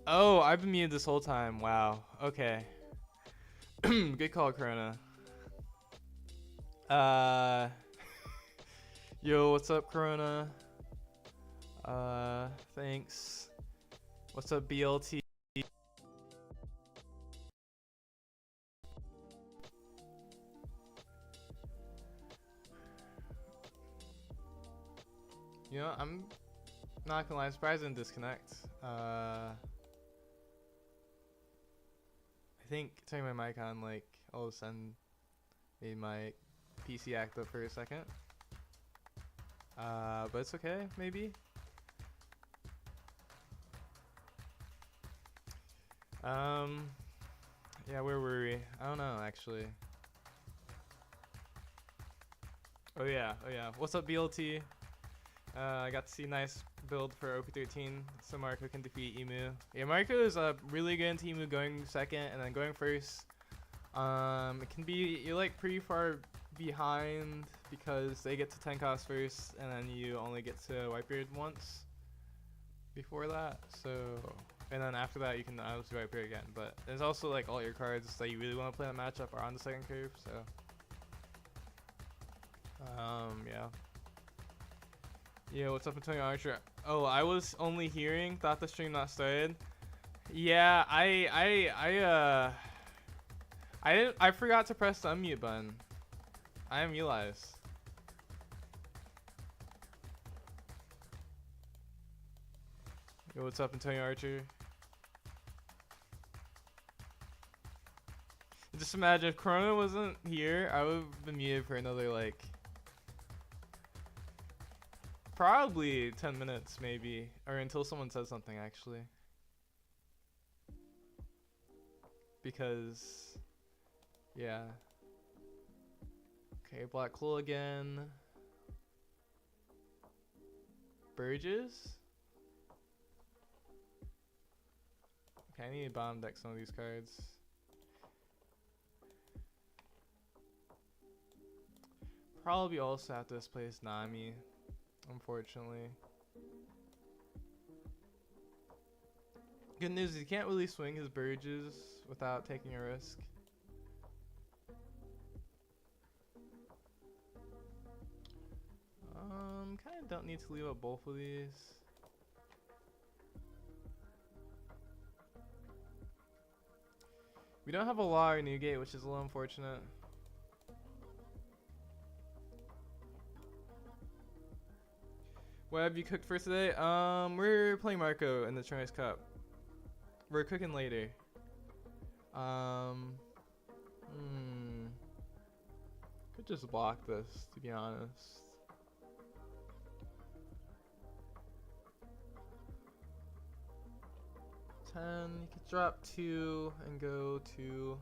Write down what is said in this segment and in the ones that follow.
Oh, I've been muted this whole time. Wow. Okay. Good call, Corona. Uh, yo, what's up, Corona? Thanks. What's up, BLT? You know, I'm not gonna lie, surprised I didn't disconnect. I think turning my mic on, like, all of a sudden made my PC act up for a second. But it's okay, maybe. Yeah, where were we? I don't know, actually. Oh yeah. What's up, BLT? I got to see a nice build for OP13, so Marco can defeat Emu. Yeah, Marco is really good into Emu going second and then going first. It can be, you're like pretty far behind because they get to 10 costs first and then you only get to Whitebeard once before that. So, and then after that you can obviously Whitebeard again. But there's also like all your cards that you really want to play in the matchup are on the second curve. So, yeah. Yeah, what's up, Antonio Archer? Oh, I was only hearing, thought the stream not started. Yeah, I forgot to press the unmute button. I didn't realize. Yo, what's up, Antonio Archer? Just imagine if Corona wasn't here, I would have been muted for another like probably 10 minutes maybe, or until someone says something actually. Because yeah. Okay, Black Claw again. Burgess? Okay, I need to bottom deck some of these cards. Probably also have to displace Nami, unfortunately. Good news, he can't really swing his Burgess without taking a risk. Kind of don't need to leave up both of these. We don't have a law or Newgate, which is a little unfortunate. What have you cooked for today? We're playing Marco in the ChinoizeCup. We're cooking later. Could just block this, to be honest. You could drop 2 and go to.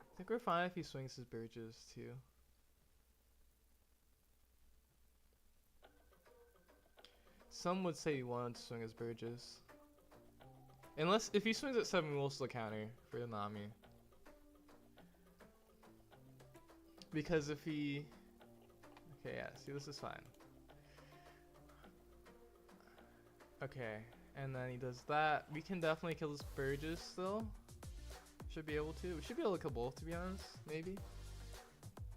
I think we're fine if he swings his Burgess too. Some would say he wanted to swing his Burgess. Unless, if he swings at 7, we'll still counter for the Nami. Because if he... Okay, yeah, see, this is fine. Okay, and then he does that. We can definitely kill this Burgess still. Should be able to. We should be able to kill both, to be honest, maybe.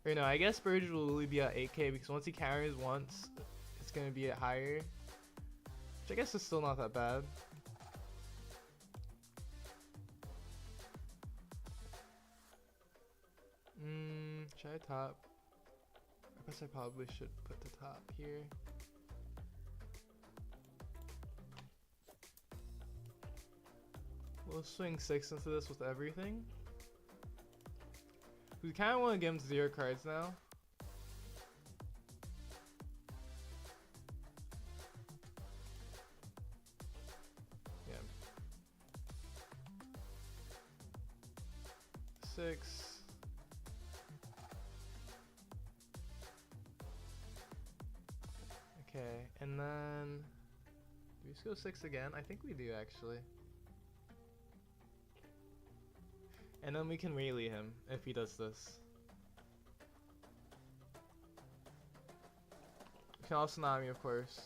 Or no, I guess Burgess will really be at 8k because once he counters once, it's going to be at higher. Which I guess is still not that bad. Should I top? I guess I probably should put the top here. We'll swing 6 into this with everything. We kind of want to give him 0 cards now. Yeah. 6. Okay, and then do we just go 6 again? I think we do actually. And then we can rally him if he does this. can also Nami, of course.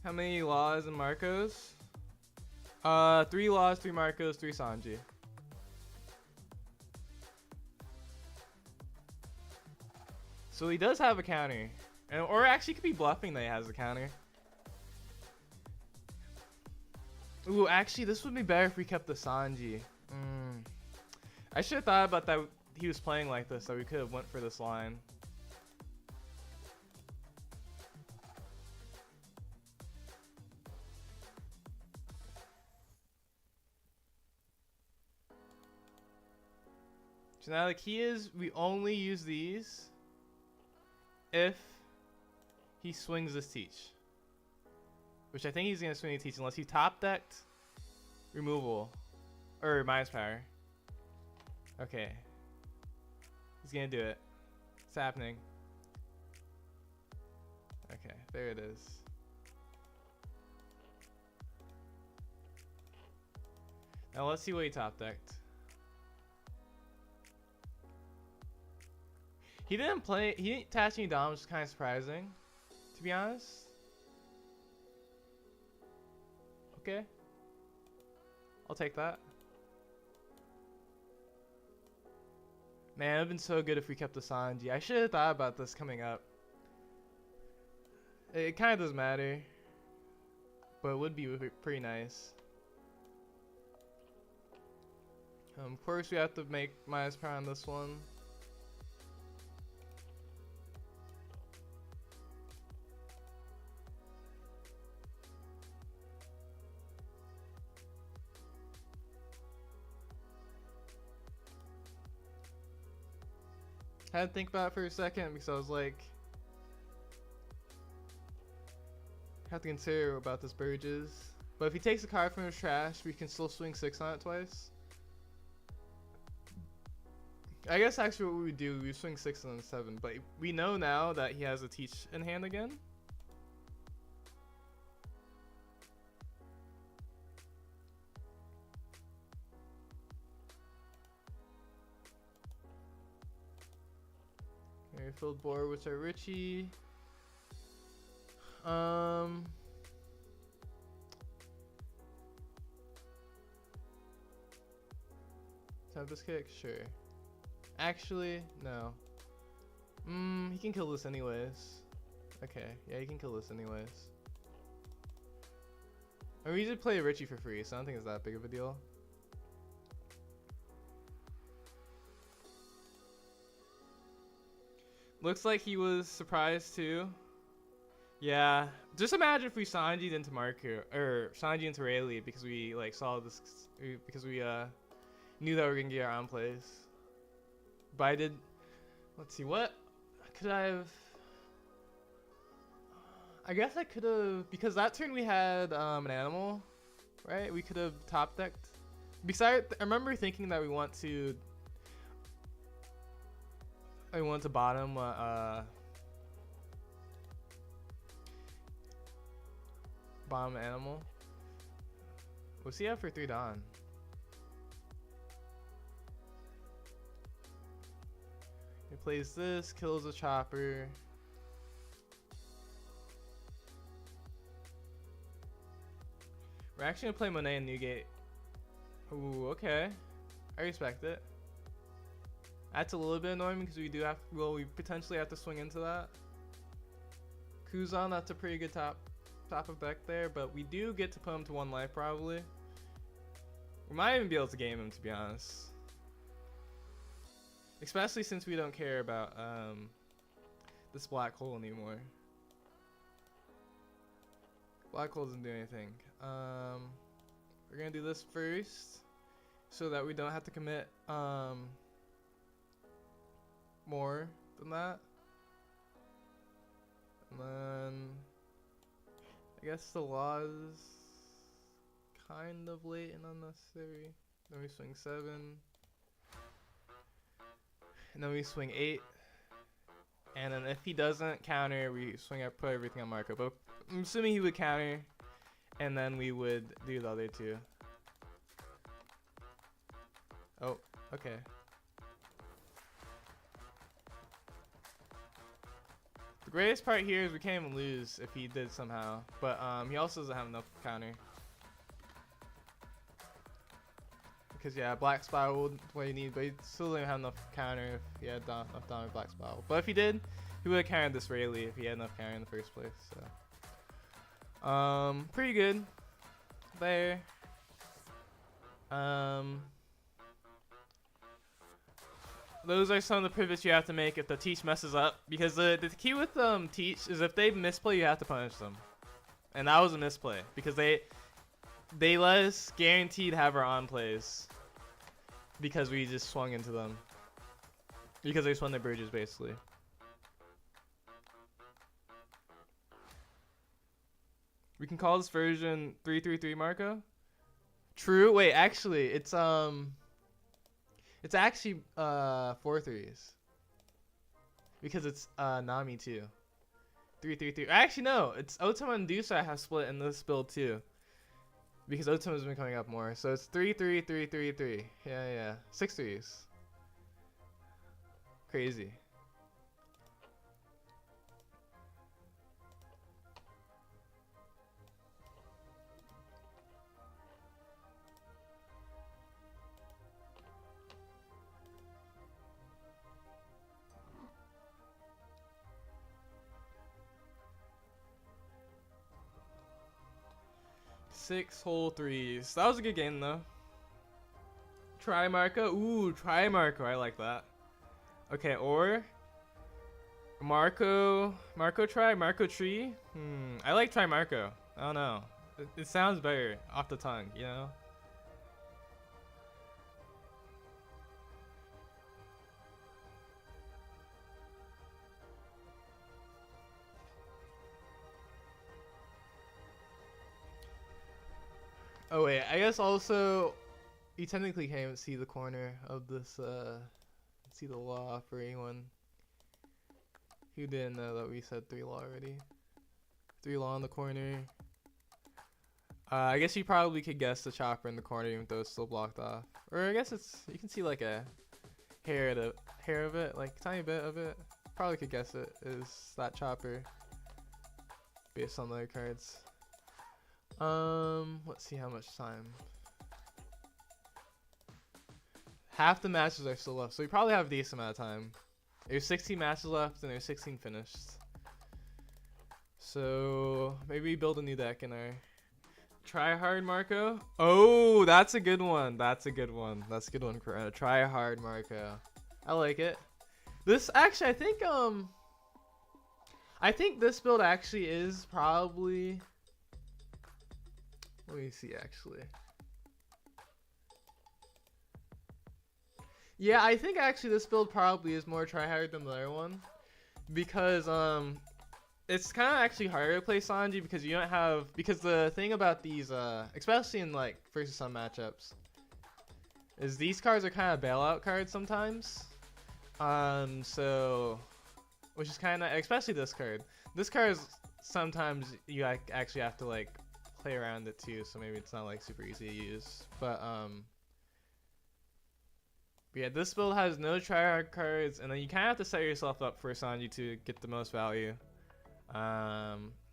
How many laws and Marcos? 3 laws, 3 Marcos, 3 Sanji. So he does have a counter. Or actually could be bluffing that he has a counter. Ooh, actually this would be better if we kept the Sanji. I should have thought about that. He was playing like this, so we could have went for this line. So now the key is we only use these if he swings this teach. Which I think he's going to swing the teach unless he top decked removal. Or minus power. Okay. He's going to do it. It's happening. Okay, there it is. Now let's see what he top decked. He didn't attach any Dom, which is kind of surprising, to be honest. Okay. I'll take that. Man, it would have been so good if we kept the Sanji. I should have thought about this coming up. It kind of doesn't matter. But it would be pretty nice. Of course, we have to make minus power on this one. I had to think about it for a second because I was like, I have to consider about this Burgess. But if he takes a card from his trash, we can still swing 6 on it twice. I guess actually what we would do, we swing 6 on 7. But we know now that he has a teach in hand again. Filled board, which are Richie. Tempest kick, sure. Actually, no. He can kill this anyways. Okay, yeah, he can kill this anyways. And we did play Richie for free, so I don't think it's that big of a deal. Looks like he was surprised too. Yeah, just imagine if we Sanji'd into Marco or Sanji into Rayleigh because we like saw this because we knew that we were gonna get our own plays. But I did. Let's see, what could I have? I guess I could have, because that turn we had an animal, right? We could have top decked. Because I remember thinking that we want to. I want to bottom bottom animal. What's he have for 3 Dawn? He plays this, kills a chopper. We're actually gonna play Monet and Newgate. Ooh, okay. I respect it. That's a little bit annoying because we do have, well, we potentially have to swing into that. Kuzan, that's a pretty good top of deck there, but we do get to put him to 1 life probably. We might even be able to game him, to be honest. Especially since we don't care about this black hole anymore. Black hole doesn't do anything. We're gonna do this first so that we don't have to commit more than that. And then I guess the law is kind of late and unnecessary. Then we swing 7. And then we swing 8. And then if he doesn't counter, we swing up, put everything on Marco. But I'm assuming he would counter. And then we would do the other 2. Oh, okay. The greatest part here is we can't even lose if he did somehow. But he also doesn't have enough counter. Because yeah, black spiral would what you need, but he still didn't have enough counter if he had enough dominant black spiral. But if he did, he would have countered this Rayleigh if he had enough counter in the first place. So pretty good there. Those are some of the pivots you have to make if the Teach messes up, because the key with Teach is if they misplay, you have to punish them, and that was a misplay because they let us guaranteed have our on plays because we just swung into them because they swung their bridges basically. We can call this version 333 Marco. True. Wait, actually, it's actually 4-3s because it's Nami too. 3-3-3. Actually, no, it's Otama and Dusa have split in this build too because Otama's been coming up more. So it's 3-3-3-3-3. Yeah. 6 threes. Crazy. Six whole threes. That was a good game though. Try Marco. Ooh, try Marco. I like that. Okay, or Marco try, Marco tree. I like try Marco. I don't know. It sounds better off the tongue, you know? Oh wait, I guess also you technically can't even see the corner of this see the law for anyone who didn't know that we said 3 law already. 3 law in the corner. I guess you probably could guess the chopper in the corner even though it's still blocked off. Or I guess you can see like a hair of it, like tiny bit of it. Probably could guess it is that chopper based on the other cards. Let's see how much time. Half the matches are still left, so we probably have a decent amount of time. There's 16 matches left and there's 16 finished. So maybe build a new deck in our try hard Marco. Oh, that's a good one. That's a good one. That's a good one for try hard Marco. I like it. This actually, I think this build actually is probably. Let me see actually. Yeah, I think actually this build probably is more tryhard than the other one because it's kind of actually harder to play Sanji because you don't have the thing about these especially in like versus some matchups is these cards are kind of bailout cards sometimes. So which is kind of especially this card. This card is sometimes you actually have to like play around it too, so maybe it's not like super easy to use, but yeah, this build has no tryhard cards, and then you kind of have to set yourself up for Sanji to get the most value.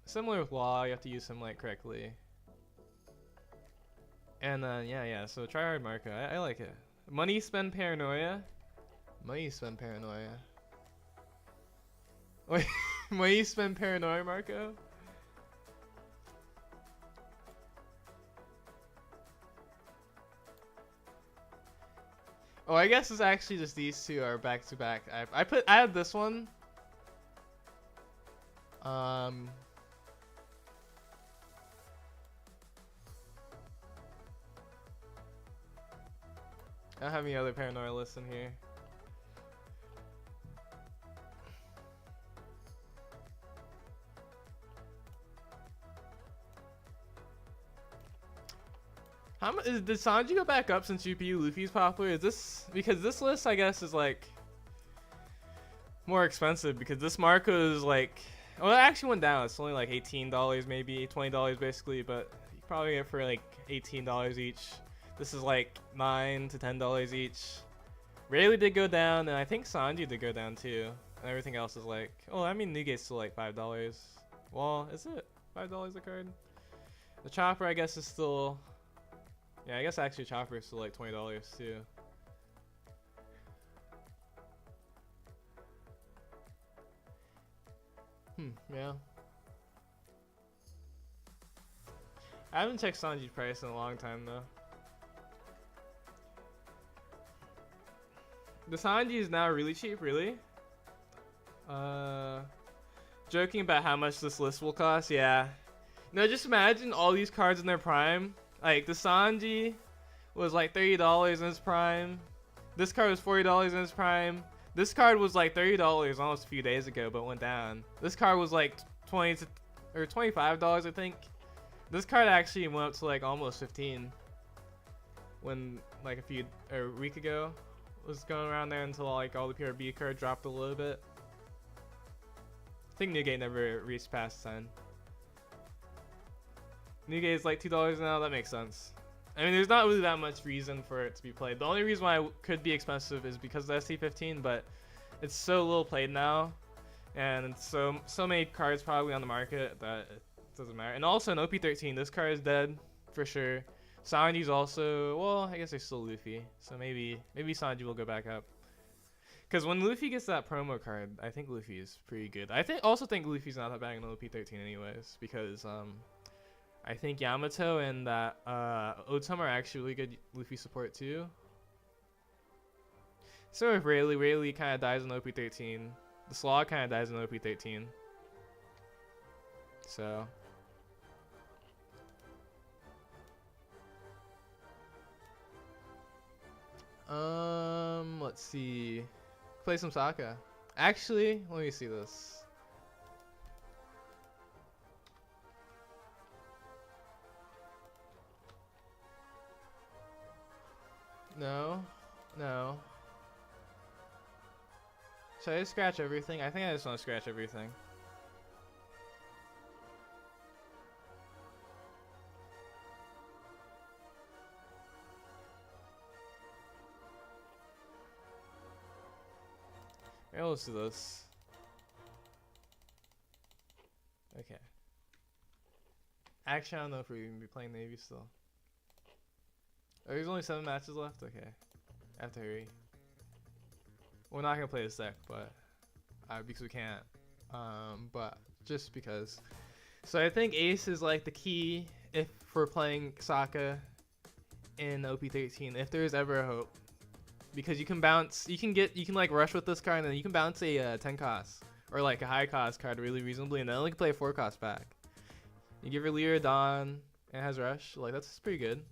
Similar with Law, you have to use him like correctly, and then yeah, so tryhard Marco, I like it. Money spend paranoia. Wait, money spend paranoia Marco. Oh, I guess it's actually just these two are back to back. I had this one. I don't have any other paranoia lists in here. How much did Sanji go back up since UPU Luffy's popular? Is this because this list I guess is like more expensive because this Marco is like, well, it actually went down. It's only like $18 maybe $20 basically, but you probably get it for like $18 each. This is like $9 to $10 each. Rayleigh did go down, and I think Sanji did go down too. And everything else is like, oh, I mean, Newgate's still like $5. Well, is it $5 a card? The Chopper, I guess, is still, yeah, I guess actually Chopper is still like $20 too. Yeah. I haven't checked Sanji's price in a long time though. The Sanji is now really cheap, really? Joking about how much this list will cost, yeah. No, just imagine all these cards in their prime. Like, the Sanji was like $30 in its prime. This card was $40 in its prime. This card was like $30 almost a few days ago, but went down. This card was like $25, I think. This card actually went up to like almost 15 when like a week ago was going around there until like all the PRB card dropped a little bit. I think Newgate never reached past 10. Newgate is like $2 now. That makes sense. I mean, there's not really that much reason for it to be played. The only reason why it could be expensive is because of the SC15, but it's so little played now, and so many cards probably on the market that it doesn't matter. And also in OP13, this card is dead for sure. Sanji's also, well, I guess there's still Luffy, so maybe Sanji will go back up. Because when Luffy gets that promo card, I think Luffy is pretty good. I also think Luffy's not that bad in OP13 anyways, because I think Yamato and that Otom are actually really good Luffy support too. So if Rayleigh kind of dies in OP13, the Slog kind of dies in OP13. So let's see. Play some Sokka. Actually, let me see this. No. Should I just scratch everything? I think I just want to scratch everything. Maybe let's do this. Okay. Actually, I don't know if we're going to be playing Navy still. Oh, there's only 7 matches left? Okay. I have to hurry. We're not going to play this deck, but because we can't. But just because. So I think Ace is like the key if we're playing Sokka in OP13, if there is ever a hope. Because you can bounce, you can like rush with this card, and then you can bounce a 10 cost or like a high cost card really reasonably, and then only can play a 4 cost back. You give her Lear Dawn and it has rush, like that's pretty good.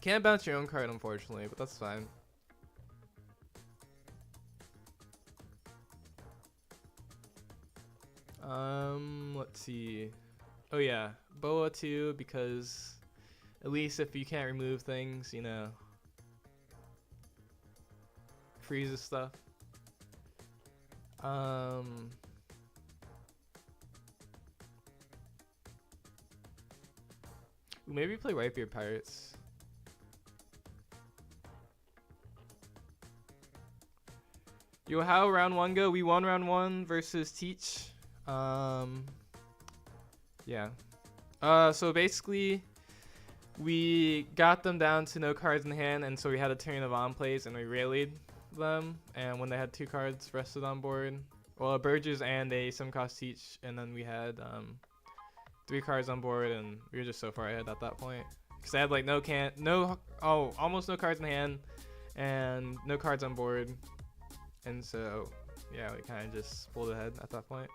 Can't bounce your own card unfortunately, but that's fine. Let's see. Oh yeah, Boa too, because at least if you can't remove things, you know, freezes stuff. Maybe play Whitebeard Pirates. Yo, how round 1 go? We won round 1 versus Teach. Yeah. So basically, we got them down to no cards in hand, and so we had a turn of on plays, and we rallied them. And when they had 2 cards rested on board, well, a Burgess and a some cost Teach, and then we had 3 cards on board, and we were just so far ahead at that point. Because I had like almost no cards in hand, and no cards on board. And so, yeah, we kind of just pulled ahead at that point.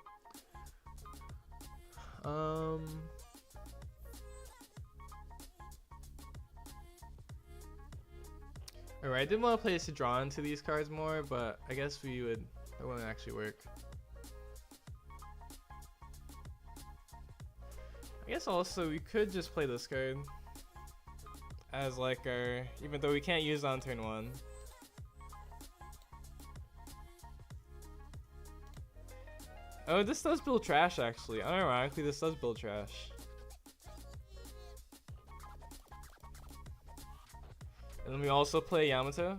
Alright, I did want to play to draw into these cards more, but I guess it wouldn't actually work. I guess also we could just play this card as like our, even though we can't use it on turn 1. Oh, this does build trash actually. Unironically, this does build trash. And then we also play Yamato.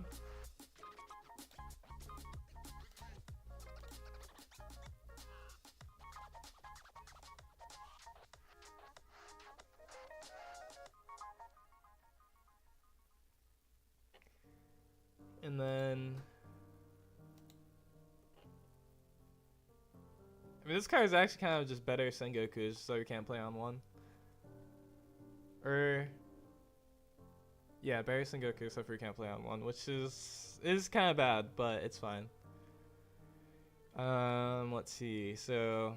And then I mean, this card is actually kind of just better Sengoku's, so we can't play on one. Or yeah, better Sengoku, except for we can't play on one, which is kind of bad, but it's fine. Let's see. So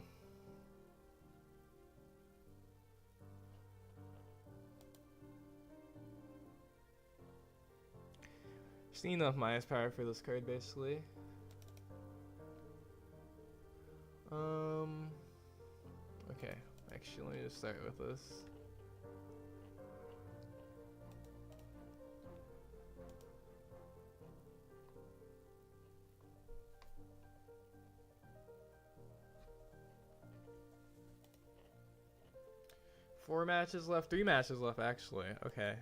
just need enough minus power for this card, basically. Okay. Actually, let me just start with this. Four matches left. 3 matches left, actually. Okay.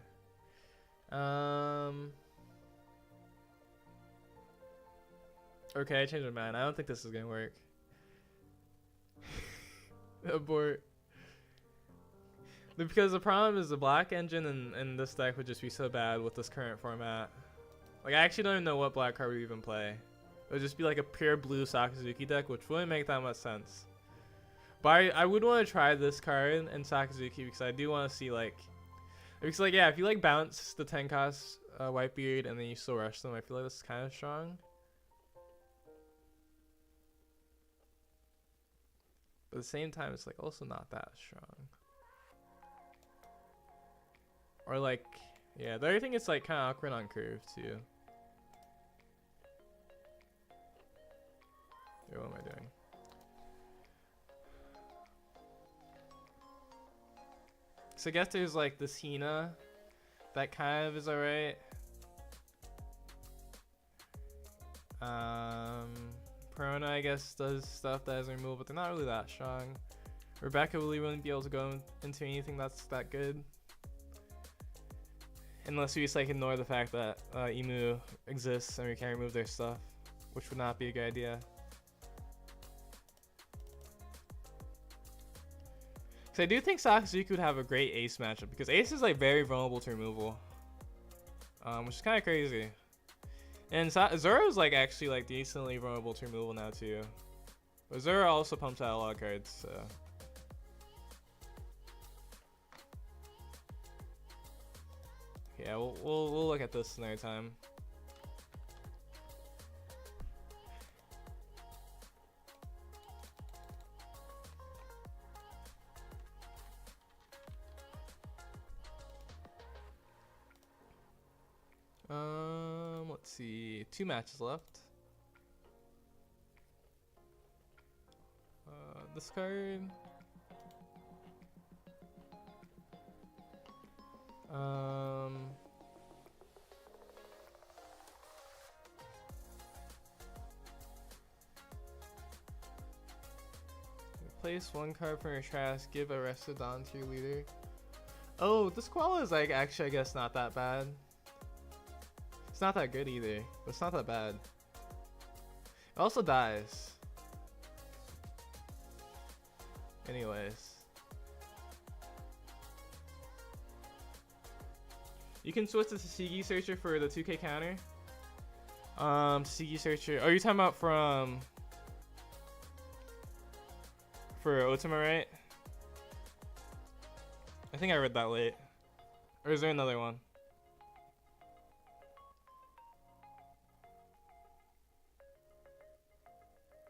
Okay, I changed my mind. I don't think this is gonna work. Abort. Because the problem is the black engine in this deck would just be so bad with this current format. Like, I actually don't even know what black card we even play. It would just be like a pure blue Sakazuki deck, which wouldn't make that much sense. But I would want to try this card in Sakazuki because I do want to see, like... Because, like, yeah, if you, like, bounce the 10 cost Whitebeard and then you still rush them, I feel like this is kind of strong. But at the same time, it's, like, also not that strong. Or, like... Yeah, the other thing is, like, kind of awkward on curve, too. Yo, what am I doing? So I guess there's like this Hina that kind of is alright. Perona, I guess, does stuff that is removable, but they're not really that strong. Rebecca really wouldn't be able to go into anything that's that good. Unless we just like ignore the fact that Emu exists and we can't remove their stuff, which would not be a good idea. So I do think Sakazuki would have a great Ace matchup because Ace is like very vulnerable to removal, which is kind of crazy. And Zoro's like actually like decently vulnerable to removal now too. But Zoro also pumps out a lot of cards, so. Yeah, we'll look at this another time. Let's see. 2 matches left. This card. Replace 1 card from your trash. Give a Restodon to your leader. Oh, this Koala is like actually I guess not that bad. It's not that good either, but it's not that bad. It also dies. Anyways. You can switch to Tsigi Searcher for the 2k counter. Tsigi Searcher. Oh, you're talking about for Otama, right? I think I read that late. Or is there another one?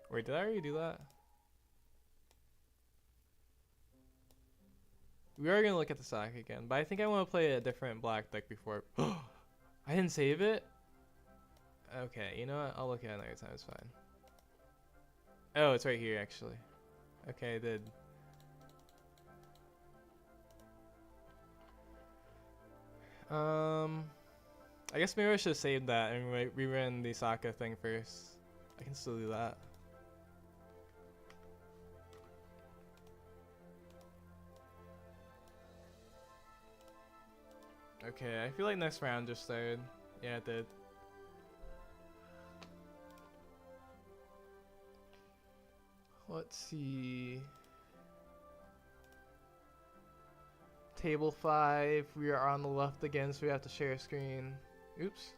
Wait, did I already do that? We are gonna look at the sack again, but I think I want to play a different black deck before. I didn't save it? Okay, you know what? I'll look at it another time, it's fine. Oh, it's right here actually. Okay, I did. I guess maybe I should have saved that and rerun the Sokka thing first. I can still do that. Okay, I feel like next round just started. Yeah, it did. Let's see. Table 5. We are on the left again, so we have to share a screen. Oops.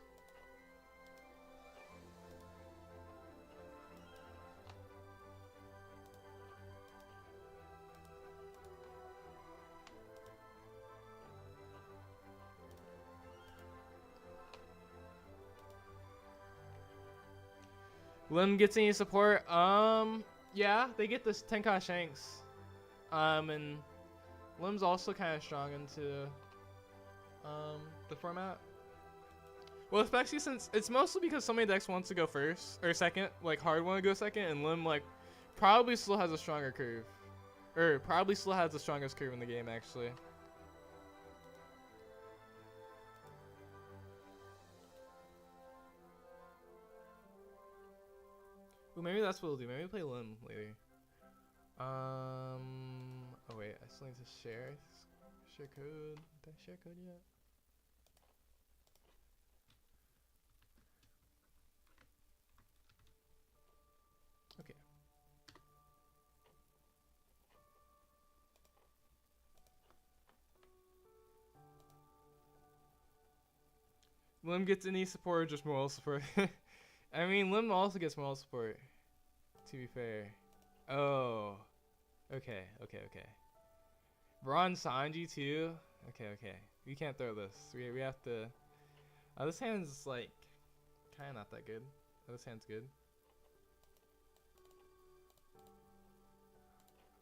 Lim gets any support? Yeah, they get this Tenka Shanks. And Lim's also kind of strong into the format. Well, especially since it's mostly because so many decks wants to go first or second, like hard want to go second, and Lim like probably still has a stronger curve, or probably still has the strongest curve in the game actually. Ooh, maybe that's what we'll do. Maybe we'll play Lim later. Oh wait, I still need to share code. Did I share code yet? Okay. Lim gets any support or just moral support? I mean, Lim also gets moral support, to be fair. Oh. Okay. Ron Sanji too? Okay. We can't throw this. We have to... this hand's like... kinda not that good. This hand's good.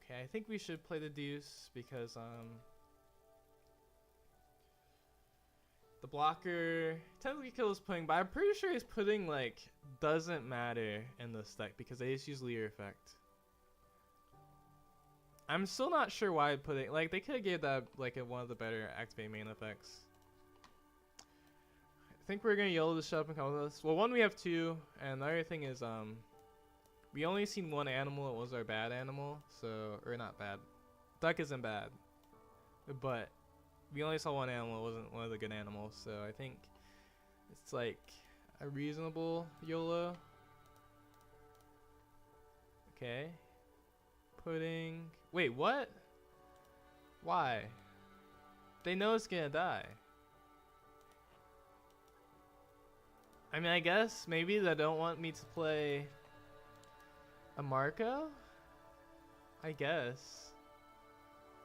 Okay, I think we should play the deuce because, the blocker technically kills pudding, but I'm pretty sure his pudding like doesn't matter in this deck because they just use Leer effect. I'm still not sure why pudding, like they could have gave that like one of the better activate main effects. I think we're gonna yellow this up and come with us. Well, one, we have two, and the other thing is we only seen one animal. It was our bad animal, so, or not bad. Duck isn't bad, but we only saw one animal. It wasn't one of the good animals, so I think it's like a reasonable YOLO. Okay. Pudding. Wait, what? Why? They know it's gonna die. I mean, I guess maybe they don't want me to play a Marco? I guess.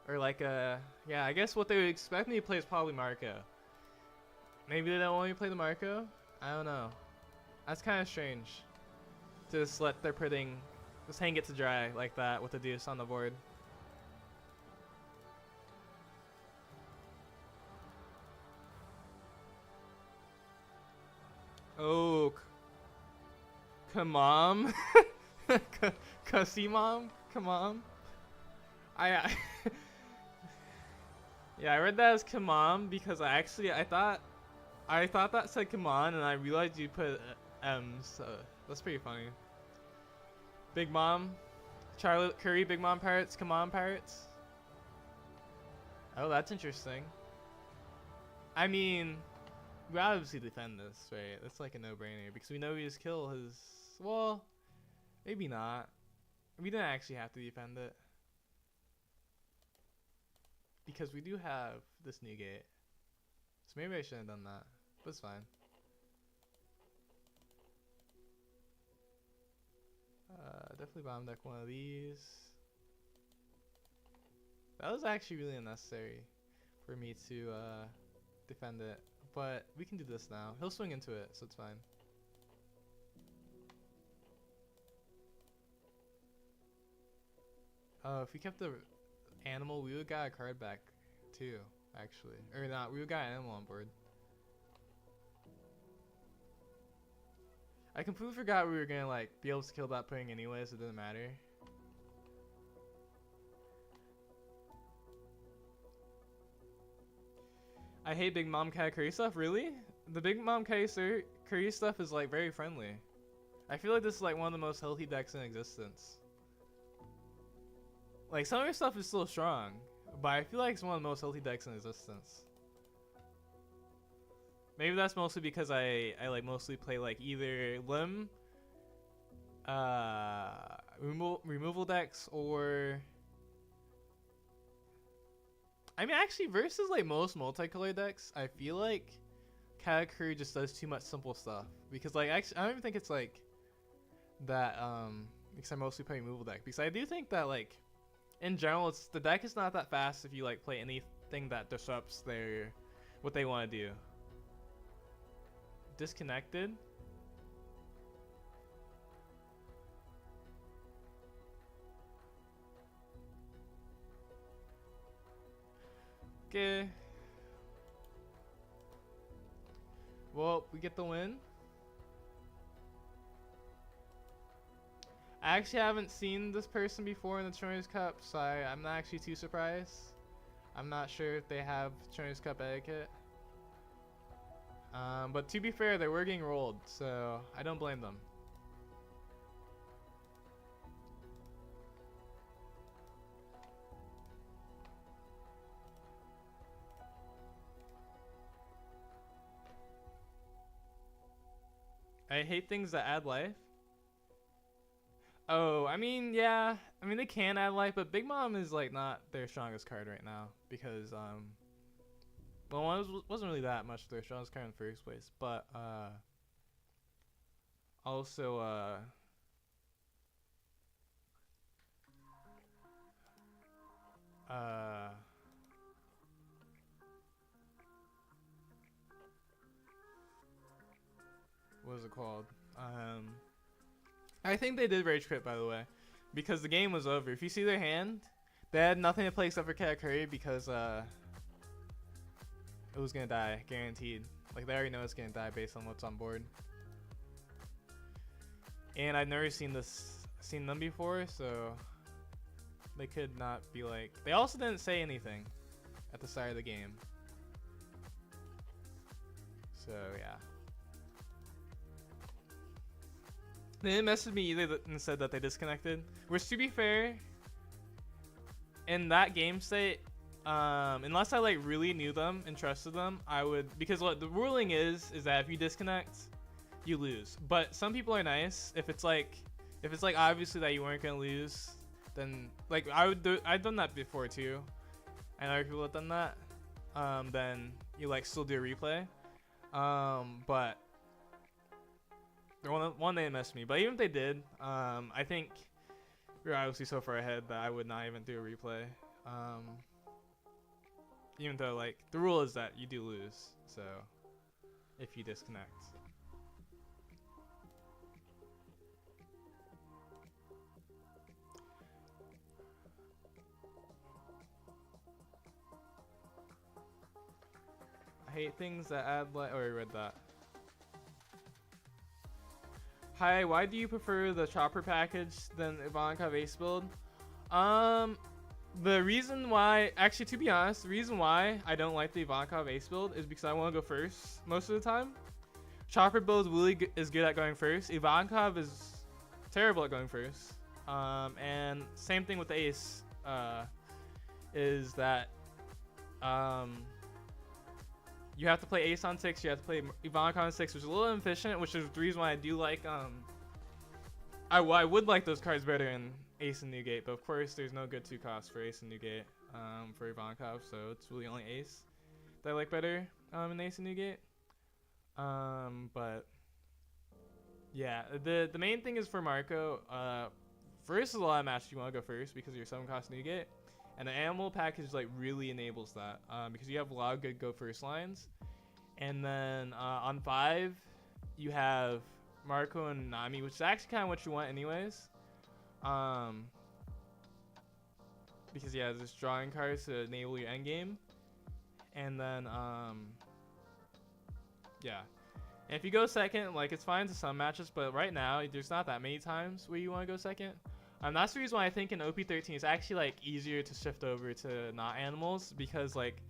Or like a... yeah, I guess what they would expect me to play is probably Marco. Maybe they don't want me to play the Marco? I don't know. That's kind of strange. To just let their pudding... just hang it to dry like that with the deuce on the board. Oh. Come on. Kasimam? Come on. I yeah, I read that as come on because I thought that said come on, and I realized you put M, so that's pretty funny. Big Mom, Charlotte Curry, Big Mom Pirates, come on Pirates. Oh, that's interesting. I mean, we obviously defend this, right? That's like a no-brainer because we know we just kill his. Well, maybe not. We didn't actually have to defend it because we do have this new gate. So maybe I shouldn't have done that, but it's fine. Definitely bottom deck one of these. That was actually really unnecessary for me to defend it, but we can do this now. He'll swing into it, so it's fine. If we kept the animal, we would got a card back too, actually. Or not, we would got an animal on board. I completely forgot we were gonna like be able to kill that pudding anyway, so it didn't matter. I hate Big Mom Cat Curry stuff, really? The Big Mom Cat Curry stuff is like very friendly. I feel like this is like one of the most healthy decks in existence. Like some of your stuff is still strong, but I feel like it's one of the most healthy decks in existence. Maybe that's mostly because I like mostly play like either Lim, removal decks, or I mean actually versus like most multicolor decks, I feel like Katakuri just does too much simple stuff because like actually I don't even think it's like that because I mostly play removal deck because I do think that like in general the deck is not that fast if you like play anything that disrupts what they want to do. Disconnected. Okay. Well, we get the win. I actually haven't seen this person before in the ChinoizeCup, so I'm not actually too surprised. I'm not sure if they have ChinoizeCup etiquette. But to be fair, they were getting rolled, so I don't blame them. I hate things that add life. Oh, I mean, yeah. I mean, they can add life, but Big Mom is like not their strongest card right now because well, it wasn't really that much their strongest card in the first place, but also what is it called? I think they did rage quit, by the way, because the game was over. If you see their hand, they had nothing to play except for Cat Curry because it was gonna die, guaranteed. Like they already know it's gonna die based on what's on board. And I've never seen them before, so they could not be like. They also didn't say anything at the start of the game. So yeah. They didn't message me either and said that they disconnected. Which, to be fair, in that game state, unless I like really knew them and trusted them, I would, because what the ruling is that if you disconnect, you lose. But some people are nice. If it's like obviously that you weren't gonna lose, then like I've done that before too, and other people have done that. Then you like still do a replay. But one they messed me. But even if they did, I think we're obviously so far ahead that I would not even do a replay. Even though like the rule is that you do lose, so if you disconnect. I hate things that add like. Oh, I read that. Hi, why do you prefer the chopper package than Ivankov Ace build? The reason why, actually to be honest, the reason why I don't like the Ivankov Ace build is because I want to go first most of the time. Chopper build is good at going first. Ivankov is terrible at going first. And same thing with the Ace, is that you have to play Ace on 6, you have to play Ivankov on 6, which is a little inefficient, which is the reason why I do like, I would like those cards better in Ace and Newgate, but of course there's no good 2 costs for Ace and Newgate for Ivankov, so it's really only Ace that I like better in Ace and Newgate. But yeah, the main thing is for Marco, first is a lot of matches you want to go first because you're 7 cost Newgate. And the animal package like really enables that because you have a lot of good go first lines. And then on 5, you have Marco and Nami, which is actually kind of what you want anyways. Because yeah, there's drawing cards to enable your endgame. And then yeah. And if you go second, like it's fine to some matches, but right now there's not that many times where you want to go second. That's the reason why I think in OP13 it's actually like easier to shift over to not animals, because like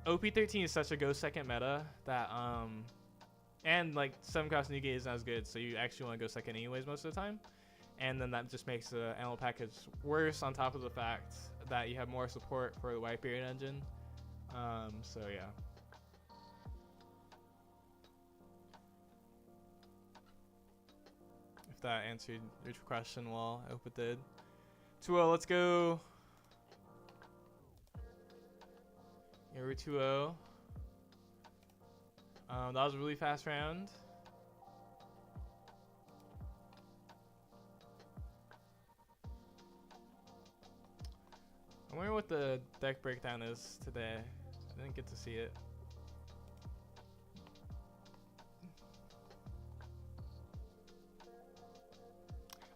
OP13 is such a go second meta that and like 7 cost Newgate isn't as good, so you actually want to go second anyways most of the time, and then that just makes the animal package worse on top of the fact that you have more support for the White Period engine. So yeah. If that answered your question well, I hope it did. 2-0, let's go. Yeah, we're 2-0. That was a really fast round. I wonder what the deck breakdown is today. I didn't get to see it.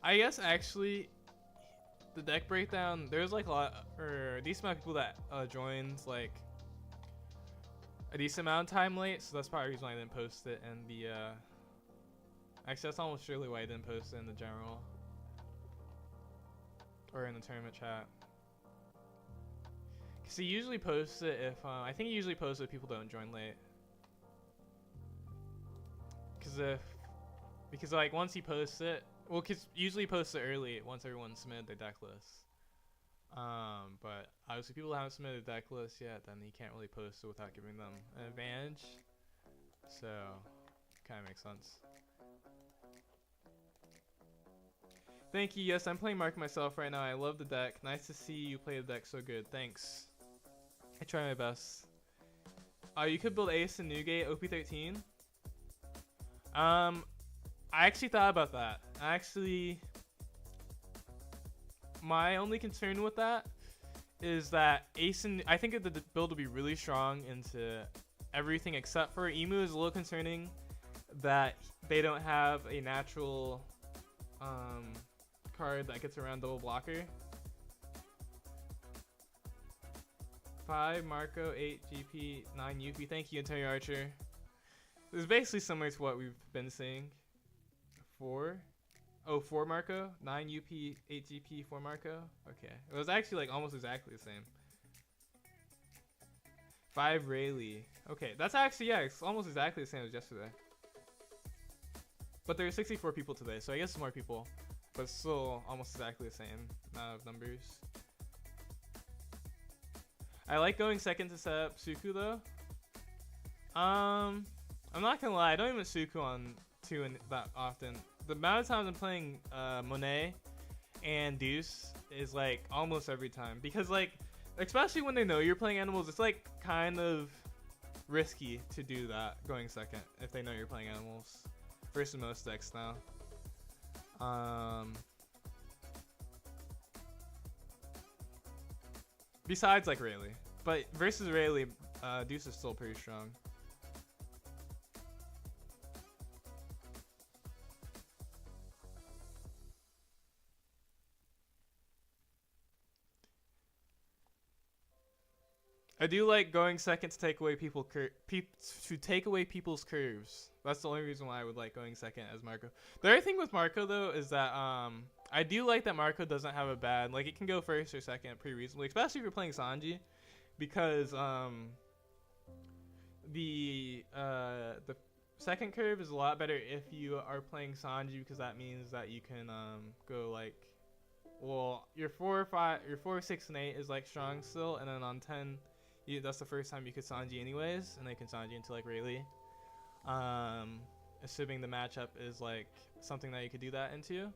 I guess actually, the deck breakdown, there's like a lot, or a decent amount of people that joined like a decent amount of time late, so that's probably the reason why I didn't post it in the actually that's almost surely why I didn't post it in the general or in the tournament chat. Cause he usually posts it if I think he usually posts it if people don't join late. Because like once he posts it, well, cause usually he posts it early once everyone submitted their deck list. But obviously people haven't submitted a deck list yet, then he can't really post it without giving them an advantage. So, kind of makes sense. Thank you. Yes, I'm playing Mark myself right now. I love the deck. Nice to see you play the deck so good. Thanks. I try my best. You could build Ace and Newgate OP13. I actually thought about that. My only concern with that is that Ace and I think that the build will be really strong into everything except for Emu is a little concerning that they don't have a natural card that gets around double blocker. 5 Marco, 8 GP, 9 UP. Thank you, Antonio Archer. It's basically similar to what we've been seeing. 4 Marco, 9 UP, 8 GP, 4 Marco. Okay, it was actually like almost exactly the same. 5 Rayleigh. Okay, that's actually, yeah, it's almost exactly the same as yesterday. But there are 64 people today, so I guess more people, but still almost exactly the same amount of numbers. I like going second to set up Suku though. I'm not gonna lie, I don't even Suku on 2 that often. The amount of times I'm playing Monet and Deuce is like almost every time, because like especially when they know you're playing animals, it's like kind of risky to do that going second if they know you're playing animals versus most decks now. Besides like Rayleigh, but versus Rayleigh, Deuce is still pretty strong. I do like going second to take away people's curves. That's the only reason why I would like going second as Marco. The other thing with Marco though is that I do like that Marco doesn't have a bad, like it can go first or second pretty reasonably, especially if you're playing Sanji, because the second curve is a lot better if you are playing Sanji, because that means that you can go like, well, your 4, 6, and 8 is like strong still, and then on 10. That's the first time you could Sanji anyways, and they can Sanji into like Rayleigh. Assuming the matchup is like something that you could do that into.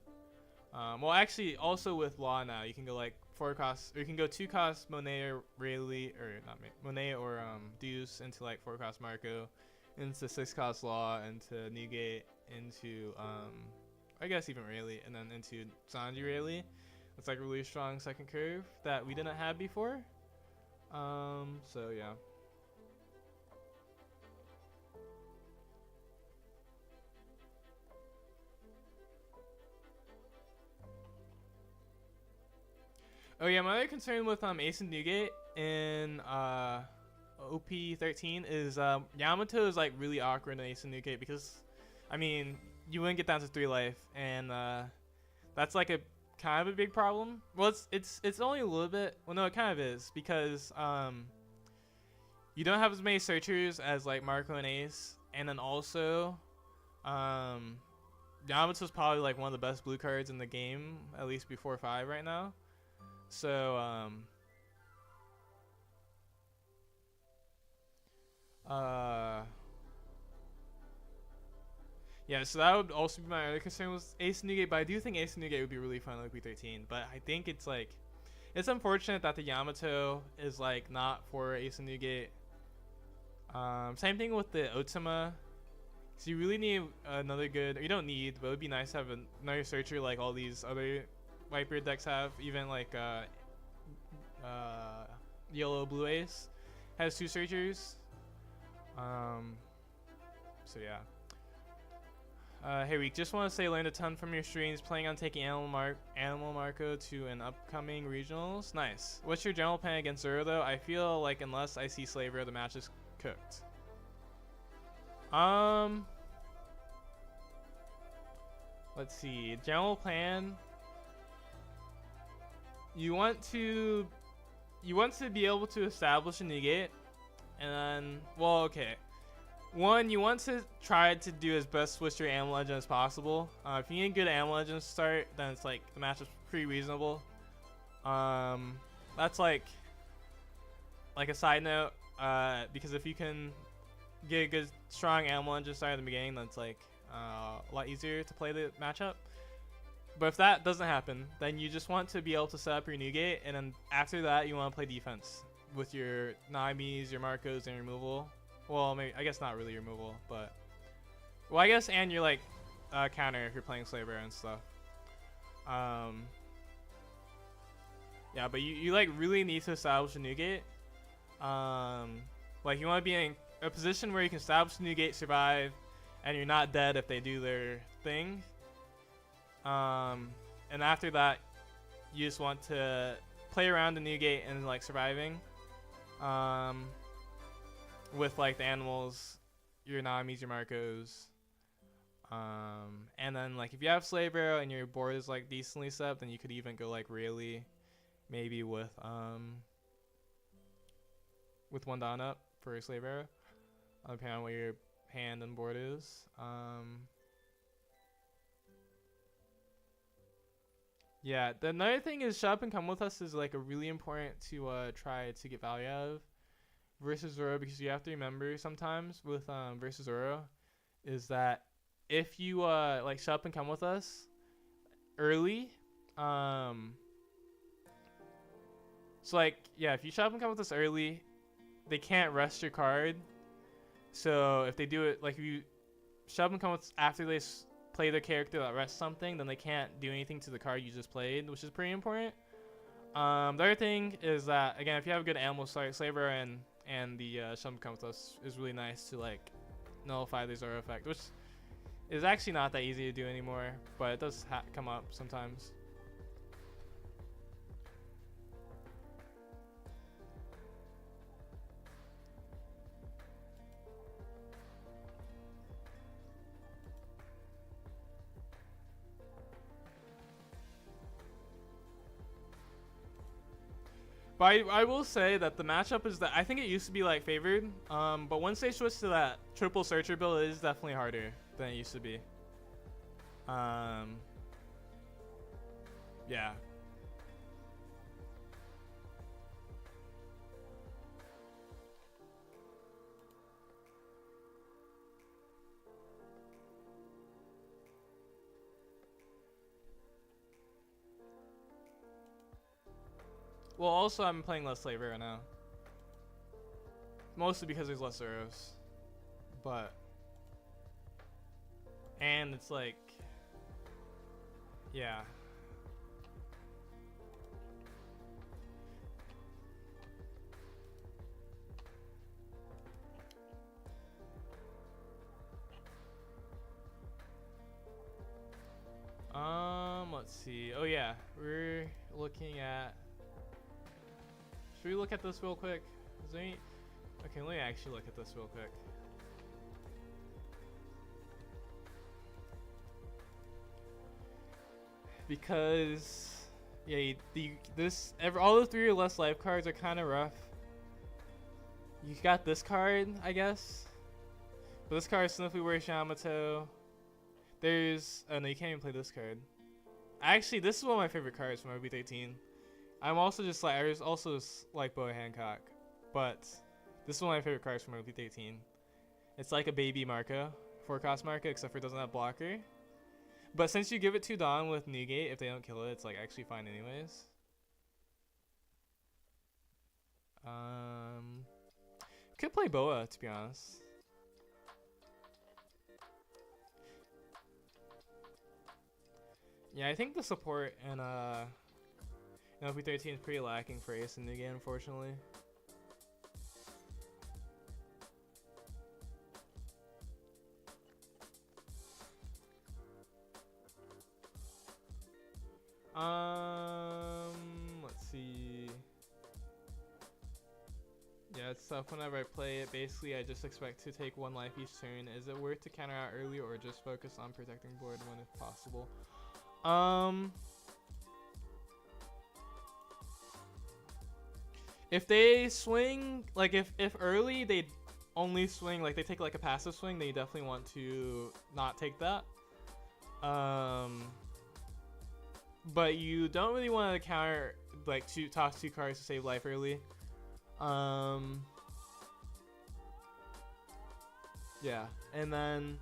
Well, actually, also with Law now, you can go like 4 costs, or you can go 2 costs Monet or Rayleigh, or not Monet or Deuce into like 4 cost Marco, into 6 cost Law, into Newgate, into I guess even Rayleigh, and then into Sanji Rayleigh. It's like a really strong second curve that we didn't have before. So yeah. Oh yeah, my other concern with Ace and Newgate in OP13 is Yamato is like really awkward in Ace and Newgate, because I mean you wouldn't get down to 3 life, and that's like a kind of a big problem. Well, it's only a little bit. Well, no, it kind of is, because you don't have as many searchers as like Marco and Ace, and then also Yamato's probably like one of the best blue cards in the game, at least before 5 right now. So yeah, so that would also be my other concern with Ace and Newgate, but I do think Ace and Newgate would be really fun in OP13. But I think it's like, it's unfortunate that the Yamato is like not for Ace and Newgate. Same thing with the Otama. So you really need another good, or you don't need, but it would be nice to have another searcher like all these other Whitebeard decks have. Even like Yellow Blue Ace has 2 searchers. So yeah. Hey Week, just want to say learned a ton from your streams. Planning on taking Animal Marco to an upcoming regionals. Nice. What's your general plan against Zoro though? I feel like unless I see Slaver, the match is cooked. Let's see. General plan. You want to be able to establish a new gate, and then, well, okay. One, you want to try to do as best with your ammo legend as possible. If you get good ammo legend to start, then it's like the match is pretty reasonable. That's like a side note, because if you can get a good strong ammo legend start at the beginning, then it's like a lot easier to play the matchup. But if that doesn't happen, then you just want to be able to set up your new gate, and then after that you want to play defense with your Naimis, your Marcos, and removal. Well, maybe, I guess not really removal, but well, I guess, and you're like counter if you're playing Slayer and stuff. Yeah, but you like really need to establish a new gate. Like you want to be in a position where you can establish a new gate, survive, and you're not dead if they do their thing. And after that, you just want to play around the new gate and like surviving. With like the animals, your Namis, your Marcos. And then like if you have Slave Arrow and your board is like decently set up, then you could even go like really, maybe with one down up for Slave Arrow, depending on what your hand and board is. Yeah, the another thing is shut up and come with us is like a really important to try to get value out of versus Zoro, because you have to remember sometimes with versus Zoro is that if you like shut up and come with us early, so like yeah, if you shut up and come with us early, they can't rest your card. So if they do it, like if you shut up and come with us after they play their character that rests something, then they can't do anything to the card you just played, which is pretty important. The other thing is that again, if you have a good animal Slaver and the shut up and come with us is really nice to like nullify the Zoro effect, which is actually not that easy to do anymore, but it does come up sometimes. But I will say that the matchup is that I think it used to be like favored, but once they switched to that triple searcher build, it is definitely harder than it used to be. Yeah. Well, also I'm playing less Slaver right now. Mostly because there's less Zeros. But and it's like yeah. Let's see. Oh yeah, we're looking at. Should we look at this real quick? Is there any? Okay, let me actually look at this real quick. Because yeah, all the 3 or less life cards are kind of rough. You got this card, I guess, but this card is Sniffly Worst Yamato. There's oh no, you can't even play this card. Actually, this is one of my favorite cards from RB13. I'm also just like I also like Boa Hancock, but this is one of my favorite cards from RB13. It's like a baby Marco, 4-cost Marco, except for it doesn't have blocker. But since you give it to Dawn with Newgate, if they don't kill it, it's like actually fine anyways. Could play Boa, to be honest. Yeah, I think the support in LP13 is pretty lacking for Ace in Newgate, unfortunately. Let's see. Yeah, it's tough whenever I play it. Basically, I just expect to take 1 life each turn. Is it worth to counter out early or just focus on protecting board when if possible? If they swing, like if early they only swing, like they take like a passive swing, then you definitely want to not take that. But you don't really want to counter, like toss 2 cards to save life early. Yeah, and then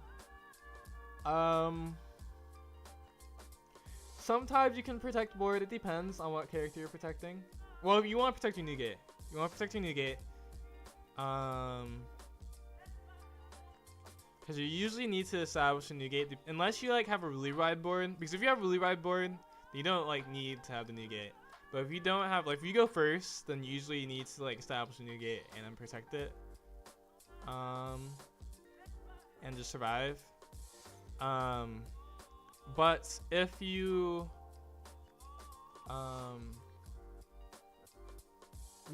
sometimes you can protect board. It depends on what character you're protecting. Well, if you want to protect your new gate, because you usually need to establish a new gate unless you like have a really wide board. Because if you have a really wide board, you don't like need to have the new gate. But if you don't have, like, if you go first, then usually you need to like establish a new gate and then protect it, and just survive. But if you, yeah,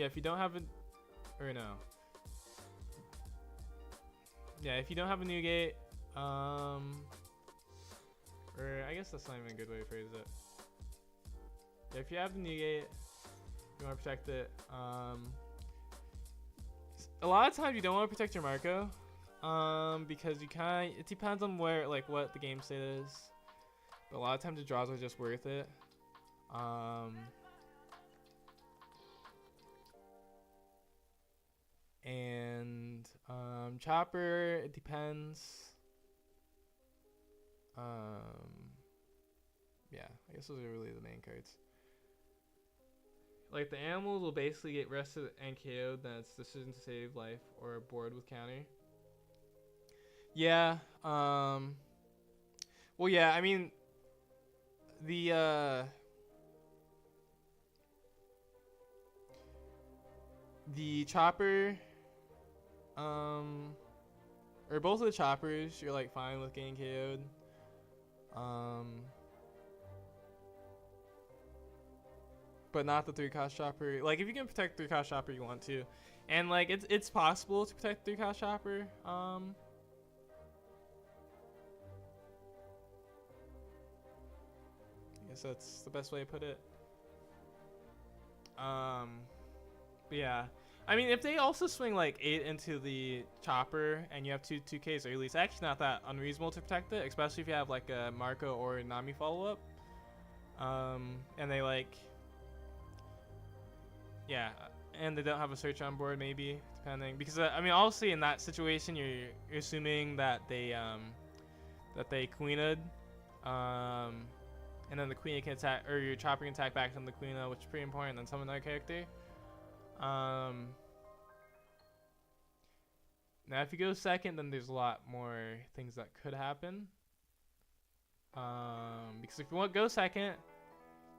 if you don't have a, or no, yeah, if you don't have a new gate, or I guess that's not even a good way to phrase it. Yeah, if you have the new gate, you want to protect it. A lot of times you don't want to protect your Marco, because you kind of, it depends on where, like, what the game state is. But a lot of times the draws are just worth it. And Chopper, it depends. Yeah, I guess those are really the main cards. Like, the animals will basically get rested and KO'd, then it's decision to save life or a board with counter. Yeah, well, yeah, I mean, the chopper, or both of the choppers, you're like fine with getting KO'd. But not the 3-cost chopper. Like, if you can protect 3-cost chopper, you want to, and like it's possible to protect 3-cost chopper. I guess that's the best way to put it. But yeah, I mean, if they also swing like 8 into the chopper and you have 2Ks early, it's actually not that unreasonable to protect it, especially if you have like a Marco or Nami follow up. And they like, yeah, and they don't have a search on board, maybe, depending, because I mean, obviously in that situation you're assuming that they queened, and then the queen can attack, or your chopper can attack back from the queen, which is pretty important, and summon another character. Now if you go second, then there's a lot more things that could happen. Because if you want to go second,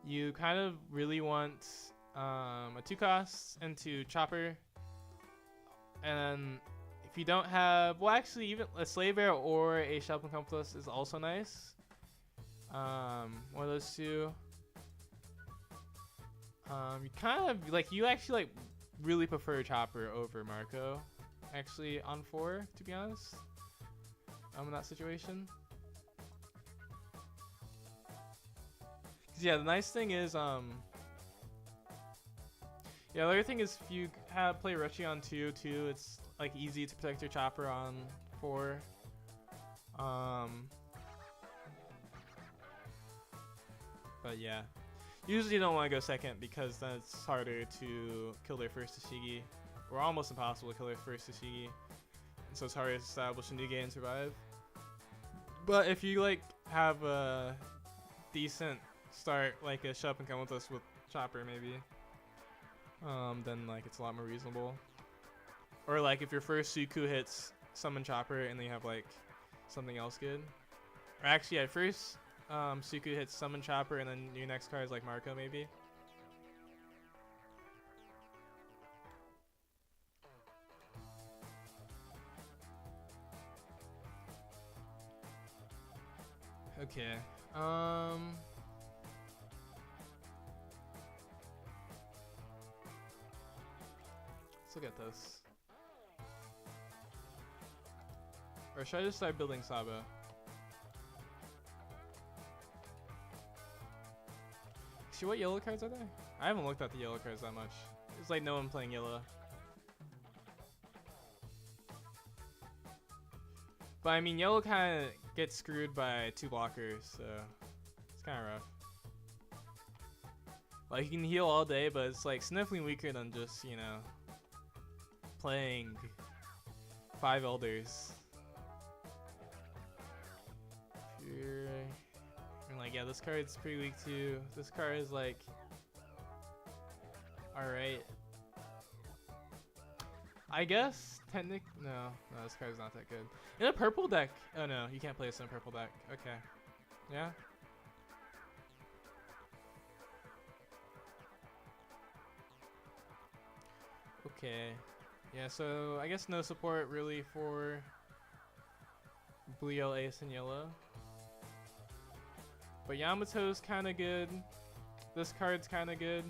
you kind of really want a 2-cost into chopper, and then if you don't have, well, actually even a slave bear or a shelf accomplice is also nice. One of those two. You kind of like, you actually like really prefer chopper over Marco, actually, on 4, to be honest. In that situation. Yeah, the nice thing is, yeah, the other thing is if you play Rushy on 2 too, it's like easy to protect your chopper on 4. But yeah, usually you don't want to go second because then it's harder to kill their first Tashigi, or almost impossible to kill their first Tashigi, and so it's harder to establish a new game and survive. But if you like have a decent start, like a Shop and Come With Us with chopper maybe, then like it's a lot more reasonable. Or like if your first Suku hits summon chopper and then you have like something else good, or actually at first Suku hits summon chopper and then your next card is like Marco maybe. Okay. Let's look at this. Or should I just start building Sabo? See, what yellow cards are there? I haven't looked at the yellow cards that much. It's like no one playing yellow. But I mean, yellow kind of gets screwed by 2 blockers, so it's kind of rough. Like, you can heal all day, but it's like significantly weaker than just, you know, playing 5 elders. And like, yeah, this card's pretty weak too. This card is like, alright. I guess, no, this card's not that good. In a purple deck, oh no, you can't play this in a purple deck. Okay, yeah. Okay, yeah, so I guess no support really for blue, yellow, ace, and yellow. But Yamato's kind of good. This card's kind of good.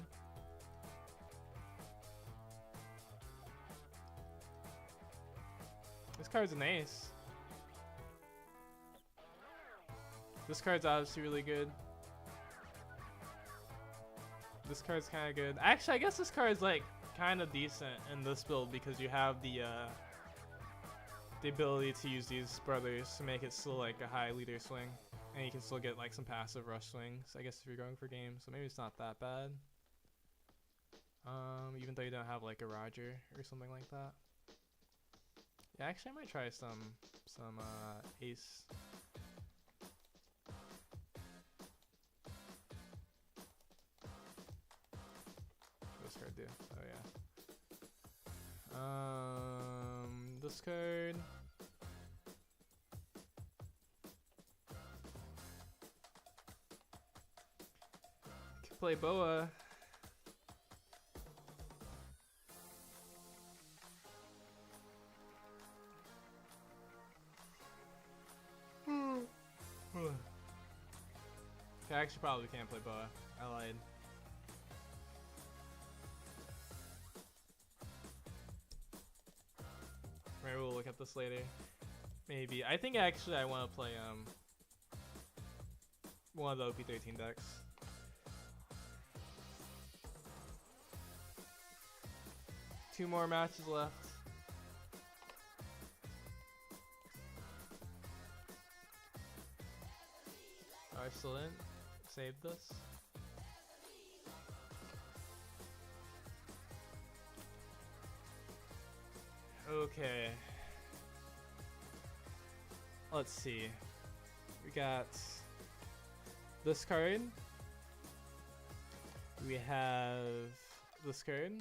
This card's an ace. This card's obviously really good. This card's kind of good. Actually, I guess this card's like kind of decent in this build because you have the ability to use these brothers to make it still like a high leader swing, and you can still get like some passive rush swings, I guess, if you're going for games. So maybe it's not that bad. Even though you don't have like a Roger or something like that. Yeah, actually, I might try some ace. What does this card do? Oh yeah. This card. Could play Boa. I actually probably can't play Boa. I lied. Maybe we'll look at this later. Maybe. I think actually I want to play one of the OP13 decks. Two more matches left. Oh, I still didn't save this. Okay. Let's see. We got this card. We have this card.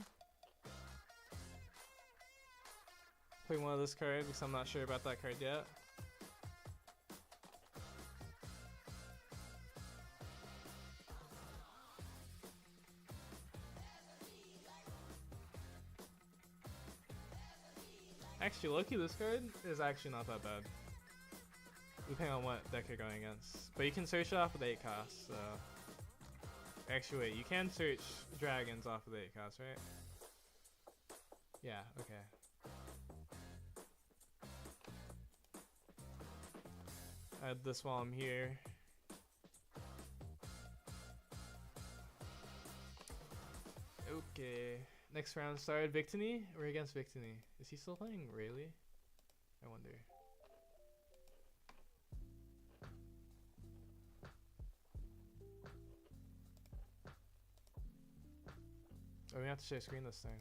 Play one of this card because I'm not sure about that card yet. Actually, low-key, this card is actually not that bad, depending on what deck you're going against. But you can search it off with 8 costs, so... Actually, wait, you can search dragons off with 8 costs, right? Yeah, okay. Add this while I'm here. Okay. Next round started. Victini? We're against Victini. Is he still playing Rayleigh? I wonder. Oh, we have to share screen this time.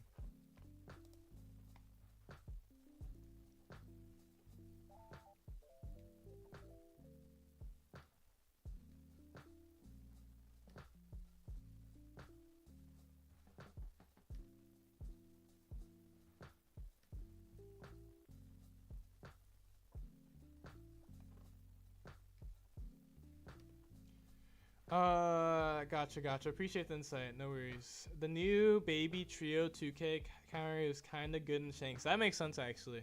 Gotcha. Appreciate the insight. No worries. The new baby trio 2K counter is kind of good in Shanks. That makes sense, actually.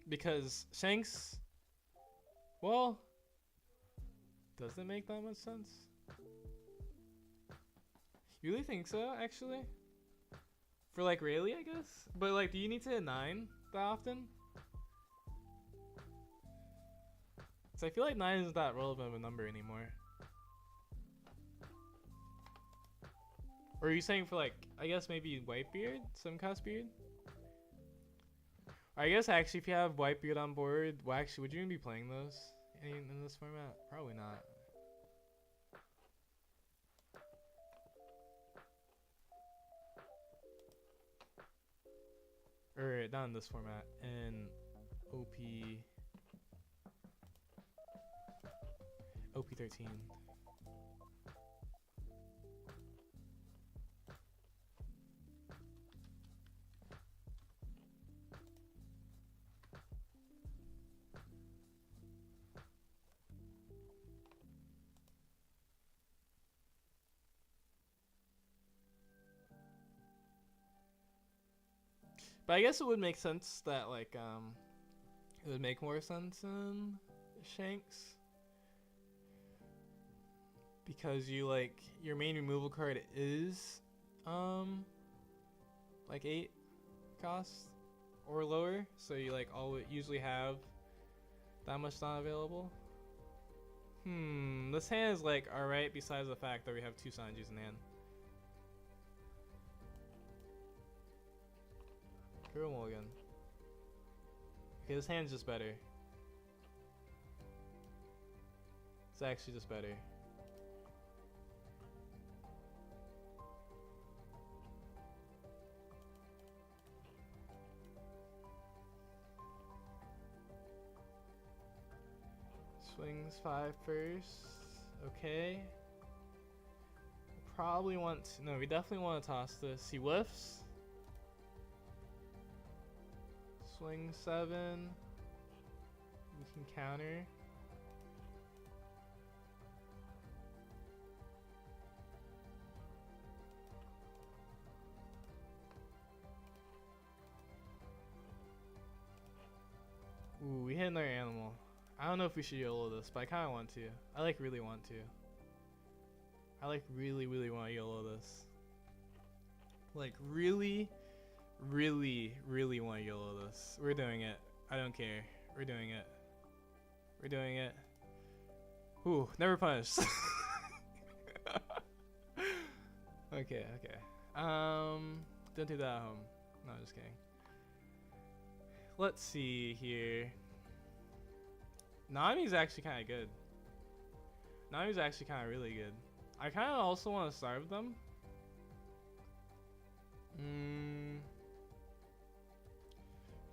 Because Shanks... Well... Does it make that much sense? You really think so, actually? For, like, Rayleigh, I guess? But, like, do you need to hit 9 that often? I feel like 9 isn't that relevant of a number anymore. Or are you saying for like, I guess maybe Whitebeard, Simcast Beard? I guess actually if you have Whitebeard on board, well actually would you even be playing those in this format? Probably not. Or not in this format, in OP13. But I guess it would make sense that like it would make more sense in Shanks because you like your main removal card is like 8 cost or lower, so you like always usually have that much not available. This hand is like alright besides the fact that we have 2 Sanjis in hand. Hero Mulligan. Okay, this hand's just better. It's actually just better. Swings 5 first. Okay. Probably want to, no, we definitely want to toss this. He whiffs. Swing 7. We can counter. Ooh, we hit another animal. I don't know if we should YOLO this, but I kind of want to. I like really want to. I like really want to YOLO this. Like really want to YOLO this. We're doing it. I don't care. We're doing it. We're doing it. Ooh, never punished. Okay. Don't do that at home. No, just kidding. Let's see here. Nami's actually kind of good. Nami's actually kind of really good. I kind of also want to starve them.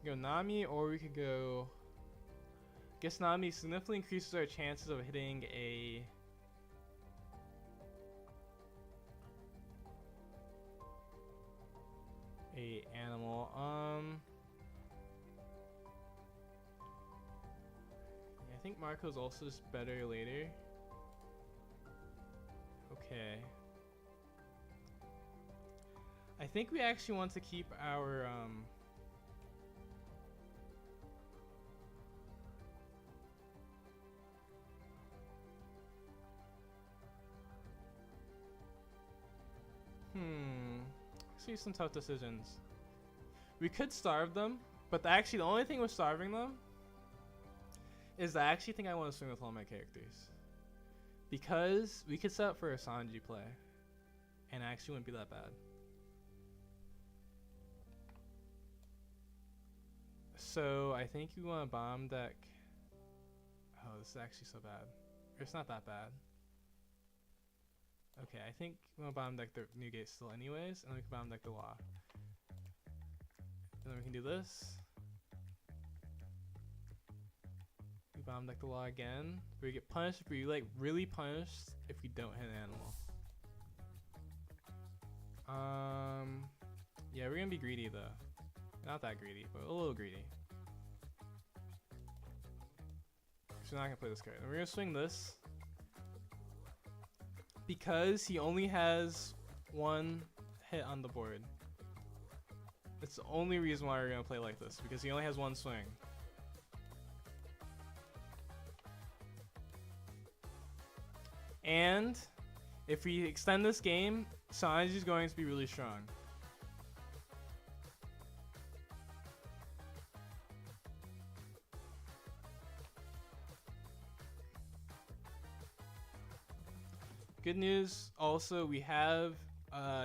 Go Nami, or we could go. Guess Nami significantly increases our chances of hitting a animal. Yeah, I think Marco's also just better later. Okay. I think we actually want to keep our see some tough decisions. We could starve them, but actually the only thing with starving them is I actually think I want to swing with all my characters. Because we could set up for a Sanji play, and it actually wouldn't be that bad. So I think we want to bomb deck. Oh, this is actually so bad. It's not that bad. Okay, I think we want to bottom deck the Newgate still anyways, and then we can bottom deck the Law. And then we can do this. We bottom deck the Law again. We get punished if we like really punished if we don't hit an animal. Yeah, we're gonna be greedy though. Not that greedy, but a little greedy. So we're not gonna play this card. And we're gonna swing this. Because he only has 1 hit on the board. It's the only reason why we're going to play like this. Because he only has 1 swing. And if we extend this game, Sanji's going to be really strong. Good news also, we have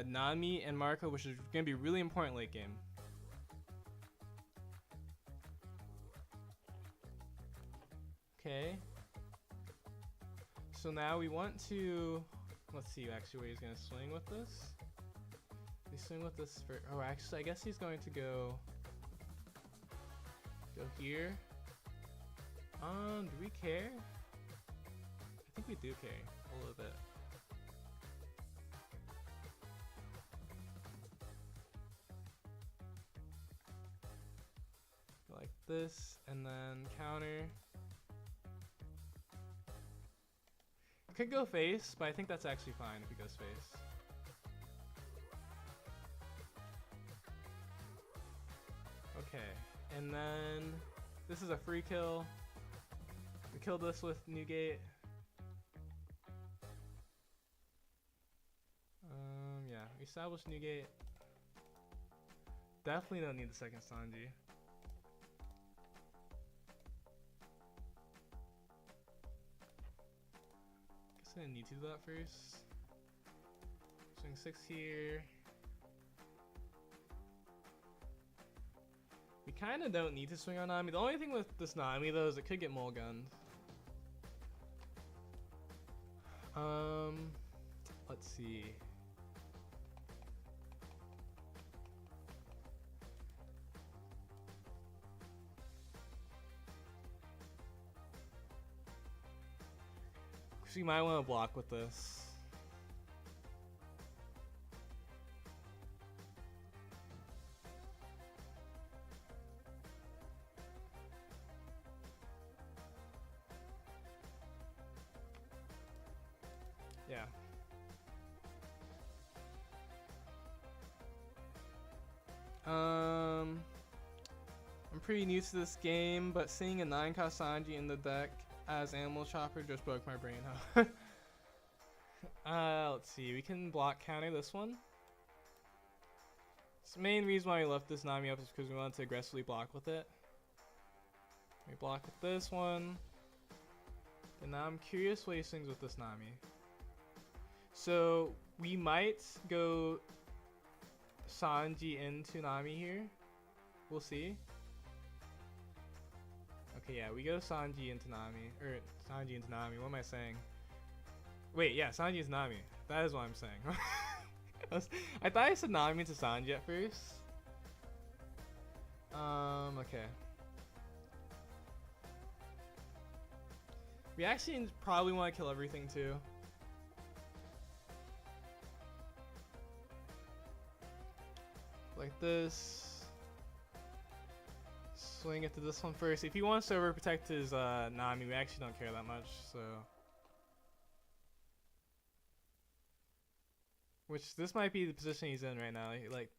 Nami and Marco, which is going to be really important late game. Okay. So now we want to, let's see actually where he's going to swing with this. He's swing with this for, oh actually I guess he's going to go here. Do we care? I think we do care a little bit. Like this, and then counter. Could go face, but I think that's actually fine if he goes face. Okay, and then this is a free kill. We killed this with Newgate. Yeah, we established Newgate. Definitely don't need the second Sanji. Guess I didn't need to do that first. Swing 6 here. We kind of don't need to swing on Nami. The only thing with this Nami though is it could get mulliganed. Let's see. So you might want to block with this. Yeah. I'm pretty new to this game, but seeing a 9-cost Sanji in the deck as Animal Chopper just broke my brain, huh? Let's see. We can block counter this one. The main reason why we left this Nami up is because we wanted to aggressively block with it. We block with this one. And now I'm curious what he swings with this Nami. So we might go Sanji into Nami here. We'll see. Okay, yeah, we go Sanji into Nami. Or Sanji into Nami. What am I saying? Wait, yeah, Sanji into Nami. That is what I'm saying. I thought I said Nami into Sanji at first. Okay. We actually probably want to kill everything too. Like this. Swing it to this one first. If he wants to overprotect his Nami, we actually don't care that much, so. Which, this might be the position he's in right now, like,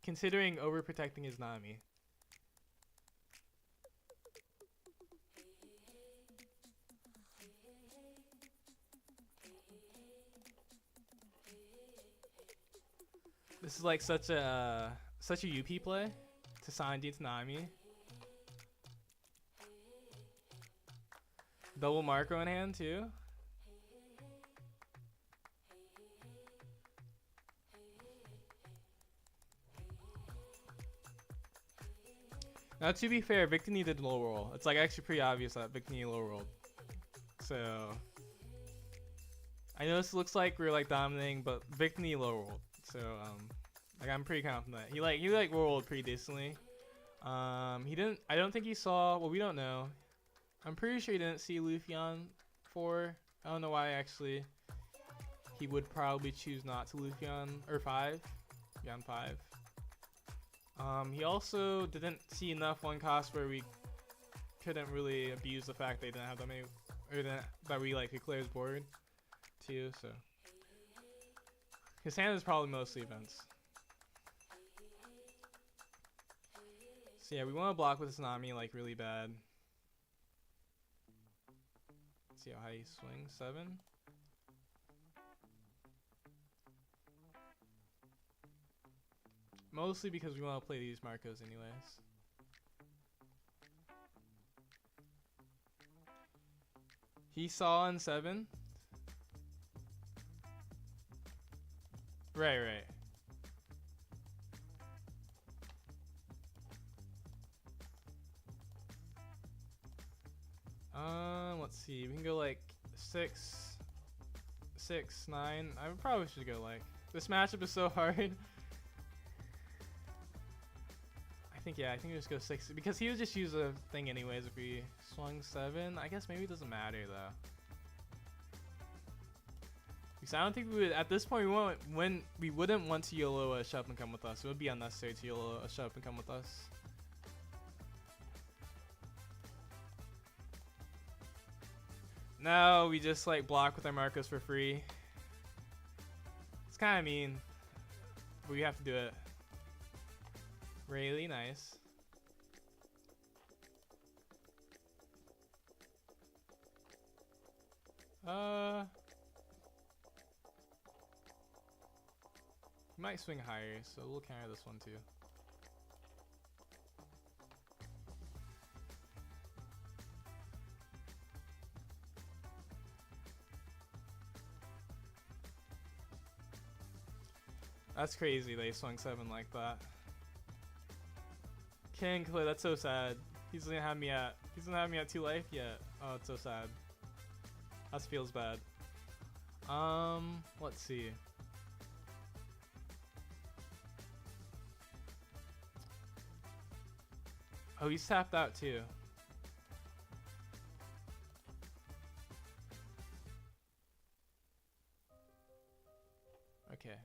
considering overprotecting his Nami. This is like such a UP play to Sanji to Nami. Double Marco in hand too. Now to be fair, Victor needed low roll. It's like actually pretty obvious that Victor needed low roll. So I know this looks like we're like dominating, but Victor needed low roll. So like I'm pretty confident. He rolled pretty decently. He didn't. I don't think he saw. Well, we don't know. I'm pretty sure he didn't see Luffy on 4. I don't know why actually. He would probably choose not to Luffy on, or 5. Yeah, on 5. He also didn't see enough 1 cost where we couldn't really abuse the fact they didn't have that many, or that we like could clear his board too. So his hand is probably mostly events. So yeah, we want to block with this Nami like really bad. Let's see how high he swings. 7. Mostly because we want to play these Marcos anyways. He saw on 7. Right, right. Let's see. We can go like 6, 6, 9. I probably should go like. This matchup is so hard. I think yeah. I think we just go 6 because he would just use a thing anyways if we swung 7. I guess maybe it doesn't matter though. Because I don't think we would at this point. We wouldn't want to YOLO a shove and come with us. It would be unnecessary to YOLO a shove and come with us. No, we just like block with our Marcos for free. It's kind of mean, but we have to do it. Really nice. We might swing higher, so we'll counter this one too. That's crazy they swung 7 like that. King Clay, that's so sad. He's gonna have me at 2 life yet. Oh, it's so sad. That feels bad. Let's see. Oh, he's tapped out too. Okay.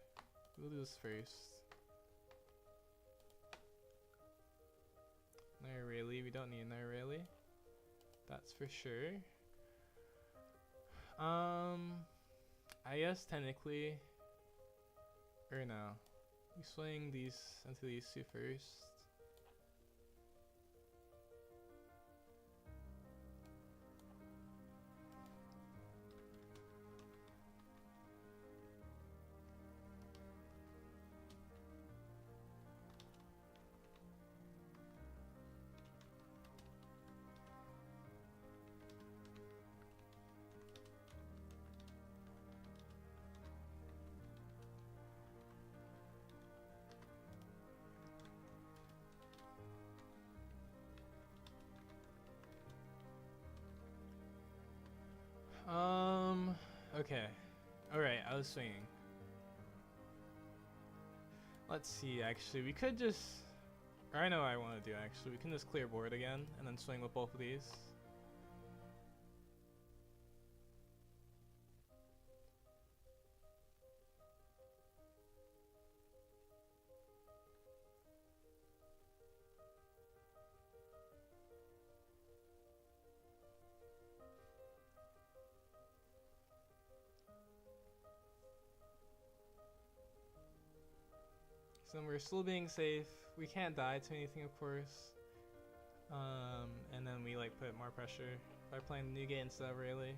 We'll do this first. No really, we don't need no really. That's for sure. I guess technically, or no, we swing these into these 2 first. Okay. Alright, I was swinging. Let's see, actually, we could just... Or I know what I want to do, actually. We can just clear board again, and then swing with both of these. So we're still being safe. We can't die to anything, of course. And then we like put more pressure by playing the new game instead of Rayleigh.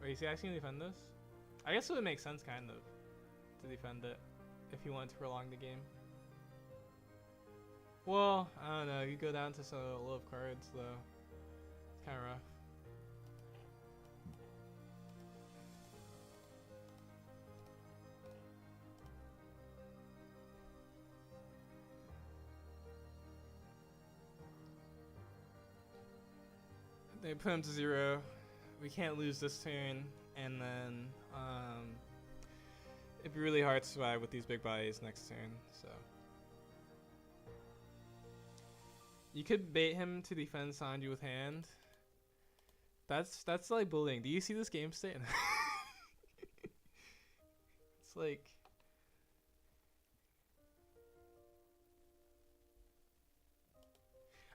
Wait, is he actually gonna defend this? I guess it would make sense, kind of, to defend it if you wanted to prolong the game. Well, I don't know. You go down to so low of cards, though. It's kind of rough. They put him to 0. We can't lose this turn, and then it'd be really hard to survive with these big bodies next turn. So you could bait him to defend Sanju with hand. That's like bullying. Do you see this game state? It's like.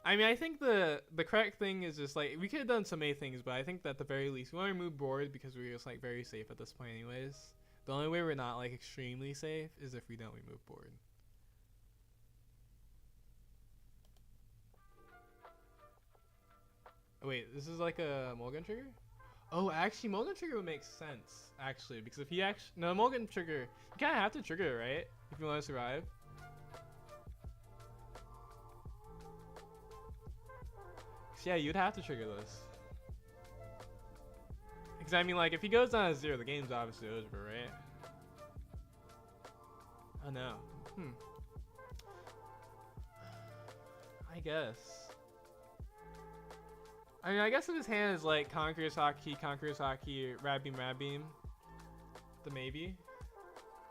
I mean, I think the correct thing is just like we could have done so many things, but I think that at the very least we want to remove board because we're just like very safe at this point, anyways. The only way we're not like extremely safe is if we don't remove board. Oh, wait, this is like a mulligan trigger? Oh, actually, mulligan trigger would make sense actually because if he actually mulligan trigger, you kind of have to trigger it, right? If you want to survive. Yeah, you'd have to trigger this. Because I mean, like, if he goes down to 0, the game's obviously over, right? Oh no. I guess. I mean, I guess if his hand is like Conqueror's Hockey, Rad Beam, then maybe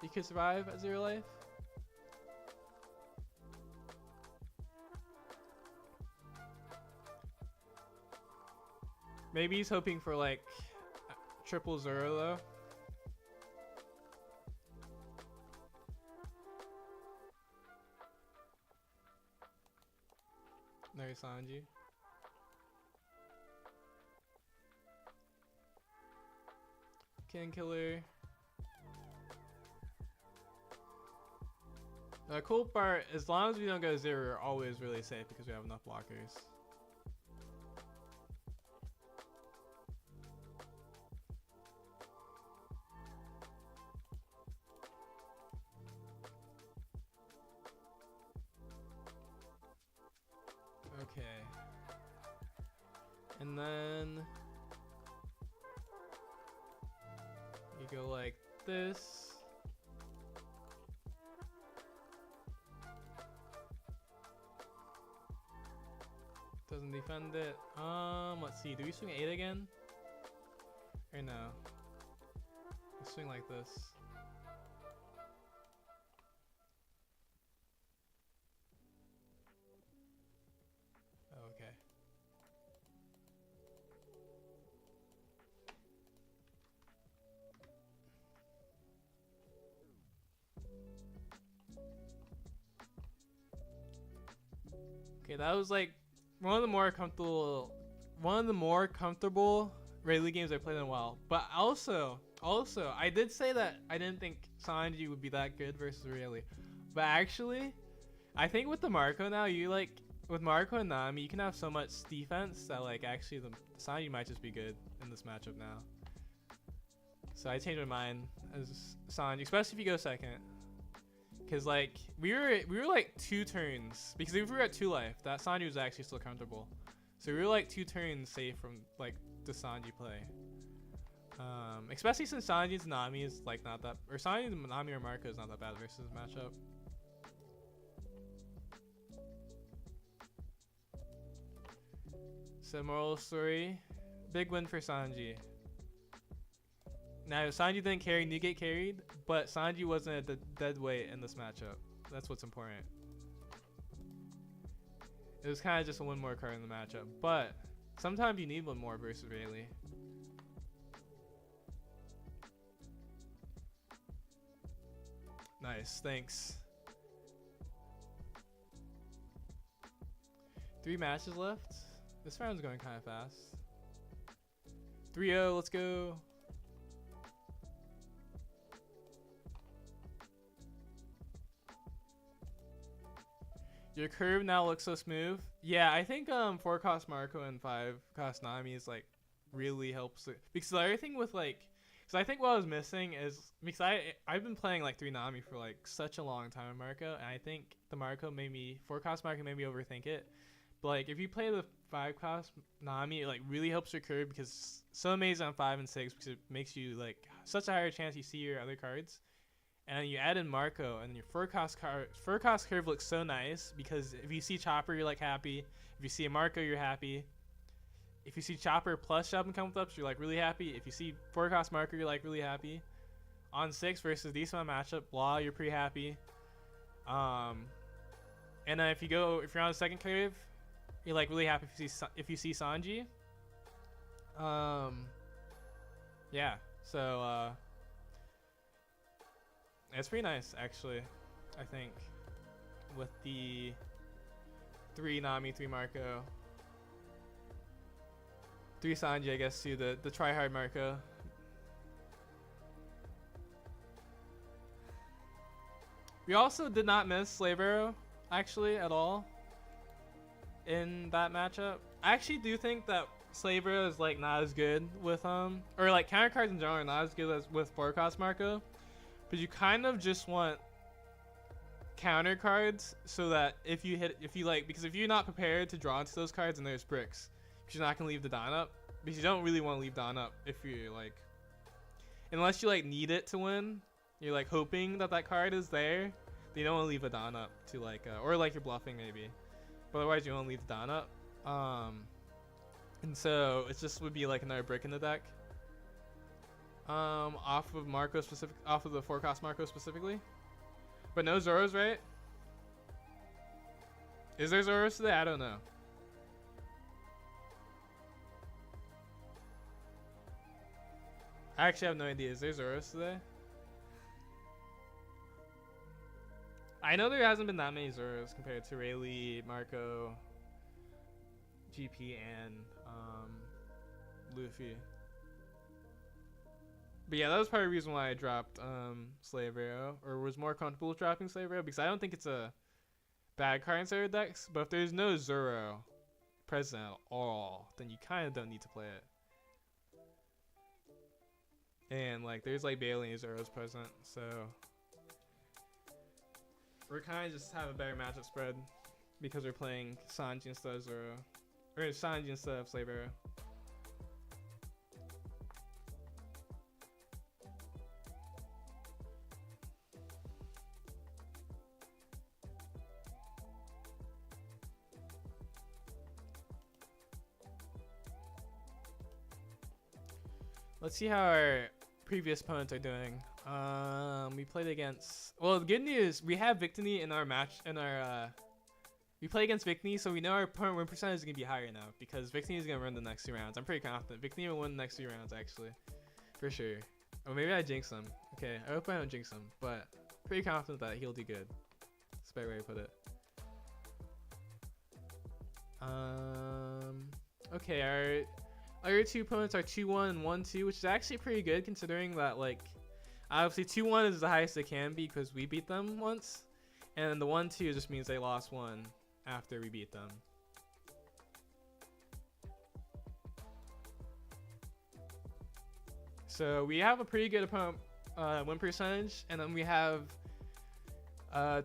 he could survive at 0 life. Maybe he's hoping for like triple 0 though. There's Sanji. King Killer. The cool part, as long as we don't go 0, we're always really safe because we have enough blockers. Okay. And then you go like this. Doesn't defend it. Let's see. Do we swing 8 again? Or no? We swing like this. Okay. Okay, that was like one of the more comfortable Rayleigh games I played in a while. But also, I did say that I didn't think Sanji would be that good versus Rayleigh. But actually, I think with the Marco now, with Marco and Nami, you can have so much defense that like actually the Sanji might just be good in this matchup now. So I changed my mind as Sanji, especially if you go second. Cause like we were like 2 turns, because if we were at 2 life, that Sanji was actually still comfortable. So we were like 2 turns safe from like the Sanji play. Especially since Sanji's Nami is like not that, or Sanji's Nami or Marco is not that bad versus matchup. So moral story, big win for Sanji. Now, Sanji didn't carry, Newgate carried, but Sanji wasn't at the dead weight in this matchup. That's what's important. It was kind of just a 1 more card in the matchup, but sometimes you need 1 more versus Rayleigh. Nice, thanks. 3 matches left. This round's going kind of fast. 3-0, let's go. Your curve now looks so smooth. Yeah, I think 4 cost Marco and 5 cost Nami is like really helps it. Because the other thing with like, because I think what I was missing is, because I've been playing like 3 Nami for like such a long time in Marco, and I think the Marco made me, 4 cost Marco made me overthink it. But like if you play the 5 cost Nami, it like really helps your curve because it's so amazing on 5 and 6 because it makes you like such a higher chance you see your other cards. And then you add in Marco, and your 4 cost curve looks so nice because if you see Chopper, you're like happy. If you see a Marco, you're happy. If you see Chopper plus Shove and Come-Ups, you're like really happy. If you see 4 cost Marco, you're like really happy. On 6 versus decent matchup, blah, you're pretty happy. And then if you're on the second curve, you're like really happy if you see Sanji. Yeah. So it's pretty nice, actually, I think, with the 3 Nami, 3 Marco, 3 Sanji, I guess, too, the try-hard Marco. We also did not miss Slave Arrow, actually, at all in that matchup. I actually do think that Slave Arrow is, like, not as good with, or, like, counter cards in general are not as good as with 4 cost Marco. But you kind of just want counter cards so that because if you're not prepared to draw into those cards and there's bricks, because you're not going to leave the Don up, because you don't really want to leave Don up if you like, unless you like need it to win. You're like hoping that that card is there. You don't want to leave a Don up to like, or like you're bluffing maybe, but otherwise you want to leave the Don up. And so it just would be like another brick in the deck. Off of Marco specific, off of the 4-cost Marco specifically, but no Zoros, right? Is there Zoros today? I don't know. I actually have no idea. Is there Zoros today? I know there hasn't been that many Zoros compared to Rayleigh, Marco, GP, and Luffy. But yeah, that was part of the reason why I dropped Slave Arrow, or was more comfortable with dropping Slave Arrow, because I don't think it's a bad card in Slayer decks, but if there's no Zoro present at all, then you kind of don't need to play it. And like, there's like barely any Zoros present, so we're kind of just have a better matchup spread because we're playing Sanji instead of Zoro, or Sanji instead of Slave Arrow. Let's see how our previous opponents are doing. We played against. Well, the good news, we have Victini in our match. We play against Victini, so we know our opponent win percentage is gonna be higher now because Victini is gonna win the next 2 rounds. I'm pretty confident Victini will win the next 2 rounds actually, for sure. Or maybe I jinx him. Okay, I hope I don't jinx him, but pretty confident that he'll do good. That's a better way to put it. Okay, our other 2 opponents are 2-1 and 1-2, which is actually pretty good considering that, like, obviously 2-1 is the highest it can be because we beat them once, and the 1-2 just means they lost 1 after we beat them. So we have a pretty good opponent win percentage, and then we have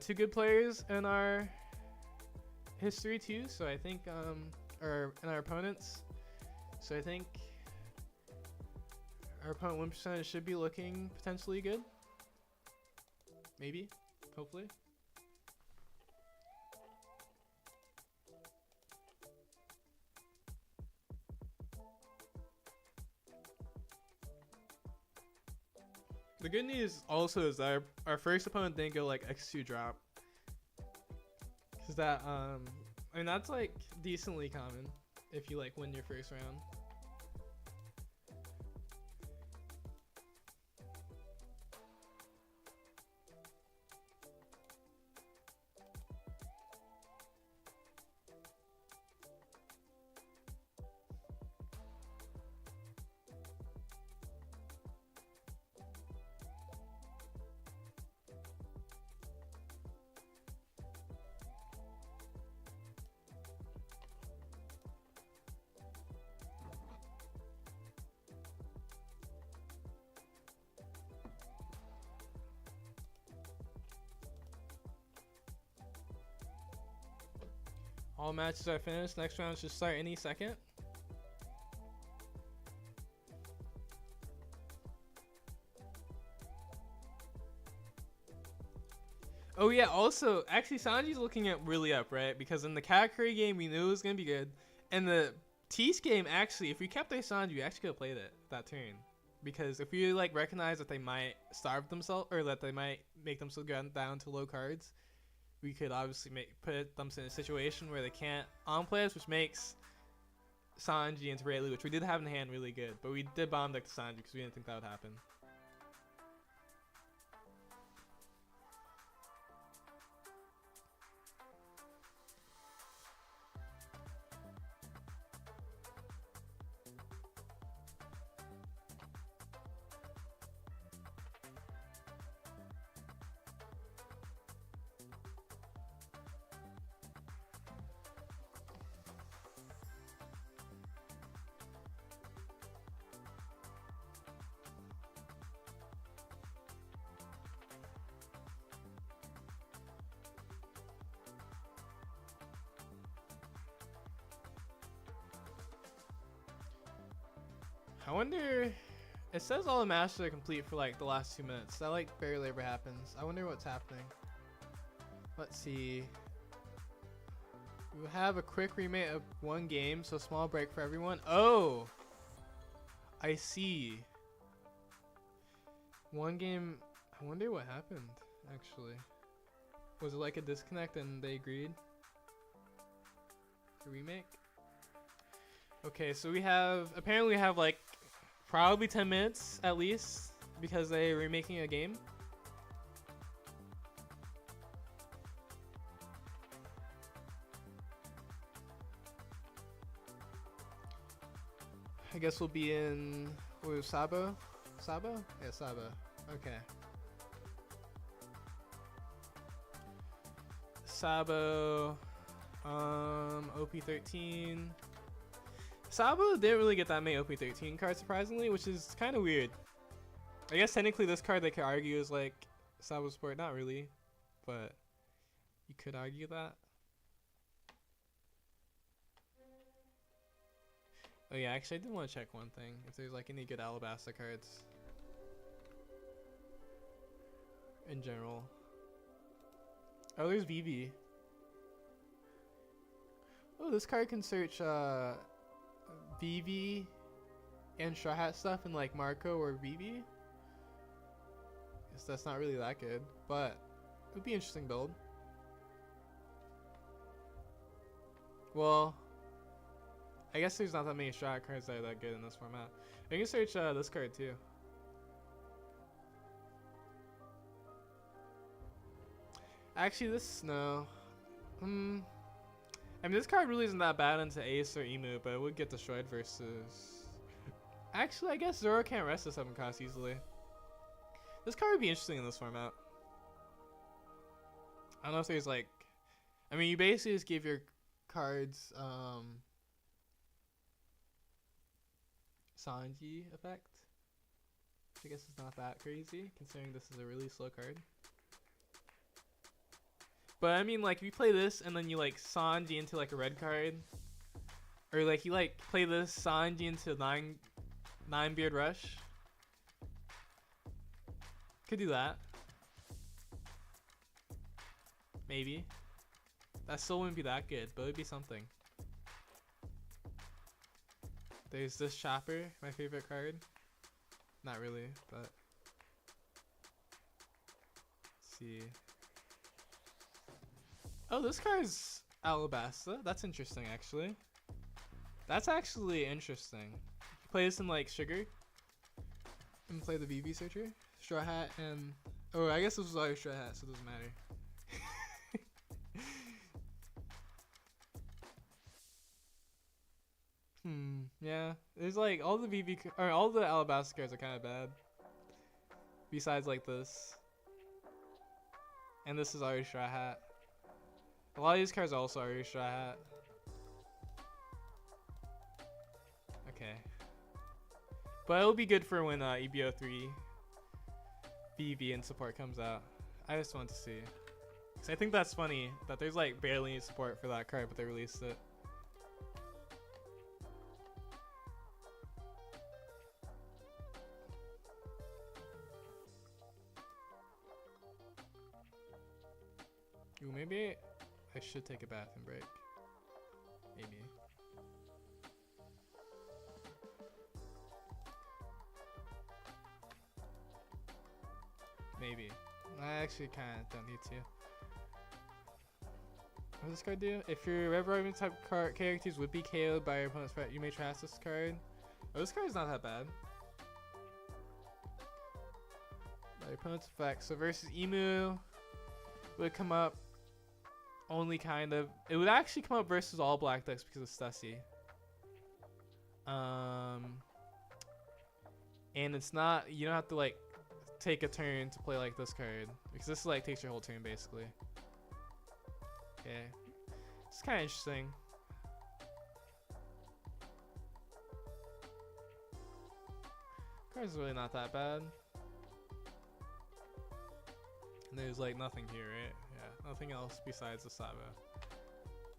2 good players in our history too. So I think, or in our opponents. So I think our opponent win percentage should be looking potentially good. Maybe, hopefully. The good news also is that our first opponent didn't go like X2 drop. Cause that, I mean, that's like decently common if you like win your first round. All matches are finished. Next round should start any second. Oh yeah, also, actually Sanji's looking at really up, right? Because in the Katakuri game, we knew it was going to be good. And the Tease game, actually, if we kept their Sanji, we actually could have played it that turn. Because if we like recognize that they might starve themselves, or that they might make themselves go down to low cards, we could obviously put them in a situation where they can't on-play us, which makes Sanji into Rayleigh, which we did have in hand, really good. But we did bomb deck to Sanji because we didn't think that would happen. I wonder. It says all the matches are complete for like the last 2 minutes. That like barely ever happens. I wonder what's happening. Let's see. We have a quick remake of 1 game, so small break for everyone. Oh, I see. 1 game. I wonder what happened actually. Was it like a disconnect and they agreed to remake? Okay, so we have apparently we have like probably 10 minutes at least because they were remaking a game. I guess we'll be in Sabo? Sabo? Yeah, Sabo. Okay. Sabo, OP13. Sabo didn't really get that many OP13 cards surprisingly, which is kind of weird. I guess technically this card they could argue is like Sabo Sport, not really, but you could argue that. Oh yeah, actually I did want to check one thing, if there's like any good Alabasta cards in general. Oh, there's VV. Oh, this card can search VV and Straw Hat stuff in like Marco or VV. Guess that's not really that good, but it would be an interesting build. Well, I guess there's not that many Straw Hat cards that are that good in this format. I can search this card too. Actually, no. I mean, this card really isn't that bad into Ace or Emu, but it would get destroyed versus... Actually, I guess Zoro can't rest the 7 cost easily. This card would be interesting in this format. I don't know if there's like... I mean, you basically just give your cards Sanji effect. Which I guess is not that crazy, considering this is a really slow card. But I mean, like, if you play this and then you like Sanji into like a red card, or like you like play this Sanji into 9 Beard Rush, could do that. Maybe. That still wouldn't be that good, but it would be something. There's this Chopper, my favorite card. Not really, but let's see. Oh, this card's Alabasta. That's interesting, actually. That's actually interesting. You play this in, like, Sugar. And play the VV Searcher. Straw Hat and... Oh, I guess this was always Straw Hat, so it doesn't matter. Yeah. There's, like, all the VV... Or all the Alabasta cards are kind of bad. Besides, like, this. And this is always Straw Hat. A lot of these cards also are Straw Hat. Okay. But it'll be good for when EBO3 VV and support comes out. I just want to see. Cause I think that's funny that there's like barely any support for that card, but they released it. Ooh, maybe I should take a bathroom break. Maybe. Maybe. I actually kind of don't need to. What does this card do? If your Red Robin type characters would be KO'd by your opponent's threat, you may trash this card. Oh, this card is not that bad. By your opponent's effect. So versus Emu would come up only kind of. It would actually come up versus all black decks because of Stussy. And it's not, you don't have to like take a turn to play like this card because this like takes your whole turn basically. Okay, it's kind of interesting. Card's really not that bad. And there's like nothing here, right? Yeah, nothing else besides the Sabo.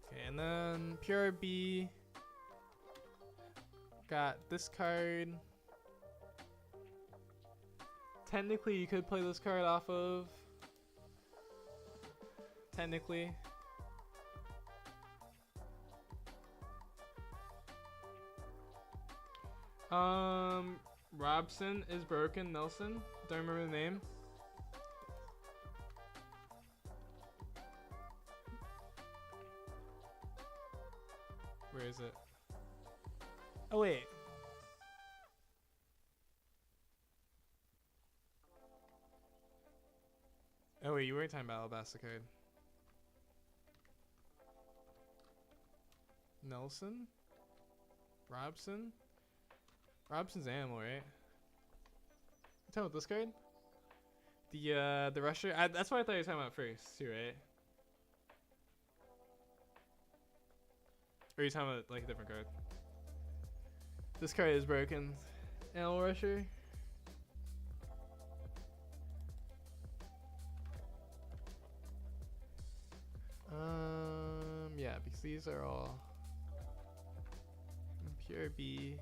Okay, and then PRB got this card. Technically, you could play this card off of. Technically. Robson is broken. Nelson. Don't remember the name. Where is it? Oh wait. Oh wait, you were talking about Alabasta card. Nelson? Robson? Robson's animal, right? You talking about this card? The rusher? That's what I thought you were talking about first, too, right? Or are you talking about like a different card? This card is broken. Animal rusher. Yeah, because these are all PRB.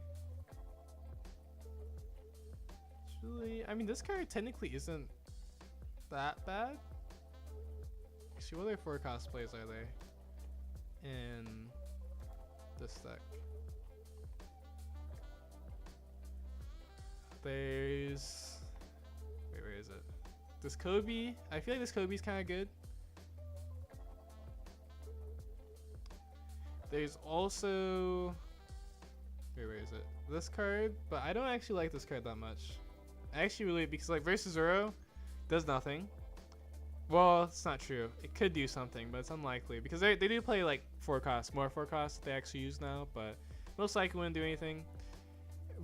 It's really, I mean, this card technically isn't that bad. Actually, what other 4 cosplays are there in this deck? There's, wait, where is it? This Kobe. I feel like this Kobe's kind of good. There's also, wait, where is it? This card, but I don't actually like this card that much. I actually really, because like versus Zoro does nothing. Well, it's not true. It could do something, but it's unlikely because they do play like 4 costs, more 4 costs that they actually use now, but most likely wouldn't do anything.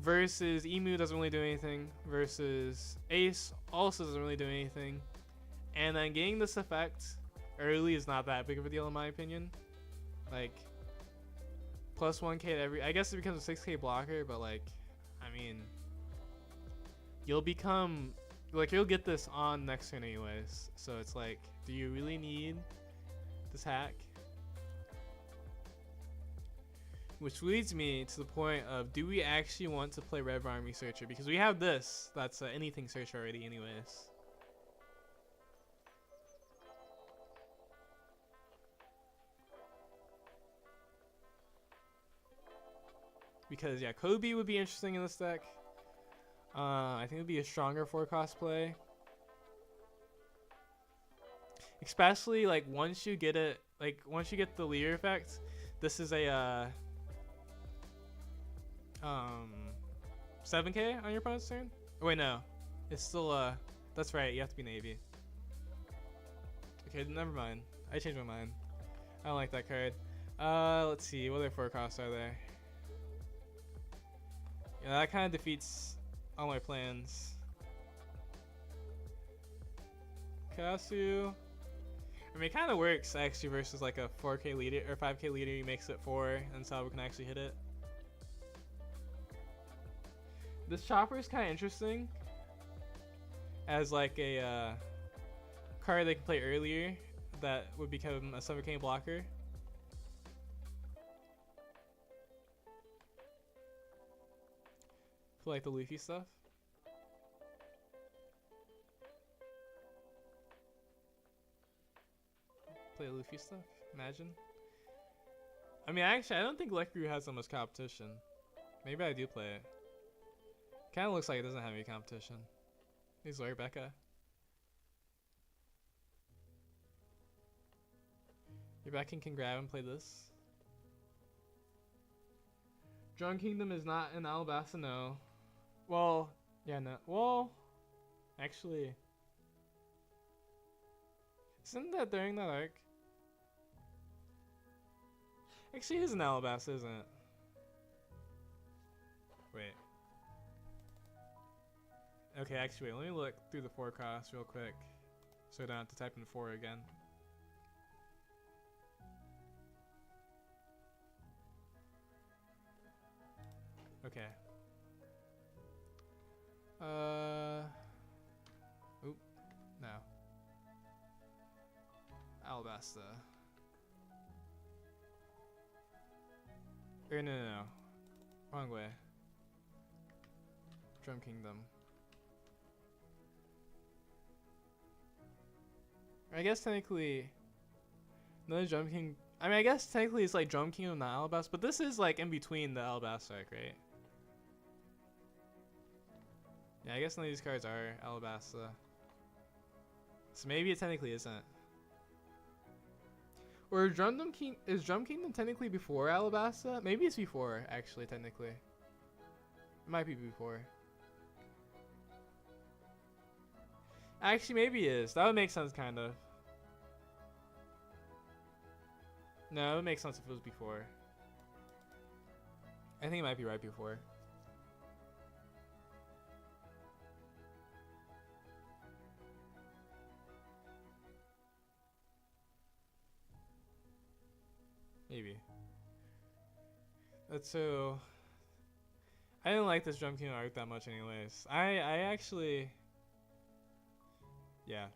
Versus Emu doesn't really do anything. Versus Ace also doesn't really do anything. And then getting this effect early is not that big of a deal in my opinion. Like, plus 1k to every, I guess it becomes a 6k blocker, but like, I mean, you'll become, like, you'll get this on next turn anyways. So it's like, do you really need this hack? Which leads me to the point of, do we actually want to play Rev Army Searcher? Because we have this, that's anything search already anyways. Because yeah, Kobe would be interesting in this deck. I think it would be a stronger 4 cost play. Especially like once you get it, like once you get the leader effect, this is a 7k on your opponent's turn. Oh, wait, no, it's still that's right, you have to be Navy. Okay, never mind. I changed my mind. I don't like that card. Let's see, what other 4 costs are there? Yeah, that kind of defeats all my plans. Kasu. I mean, it kind of works actually versus like a 4k leader or 5k leader. He makes it 4, and Salvo can actually hit it. This chopper is kind of interesting as like a card they can play earlier that would become a 7k blocker. For like the Luffy stuff. Play Luffy stuff, imagine. I mean, actually, I don't think Lekru has that much competition. Maybe I do play it. Kind of looks like it doesn't have any competition. Here's Rebecca. Rebecca can grab and play this. Drone Kingdom is not in Alabasta, no. Well, yeah, no. Well, actually, isn't that during that arc? Actually, it is in Alabasta, isn't it? Wait. Okay, actually, wait, let me look through the 4 costs real quick so I don't have to type in 4 again. Okay. Oop. No. Alabasta. Or no. Wrong way. Drum Kingdom. I guess technically, another Drum King. I mean, I guess technically it's like Drum Kingdom, not Alabasta, but this is like in between the Alabasta arc, right? Yeah, I guess none of these cards are Alabasta. So maybe it technically isn't. Or is Drum Kingdom technically before Alabasta? Maybe it's before, actually, technically. It might be before. Actually, maybe it is. That would make sense, kind of. No, it would make sense if it was before. I think it might be right before. Maybe. That's so... I didn't like this Drum Kingdom arc that much anyways. I actually... Yeah.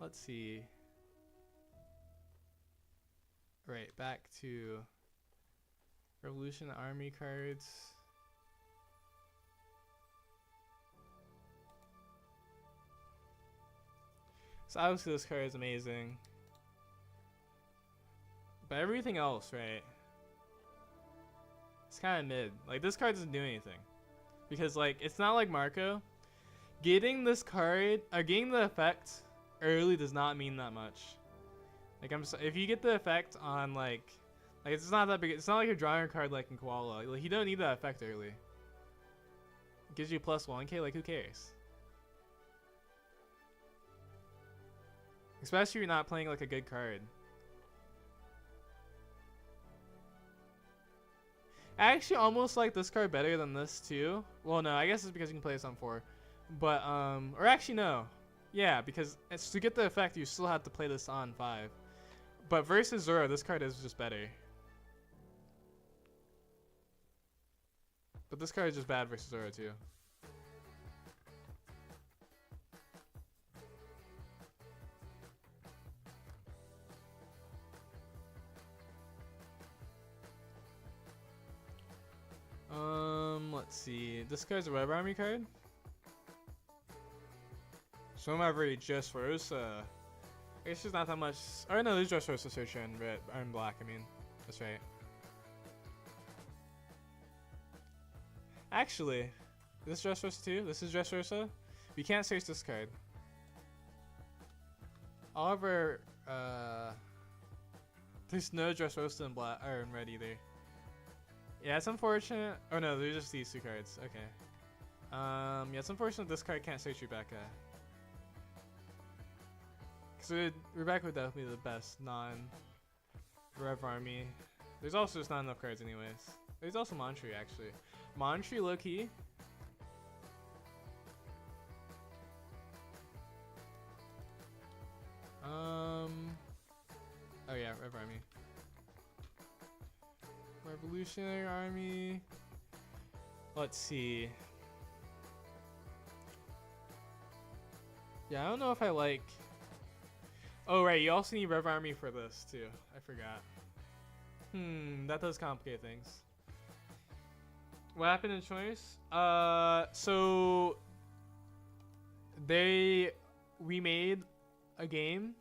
Let's see. Right, back to Revolution Army cards. So obviously this card is amazing. But everything else, right? It's kind of mid. Like, this card doesn't do anything. Because, like, it's not like Marco. Getting this card, or getting the effect early does not mean that much. Like, if you get the effect on, like it's not that big. It's not like you're drawing a card like in Koala. Like, you don't need that effect early. It gives you plus 1k, like, who cares? Especially if you're not playing, like, a good card. I actually almost like this card better than this too. Well, no, I guess it's because you can play this on 4. But, or actually no. Yeah, because to get the effect, you still have to play this on 5. But versus Zoro, this card is just better. But this card is just bad versus Zoro too. Let's see. This card's a Web Army card. So I'm already just Rosa. I guess there's not that much. Oh no, there's just Rosa search in red, in black. I mean, that's right. Actually, this is Dressrosa too. This is Dressrosa. We can't search this card. However, there's no Dressrosa in black or in red either. Yeah, it's unfortunate. Oh no, there's just these 2 cards. Okay. Yeah, it's unfortunate this card can't search Rebecca. Because Rebecca would definitely be the best non-Rev Army. There's also just not enough cards anyways. There's also Montree actually. Montree low-key. Oh yeah, Rev Army. Revolutionary Army. Let's see. Yeah, I don't know if I like... Oh right, you also need Rev Army for this too. I forgot. That does complicate things. What happened in Choice? So they remade a game.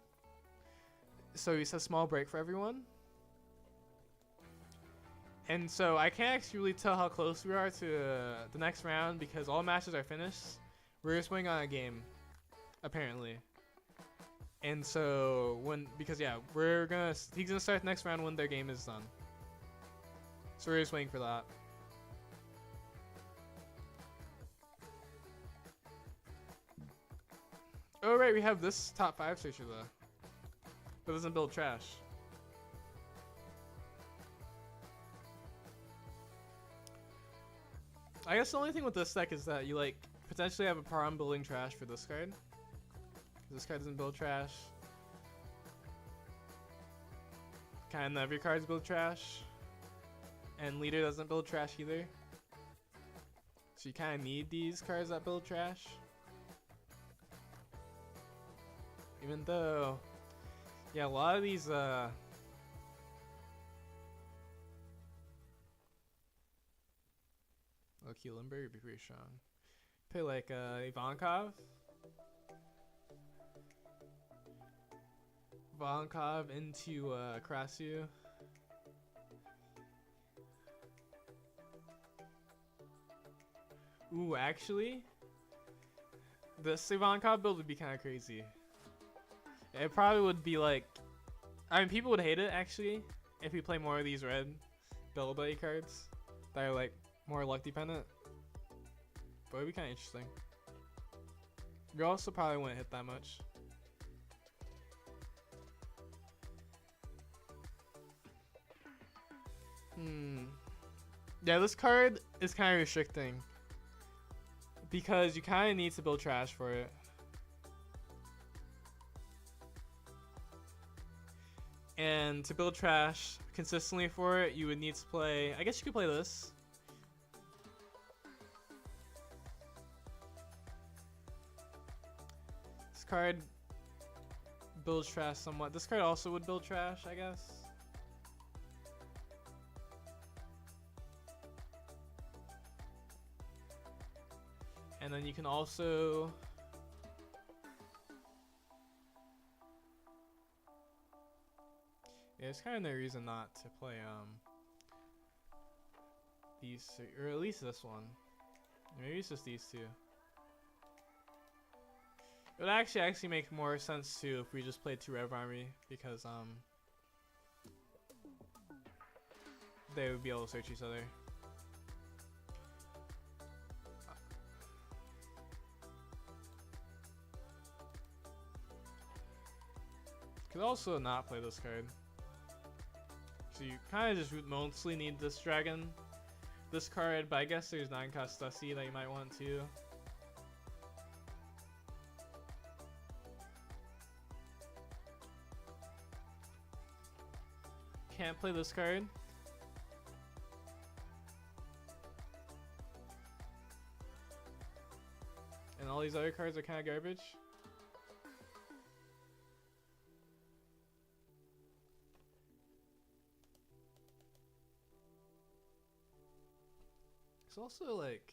So it's a small break for everyone. And so I can't actually really tell how close we are to the next round because all matches are finished. We're just waiting on a game, apparently. And so because yeah, he's gonna start the next round when their game is done. So we're just waiting for that. Oh right, we have this top 5 searcher though. But doesn't build trash. I guess the only thing with this deck is that you like potentially have a problem building trash for this card. This card doesn't build trash. Kind of every cards build trash. And Leader doesn't build trash either. So you kind of need these cards that build trash. Even though, yeah, a lot of these, Low-key Limber would be pretty strong. Play like Ivankov. Ivankov into Krasu. Ooh, actually, this Ivankov build would be kind of crazy. It probably would be like, I mean, people would hate it actually if we play more of these red ability cards that are like more luck dependent. But it'd be kind of interesting. You also probably wouldn't hit that much. Yeah, this card is kind of restricting because you kind of need to build trash for it. And to build trash consistently for it, you would need to play, I guess you could play this. This card builds trash somewhat. This card also would build trash, I guess. And then you can also there's kind of no reason not to play these, or at least this one. Maybe it's just these two. It would actually make more sense too if we just played 2 Rev Army, because they would be able to search each other. Could also not play this card. So you kind of just mostly need this dragon, this card, but I guess there's 9-cost Stussy that you might want too. Can't play this card. And all these other cards are kind of garbage. It's also like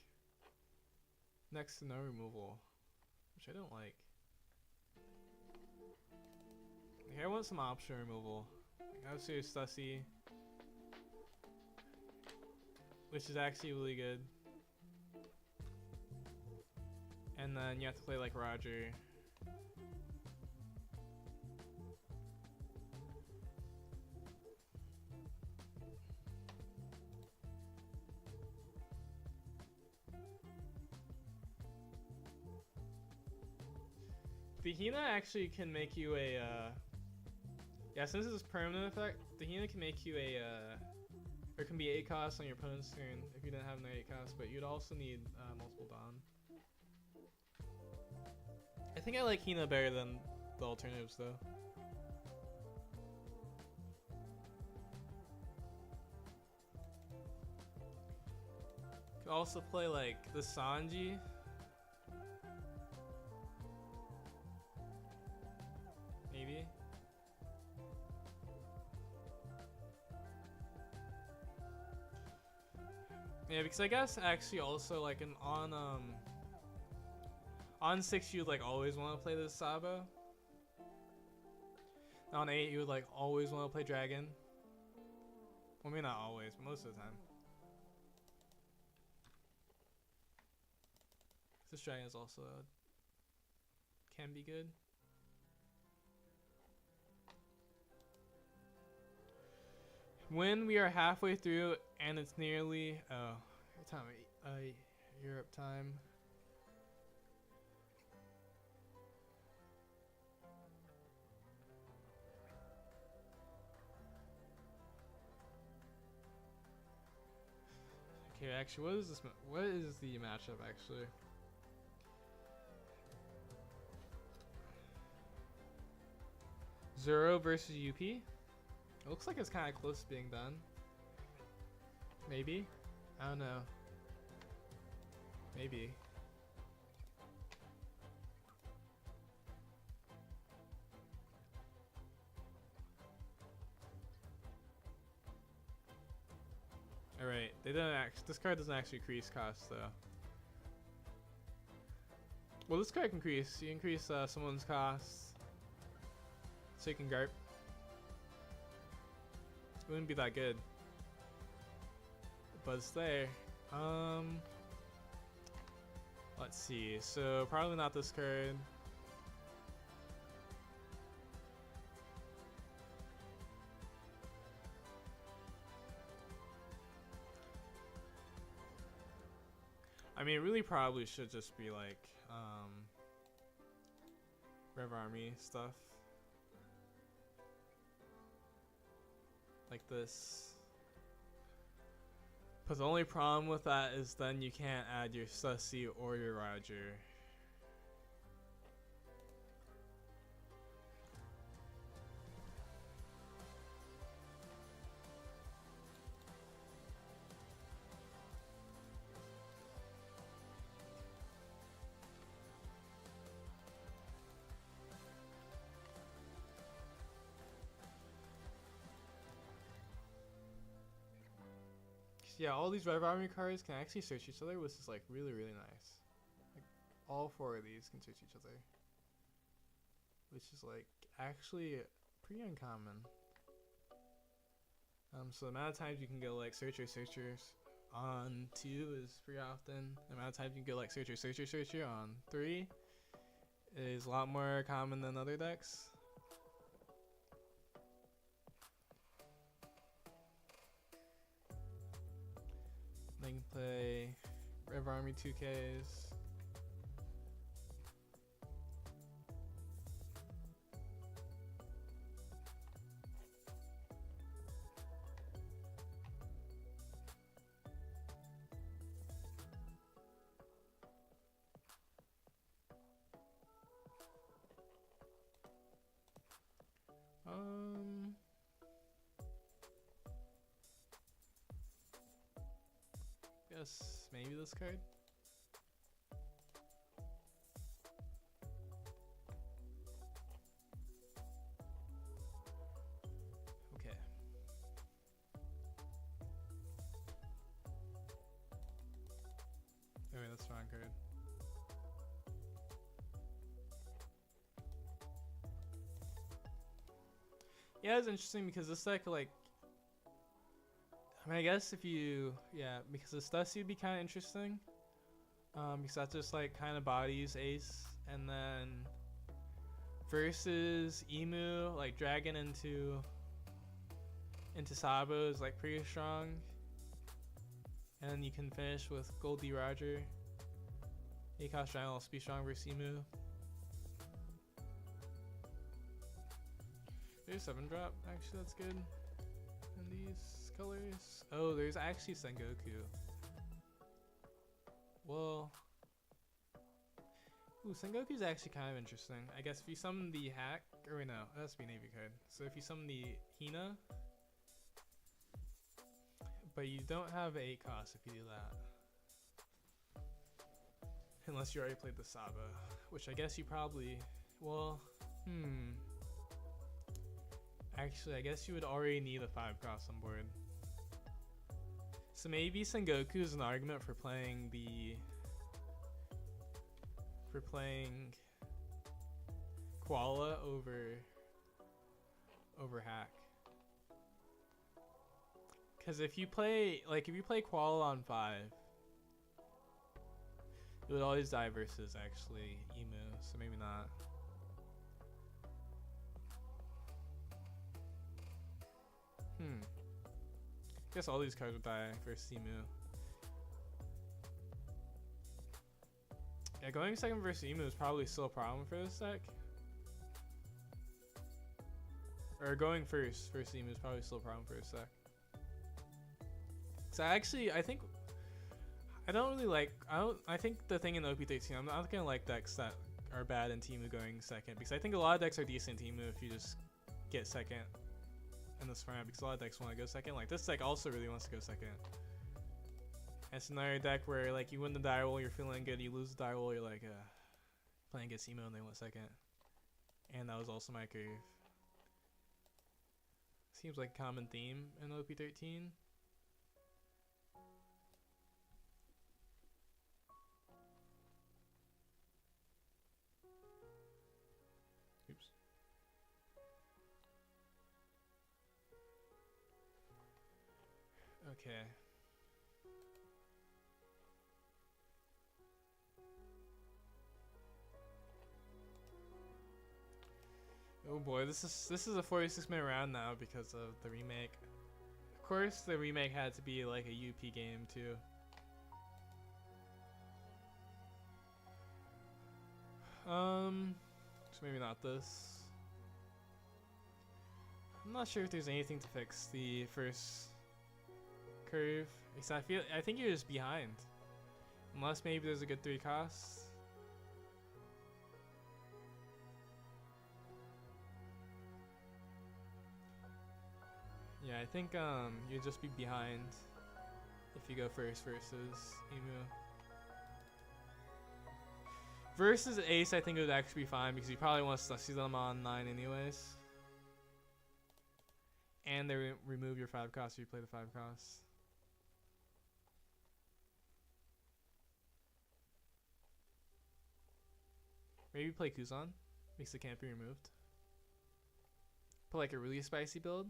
next to no removal, which I don't like. Here I want some option removal. Like, I would say Stussy, which is actually really good. And then you have to play like Roger. The Hina actually can make you a, yeah, since this is permanent effect, the Hina can make you a, or can be 8 costs on your opponent's turn if you didn't have no 8 costs, but you'd also need multiple Dawn. I think I like Hina better than the alternatives though. Could also play like the Sanji. Maybe. Yeah, because I guess actually also like on 6 you'd like always want to play this Sabo. On 8 you would like always want to play Dragon. Well, maybe not always, but most of the time. This Dragon is also can be good. When we are halfway through and it's nearly time Europe time. Okay, actually, what is this? What is the matchup actually? Zoro versus UP. It looks like it's kind of close to being done. Maybe. I don't know. Maybe. Alright, they didn't actually, this card doesn't actually increase cost though. Well, this card can increase. You increase someone's cost, so you can garp. It wouldn't be that good, but it's there. Let's see. So probably not this card. I mean, it really probably should just be like Rev Army stuff. Like this. But the only problem with that is then you can't add your Sussy or your Roger. Yeah, all these Rev Army cards can actually search each other, which is like really, really nice. Like all 4 of these can search each other, which is like actually pretty uncommon. So the amount of times you can go like searchers on 2 is pretty often. The amount of times you can go like searcher on 3 is a lot more common than other decks. They can play Rev Army 2Ks. Guess maybe this card. Okay. Anyway, that's the wrong card. Yeah, it's interesting because this deck, like, I mean, I guess if you, yeah, because the Stussy would be kind of interesting. Because that just, like, kind of bodies Ace. And then versus Emu, like, dragging into Sabo is, like, pretty strong. And then you can finish with Goldie Roger. Acos Giant will also be strong versus Emu. There's 7-drop, actually, that's good. And these colors. Oh, there's actually Sengoku. Well, ooh, Sengoku's actually kind of interesting. I guess if you summon the hack, or wait, no, that has to be a Navy card. So if you summon the Hina, but you don't have 8 cost if you do that. Unless you already played the Saba, which I guess you probably, well, actually, I guess you would already need a 5 cross on board. So maybe Sengoku is an argument for playing Koala over hack. Because if you play Koala on 5, it would always die versus actually Emu, so maybe not. Guess all these cards would die versus Emu. Yeah, going second versus Emu is probably still a problem for this deck. Or going first versus Emu is probably still a problem for this deck. So I think the thing in OP13, I'm not gonna like decks that are bad in Teemu going second, because I think a lot of decks are decent in Teemu if you just get second in this format, because a lot of decks want to go second. Like this deck also really wants to go second. And it's another deck where like you win the die roll, you're feeling good, you lose the die roll, you're like playing against Emo and they went second. And that was also my curve. Seems like a common theme in OP13. Okay. Oh boy, this is a 46-minute round now because of the remake. Of course, the remake had to be like a UP game too. So maybe not this. I'm not sure if there's anything to fix the first curve. Except I think you're just behind. Unless maybe there's a good 3 cost. Yeah, I think you'd just be behind if you go first versus Emu. Versus Ace, I think it would actually be fine because you probably want to see them on 9 anyways. And they remove your 5 cost if you play the 5 cost. Maybe play Kuzan, makes it can't be removed. Put like a really spicy build.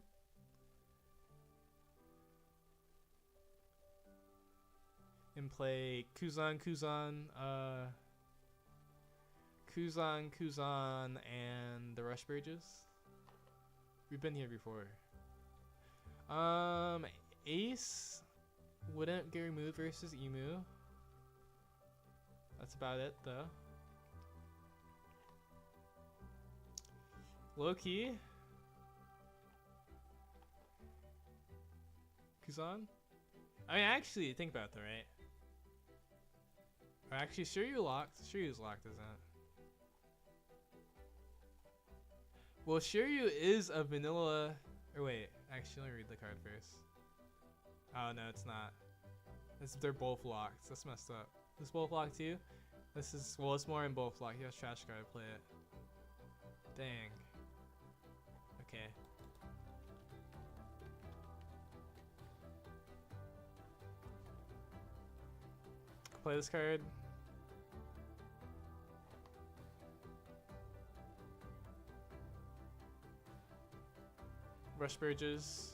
And play Kuzan, and the Rush Bridges. We've been here before. Ace wouldn't get removed versus Emu. That's about it though. Low key. Kuzan? I mean, actually, think about that, right? Or actually, Shiryu locked. Shiryu's locked, isn't it? Well, Shiryu is a vanilla. Or wait, actually, let me read the card first. Oh no, it's not. They're both locked. That's messed up. This both locked too. This is it's more in both locked. He has trash card. Play it. Dang. Okay. Play this card. Rush Bridges.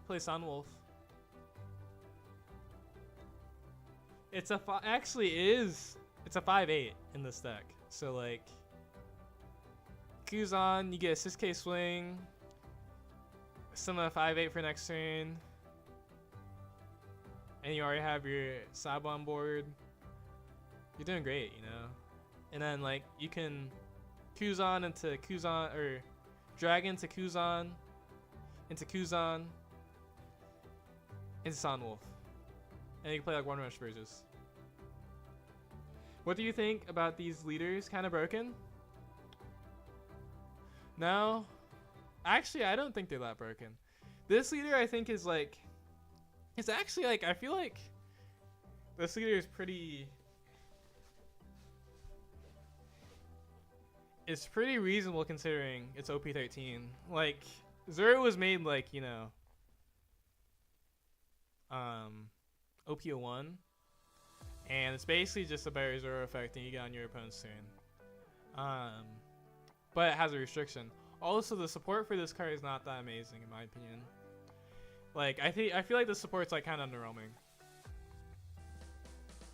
Play Sunwolf. It's a it's a 5/8 in this deck. So like Kuzan, you get a 6k swing. Some 5/8 for next turn. And you already have your Sab on board. You're doing great, you know. And then like you can Kuzan into Kuzan or Dragon to Kuzan into Kuzan into Sunwolf. And you can play like 1 Rush Bridges. What do you think about these leaders? Kind of broken? No? Actually, I don't think they're that broken. This leader I think is like, it's actually like, I feel like this leader is pretty, it's pretty reasonable considering it's OP13. Like, Zero was made like, you know, OP01. And it's basically just a better Zero effect that you get on your opponent's turn. But it has a restriction. Also, the support for this card is not that amazing in my opinion. Like, I feel like the support's like kind of underwhelming.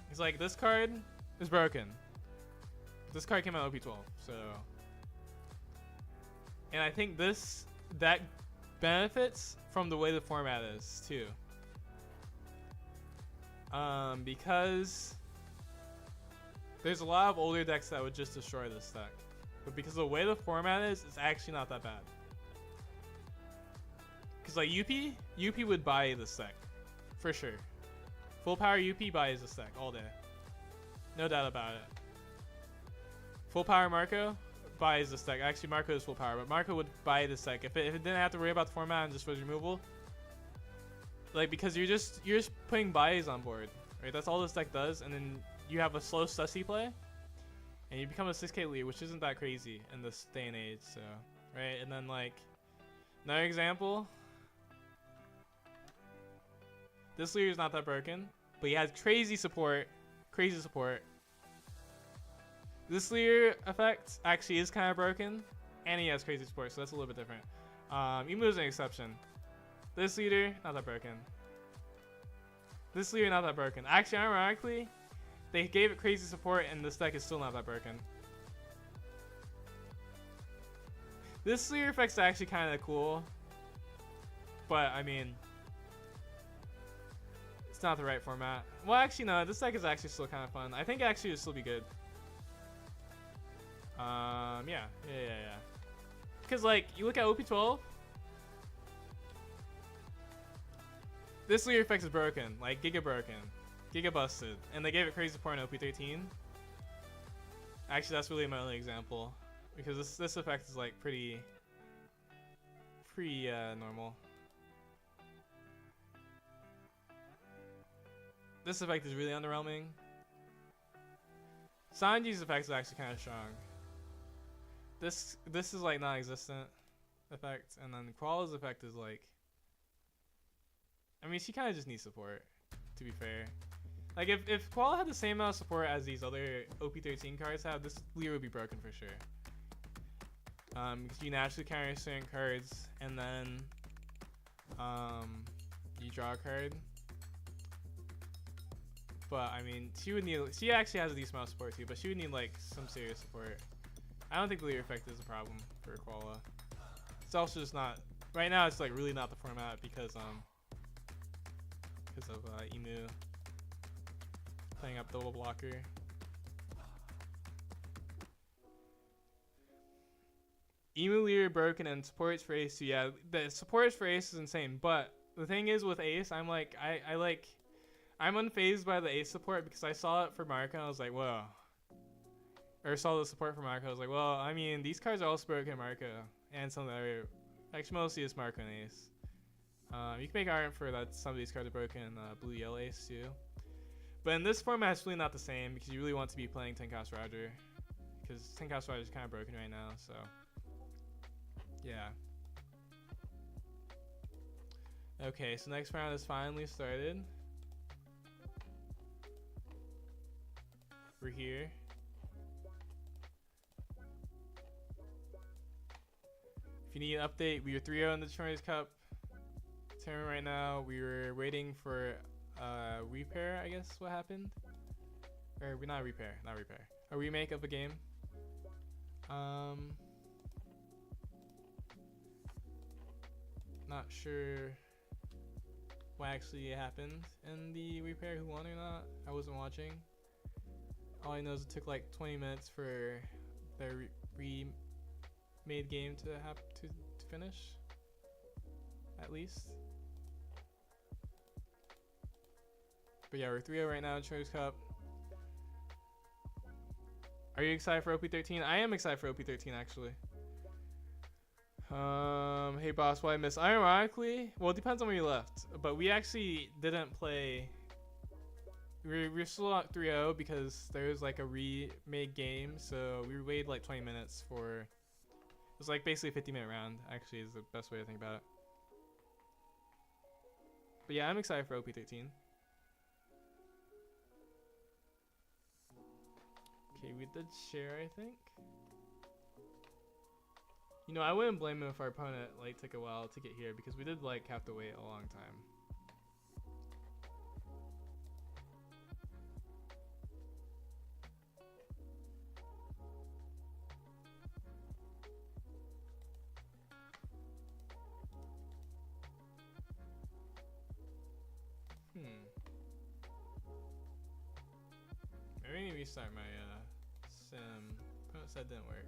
It's like this card is broken. This card came out OP12, so. And I think that benefits from the way the format is too. Because there's a lot of older decks that would just destroy this deck. But because of the way the format is, it's actually not that bad. Because like UP would buy this deck. For sure. Full power UP buys this deck all day. No doubt about it. Full power Marco buys this deck. Actually, Marco is full power, but Marco would buy this deck if it didn't have to worry about the format and just was removal. Like, because you're just putting buys on board, right? That's all this deck does, and then you have a slow sussy play, and you become a 6k lead, which isn't that crazy in this day and age, so, right? And then like another example, this leader is not that broken, but he has crazy support. This leader effect actually is kind of broken, and he has crazy support, so that's a little bit different. Emu is an exception. This leader, not that broken. This Leer not that broken. Actually, ironically, they gave it crazy support, and this deck is still not that broken. This Leer effect's actually kind of cool, but I mean, it's not the right format. Well, actually, no. This deck is actually still kind of fun. I think actually it'll still be good. Yeah. Because like you look at OP12. This Leer effect is broken, like Giga broken, Giga busted, and they gave it crazy support in OP13. Actually, that's really my only example, because this effect is like pretty normal. This effect is really underwhelming. Sanji's effect is actually kind of strong. This is like non-existent effect, and then Koala's effect is like. I mean, she kind of just needs support, to be fair. Like, if Koala had the same amount of support as these other OP13 cards have, this Leer would be broken for sure. Because you naturally carry certain cards, and then you draw a card. But, I mean, she actually has a decent amount of support too, but she would need, like, some serious support. I don't think the Leer effect is a problem for Koala. It's also just not, right now it's, like, really not the format because of Emu playing up double blocker. Emu Leer broken and supports for Ace too. Yeah, the supports for Ace is insane. But the thing is with Ace, I'm like I'm unfazed by the Ace support because I saw it for Marco and I was like, whoa. Or saw the support for Marco, I was like, well, I mean, these cards are also broken in Marco and some of the other, actually mostly it's Marco and Ace. You can make argument for that some of these cards are broken in Blue Yellow Ace too. But in this format, it's really not the same because you really want to be playing 10 Cost Roger. Because 10 Cost Roger is kind of broken right now, so. Yeah. Okay, so next round is finally started. We're here. If you need an update, we are 3-0 in the ChinoizeCup tournament right now. We were waiting for repair, I guess, what happened. Or not repair. A remake of a game. Not sure what actually happened in the repair, who won or not. I wasn't watching. All I know is it took like 20 minutes for their remade game to finish, at least. But yeah, we're 3-0 right now in ChinoizeCup. Are you excited for OP13? I am excited for OP13 actually. Hey boss, why I missed? Ironically, well, it depends on where you left, but we actually didn't play. We're still at 3-0 because there was like a remade game, so we waited like 20 minutes for. It was like basically a 50-minute round. Actually, is the best way to think about it. But yeah, I'm excited for OP13. Okay, we did share, I think. You know, I wouldn't blame him if our opponent like took a while to get here because we did like have to wait a long time. Maybe I need to restart my sim. Opponent said didn't work.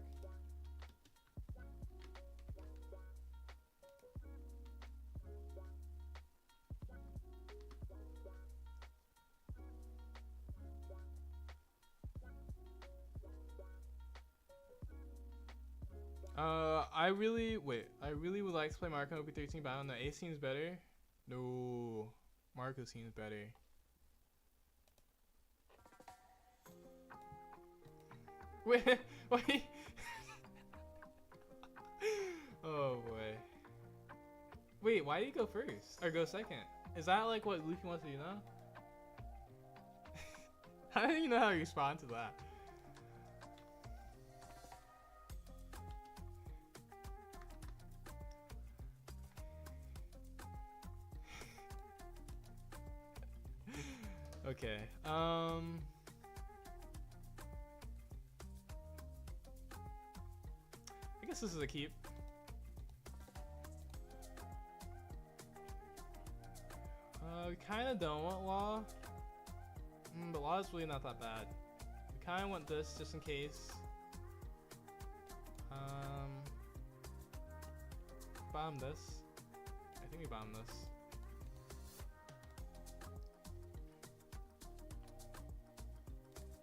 I really would like to play Marco OP13, but I don't know. Ace seems better. No, Marco seems better. Wait. Oh boy. Wait, why do you go first? Or go second? Is that like what Luffy wants to do now? I don't even know how to respond to that. Okay. I guess this is a keep. We kind of don't want law, but law is really not that bad. We kind of want this just in case. Bomb this. I think we bomb this.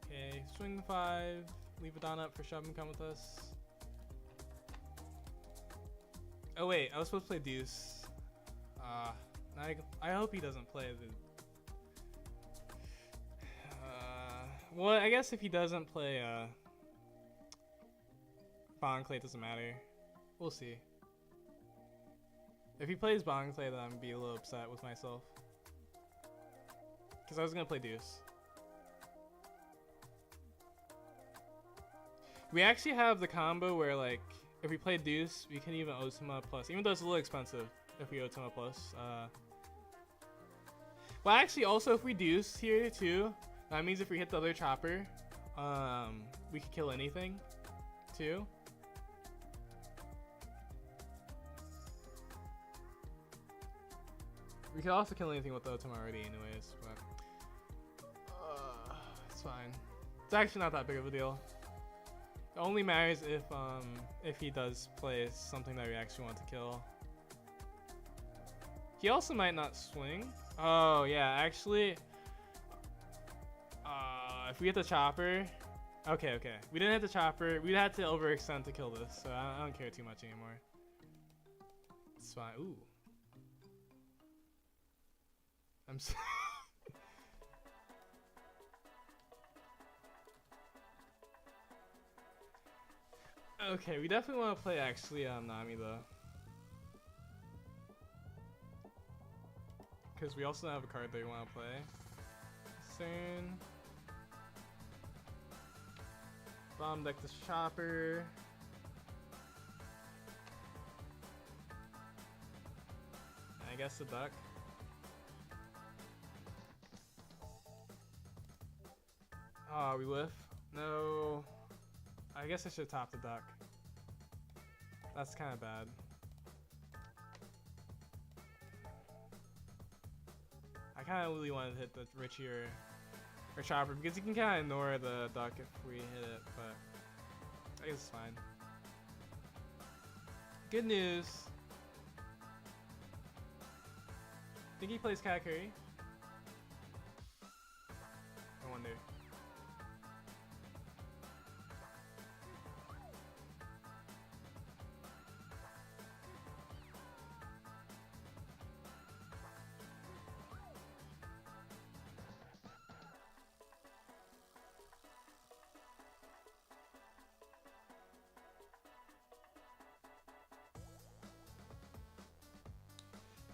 Okay, swing the 5. Leave a Don up for shove and come with us. Oh wait, I was supposed to play deuce. I hope he doesn't play the. Well, I guess if he doesn't play Bond Clay, it doesn't matter. We'll see. If he plays Bond Clay, then I'm gonna be a little upset with myself. Because I was gonna play deuce. We actually have the combo where, like, if we play deuce, we can even Ultima plus, even though it's a little expensive if we Ultima plus. Well, actually, also if we deuce here too, that means if we hit the other chopper, we could kill anything too. We could also kill anything with the Ultima already anyways, but it's fine. It's actually not that big of a deal. It only matters if he does play something that we actually want to kill. He also might not swing. Oh yeah, actually, if we hit the chopper, okay. We didn't hit the chopper. We'd have to overextend to kill this, so I don't care too much anymore. It's fine. Ooh. I'm so okay, we definitely want to play actually Nami though. Because we also have a card that we want to play soon. Bomb deck this chopper. I guess the duck. Oh, we whiff? No. I guess I should top the duck. That's kind of bad. I kind of really wanted to hit the Richie or chopper because you can kind of ignore the duck if we hit it, but I guess it's fine. Good news. Think he plays Katakuri? I wonder.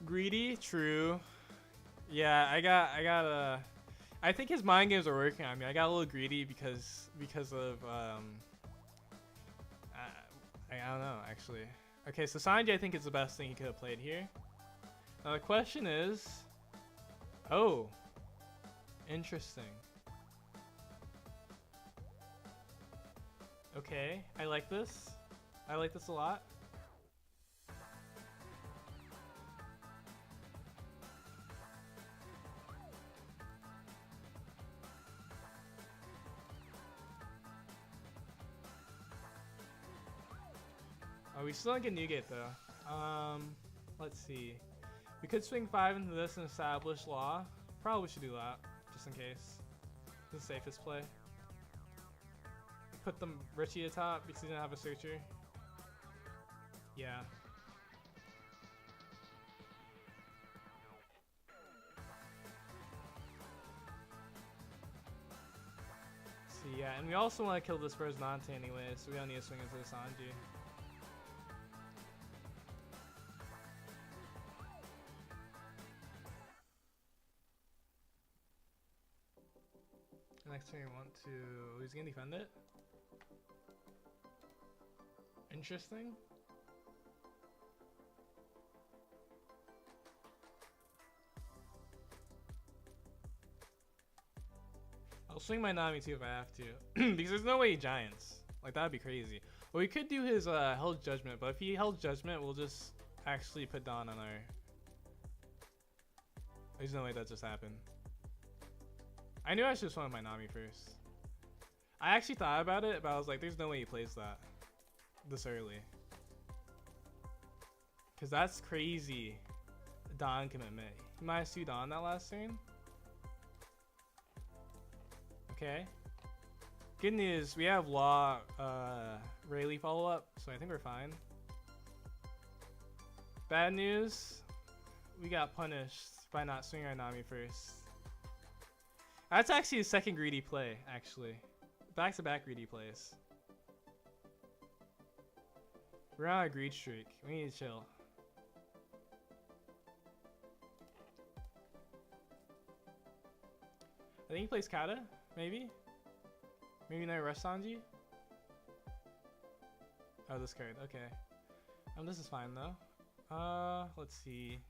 Greedy, true. Yeah, I think his mind games are working on me. I got a little greedy because of I don't know actually. Okay, so Sanji I think is the best thing he could have played here. Now the question is, oh, interesting. Okay, I like this. I like this a lot. Oh, we still don't get Newgate though. Let's see. We could swing 5 into this and establish law. Probably should do that, just in case. It's the safest play. Put the Richie atop because he didn't have a searcher. Yeah. See, yeah, and we also want to kill this first Nante anyway, so we don't need to swing into the Sanji. Next turn we want to... He's gonna defend it? Interesting. I'll swing my Nami too if I have to. Because there's no way he giants. Like, that'd be crazy. Well, we could do his Hell's Judgment, but if he Hell's Judgment, we'll just actually put Dawn on our... There's no way that just happened. I knew I should have swung my Nami first. I actually thought about it, but I was like, there's no way he plays that this early. Because that's crazy. Dawn commitment. He -2 Dawn that last turn. Okay. Good news, we have Law Rayleigh follow-up, so I think we're fine. Bad news, we got punished by not swinging our Nami first. That's actually a second greedy play, actually. Back-to-back greedy plays. We're on a greed streak. We need to chill. I think he plays Kata, maybe? Maybe no Rush Sanji? Oh, this card, okay. This is fine though. Let's see.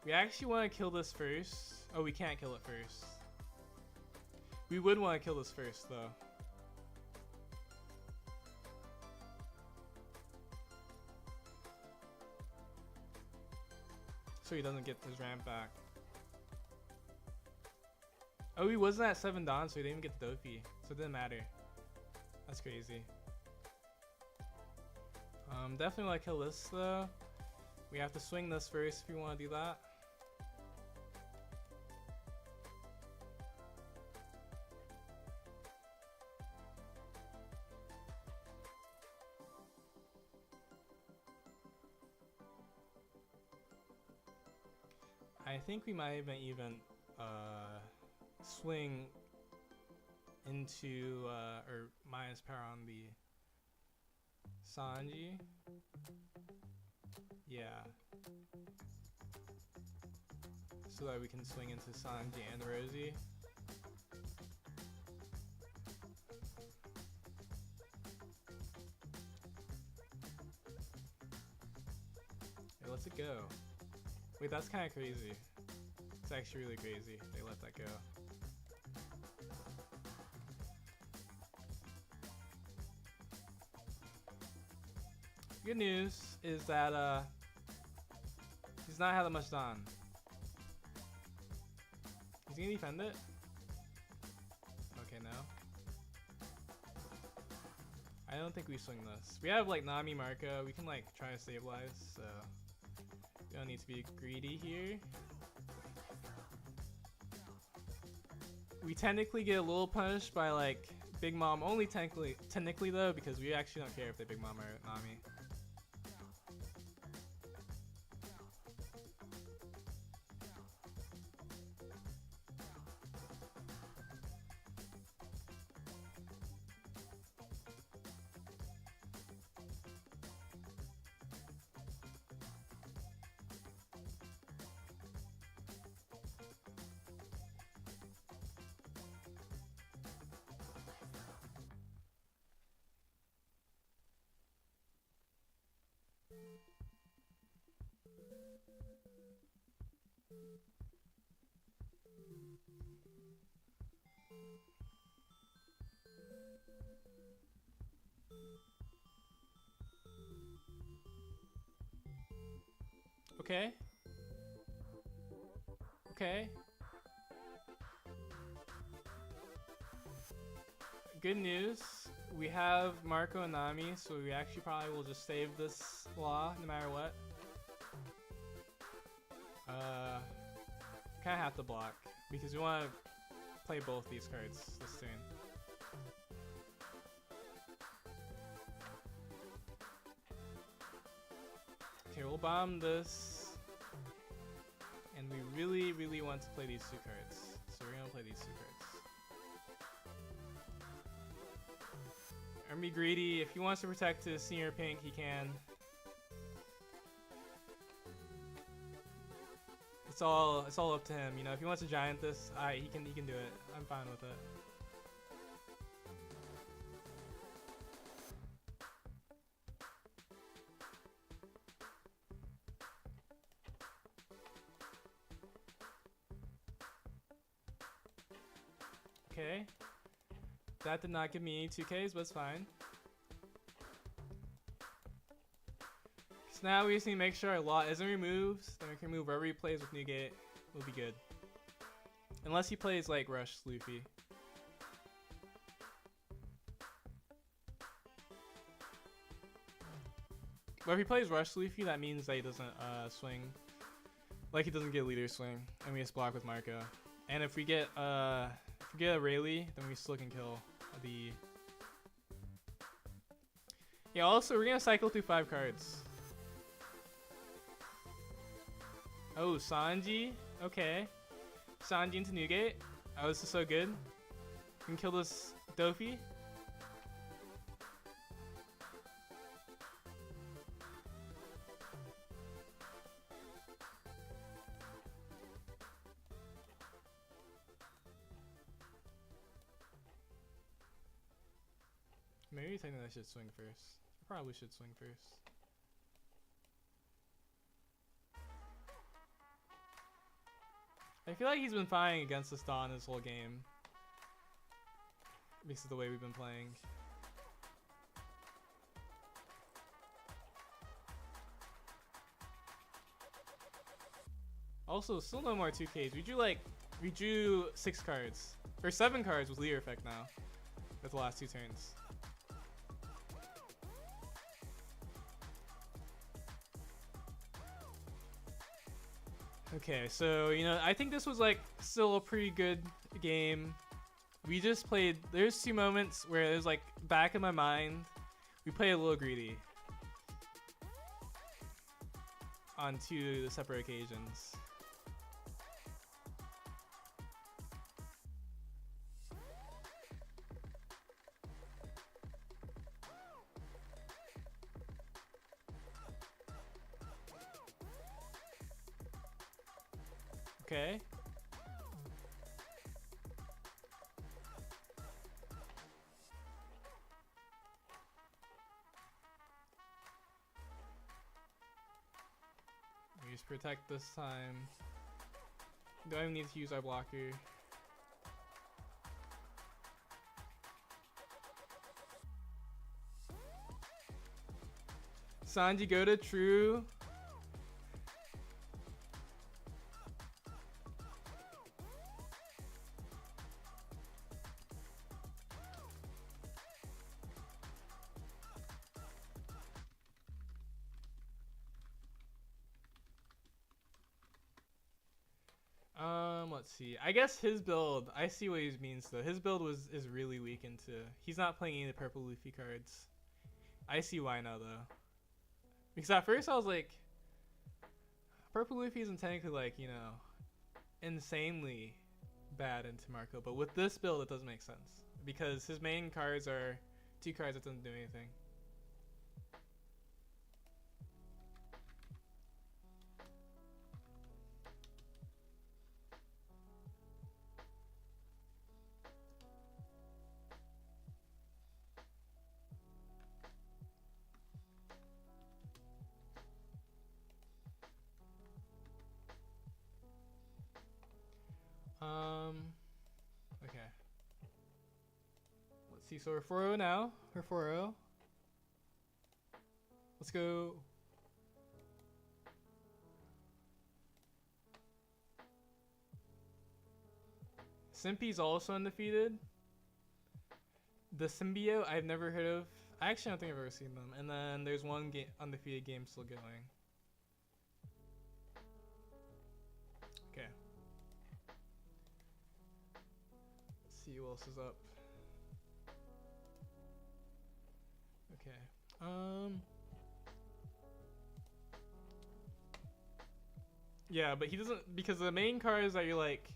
We actually want to kill this first. Oh, we can't kill it first. We would want to kill this first though. So he doesn't get his ramp back. Oh, he wasn't at 7 Dawn, so he didn't even get the Dofi. So it didn't matter. That's crazy. Definitely want to kill this though. We have to swing this first if we want to do that. I think we might even swing into or minus power on the Sanji. Yeah. So that we can swing into Sanji and Rosie. Hey, let's it go. Wait, that's kind of crazy. It's actually really crazy. They let that go. Good news is that he's not had that much Dawn. He's gonna defend it? Okay, no. I don't think we swing this. We have like Nami Marco. We can like try to stabilize, so we don't need to be greedy here. We technically get a little punished by like Big Mom, only technically though, because we actually don't care if they Big Mom or Nami. Okay. Okay. Good news. We have Marco and Nami, so we actually probably will just save this law no matter what. Kind of have to block because we want to play both these cards this turn. Okay, we'll bomb this, and we really, really want to play these two cards, so we're gonna play these two cards. Or be greedy. If he wants to protect his senior pink, he can. It's all up to him, you know. If he wants to giant this, he can do it. I'm fine with it. Okay. That did not give me any 2Ks, but it's fine. So now we just need to make sure our lot isn't removed. Then we can remove wherever he plays with Newgate. We'll be good. Unless he plays like Rush Luffy. But if he plays Rush Luffy, that means that he doesn't swing. Like he doesn't get leader swing. And we just block with Marco. And if we get a Rayleigh, then we still can kill the... Yeah, also we're gonna cycle through 5 cards. Oh, Sanji. Okay. Sanji into Newgate. Oh, this is so good. We can kill this Dofi. Maybe technically I should swing first. I probably should swing first. I feel like he's been fighting against this Dawn this whole game. Because of the way we've been playing. Also, still no more 2Ks. We drew 6 cards. Or 7 cards with leader effect now. With the last 2 turns. Okay, so, you know, I think this was, like, still a pretty good game. We just played... There's 2 moments where it was, like, back in my mind. We played a little greedy. On 2 separate occasions. Okay. We just protect this time. Don't even need to use our blocker. Sanji go to true. Let's see. I guess his build, I see what he means though. His build is really weak into. He's not playing any of the purple Luffy cards. I see why now though. Because at first I was like, purple Luffy isn't technically like, you know, insanely bad into Marco, but with this build it doesn't make sense because his main cards are 2 cards that doesn't do anything. Okay. Let's see, so we're 4-0 now. We're 4-0. Let's go. Simpy's also undefeated. The Symbiote I've never heard of. I actually don't think I've ever seen them. And then there's one undefeated game still going. Okay. Let's see who else is up. Okay. Yeah, but he doesn't, because the main cards that you like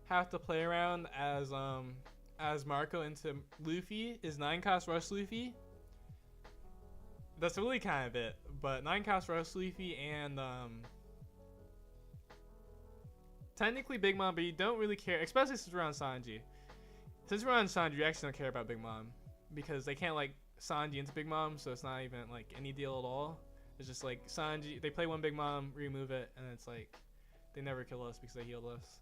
have to play around as Marco into Luffy is 9-cost Rush Luffy. That's really kind of it, but 9-cost Rush Luffy and technically Big Mom, but you don't really care, especially since we're on Sanji. Since we're on Sanji, you actually don't care about Big Mom because they can't like Sanji into Big Mom, so it's not even like any deal at all. It's just like Sanji, they play one Big Mom, remove it, and it's like they never kill us because they healed us.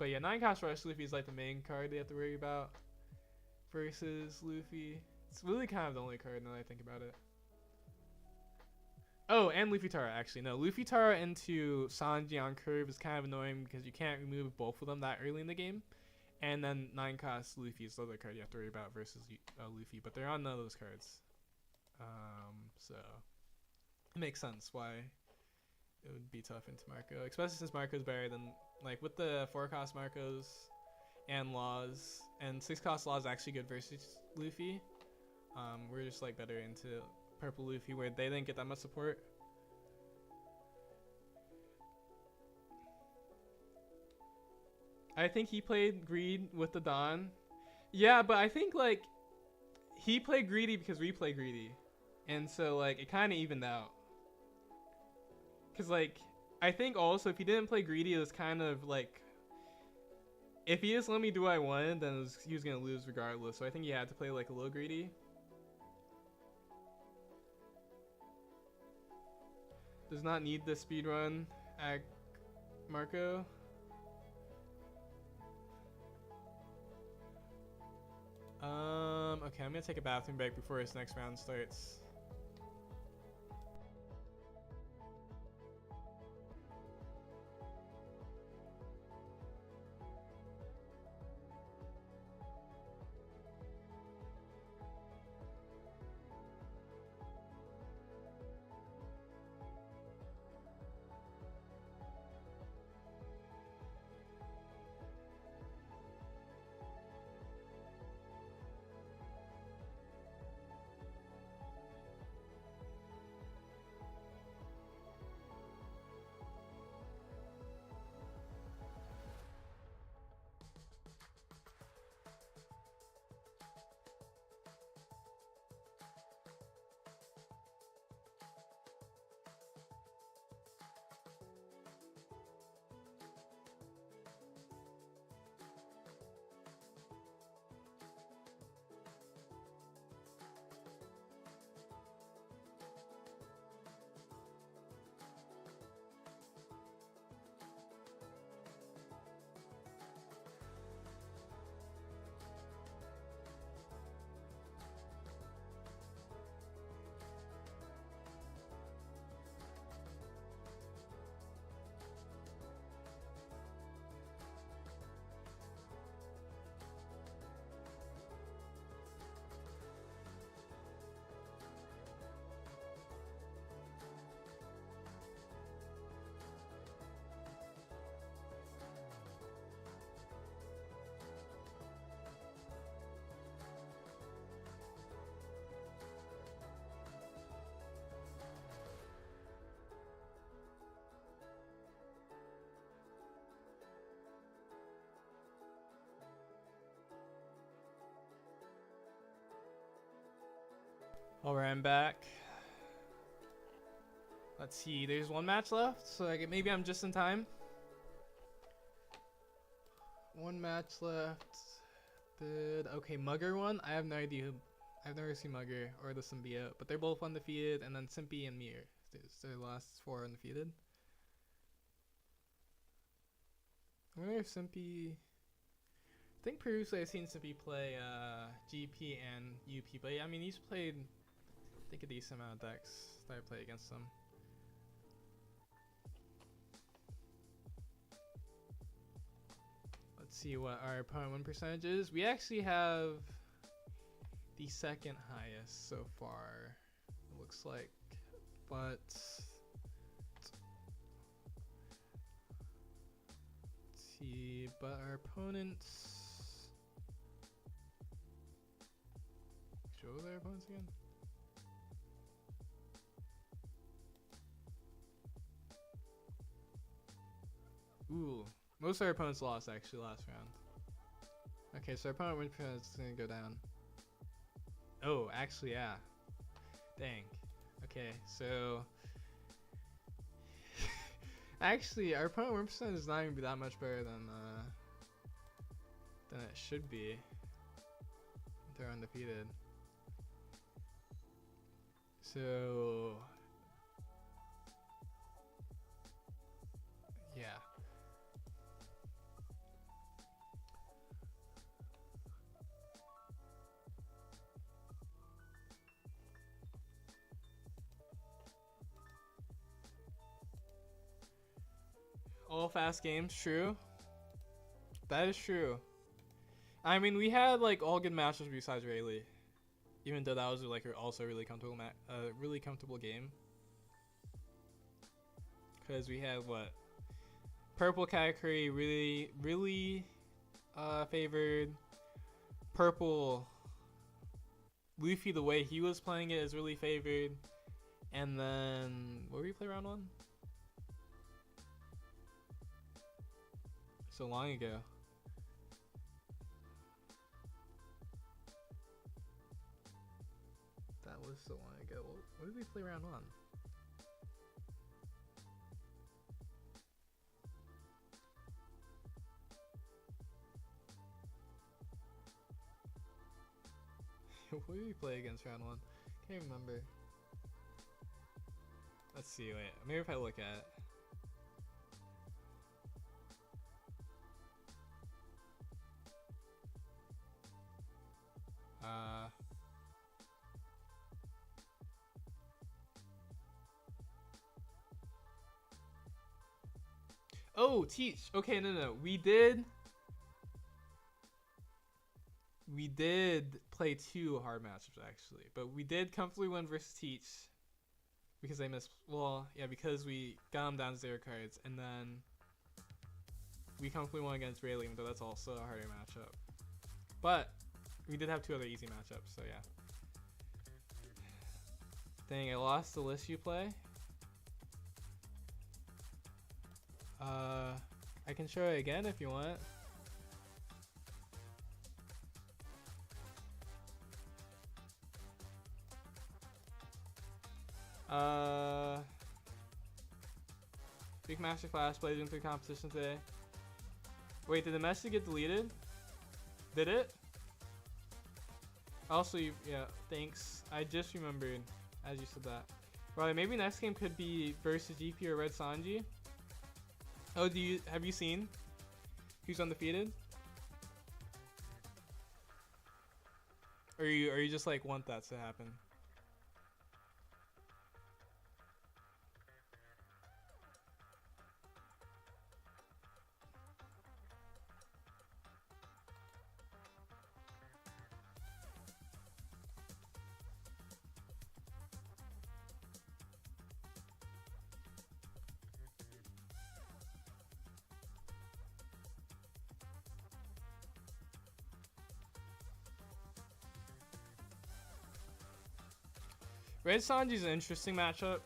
But yeah, 9 cost Rush Luffy is like the main card they have to worry about versus Luffy. It's really kind of the only card now that I think about it. Oh, and Luffy Tara, actually. No, Luffy Tara into Sanji on curve is kind of annoying because you can't remove both of them that early in the game. And then 9 cost Luffy is the other card you have to worry about versus Luffy. But they're on none of those cards. So it makes sense why it would be tough into Marco. Especially since Marco's better than, like, with the 4 cost Marcos and Laws. And 6 cost Laws is actually good versus Luffy. We're just, like, better into Purple Luffy where they didn't get that much support. I think he played Greed with the Dawn. Yeah, but I think like he played Greedy because we play Greedy. And so like it kind of evened out. Cause like I think also if he didn't play Greedy, it was kind of like if he just let me do what I wanted, then he was gonna lose regardless. So I think he had to play like a little Greedy. Does not need the speedrun at Marco. Okay, I'm gonna take a bathroom break before this next round starts. Alright, I'm back. Let's see, there's one match left, so maybe I'm just in time. One match left. Okay, Mugger won? I have no idea who. I've never seen Mugger or the symbiote, but they're both undefeated, and then Simpy and Mir. Their last 4 undefeated. I wonder if Simpy. I think previously I've seen Simpy play GP and UP, but yeah, I mean he's played I think a decent amount of decks that I play against him. Let's see what our opponent win percentage is. We actually have the 2nd highest so far, it looks like, but let's see, but our opponents, show their opponents again. Ooh, most of our opponents lost actually last round. Okay, so our opponent win percentage is gonna go down. Oh, actually, yeah. Dang. Okay, so actually, our opponent win percentage is not even be that much better than it should be. They're undefeated. So yeah. all fast games. True. That is true. I mean, we had like all good matches besides Rayleigh, even though that was like also a really comfortable game. Because we had what? Purple Katakuri really favored. Purple Luffy, the way he was playing it is really favored. And then what did we play round 1? So long ago. That was so long ago. What did we play round 1? What did we play against round 1? Can't remember. Let's see, wait. Maybe if I look at it. Oh, Teach. Okay, no. We did play 2 hard matchups actually, but we did comfortably win versus Teach because they missed. Well, yeah, because we got them down to 0 cards, and then we comfortably won against Rayleigh, though that's also a harder matchup. But we did have 2 other easy matchups, so yeah. Dang, I lost the list you play. I can show it again if you want. Big Master Class played in 3 competitions today. Wait, did the message get deleted? Did it? Also, yeah, thanks. I just remembered as you said that. Right, maybe next game could be versus GP or Red Sanji. Oh, have you seen who's undefeated? Or you just like want that to happen? Red Sanji's an interesting matchup.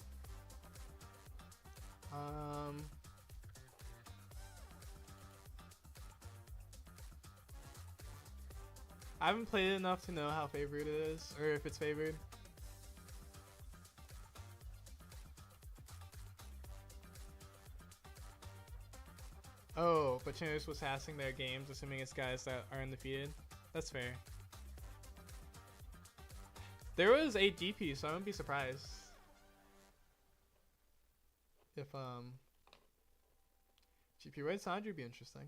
I haven't played it enough to know how favored it is, or if it's favored. Oh, but Chinoize was passing their games, assuming it's guys that are undefeated. That's fair. There was 8 GP, so I wouldn't be surprised if GP Red Sanji would be interesting.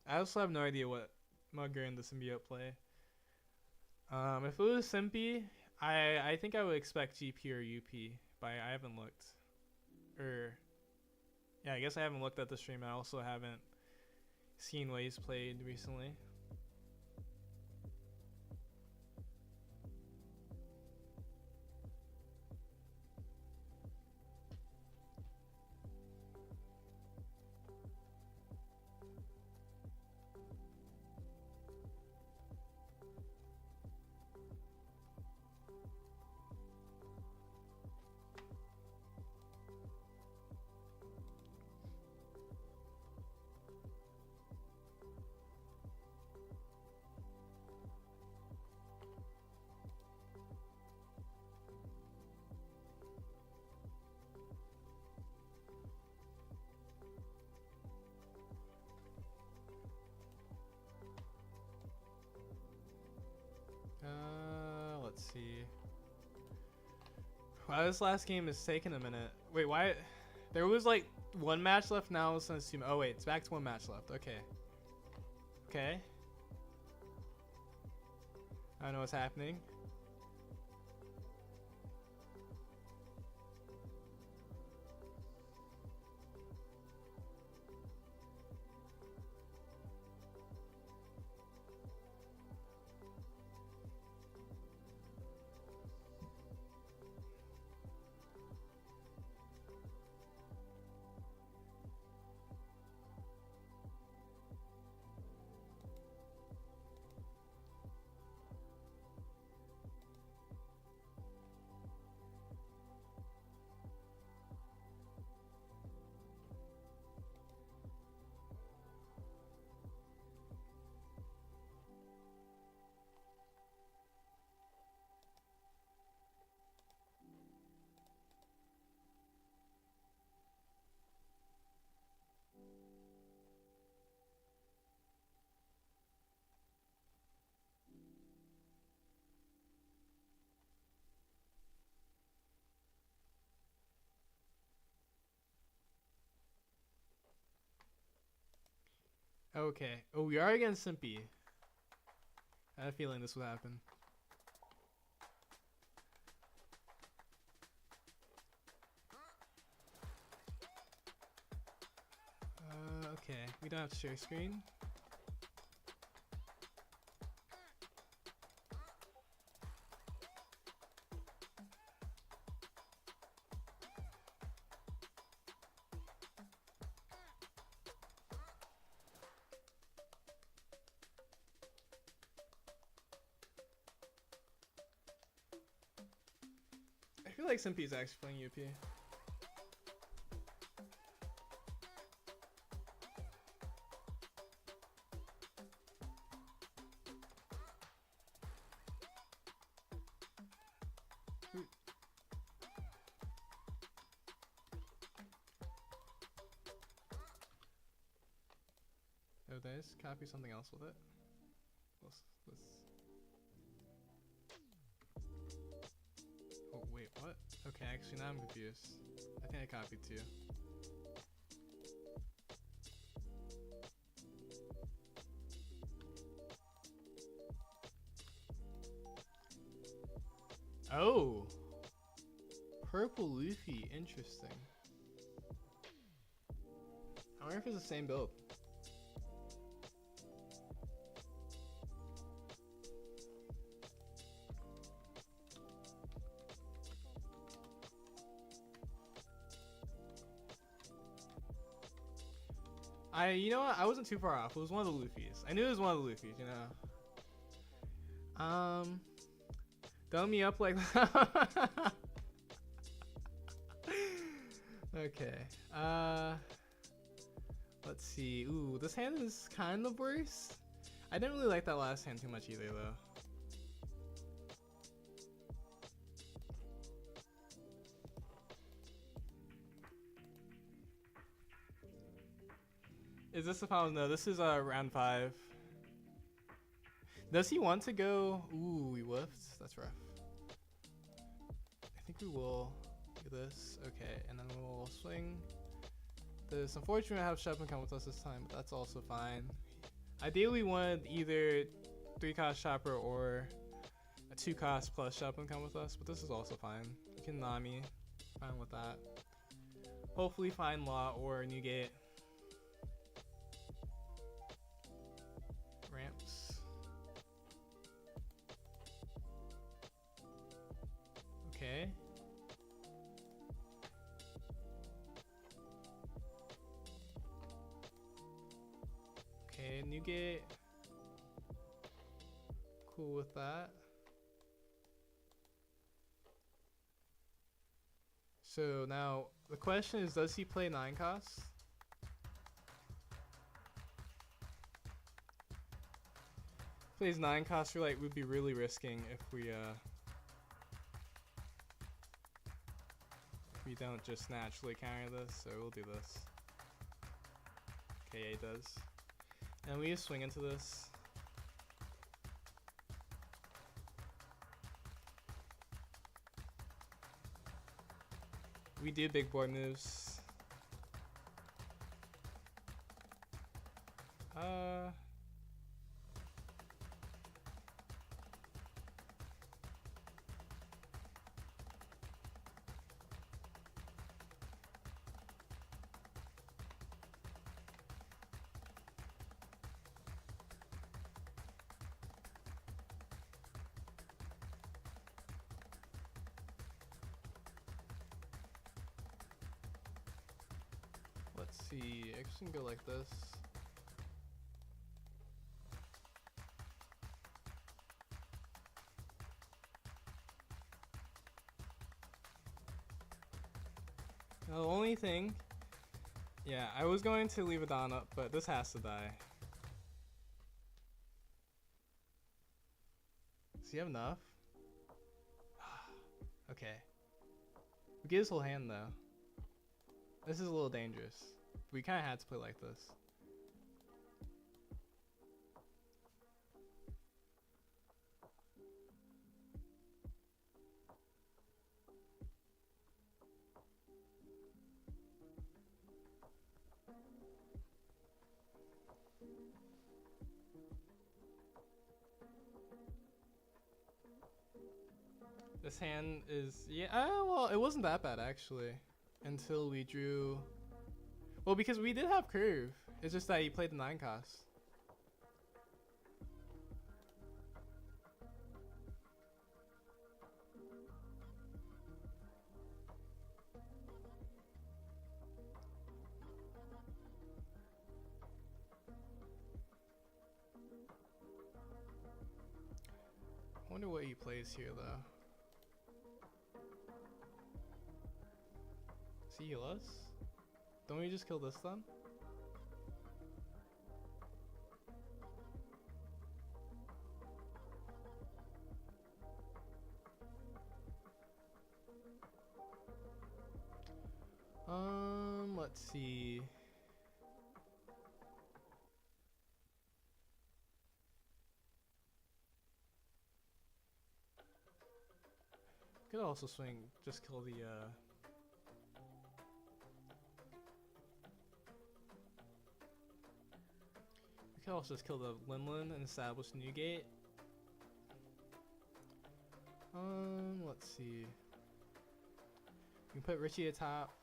I also have no idea what Mugger and the Symbiote play. If it was Simpy, I think I would expect GP or UP, but I haven't looked. Yeah, I guess I haven't looked at the stream. I also haven't seen what he's played recently. Let's see. Wow, this last game is taking a minute. Wait, why? There was like 1 match left now. Oh wait, it's back to 1 match left. Okay. Okay. I don't know what's happening. Okay. Oh, we are against Simpy. I had a feeling this would happen. Okay. We don't have to share screen. I feel like Simpy's actually playing UP. Oh, did I just copy something else with it? Let's... Oh, wait, what? Okay, actually, now I'm confused. I think I copied two. Oh! Purple Luffy, interesting. I wonder if it's the same build. You know what? I wasn't too far off. It was one of the Luffys. I knew it was one of the Luffys, you know. Dumb me up like that. Okay. Let's see. Ooh, this hand is kind of worse. I didn't really like that last hand too much either, though. Is this the final? No, this is round 5. Does he want to go? Ooh, we whiffed. That's rough. I think we will do this. Okay, and then we'll swing this. Unfortunately, I have Shepin come with us this time, but that's also fine. Ideally, we wanted either 3-cost Chopper or a 2-cost plus Shepin come with us, but this is also fine. We can Nami. Fine with that. Hopefully, find Law or Newgate. Ramps. Okay. Okay, Newgate. Cool with that. So now the question is, does he play 9 costs? Plays 9 costs for like would be really risking if we don't just naturally counter this, so we'll do this. Okay, yeah, he does. And we just swing into this. We do big boy moves. Let's see, I guess we can go like this. Now the only thing, yeah, I was going to leave a Don up, but this has to die. Does he have enough? Okay. We get his whole hand though. This is a little dangerous. We kind of had to play like this. This hand is, yeah, well, it wasn't that bad actually, until we drew, well, because we did have curve, it's just that he played the 9 cost. I wonder what he plays here though. Does he heal us? Don't we just kill this then? Let's see. Could also swing, just kill the we could also just kill the Limlin and establish Newgate. Let's see. We can put Richie atop.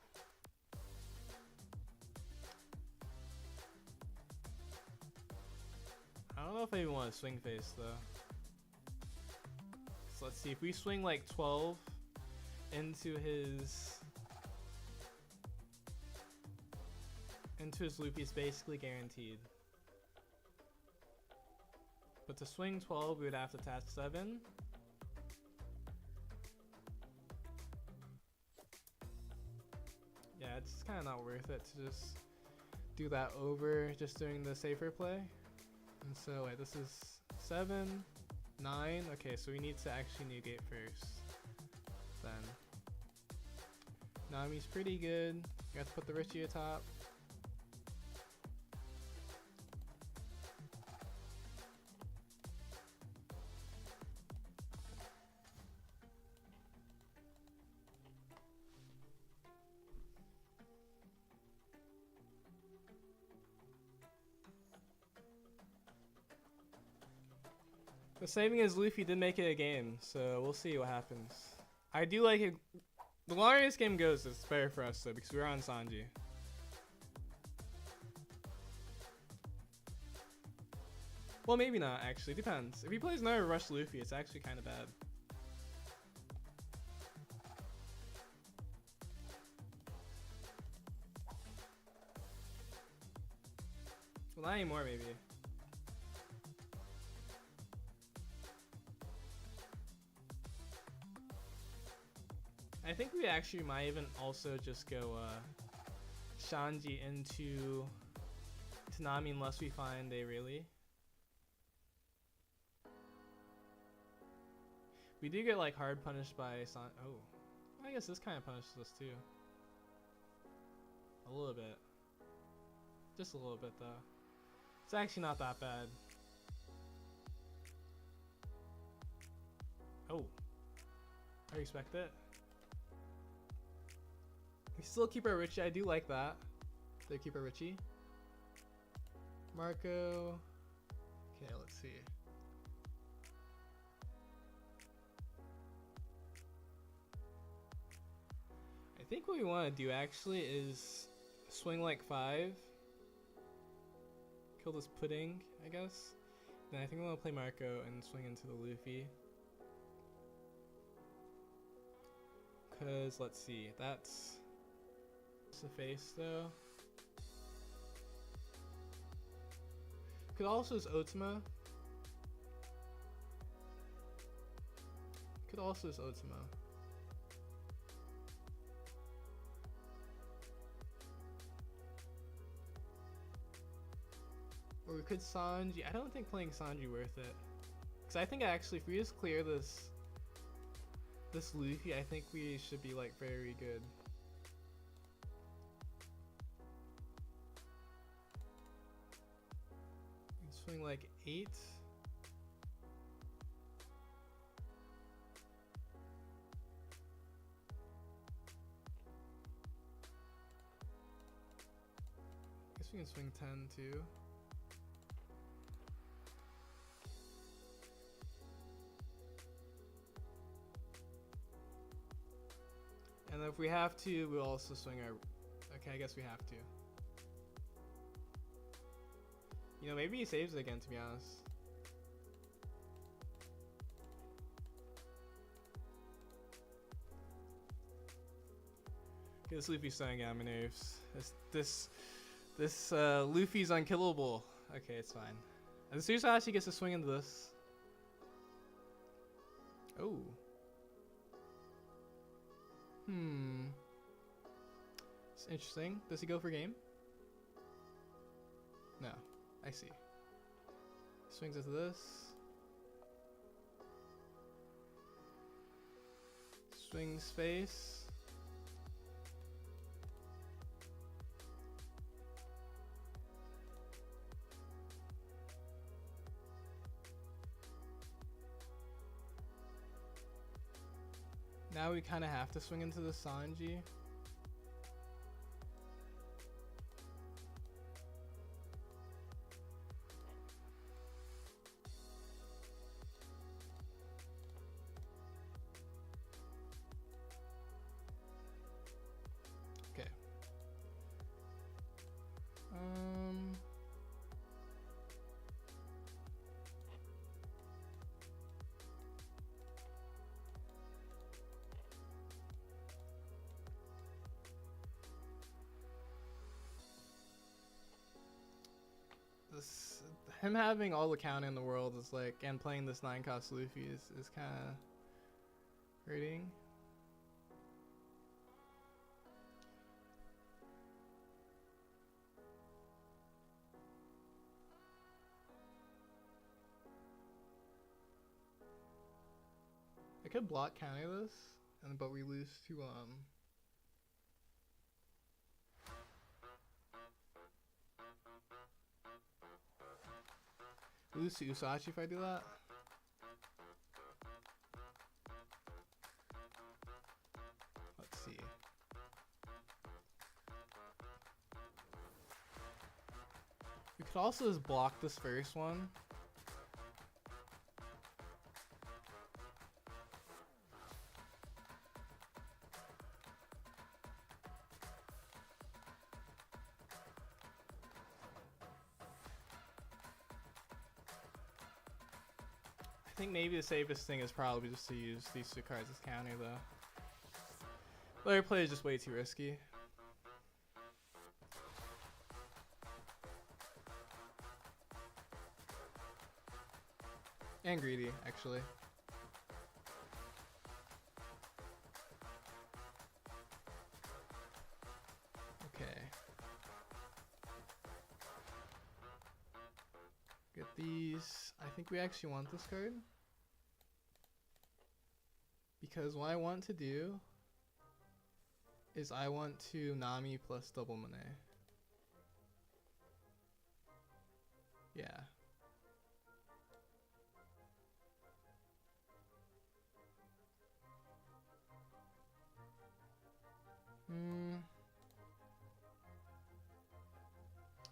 I don't know if I even want to swing face though. So let's see, if we swing like 12 into his loop, he's basically guaranteed. But to swing 12, we would have to task 7. Yeah, it's kind of not worth it to just do that over just doing the safer play. And so wait, this is 7, 9. Okay, so we need to actually Newgate first. Then Nami's pretty good. You have to put the Richie atop. The saving is Luffy did make it a game, so we'll see what happens. I do like it. The longer this game goes, it's better for us though, because we're on Sanji. Well, maybe not actually, depends. If he plays another Rush Luffy, it's actually kind of bad. Well, not anymore maybe. I think we actually might even also just go Shanji into Tanami unless we find a really. We do get like hard punished by San. Oh, I guess this kind of punishes us too. A little bit. Just a little bit though. It's actually not that bad. Oh, I respect it. We still keep our Richie. I do like that. They keep our Richie. Marco. Okay, let's see. I think what we want to do actually is swing like 5. Kill this pudding, I guess. Then I think I want to play Marco and swing into the Luffy. Because, let's see, that's the face though. Could also is Otsuma. Could also is Otsuma. Or we could Sanji. I don't think playing Sanji worth it. Because I think actually if we just clear this Luffy, I think we should be like very good. Swing like 8. Guess we can swing 10 too. And if we have to, we'll also swing our... Okay, I guess we have to. You know, maybe he saves it again, to be honest. Okay, this Luffy's starting to get on my nerves. This Luffy's unkillable. Okay, it's fine. And the Susashi gets to swing into this. Oh. It's interesting. Does he go for game? No. I see. Swings into this. Swings face. Now we kind of have to swing into the Sanji. Okay. Him having all the counter in the world is like, and playing this 9-cost Luffy is kind of hurting. I could block counter this, but we lose to lose to Usachi if I do that. Let's see. We could also just block this first one. I think maybe the safest thing is probably just to use these two cards as counter, though. Later play is just way too risky. And greedy, actually. Okay. Get these. I think we actually want this card. Because what I want to do is I want to Nami plus double Monet. Yeah.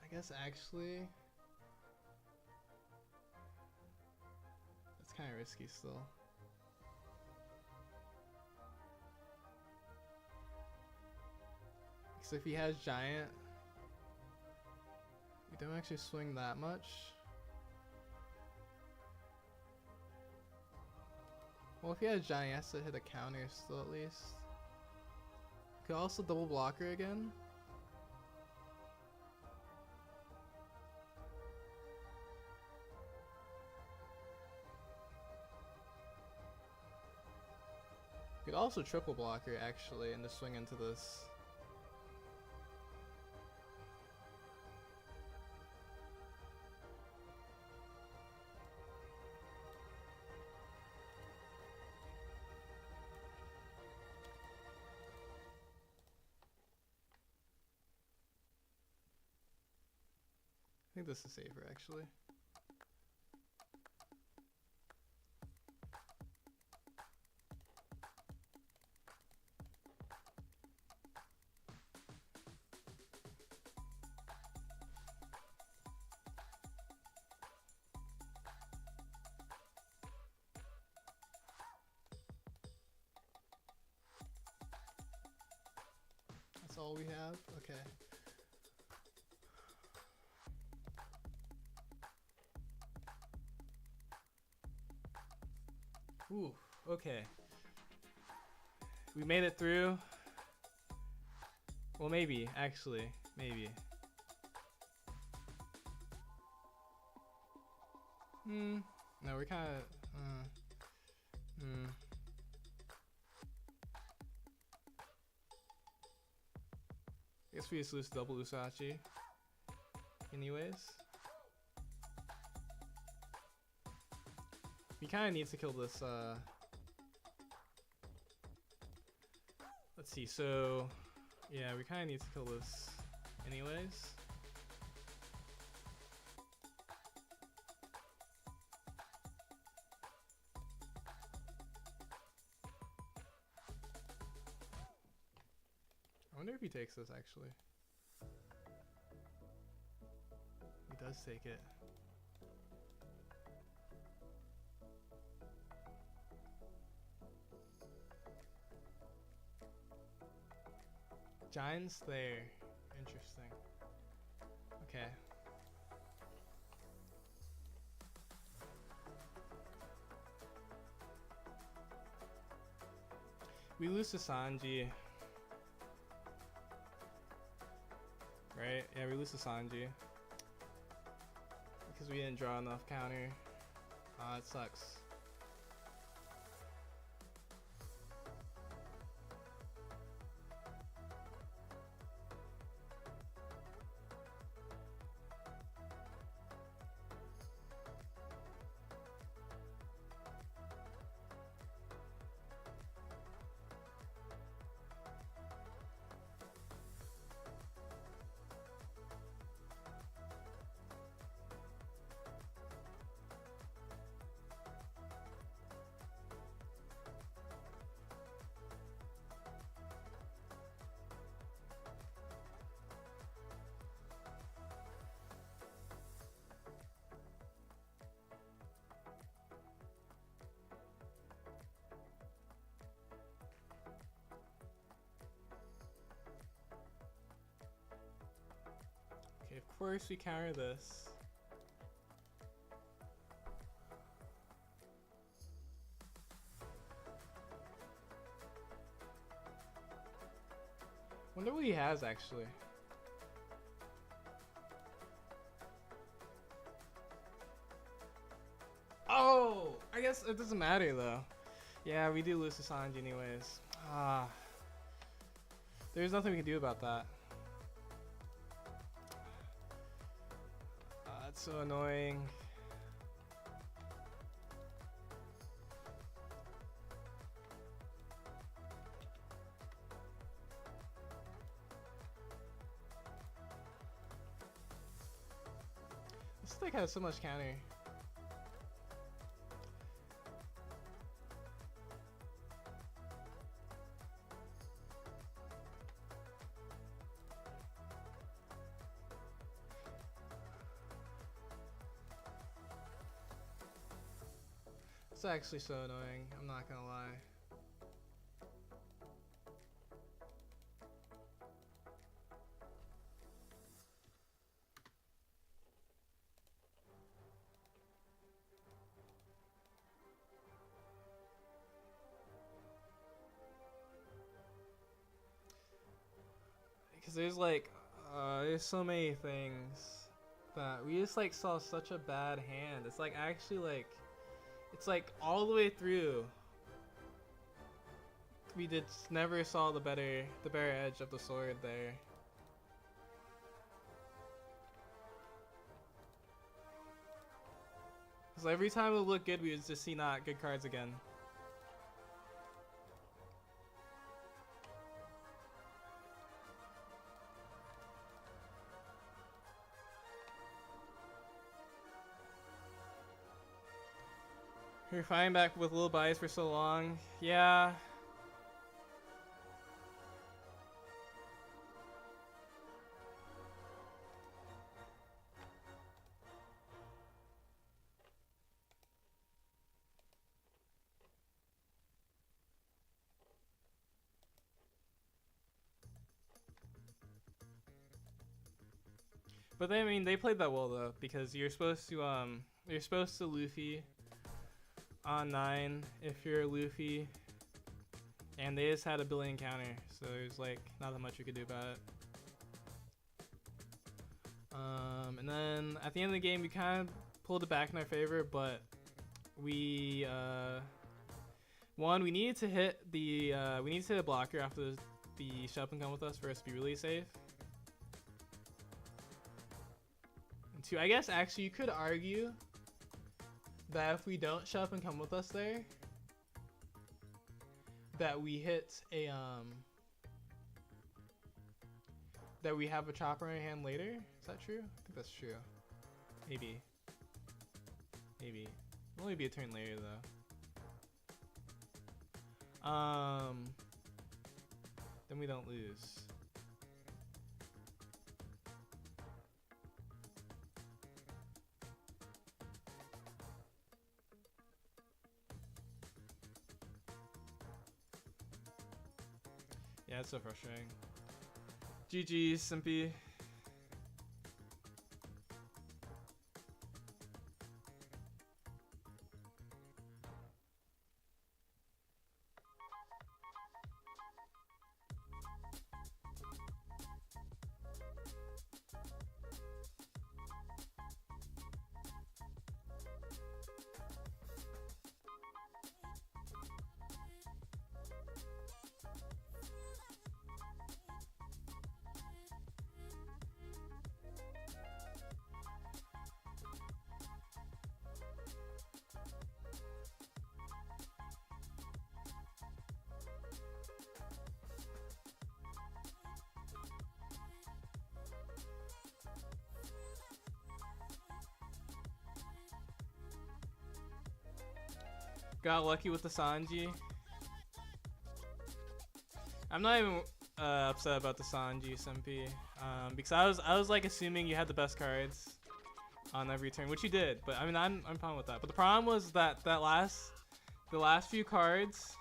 I guess actually that's kind of risky still. So if he has giant, we don't actually swing that much. Well, if he has giant, he has to hit a counter still at least. Could also double blocker again. Could also triple blocker actually and just swing into this. I think this is safer actually. all we have? Okay. Ooh, okay. We made it through. Well, maybe, actually. Maybe. No, we're kind of... I guess we just lose double Usachi. Anyways. We kind of need to kill this, Let's see, so... Yeah, we kind of need to kill this anyways. I wonder if he takes this, actually. He does take it. Giants there. Interesting. Okay. We lose to Sanji. Right? Yeah, we lose to Sanji. Because we didn't draw enough counter. It sucks. Okay, of course we counter this. Wonder what he has actually. Oh, I guess it doesn't matter though. Yeah, we do lose to Sanji anyways. There's nothing we can do about that. That's so annoying. This deck has so much counter. It's actually so annoying, I'm not gonna lie. Because there's so many things that we just like saw such a bad hand. It's like actually like, it's like all the way through. We never saw the better edge of the sword there. Because every time it looked good, we would just see not good cards again. We're fighting back with little bias for so long. Yeah. But they, I mean, they played that well though, because you're supposed to Luffy on 9 if you're Luffy, and they just had a billion counter, so there's like not that much you could do about it. And then at the end of the game, we kind of pulled it back in our favor, but we we needed to hit a blocker after the shove and come with us for us to be really safe. And 2, I guess actually you could argue that if we don't shove and come with us there, that we hit a that we have a chopper in our hand later. Is that true? I think that's true. Maybe. It'll only be a turn later though. Then we don't lose. Yeah, it's so frustrating. GG's, Simpy. Got lucky with the Sanji. I'm not even upset about the Sanji, Simpy, because I was like assuming you had the best cards on every turn, which you did. But I mean, I'm fine with that. But the problem was that the last few cards,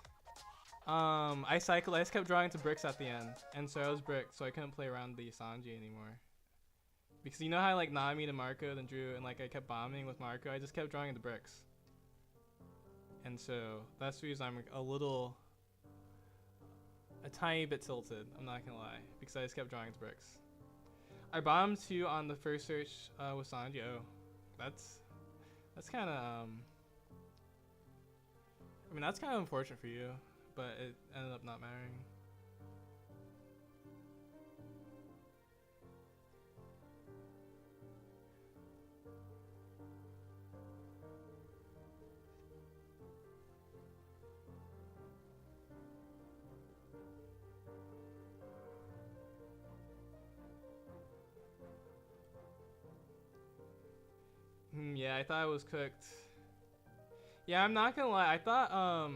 I just kept drawing to bricks at the end, and so I was bricked, so I couldn't play around the Sanji anymore. Because you know how like Nami to Marco then drew, and like I kept bombing with Marco, I just kept drawing into bricks. And so that's the reason I'm a tiny bit tilted, I'm not gonna lie, because I just kept drawing to bricks. I bombed 2 on the first search with Sanji. Oh, that's kind of I mean, that's kind of unfortunate for you, but it ended up not mattering. Yeah, I thought it was cooked. Yeah, I'm not gonna lie. I thought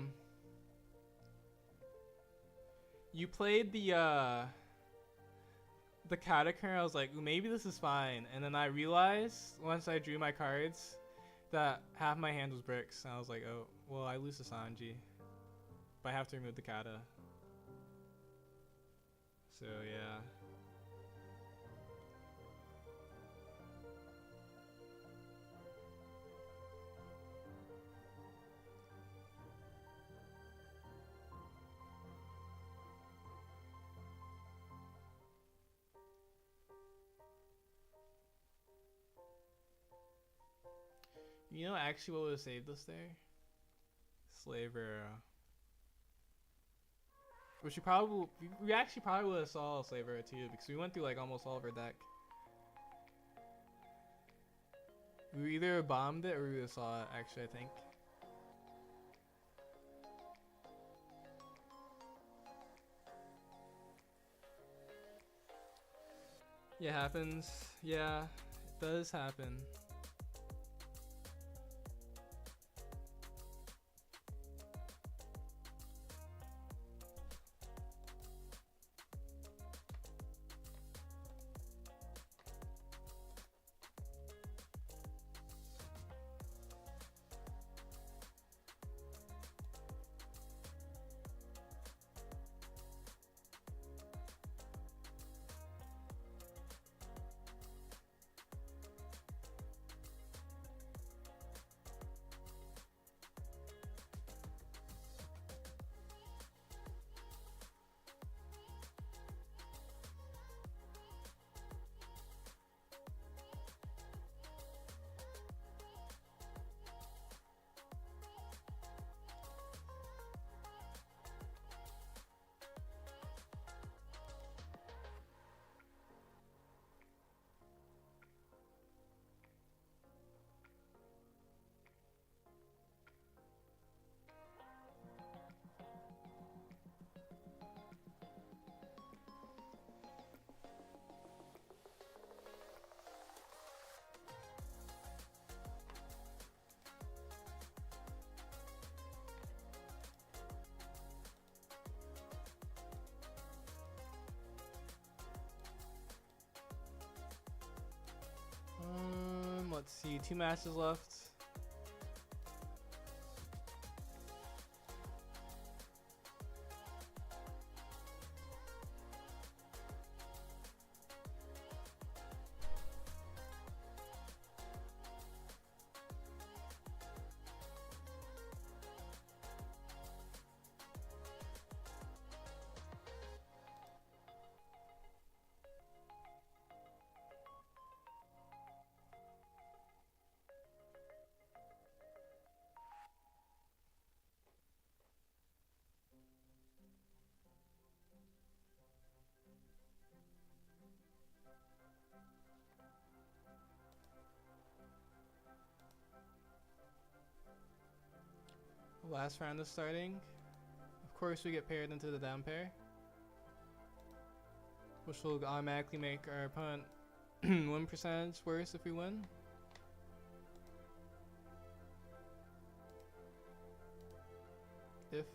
you played the Catacomb. I was like, ooh, maybe this is fine. And then I realized once I drew my cards that half my hand was bricks. And I was like, oh, well, I lose to Sanji, but I have to remove the Kata. So yeah. You know actually what would have saved us there? Slaver. Which we actually probably would have saw Slaver too, because we went through like almost all of our deck. We either bombed it or we would have saw it actually, I think. Yeah, it happens. Yeah, it does happen. See, 2 matches left. Last round is starting. Of course, we get paired into the down pair, which will automatically make our opponent win percentage worse if we win. If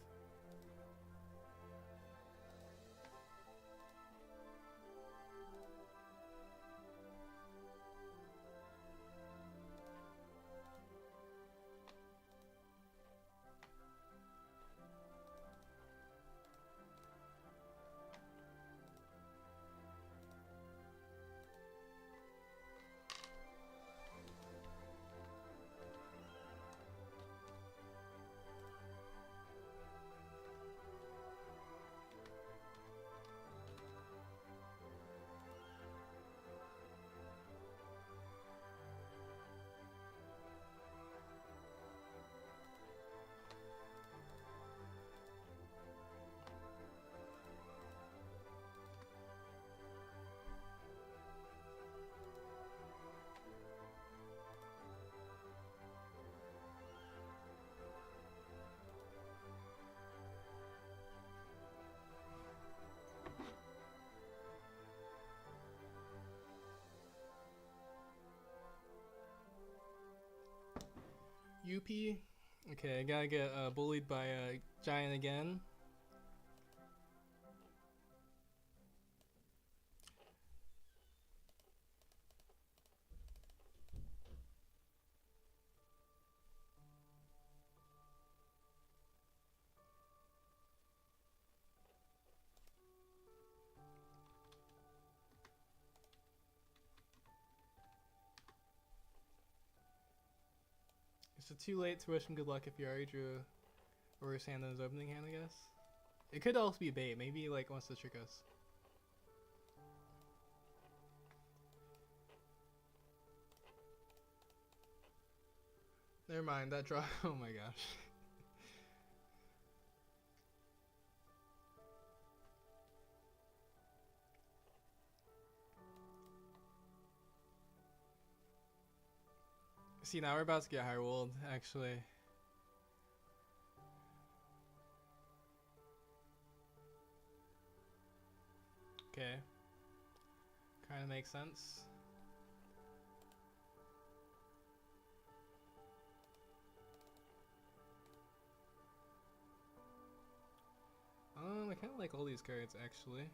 UP. Okay, I gotta get bullied by a giant again. Is it too late to wish him good luck if he already drew a worse hand than his opening hand, I guess? It could also be bait. Maybe he like wants to trick us. Never mind, that draw. Oh my gosh. See, now we're about to get high rolled, actually. Okay. Kind of makes sense. I kind of like all these cards, actually.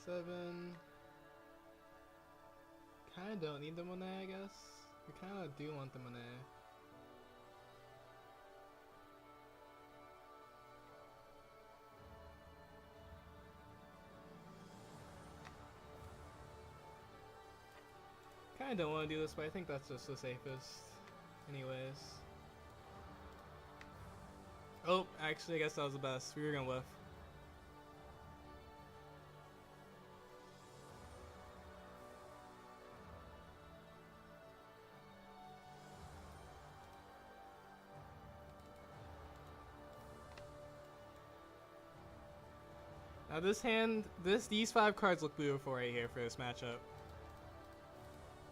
Seven. Kinda don't need the Monet, I guess. We kinda do want the Monet. Kinda don't want to do this, but I think that's just the safest. Anyways. Oh, actually, I guess that was the best. We were gonna whiff. Now this hand, these 5 cards look beautiful right here for this matchup.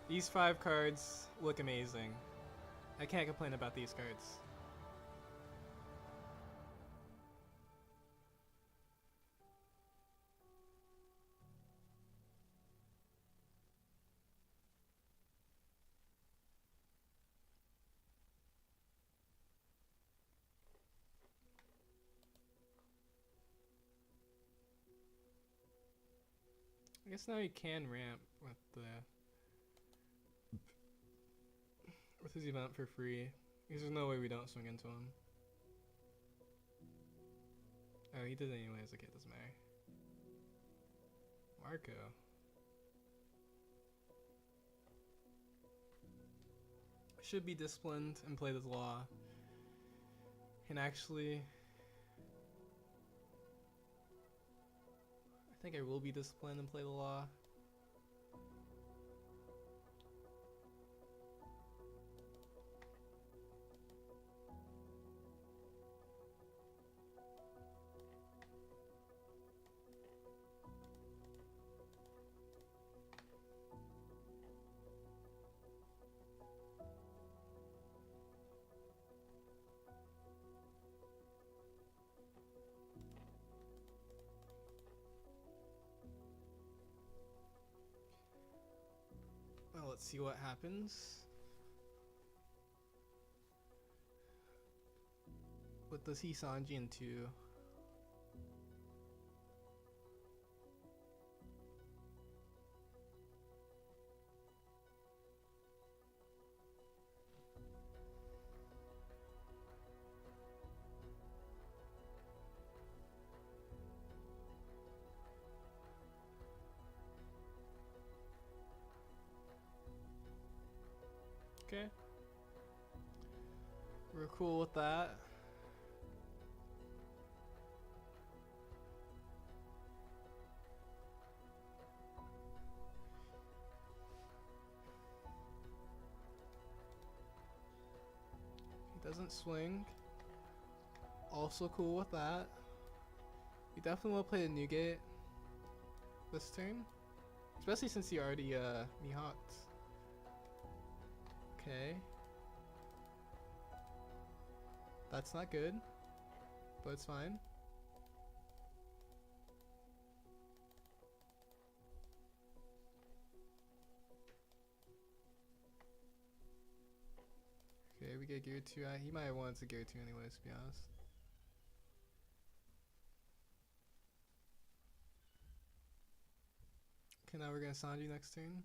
These 5 cards look amazing. I can't complain about these cards. I guess now he can ramp with his event for free. Because there's no way we don't swing into him. Oh, he did it anyways. Okay, it doesn't matter. Marco. Should be disciplined and play this law. And actually, I think I will be disciplined and play the law. Well, let's see what happens. What does he Sanji into? Okay. We're cool with that. He doesn't swing. Also cool with that. We definitely will play the Newgate this turn. Especially since he already Mihawked. Okay. That's not good, but it's fine. Okay, we get gear 2. He might have wanted to gear 2 anyways, to be honest. Okay, now we're gonna Sanji next turn.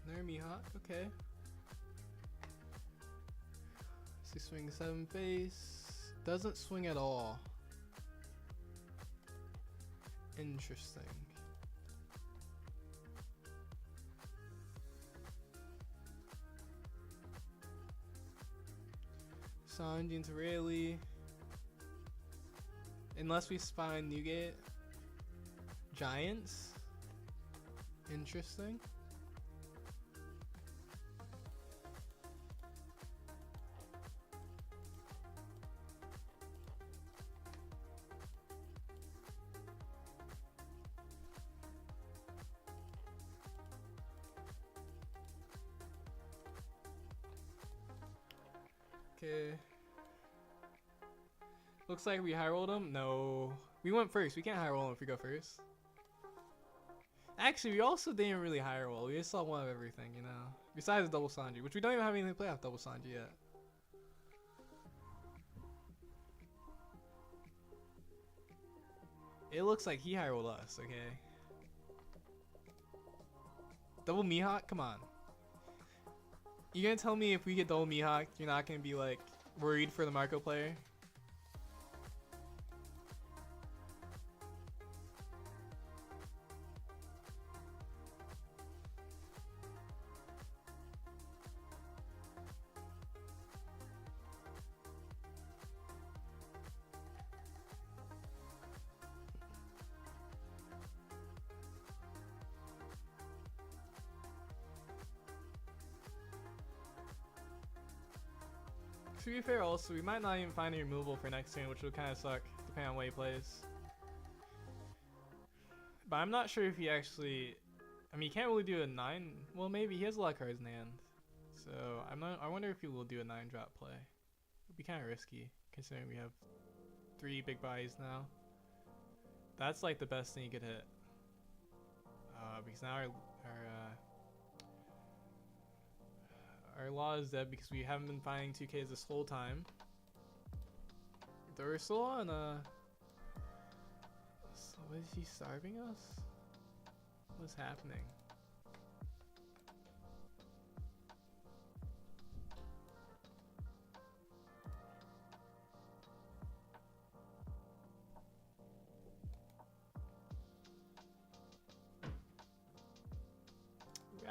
There, Mihawk, okay. So he swings 7 face. Doesn't swing at all. Interesting. Sanji into Rayleigh. Unless we spine Newgate. Giants. Interesting. Okay. Looks like we high rolled him. No. We went first. We can't high roll him if we go first. Actually, we also didn't really high roll. We just saw one of everything, you know. Besides double Sanji, which we don't even have anything to play off double Sanji yet. It looks like he high rolled us, okay. Double Mihawk? Come on. You gonna tell me if we get double Mihawk, you're not gonna be like worried for the Marco player? To be fair, also, we might not even find a removal for next turn, which will kind of suck, depending on what he plays. But I'm not sure if he actually... I mean, he can't really do a 9... Well, maybe. He has a lot of cards in hand. So, I wonder if he will do a 9-drop play. It would be kind of risky, considering we have 3 big buys now. That's like the best thing you could hit. Because now our law is dead because we haven't been finding 2Ks this whole time. We're still on so what, is he starving us? What's happening?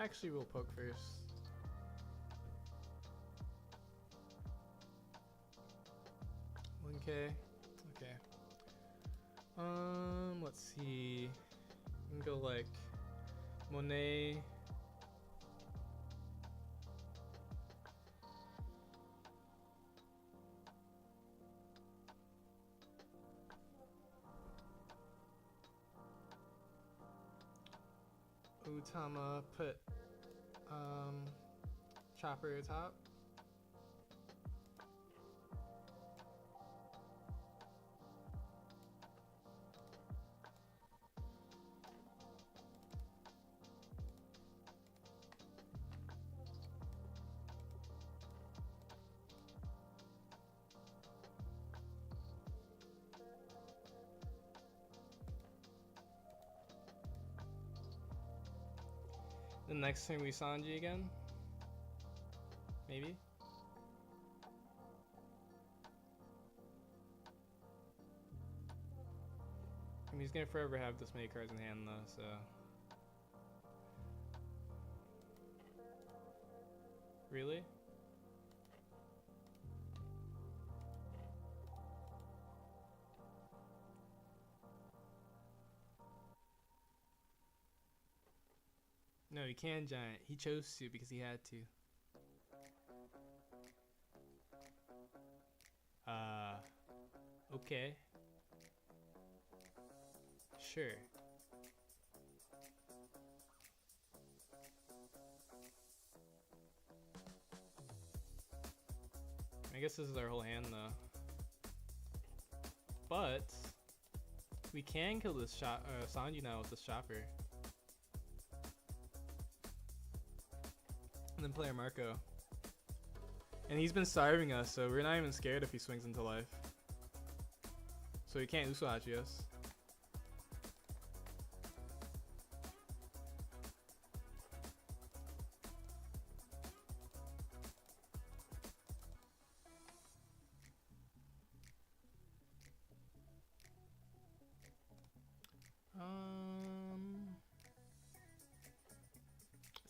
Actually, we'll poke first. Okay. Okay. Let's see. We can go like Monet. Utama, put Chopper atop. The next turn we Sanji again? Maybe? I mean, he's gonna forever have this many cards in hand though, so... Really? No, he can giant. He chose to because he had to. Okay. Sure. I guess this is our whole hand though. But we can kill this Sanji now with this chopper. And then play our Marco. And he's been starving us, so we're not even scared if he swings into life. So he can't Usuhachi us.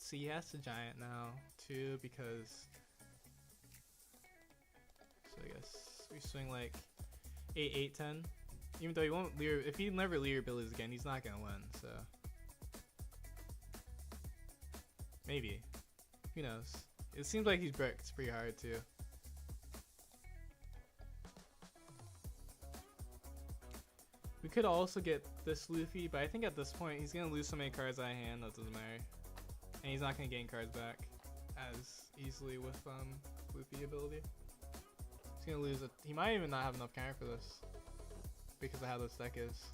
So he has to giant now too because. So I guess we swing like 8, 8, 10. Even though he won't leer, if he never leer abilities again, he's not gonna win. So maybe, who knows? It seems like he's bricked pretty hard too. We could also get this Luffy, but I think at this point he's gonna lose so many cards out of hand that doesn't matter, and he's not gonna gain cards back as easily with Luffy ability. He's gonna lose it. He might even not have enough counter for this because of how this deck is.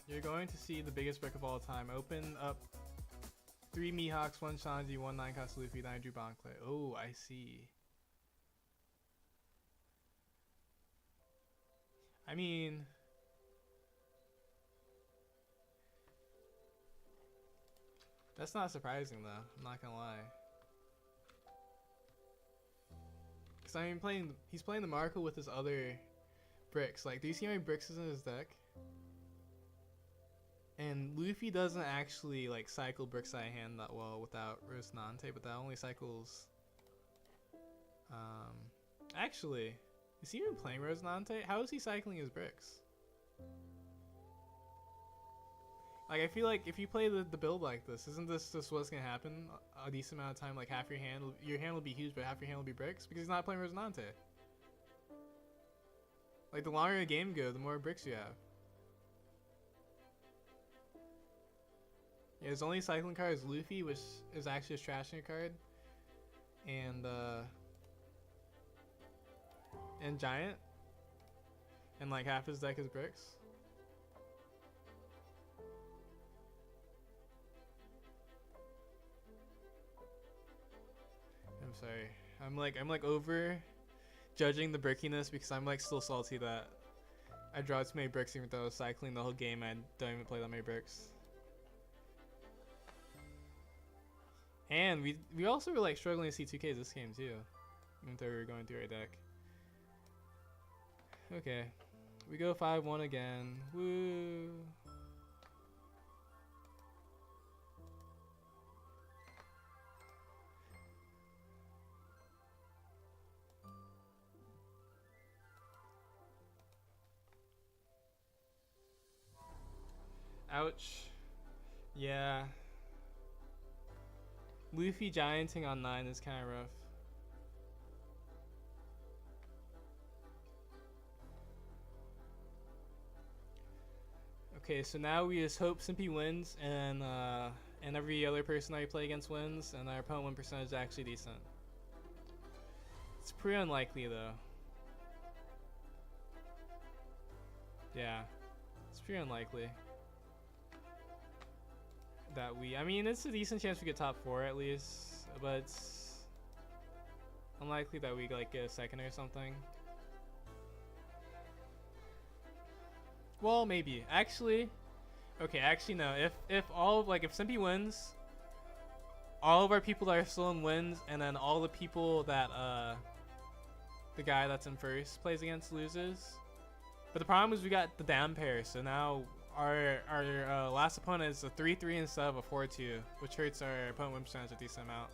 You're going to see the biggest brick of all time. Open up 3 Mihawks, 1 Shanji, 1 9-cost Luffy, then I drew Bonkle. Oh, I see. I mean, that's not surprising though, I'm not gonna lie. Cause I mean he's playing the Marco with his other bricks. Like, do you see how many bricks is in his deck? And Luffy doesn't actually like cycle bricks out of hand that well without Rosinante, but that only cycles actually, is he even playing Rosinante? How is he cycling his bricks? Like, I feel like if you play the build like this, isn't this just what's gonna happen a decent amount of time? Like, half your hand will be huge, but half your hand will be bricks because he's not playing Rosinante. Like, the longer the game goes, the more bricks you have. Yeah, his only cycling card is Luffy, which is actually a trashing card. and giant, and like half his deck is bricks. I'm sorry. I'm like over judging the brickiness because I'm like still salty that I draw too many bricks even though I was cycling the whole game and I don't even play that many bricks. And we also were like struggling to see 2Ks this game too, even though we were going through our deck. Okay, we go 5-1 again. Woo! Ouch. Yeah. Luffy gianting on 9 is kind of rough. Okay, so now we just hope Simpy wins and every other person that we play against wins, and our opponent win percentage is actually decent. It's pretty unlikely though. Yeah, it's pretty unlikely that I mean, it's a decent chance we get top 4 at least, but it's unlikely that we like get a second or something. Well, maybe. Actually, okay, actually no. If all of, like, if Simpy wins, all of our people that are still in wins, and then all the people that the guy that's in first plays against loses. But the problem is we got the down pair, so now our last opponent is a 3-3 instead of a 4-2, which hurts our opponent win percentage a decent amount.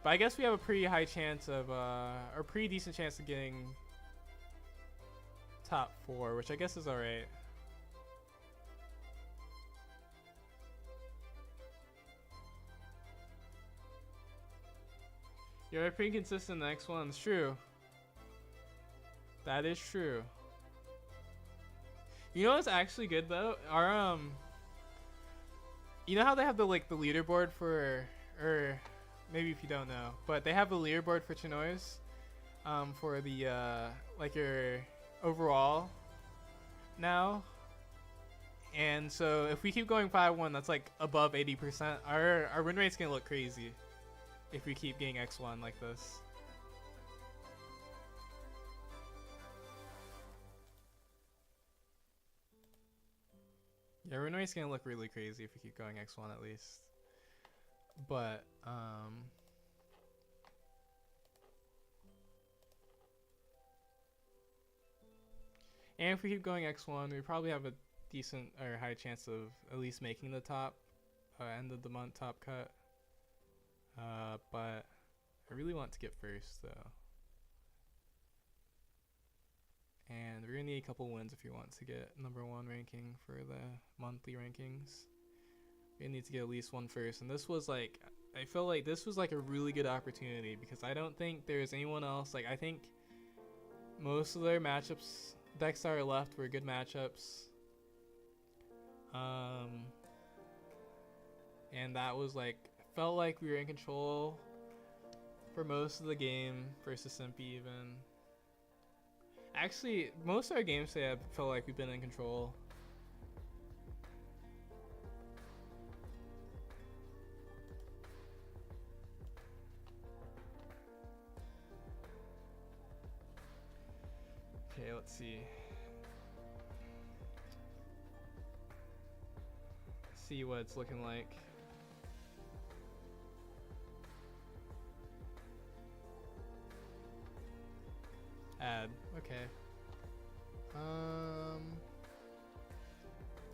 But I guess we have a pretty high chance of, or pretty decent chance of getting top 4, which I guess is alright. You're pretty consistent in the next one. It's true. That is true. You know what's actually good though? Our you know how they have the like the leaderboard for, or maybe if you don't know, but they have a leaderboard for Chinoise, for the like your overall now. And so if we keep going 5-1, that's like above 80%. Our win rate's gonna look crazy if we keep getting X1 like this. Yeah, win rate's gonna look really crazy if we keep going X1 at least. But and if we keep going X1, we probably have a decent or high chance of at least making the top end of the month top cut. But I really want to get first though. And we're gonna need a couple wins if we want to get #1 ranking for the monthly rankings. We need to get at least one first. And this was like, I feel like this was like a really good opportunity because I don't think there's anyone else. Like I think most of their matchups, decks that are left were good matchups. And that was like, felt like we were in control for most of the game versus Simpy even. Actually, most of our games today I felt like we've been in control. Okay, let's see. See what it's looking like. Add. Okay.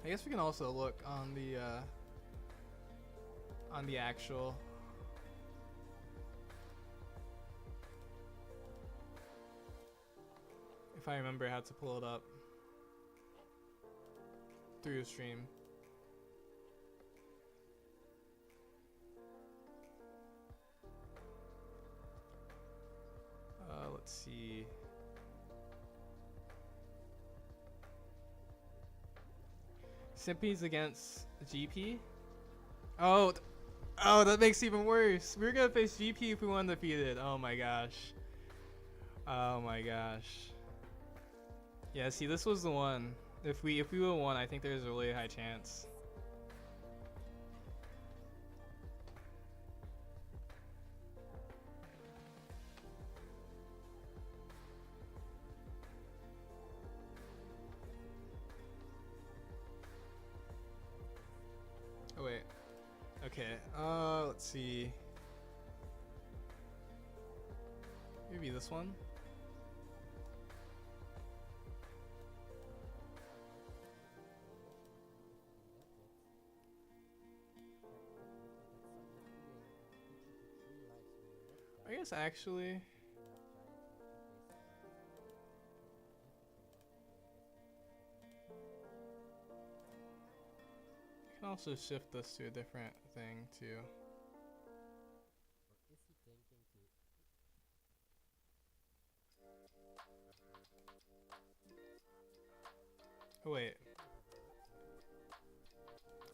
I guess we can also look on the actual. If I remember how to pull it up through the stream. Let's see. Simpy's against GP. Oh, Oh, that makes it even worse. We were gonna face GP if we won undefeated. Oh my gosh. Oh my gosh. Yeah, see, this was the one. If we would have won, I think there's a really high chance. Oh wait. Okay. Let's see. Maybe this one. I guess actually. You can also shift this to a different thing too. Oh wait.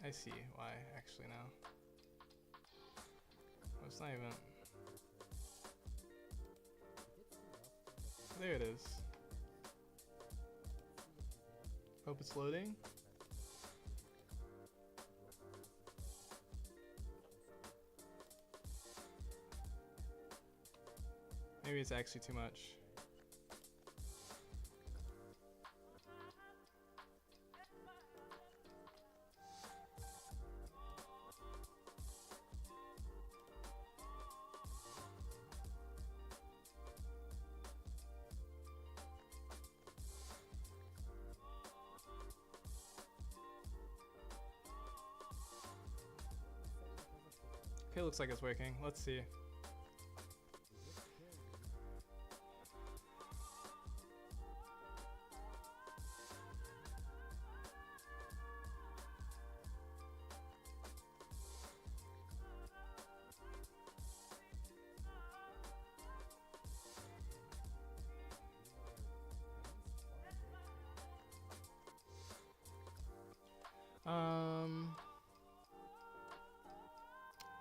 I see why actually now. Oh, it's not even. There it is. Hope it's loading. Maybe it's actually too much. Okay, looks like it's working. Let's see.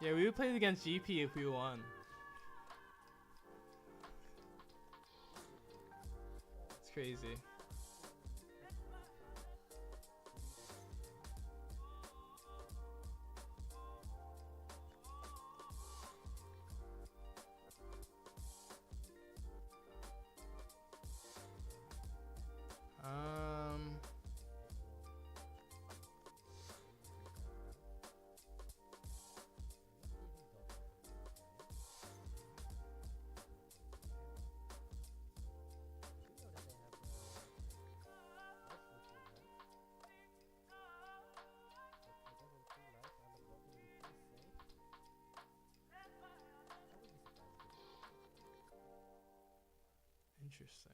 Yeah, we would play against GP if we won. It's crazy. Interesting.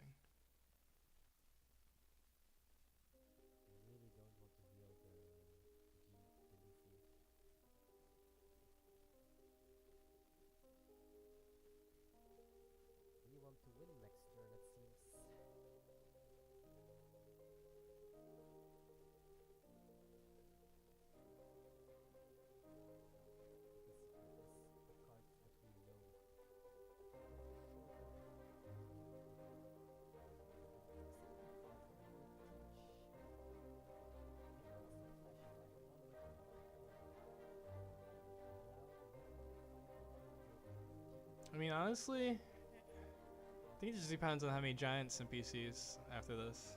I mean, honestly, I think it just depends on how many giants and PCs after this.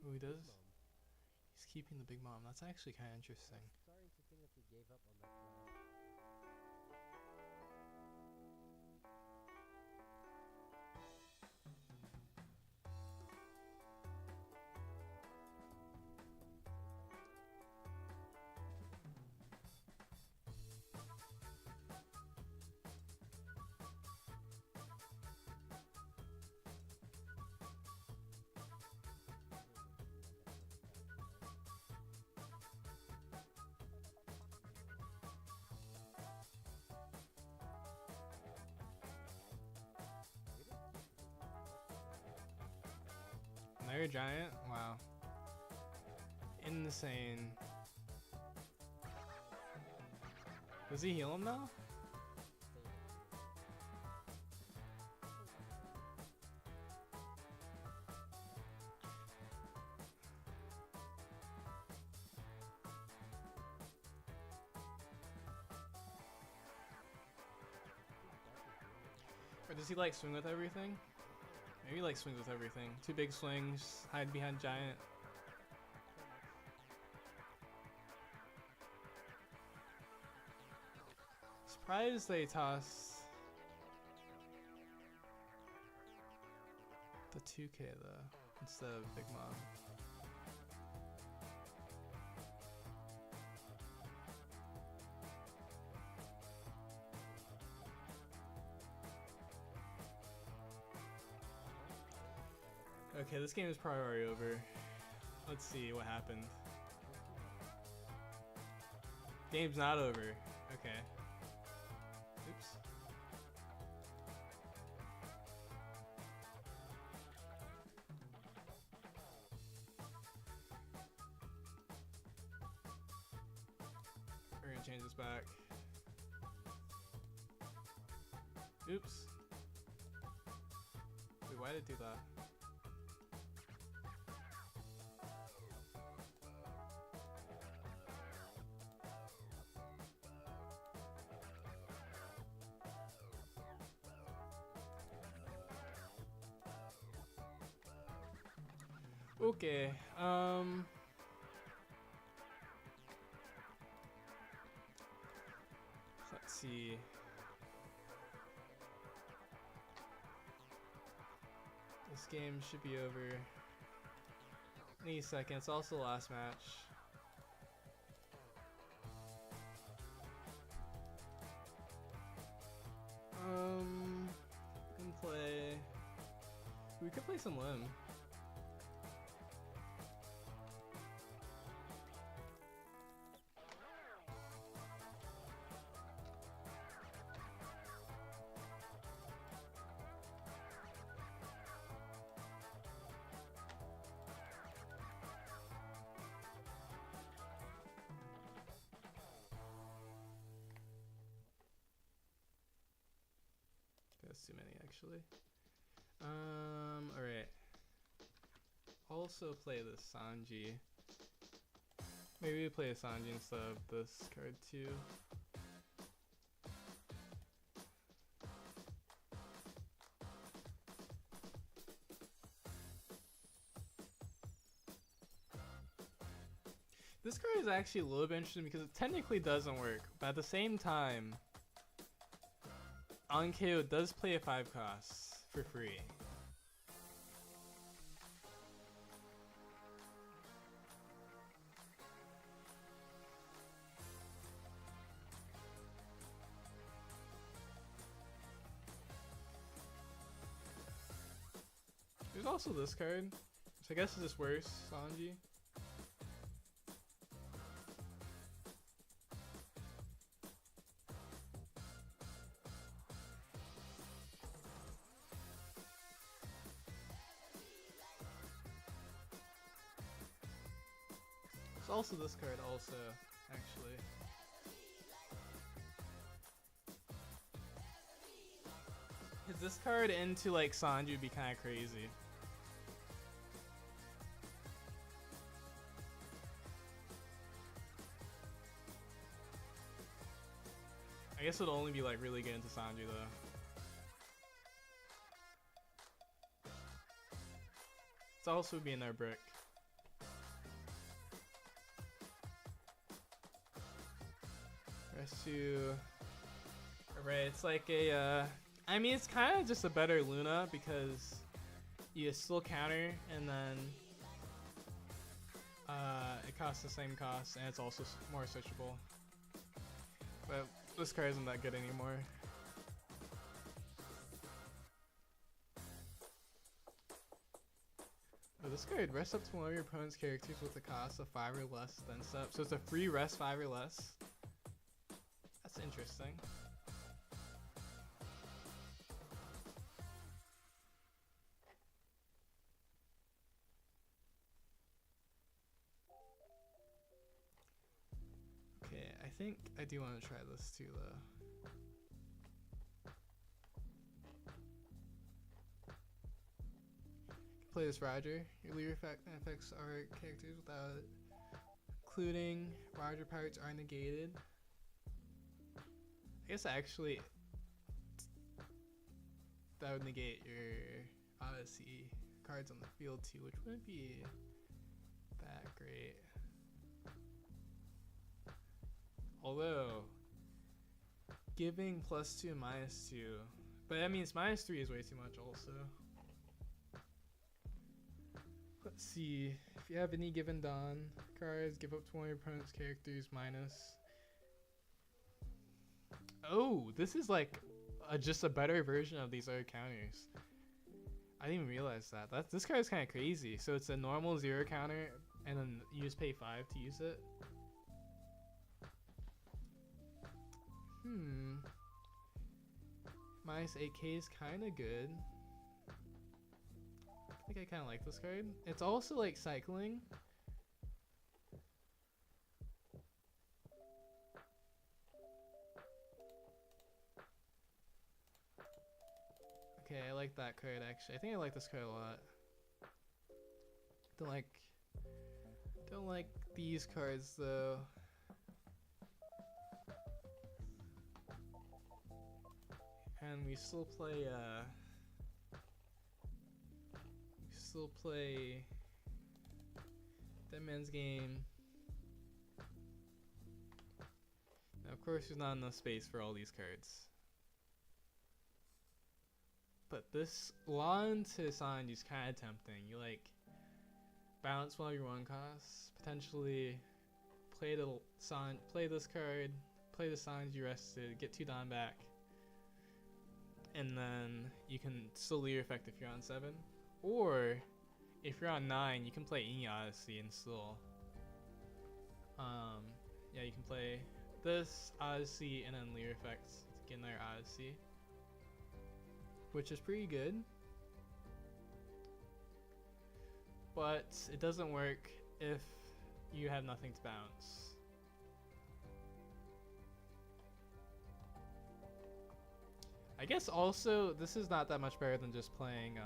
Oh, he does? He's keeping the big mom. That's actually kind of interesting. Air Giant? Wow. Insane. Does he heal him now? Or does he like swing with everything? Maybe he like swings with everything. 2 big swings, hide behind Giant. Surprised they toss the 2K though, instead of Big Mom. Okay, this game is probably already over. Let's see what happened. Game's not over. Okay. Oops. We're gonna change this back. Oops. Wait, why did it do that? Okay, let's see. This game should be over any second. It's also the last match. We could play some Limb. That's too many actually. Alright. Also play the Sanji. Maybe we play a Sanji instead of this card too. This card is actually a little bit interesting because it technically doesn't work, but at the same time, on KO does play a 5 cost for free. There's also this card, so I guess it's just worse, Sanji. There's also this card also, actually. Is this card into like Sanji would be kind of crazy. I guess it'll only be like really good into Sanji though. It's also be in their brick. Rest 2. Alright, it's like a I mean it's kind of just a better Luna because you still counter and then it costs the same cost and it's also more switchable. But this card isn't that good anymore. Oh, this card rests up to one of your opponent's characters with a cost of 5 or less, then step. So it's a free rest 5 or less. That's interesting. I think I do want to try this too, though. Play this Roger. Your leader effects are characters without including Roger parts are negated. I guess actually that would negate your Odyssey cards on the field too, which wouldn't be that great. Although giving +2 and -2, but that means -3 is way too much also. Let's see, if you have any given dawn cards, give up to one of your opponent's characters minus. Oh, this is like just a better version of these other counters. I didn't even realize that. This card is kind of crazy. So it's a normal 0 counter, and then you just pay 5 to use it. -8K is kind of good. I think I kind of like this card. It's also like cycling. Okay, I like that card actually. I think I like this card a lot. Don't like these cards though. And we still play Dead Man's Game. Now of course there's not enough space for all these cards. But this Lawn to Sanji is kind of tempting. You like balance one of your 1 costs, potentially play this card, play the Sanji rested, get 2 Dawn back, and then you can still leader effect if you're on 7. Or if you're on 9, you can play any Odyssey and still yeah, you can play this Odyssey and then leader effect to get another Odyssey, which is pretty good. But it doesn't work if you have nothing to bounce. I guess also this is not that much better than just playing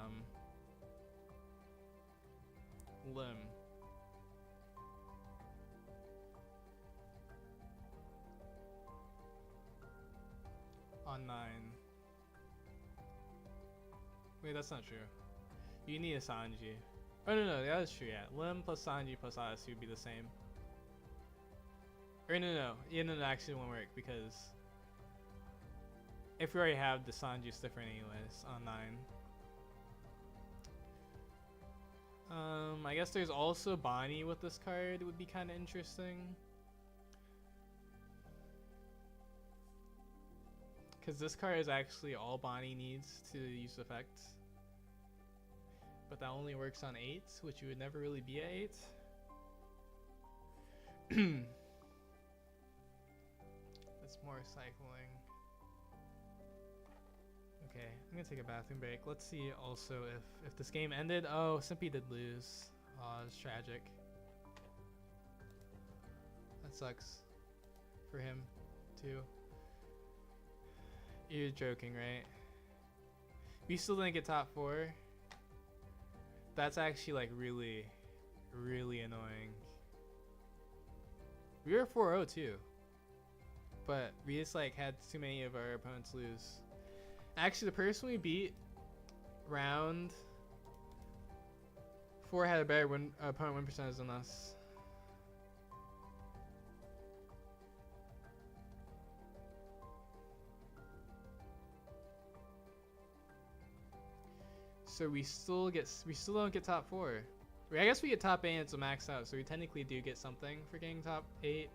Lim. On 9. Wait, that's not true. You need a Sanji. Oh no, that is true, yeah. Lim plus Sanji plus Odyssey would be the same. Or no, yeah, no, actually it won't work because if we already have the Sanji, it's different anyways on 9. I guess there's also Bonnie with this card. It would be kind of interesting. Because this card is actually all Bonnie needs to use effect. But that only works on 8, which you would never really be at 8. That's more cycling. Okay, I'm gonna take a bathroom break. Let's see also if this game ended. Oh, Simpy did lose. Oh, it's tragic. That sucks for him too. You're joking, right? We still didn't get top 4. That's actually like really, really annoying. We were 4-0 too, but we just like had too many of our opponents lose. Actually, the person we beat round 4 had a better opponent win percentage than us. So we still don't get top 4. I guess we get top 8 and it's a max out, so we technically do get something for getting top 8.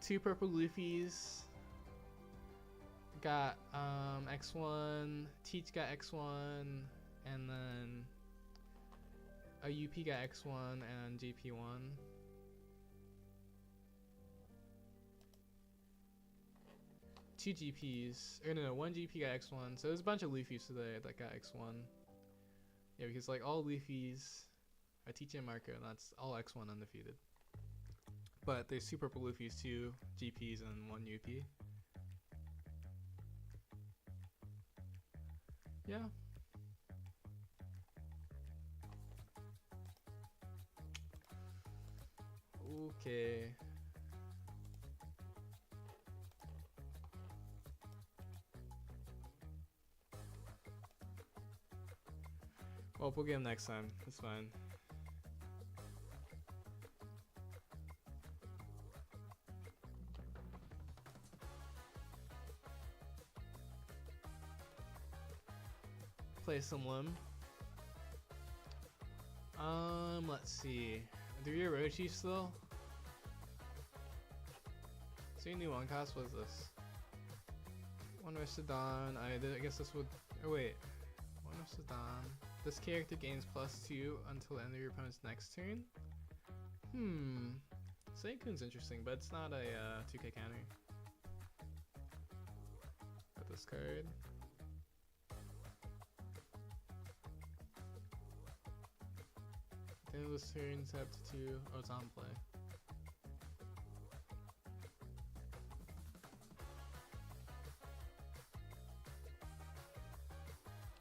Two purple Luffys. Got X1. Teach got X1, and then a UP got X1 and GP1. 2 GPs. Or no, 1 GP got X1. So there's a bunch of Luffys today that got X1. Yeah, because like all Luffys are TJ and Marco, and that's all X1 undefeated. But there's Super Purple Luffys, 2 GPs, and 1 UP. Yeah. Okay. Well, we'll get him next time. That's fine. Play some Lim. Let's see. Do you Orochi still? So your new one cost was this? One versus Dawn. I guess this would. Oh wait. One versus Dawn. This character gains +2 until the end of your opponent's next turn. Senkun's interesting, but it's not a 2K counter. Got this card. Then this turn's up to 2. Oh, it's on play.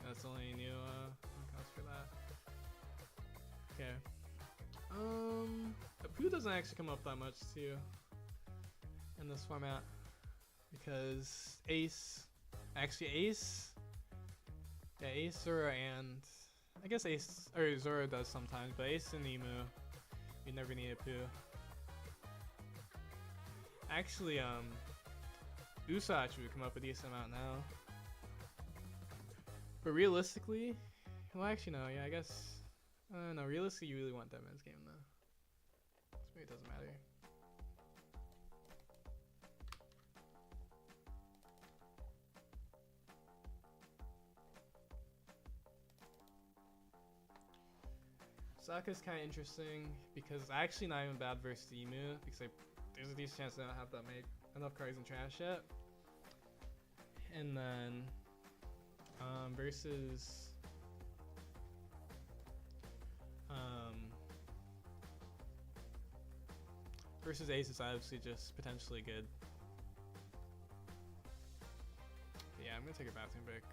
That's the only new cost for that. Okay. Pooh doesn't actually come up that much too in this format because Ace, yeah, Ace, Zoro, and I guess Ace or Zoro does sometimes, but Ace and Emu, you never need a Pooh. Actually, Usagi would come up a decent amount now. But realistically, well, actually no, yeah, I guess, no, realistically you really want that men's game though. So maybe it doesn't matter. Sokka's kind of interesting because it's actually not even bad versus Emu because there's a decent chance they don't have that many enough cards in trash yet. And then versus Ace is obviously just potentially good. But yeah, I'm gonna take a bathroom break.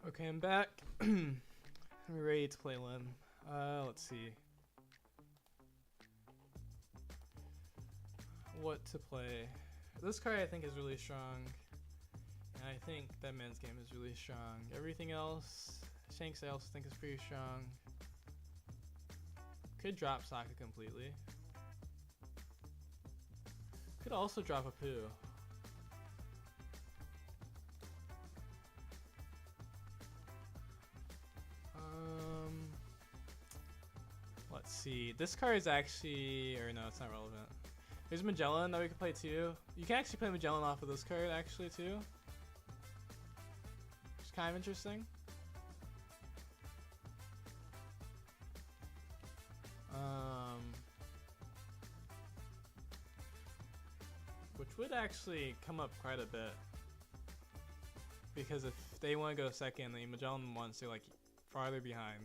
Okay, I'm back. I'm ready to play Lim. Let's see. What to play? This card I think is really strong. And I think that man's game is really strong. Everything else, Shanks I also think is pretty strong. Could drop Sokka completely. Could also drop a Poo. Let's see. This card is actually, or no, it's not relevant. There's Magellan that we could play too. You can actually play Magellan off of this card actually too. It's kind of interesting. Which would actually come up quite a bit. Because if they want to go second, the Magellan wants to like farther behind.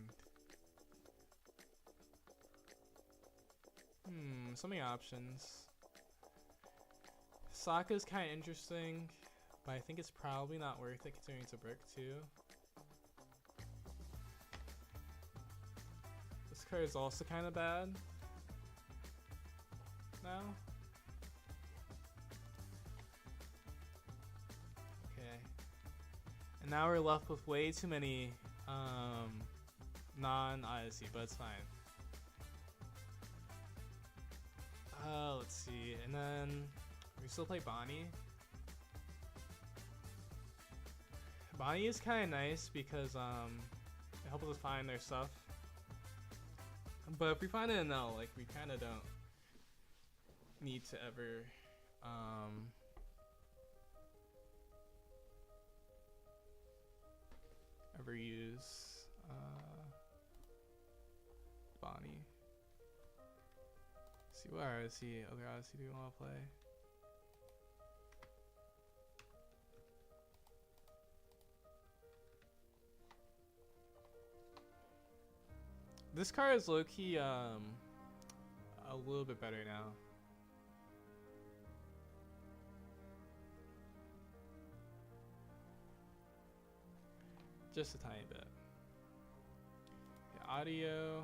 So many options. Sokka's kind of interesting, but I think it's probably not worth it considering it's a brick too. This card is also kind of bad now. Okay. And now we're left with way too many non-Odyssey, but it's fine. Let's see, and then we still play Bonnie. Bonnie is kind of nice because it helps us find their stuff. But if we find it in L, like we kind of don't need to ever use Bonnie. See what Odyssey, other Odyssey do we want to play? This card is low-key a little bit better now. Just a tiny bit. Yeah, audio.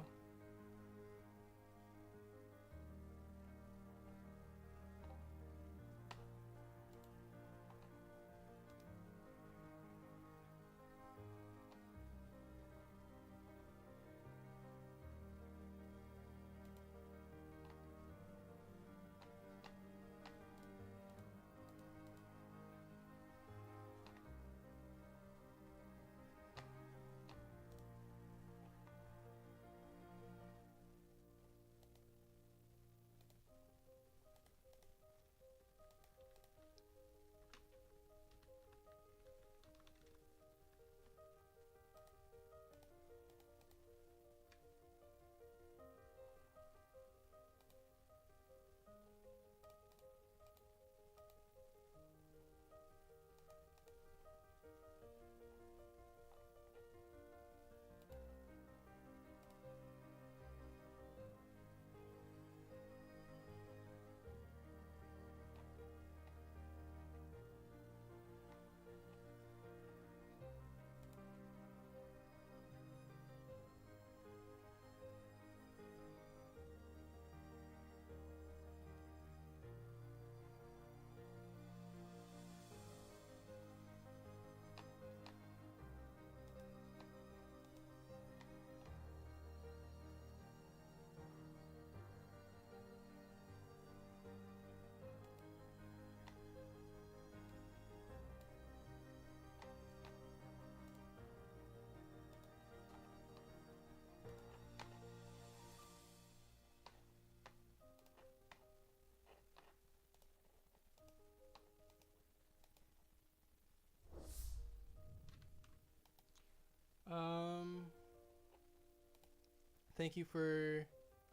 Thank you for...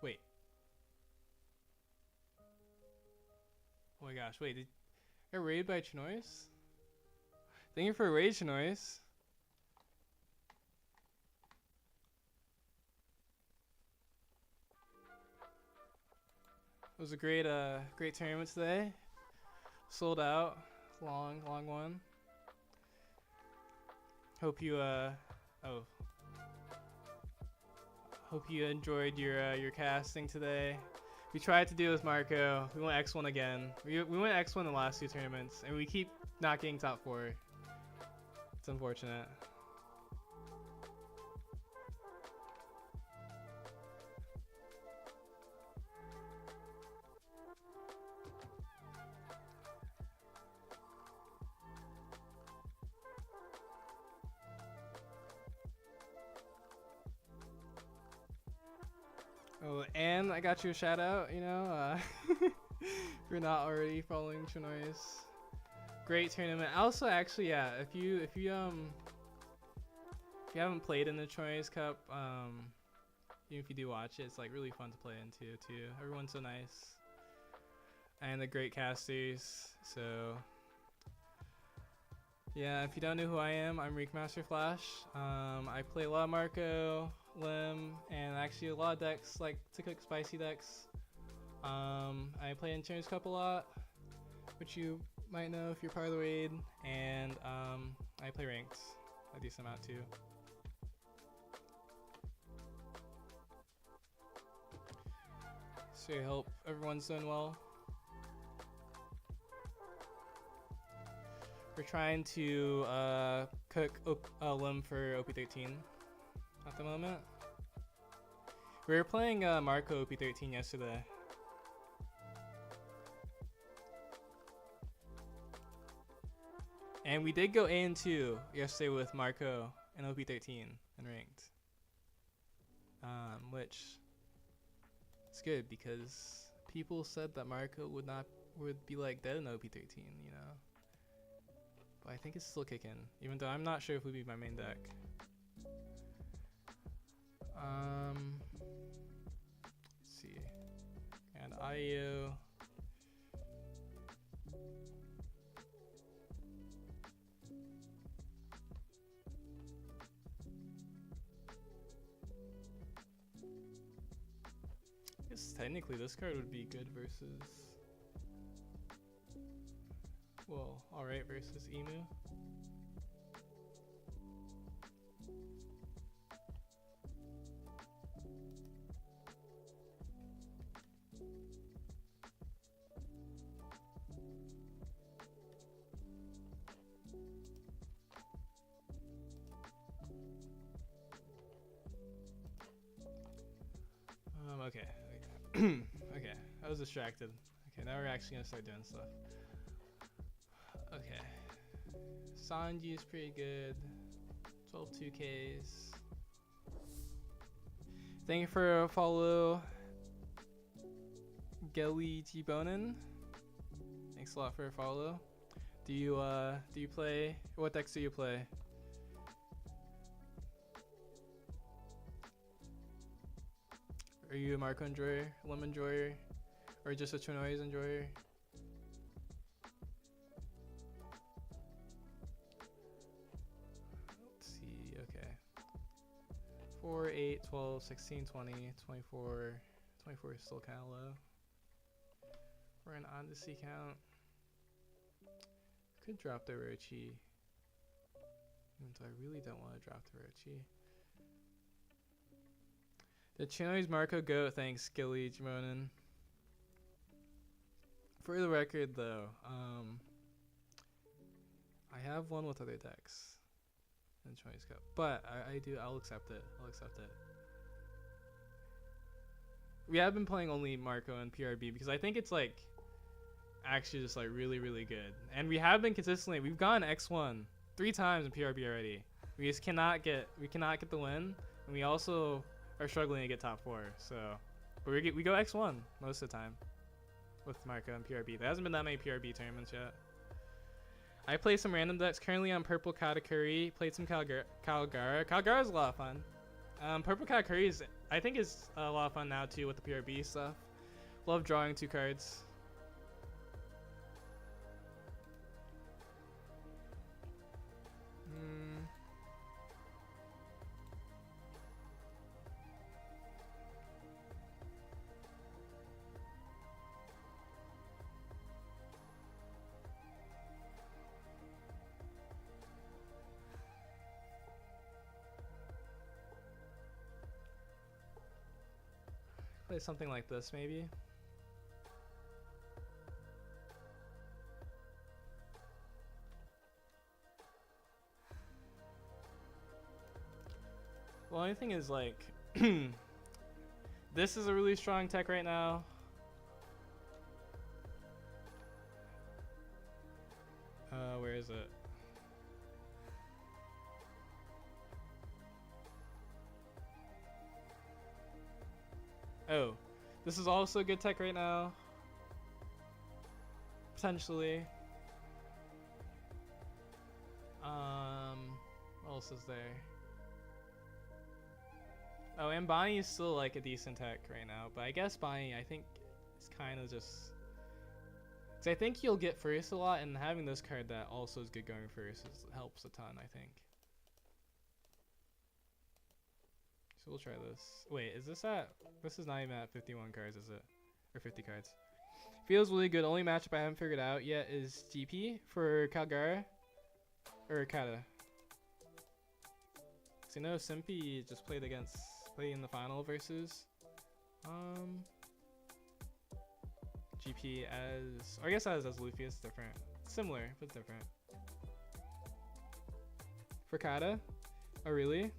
Wait. Oh my gosh, wait. Did I get raided by Chinoise? Thank you for a raid, Chinoise. It was a great great tournament today. Sold out. Long one. Hope you hope you enjoyed your casting today. We tried to do with Marco. We went X1 again. We went X1 in the last 2 tournaments, and we keep not getting top 4. It's unfortunate. Oh, and I got you a shout out, you know, if you're not already following Chinoise. Great tournament. Also, actually, yeah, if you haven't played in the ChinoizeCup, even if you do watch it, it's like really fun to play into too. Everyone's so nice, and the great casters. So yeah, if you don't know who I am, I'm Reekmaster Flash. I play a lot of Marco, Lim, and actually a lot of decks like to cook spicy decks. I play in ChinoizeCup a lot, which you might know if you're part of the raid, and I play ranked a decent amount too. So I hope everyone's doing well. We're trying to cook Lim for OP13 at the moment. We were playing Marco OP13 yesterday. And we did go A&2 yesterday with Marco and OP13 and ranked. Which is good because people said that Marco would be like dead in OP13, you know. But I think it's still kicking, even though I'm not sure if it would be my main deck. Let's see. And IU. I guess technically this card would be good versus, well, alright versus Emu. Okay. Okay, I was distracted. Okay, now we're actually gonna start doing stuff. Okay. Sanji is pretty good. 12 2Ks. Thank you for a follow, Gelly T Bonin. Thanks a lot for a follow. Do you play, what decks do you play? Are you a Marco enjoyer, Lim enjoyer, or just a Chinoise enjoyer? Let's see, okay. 4, 8, 12, 16, 20, 24. 24 is still kind of low. We're an Odyssey count. Could drop the Rochi. Even though I really don't want to drop the Rochi. The Chinoise Marco GOAT, thanks, Gilly Jimonin. For the record, though, I have one with other decks in ChinoizeCup, but I'll accept it. I'll accept it. We have been playing only Marco and PRB because I think it's like actually just like really, really good, and we have been consistently. We've gone X1 3 times in PRB already. We just cannot get the win, and we also are struggling to get top 4. So, but we go X1 most of the time with Marco and PRB. There hasn't been that many PRB tournaments yet. I play some random decks currently on Purple Katakuri. Played some Calgara. Calgara is a lot of fun. Purple Katakuri is, I think, is a lot of fun now too with the PRB stuff. Love drawing 2 cards. Play something like this maybe. Well, only thing is like, this is a really strong tech right now. Where is it? Oh, this is also good tech right now. Potentially. What else is there? Oh, and Bonnie is still like a decent tech right now, but I guess Bonnie, I think, is kind of just. Cause I think you'll get first a lot, and having this card that also is good going first helps a ton, I think. So we'll try this. Wait, is this at? This is not even at 51 cards, is it? Or 50 cards. Feels really good. Only matchup I haven't figured out yet is GP for Calgara. Or Kata. Cause I know Simpy just played in the final versus GP as, or I guess as Luffy. It's different. Similar, but different. For Kata? Oh really?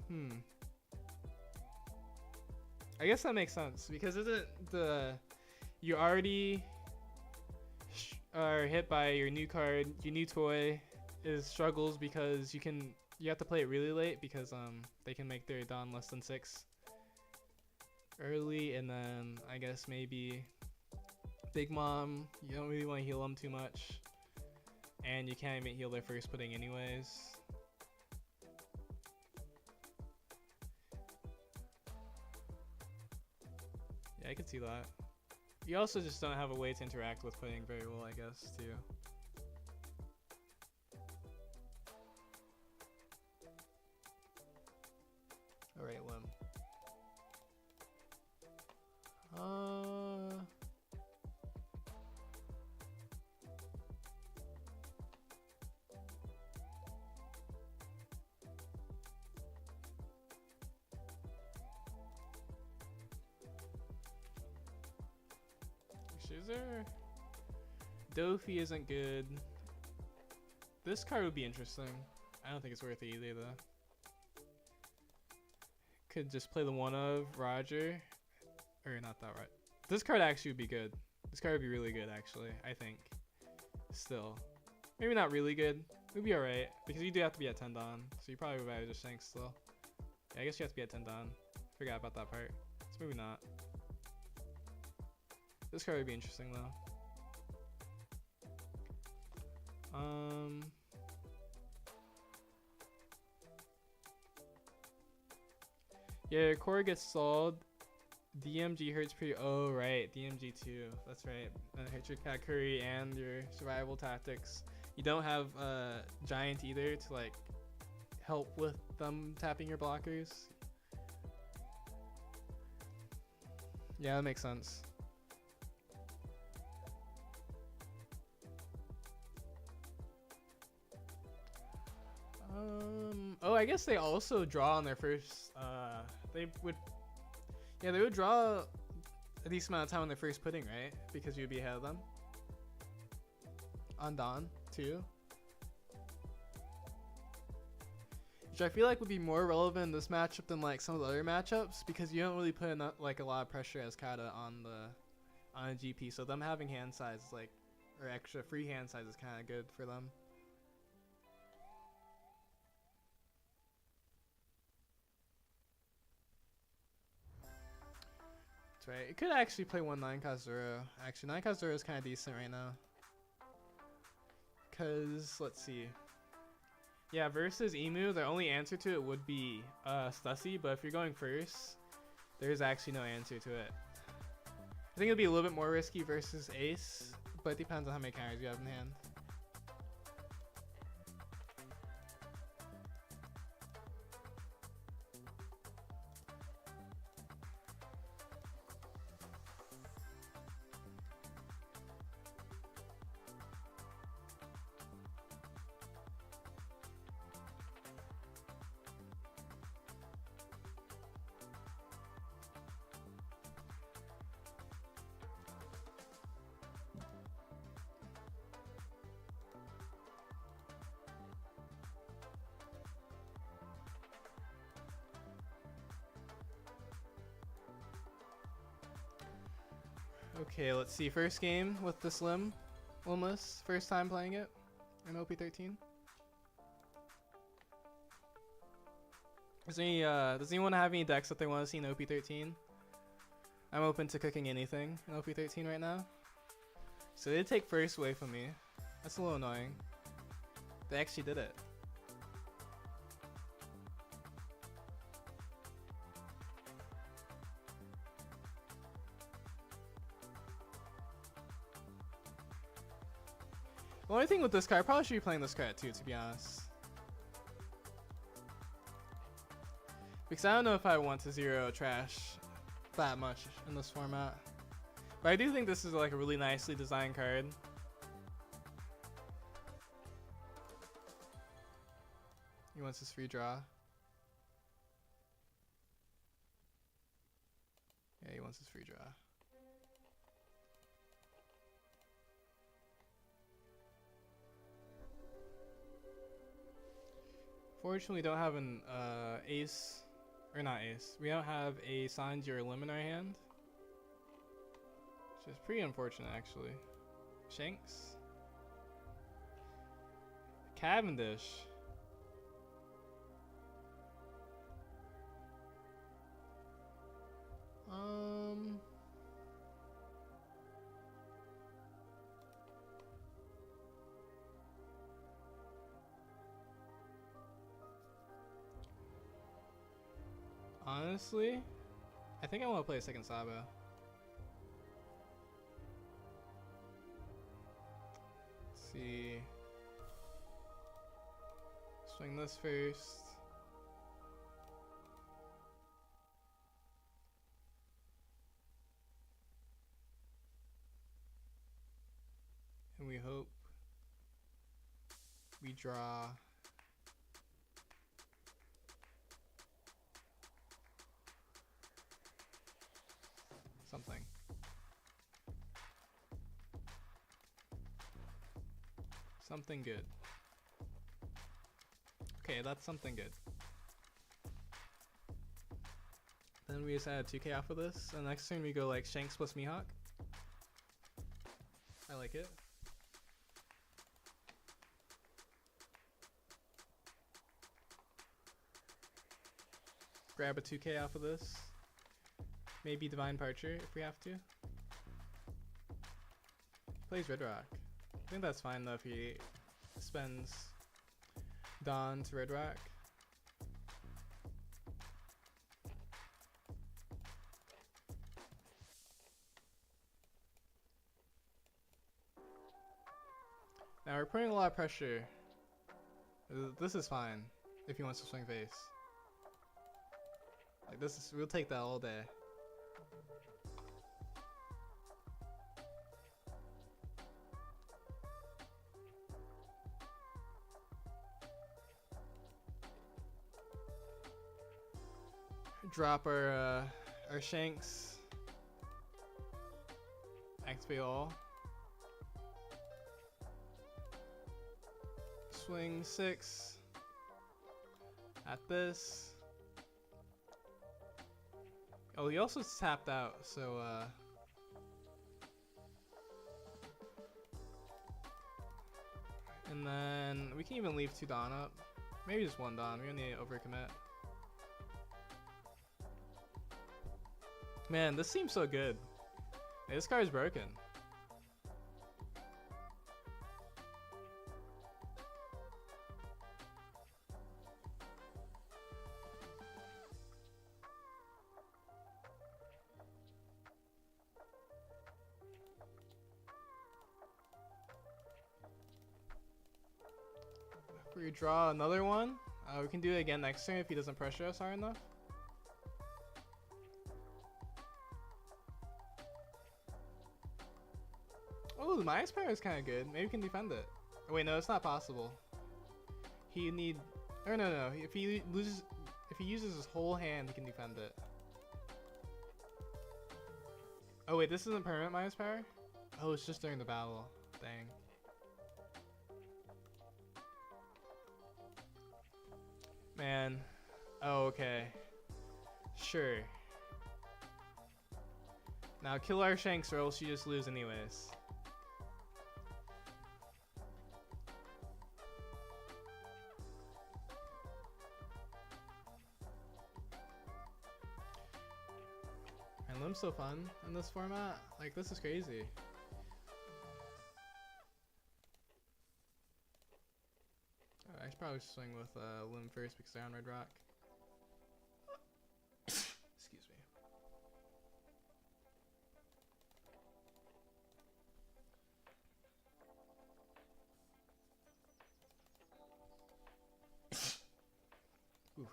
I guess that makes sense because isn't you already are hit by your new card, your new toy is struggles because you have to play it really late because they can make their dawn less than 6 early, and then I guess maybe Big Mom, you don't really want to heal them too much, and you can't even heal their first pudding anyways. Yeah, I can see that. You also just don't have a way to interact with pudding very well, I guess, too. Alright, Lim. Shizer. Dofi isn't good. This card would be interesting. I don't think it's worth it either, though. Could just play the one of Roger. Or not that right. This card actually would be good. This card would be really good, actually, I think. Still. Maybe not really good. It would be alright. Because you do have to be at 10 Dawn. So you probably would rather just Shanks still. Yeah, I guess you have to be at 10 Dawn. Forgot about that part. So maybe not. This card would be interesting, though. Yeah, your core gets stalled. DMG hurts pretty. Oh, right. DMG too. That's right. That hurts your cat curry and your survival tactics. You don't have Giant either to like help with them tapping your blockers. Yeah, that makes sense. Oh, I guess they also draw on their first. They would draw a decent amount of time on their first pudding, right? Because you'd be ahead of them. On Dawn, too. Which I feel like would be more relevant in this matchup than like some of the other matchups, because you don't really put enough, like a lot of pressure as Kata on a GP. So them having hand size like, or extra free hand size is kind of good for them. That's right. It could actually play 1/9 Kazuro. Actually, 9 Kazuro is kind of decent right now. Cause let's see. Yeah, versus Emu, the only answer to it would be Stussy, but if you're going first, there's actually no answer to it. I think it'll be a little bit more risky versus Ace, but it depends on how many counters you have in hand. Okay, let's see. First game with the Slim. Almost. First time playing it in OP13. Does anyone have any decks that they want to see in OP13? I'm open to cooking anything in OP13 right now. So they take first away from me. That's a little annoying. They actually did it. The only thing with this card, I probably should be playing this card too, to be honest. Because I don't know if I want to zero trash that much in this format. But I do think this is like a really nicely designed card. He wants his free draw. Yeah, he wants his free draw. Fortunately, we don't have an ace, or not ace. We don't have a Sanji or Limb in our hand, which is pretty unfortunate, actually. Shanks, Cavendish. Honestly, I think I want to play a second Sabo. Let's see. Swing this first. And we hope we draw something. Something good. Okay, that's something good. Then we just add 2k off of this, and next turn we go like Shanks plus Mihawk. I like it. Grab a 2k off of this. Maybe Divine Parcher if we have to. Plays Red Rock. I think that's fine though if he spends Dawn to Red Rock. Now we're putting a lot of pressure. This is fine if he wants to swing face. Like this is, we'll take that all day. Drop our Shanks. Activate all. Swing 6 at this. Oh, he also tapped out, so and then we can even leave 2 Dawn up. Maybe just 1 Dawn. We don't need to overcommit. Man, this seems so good. Hey, this card is broken. If we draw another one, we can do it again next turn if he doesn't pressure us hard enough. Oh, the Maya's power is kind of good. Maybe we can defend it. Oh, wait, no, it's not possible. He need, or no. If he uses his whole hand, he can defend it. Oh wait, this isn't permanent Maya's power? Oh, it's just during the battle. Dang. Man. Oh, okay. Sure. Now kill our Shanks or else you just lose anyways. And Lim's so fun in this format. Like, this is crazy. I should probably swing with Lim first because they're on Red Rock. Excuse me. Oof.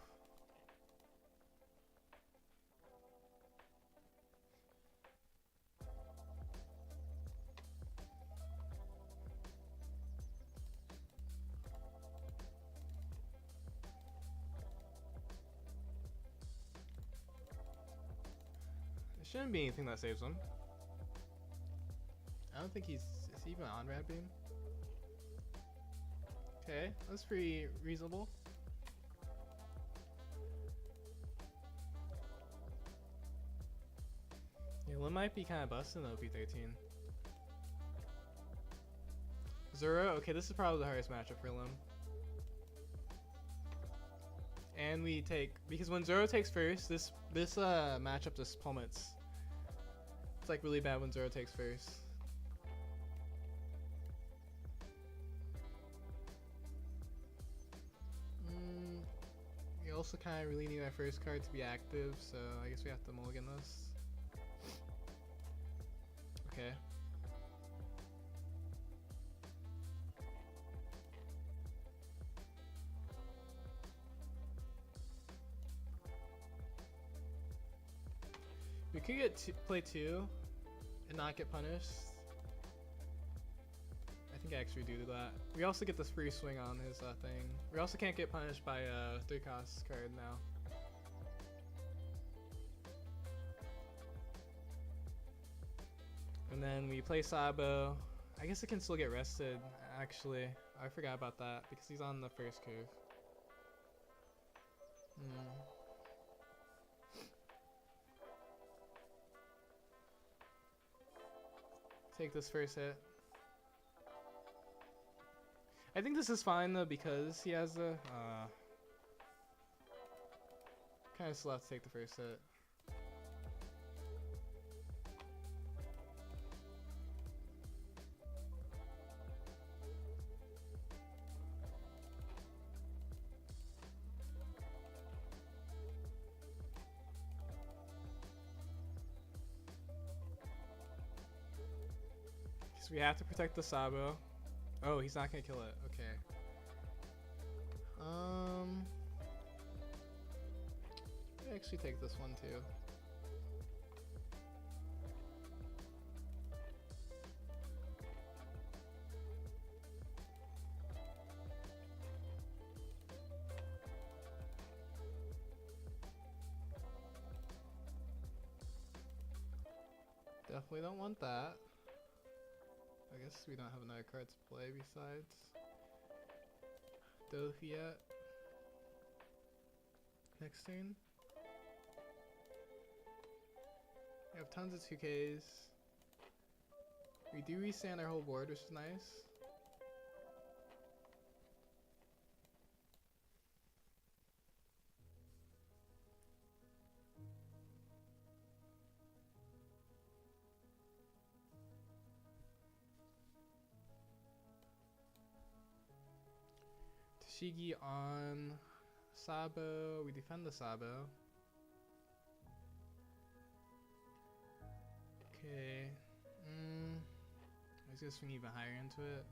Shouldn't be anything that saves him. I don't think is he even on Rad Beam? Okay, that's pretty reasonable. Yeah, Lim might be kind of busting the OP13. Zoro, okay, this is probably the hardest matchup for Lim. And we take, because when Zoro takes first, this matchup just plummets. It's like really bad when Zoro takes first. We also kind of really need our first card to be active, so I guess we have to mulligan this. Okay. We could get play 2 and not get punished. I think I actually do that. We also get this free swing on his thing. We also can't get punished by a 3-cost card now. And then we play Sabo. I guess it can still get rested, actually. I forgot about that because he's on the first curve. Take this first hit. I think this is fine though because he has a kind of still have to take the first hit. We have to protect the Sabo. Oh, he's not gonna kill it. Okay. I actually take this one too. Definitely don't want that. I guess we don't have another card to play besides Dofi yet. Next turn. We have tons of 2Ks. We do restand our whole board, which is nice. Shigi on Sabo. We defend the Sabo. Okay. I was gonna swing even higher into it.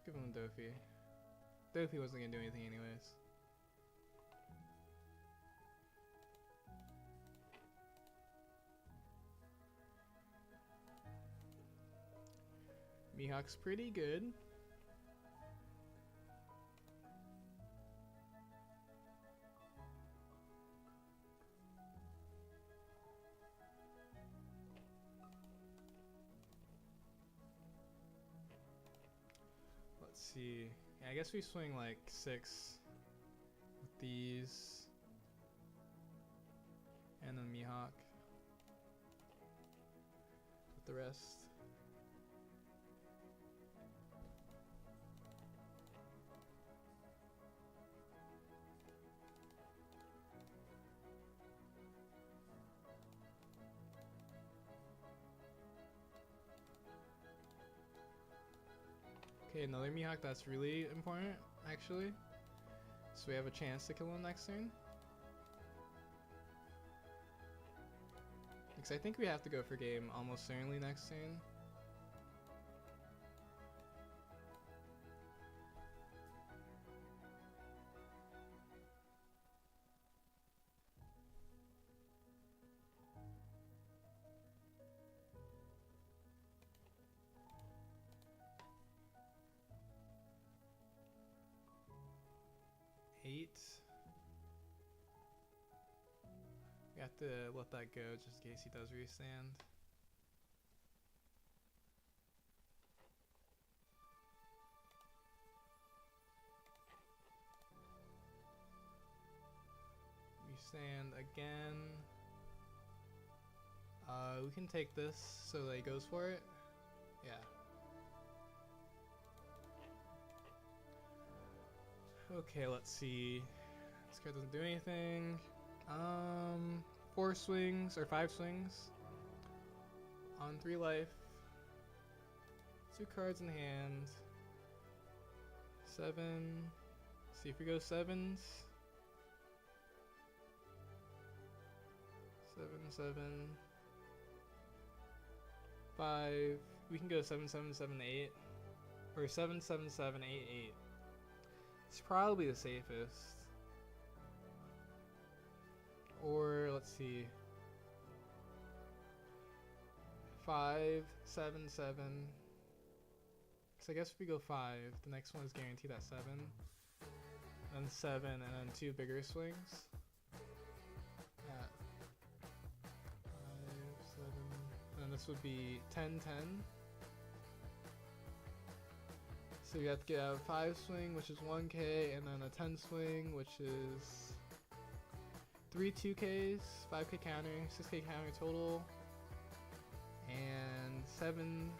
Give him Dofi. Dofi wasn't gonna do anything anyways. Mihawk's pretty good. See, yeah, I guess we swing like 6 with these, and then Mihawk. the rest. Okay, another Mihawk that's really important, actually. So we have a chance to kill him next turn. Because I think we have to go for game almost certainly next turn. We have to let that go just in case he does restand. Restand again. We can take this so that he goes for it. Yeah. Okay, let's see. This card doesn't do anything. 4 swings or 5 swings on 3 life. 2 cards in hand. 7. See if we go 7s. 7, 7. 5. We can go 7, 7, 7, 8. Or 7, 7, 7, 8, 8. It's probably the safest. Or let's see. 5, 7, 7. So I guess if we go 5, the next one is guaranteed at 7. Then 7, and then 2 bigger swings. At 5, 7. And this would be 10, 10. So you have to get out a 5 swing, which is 1k, and then a 10 swing, which is 3 2Ks, 5k counter, 6k counter total, and 7.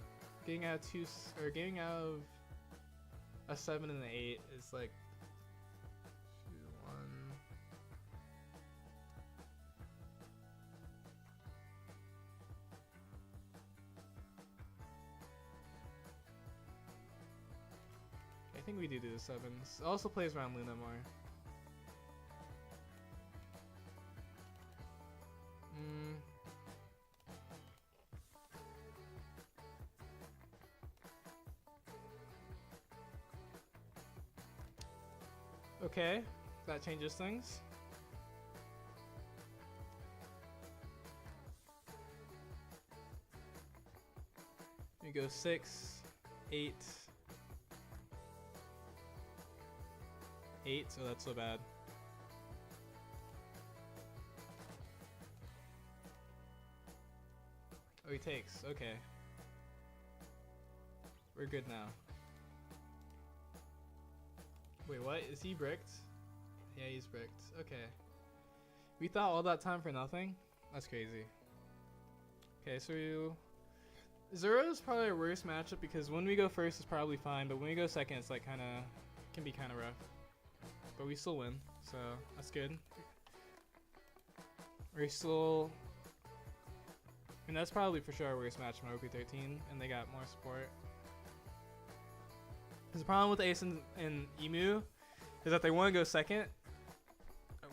Getting out of 2 or getting out of a 7 and an 8 is like 2, 1. I think we do the 7s. It also plays around Luna more. Okay, that changes things. We go 6, 8, 8, so that's so bad. Oh, he takes, okay. We're good now. Wait, what? Is he bricked? Yeah, he's bricked. Okay. We thought all that time for nothing? That's crazy. Okay, so Zero is probably our worst matchup because when we go first it's probably fine, but when we go second it's like can be kind of rough. But we still win, so that's good. We're still, I mean, that's probably for sure our worst match from OP13, and they got more support. Because the problem with Ace and Emu is that they want to go second,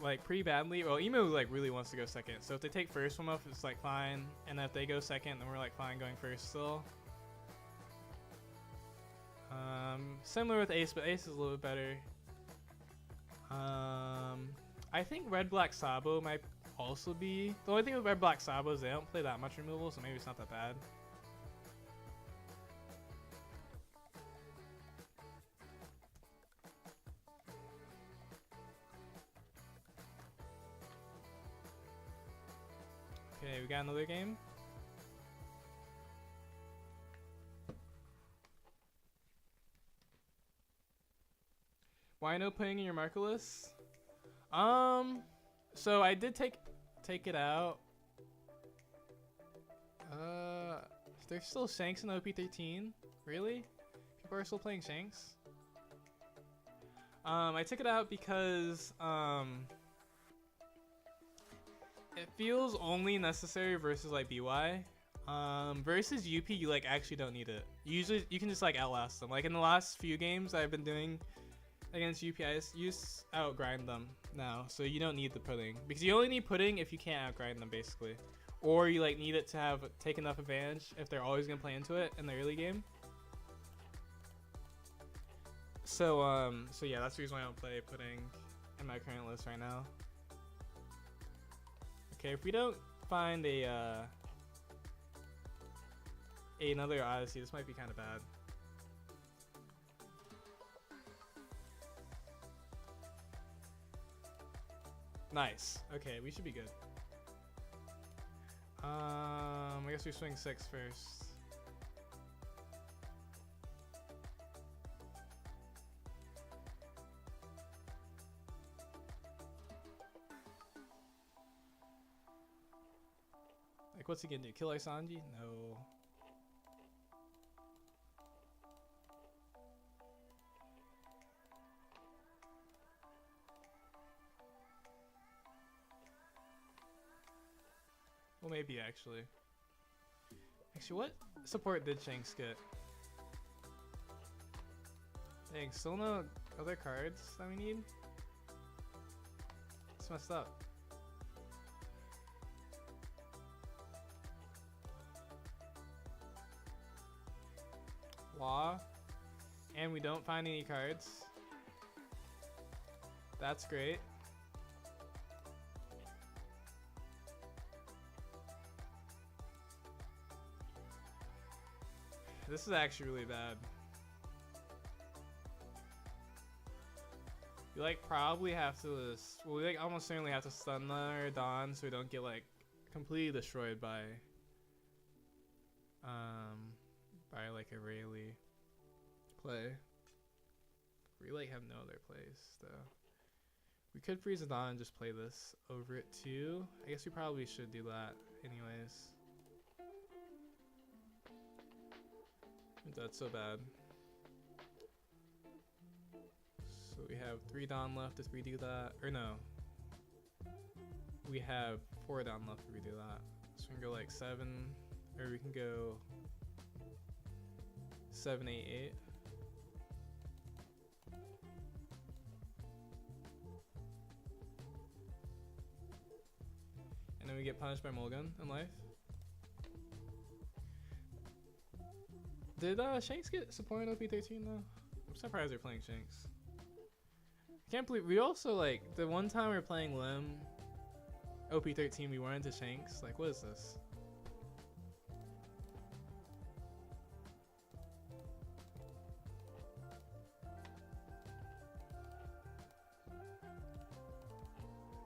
like pretty badly. Well, Emu like really wants to go second, so if they take first from us, it's like fine, and if they go second, then we're like fine going first still. Similar with Ace, but Ace is a little bit better. I think Red Black Sabo might also be. The only thing with Red Black Sabo is they don't play that much removal, so maybe it's not that bad. Okay, we got another game. Why no playing in your marker list? So I did take it out. There's still Shanks in OP13? Really? People are still playing Shanks? I took it out because it feels only necessary versus like BY. Versus UP, you like actually don't need it. Usually, you can just like outlast them. Like in the last few games I've been doing against UPIs, you just outgrind them now, so you don't need the pudding because you only need pudding if you can't outgrind them basically, or you like need it to have take enough advantage if they're always gonna play into it in the early game. So so yeah, that's the reason why I don't play pudding in my current list right now. Okay, if we don't find another Odyssey, this might be kind of bad. Nice. Okay, we should be good. I guess we swing 6 first. Like, what's he gonna do? Kill Isanji? No. Well, maybe actually. Actually, what support did Shanks get? Dang, still no other cards that we need? It's messed up. Law. And we don't find any cards. That's great. This is actually really bad. We like probably have to, well, we like almost certainly have to stun our Dawn so we don't get like completely destroyed by like a Rayleigh play. We like have no other plays though. We could freeze a Dawn and just play this over it too. I guess we probably should do that anyways. That's so bad. So we have 3 Dawn left if we do that. Or no. We have 4 Dawn left if we do that. So we can go like 7. Or we can go 7, 8, 8. And then we get punished by Mulligan in life. Did Shanks get support in OP13 though? I'm surprised they're playing Shanks. I can't believe we also like the one time we were playing Lim OP13 we went into Shanks. Like, what is this?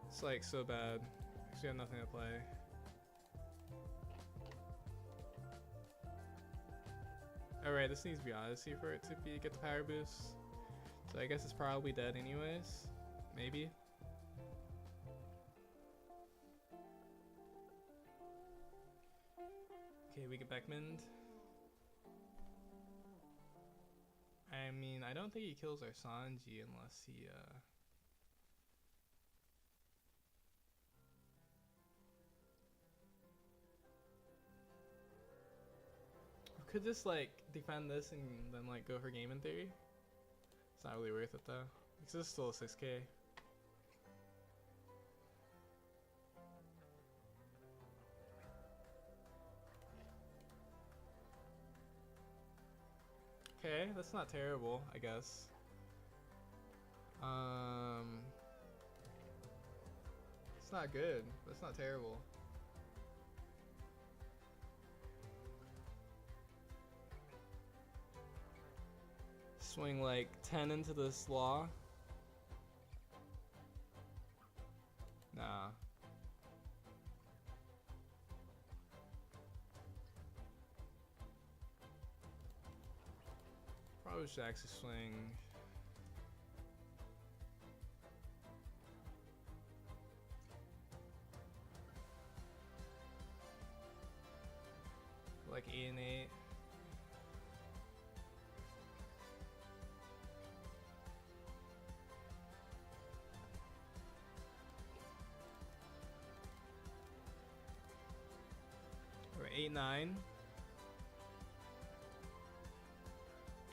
It's like so bad. We have nothing to play. Alright, this needs to be Odyssey for it to get the power boost. So I guess it's probably dead anyways. Maybe. Okay, we get Beckman. I mean, I don't think he kills our Sanji unless he could just like defend this and then like go for game in theory. It's not really worth it though, because it's still a 6k. Okay, that's not terrible, I guess. It's not good, but it's not terrible. Swing like 10 into this law. Nah. Probably should actually swing. Like 8-8. We're 8-9.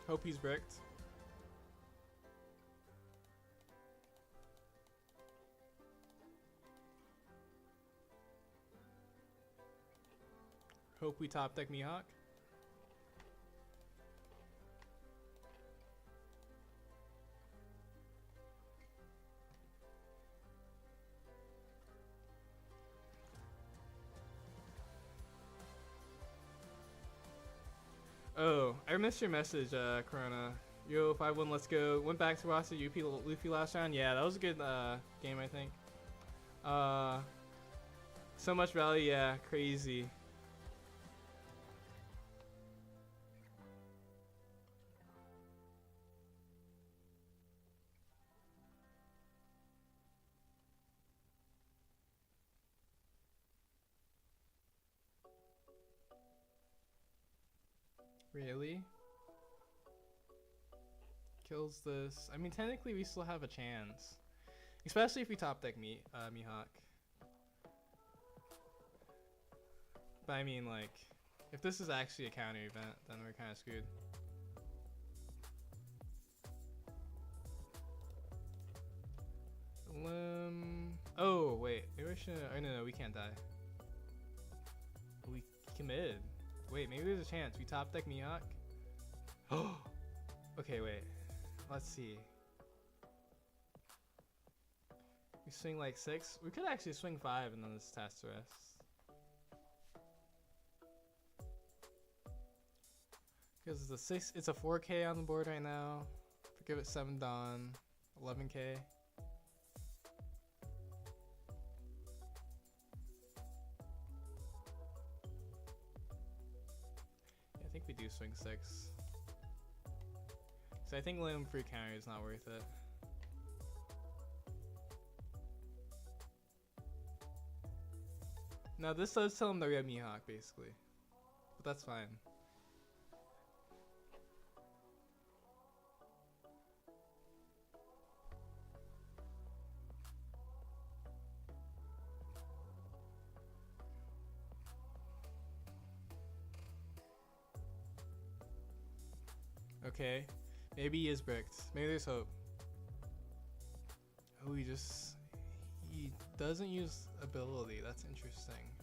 Hope he's bricked. Hope we top deck Mihawk. Oh, I missed your message, Corona. Yo, 5-1, let's go. Went back to watch the UP Luffy last round. Yeah, that was a good game, I think. So much value, yeah, crazy. Really? Kills this. I mean, technically we still have a chance. Especially if we top deck Mihawk. But I mean, like, if this is actually a counter event, then we're kind of screwed. Oh, wait. Maybe we should. Oh, no, we can't die. We committed. Wait, maybe there's a chance. We top deck Mihawk. Oh! Okay, wait. Let's see. We swing like 6. We could actually swing 5 and then this task to rest. Because it's a 6. It's a 4K on the board right now. Give it 7 Dawn. 11K. I think we do swing 6. So I think letting him free counter is not worth it. Now this does tell him that we have Mihawk basically. But that's fine. Okay. Maybe he is bricked. Maybe there's hope. Oh, he doesn't use ability. That's interesting.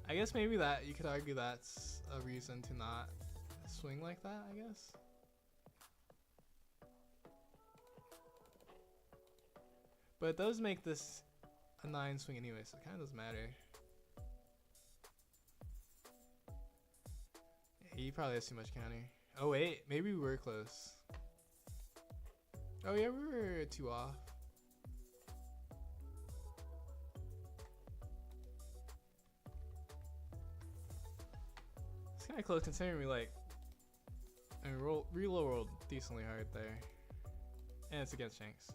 I guess maybe that you could argue that's a reason to not swing like that, I guess. But it does make this a 9 swing anyway, so it kind of doesn't matter. He probably has too much counter. Oh wait, maybe we were close. Oh yeah, we were 2 off. It's kind of close considering we like, I mean, reload rolled decently hard there. And it's against Shanks.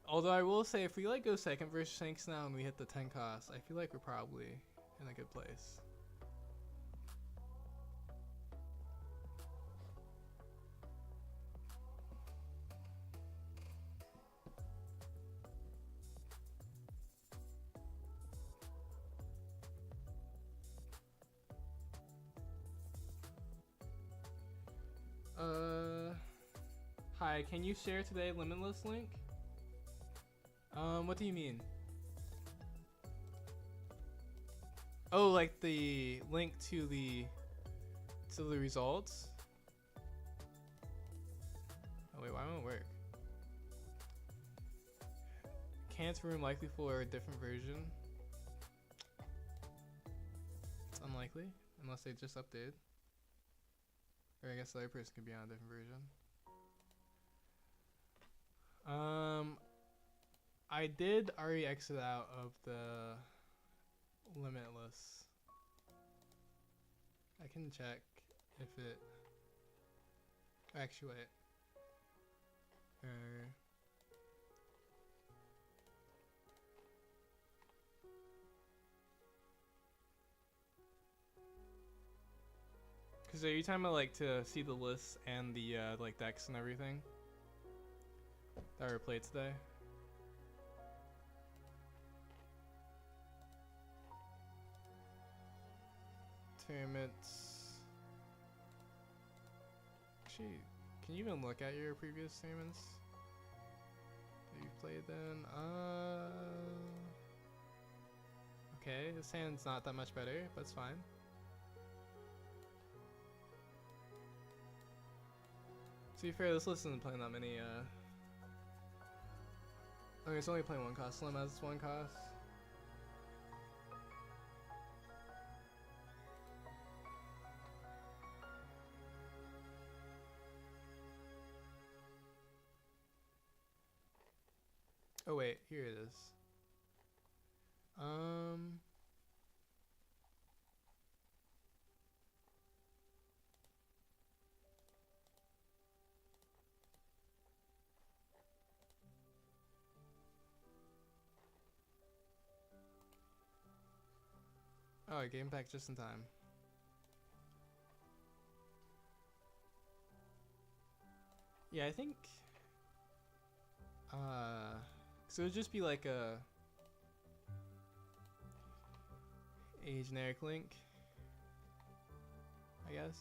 Although I will say, if we like go second versus Shanks now and we hit the 10 cost, I feel like we're probably in a good place. Hi, can you share today Limitless link? What do you mean? Oh, like the link to the results? Oh wait, why won't it work? Can't room likely for a different version. It's unlikely, unless they just updated. Or I guess the other person could be on a different version. I did already exit out of the Limitless. I can check if it... Actually, wait. Cause are you talking about like to see the lists and the like decks and everything that were played today? Tournaments. Actually, can you even look at your previous tournaments that you've played then? Okay, this hand's not that much better, but it's fine. To be fair, this list isn't playing that many, okay, it's only playing one cost. Slim has one cost. Oh wait, here it is. Oh, I game back just in time. Yeah, I think so it would just be like a generic link, I guess,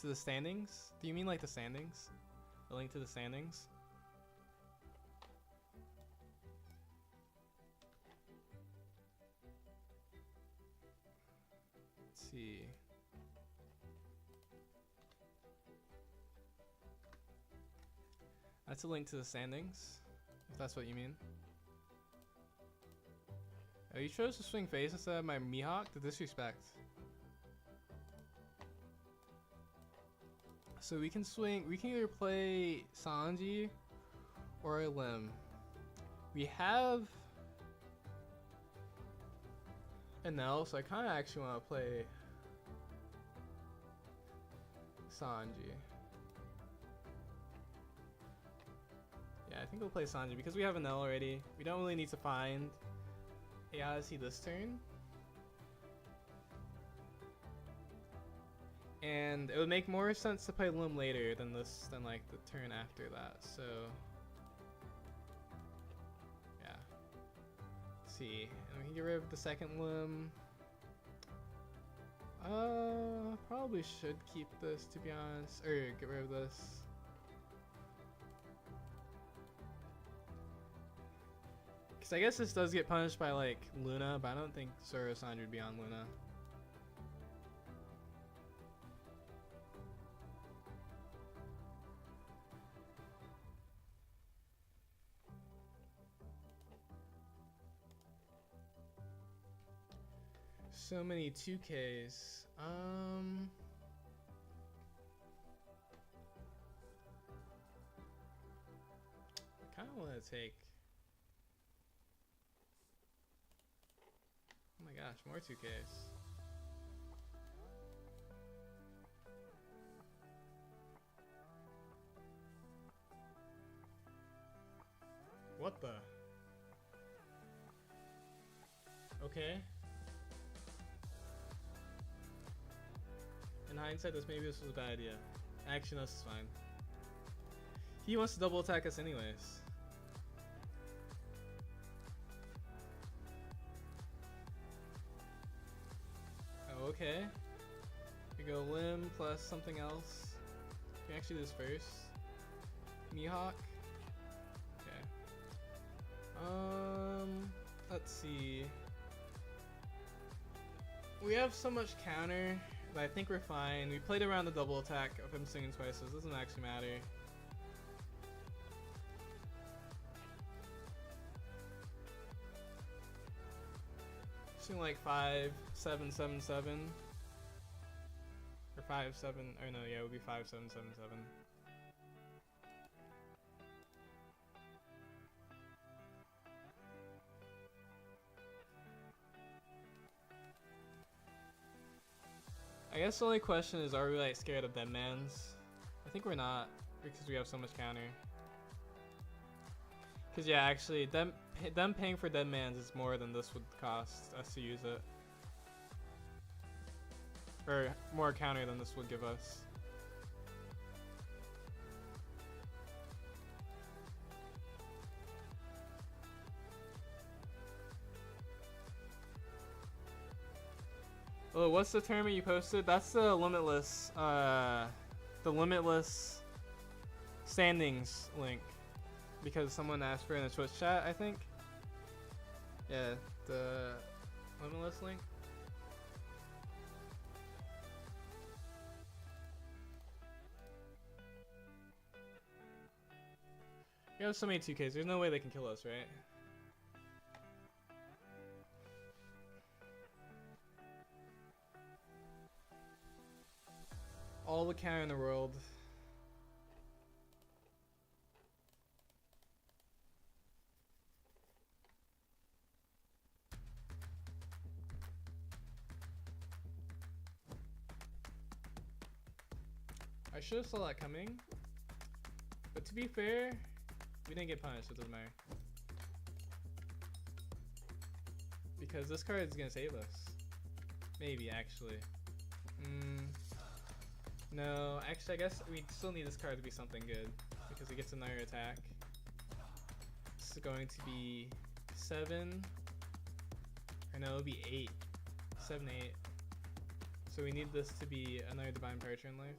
to the standings. Do you mean like the standings? A link to the standings? Let's see. That's a link to the standings, if that's what you mean. Oh, you chose to swing face instead of my Mihawk? The disrespect. So we can swing, we can either play Sanji or a Lim. We have an L, so I kind of actually want to play Sanji. Yeah, I think we'll play Sanji because we have an L already. We don't really need to find a Odyssey this turn. And it would make more sense to play Lim later than like the turn after that. So yeah. Let's see. And we can get rid of the second Lim. Probably should keep this, to be honest. Or get rid of this. Because I guess this does get punished by like Luna, but I don't think Zoro Sanji would be on Luna. So many 2Ks. I kind of want to take. Oh my gosh, more 2Ks. What the? Okay. In hindsight, maybe this was a bad idea. Actually, no, this is fine. He wants to double attack us anyways. Oh, okay. We go Lim plus something else. We can actually do this first. Mihawk. Okay. Let's see. We have so much counter. But I think we're fine. We played around the double attack of him swinging twice, so it doesn't actually matter. Swing like 5, 7, 7, 7. Or 5, 7. Or no, yeah, it would be 5, 7, 7, 7. I guess the only question is, are we like scared of Deadmans? I think we're not, because we have so much counter. Cause yeah, actually, them paying for Deadmans is more than this would cost us to use it. or more counter than this would give us. Oh, what's the tournament you posted? That's the limitless standings link, because someone asked for it in the Twitch chat, I think. Yeah, the limitless link. We have so many 2Ks, there's no way they can kill us, right? All the counter in the world. I should have saw that coming. But to be fair, we didn't get punished, so it doesn't matter. Because this card is gonna save us. Maybe, actually. No, actually I guess we still need this card to be something good, because it gets another attack. This is going to be 7, or no, it'll be 8. 7, 8. So we need this to be another Divine Departure in life.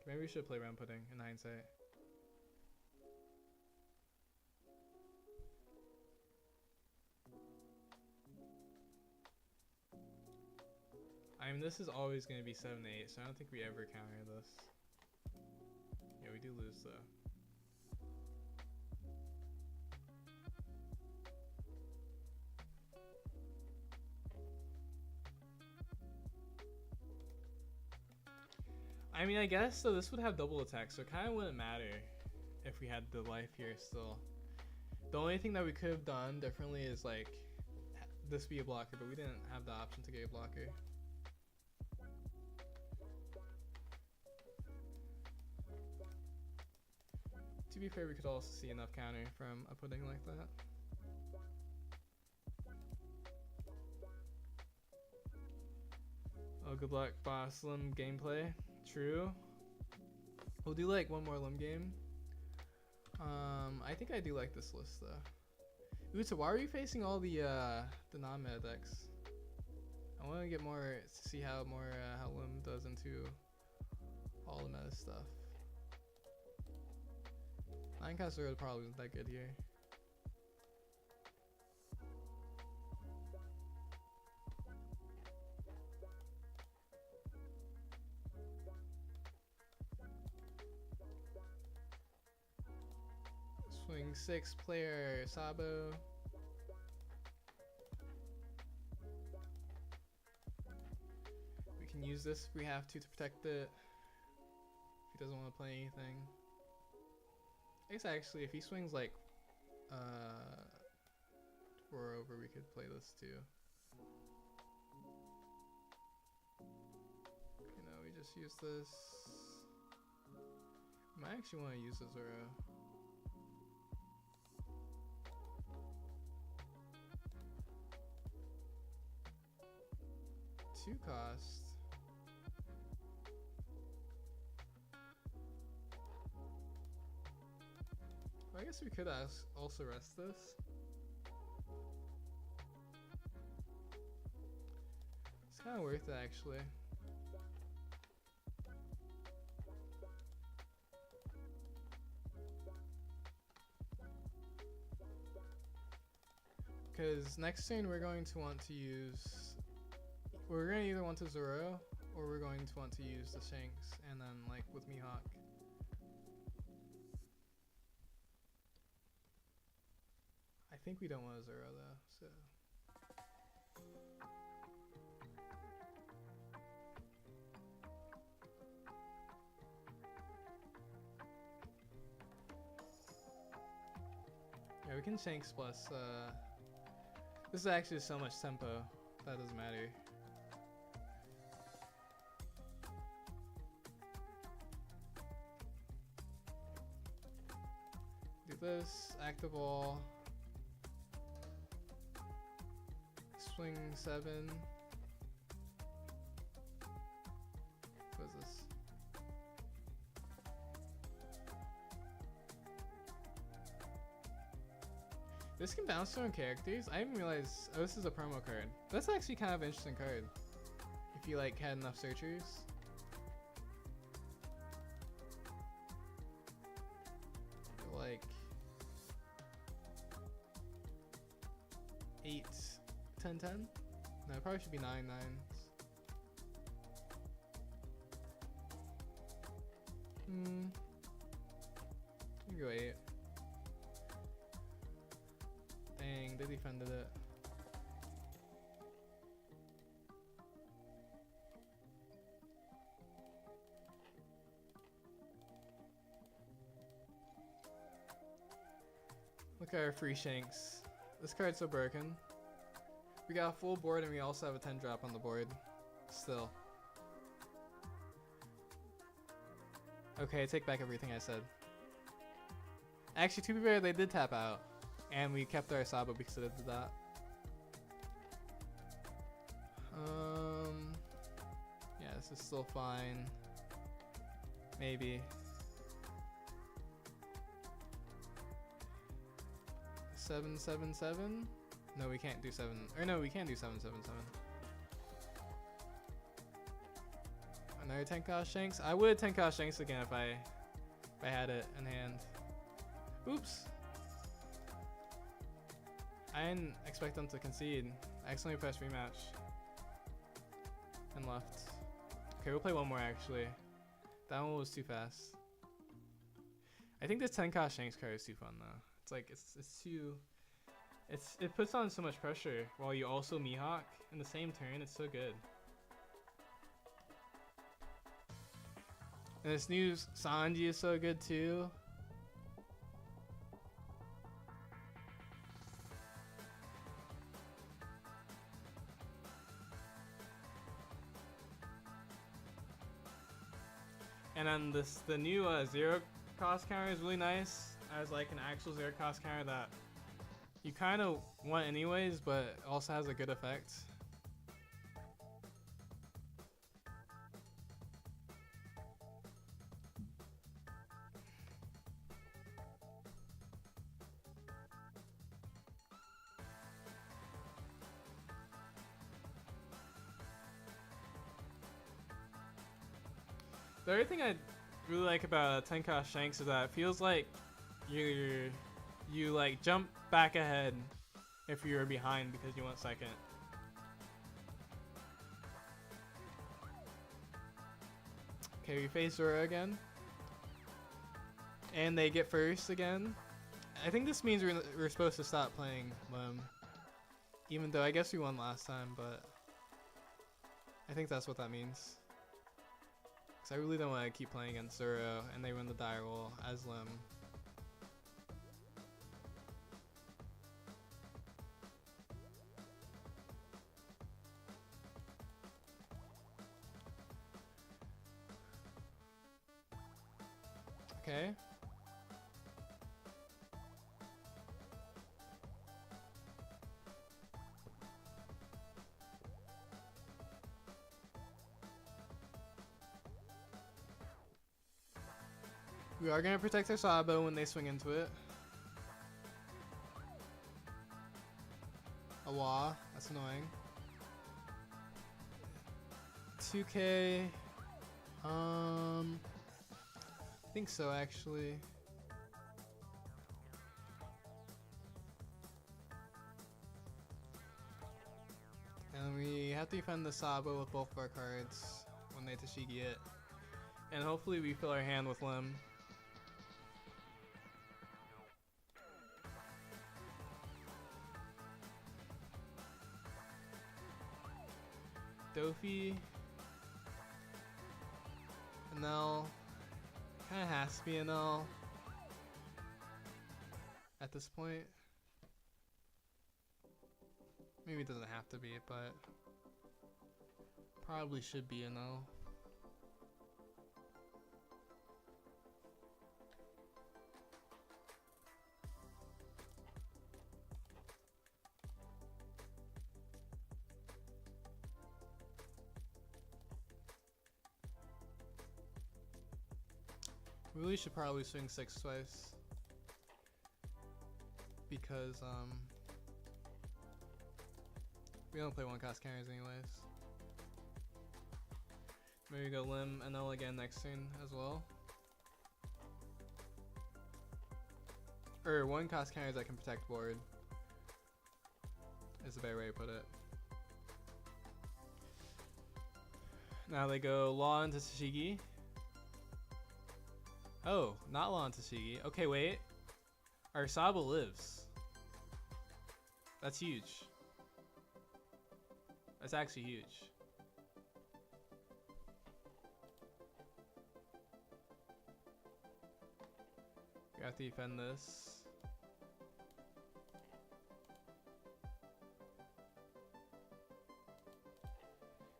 Maybe we should play Round Pudding in hindsight. I mean, this is always going to be 7, 8, so I don't think we ever counter this. Yeah, we do lose though. I mean, I guess so. This would have double attack, so it kind of wouldn't matter if we had the life here still. The only thing that we could have done differently is like this be a blocker, but we didn't have the option to get a blocker. To be fair, we could also see enough counter from a pudding like that. Oh, good luck, boss. Lim gameplay. True. We'll do like one more limb game. I think I do like this list though. Ooh, so why are you facing all the non-meta decks? I want to get more to see how how limb does into all the meta stuff. 9-cast Zero probably isn't that good here. Swing 6 player Sabo. We can use this if we have to protect it. If he doesn't want to play anything. I guess actually if he swings like 4 over, we could play this too. You know, we just use this. Might actually want to use the Zoro. Two cost. Well, I guess we could also rest this. It's kind of worth it actually. Because next turn we're going to want to use. We're going to either want to Zoro or we're going to want to use the Shanks, and then like with Mihawk. I think we don't want a Zoro though, so. Yeah, we can Shanks plus, this is actually so much tempo, that doesn't matter. Do this, active all, swing 7. This can bounce to own characters? I didn't realize. Oh, this is a promo card. That's actually kind of an interesting card. If you like had enough searchers. Like 8, 10, 10? No, it probably should be 9, 9s. You can go 8. Dang, they defended it. Look at our free shanks. This card's so broken. We got a full board and we also have a 10 drop on the board. Still. Okay, I take back everything I said. Actually, to be fair, they did tap out. And we kept our Sabo because they did that. Yeah, this is still fine. Maybe. 777? No, we can't do 7. Or no, we can do 777. Another 10 cost Shanks. I would 10 cost Shanks again if I had it in hand. Oops. I didn't expect them to concede. I accidentally pressed rematch. And left. Okay, we'll play one more actually. That one was too fast. I think this 10 cost Shanks card is too fun though. It's like it's too it puts on so much pressure while you also Mihawk in the same turn. It's so good. And this new Sanji is so good too. And then the new 0 cost counter is really nice as like an actual 0 cost counter that you kind of want anyways, but also has a good effect. The other thing I really like about 10 cost Shanks is that it feels like you like jump back ahead if you're behind because you want second. Okay, we face Zoro again. And they get first again. I think this means we're supposed to stop playing Lim. Even though I guess we won last time, but I think that's what that means. Because I really don't want to keep playing against Zoro and they win the die roll as Lim. Okay. We are gonna protect our Sabo when they swing into it. A wah, that's annoying. 2K. I think so actually. And we have to defend the Sabo with both of our cards when they Tashigi it. And hopefully we fill our hand with Lim. Dofi. An L. Kinda has to be an L at this point. Maybe it doesn't have to be, but probably should be an L. We really should probably swing 6 twice. because we don't play one cost carriers anyways. Maybe go Lim NL again next turn as well. Or one cost carriers that can protect board is a better way to put it. Now they go Law into Tashigi. Oh, not Law into Tashigi. Okay, wait. Our Saba lives. That's huge. That's actually huge. We have to defend this.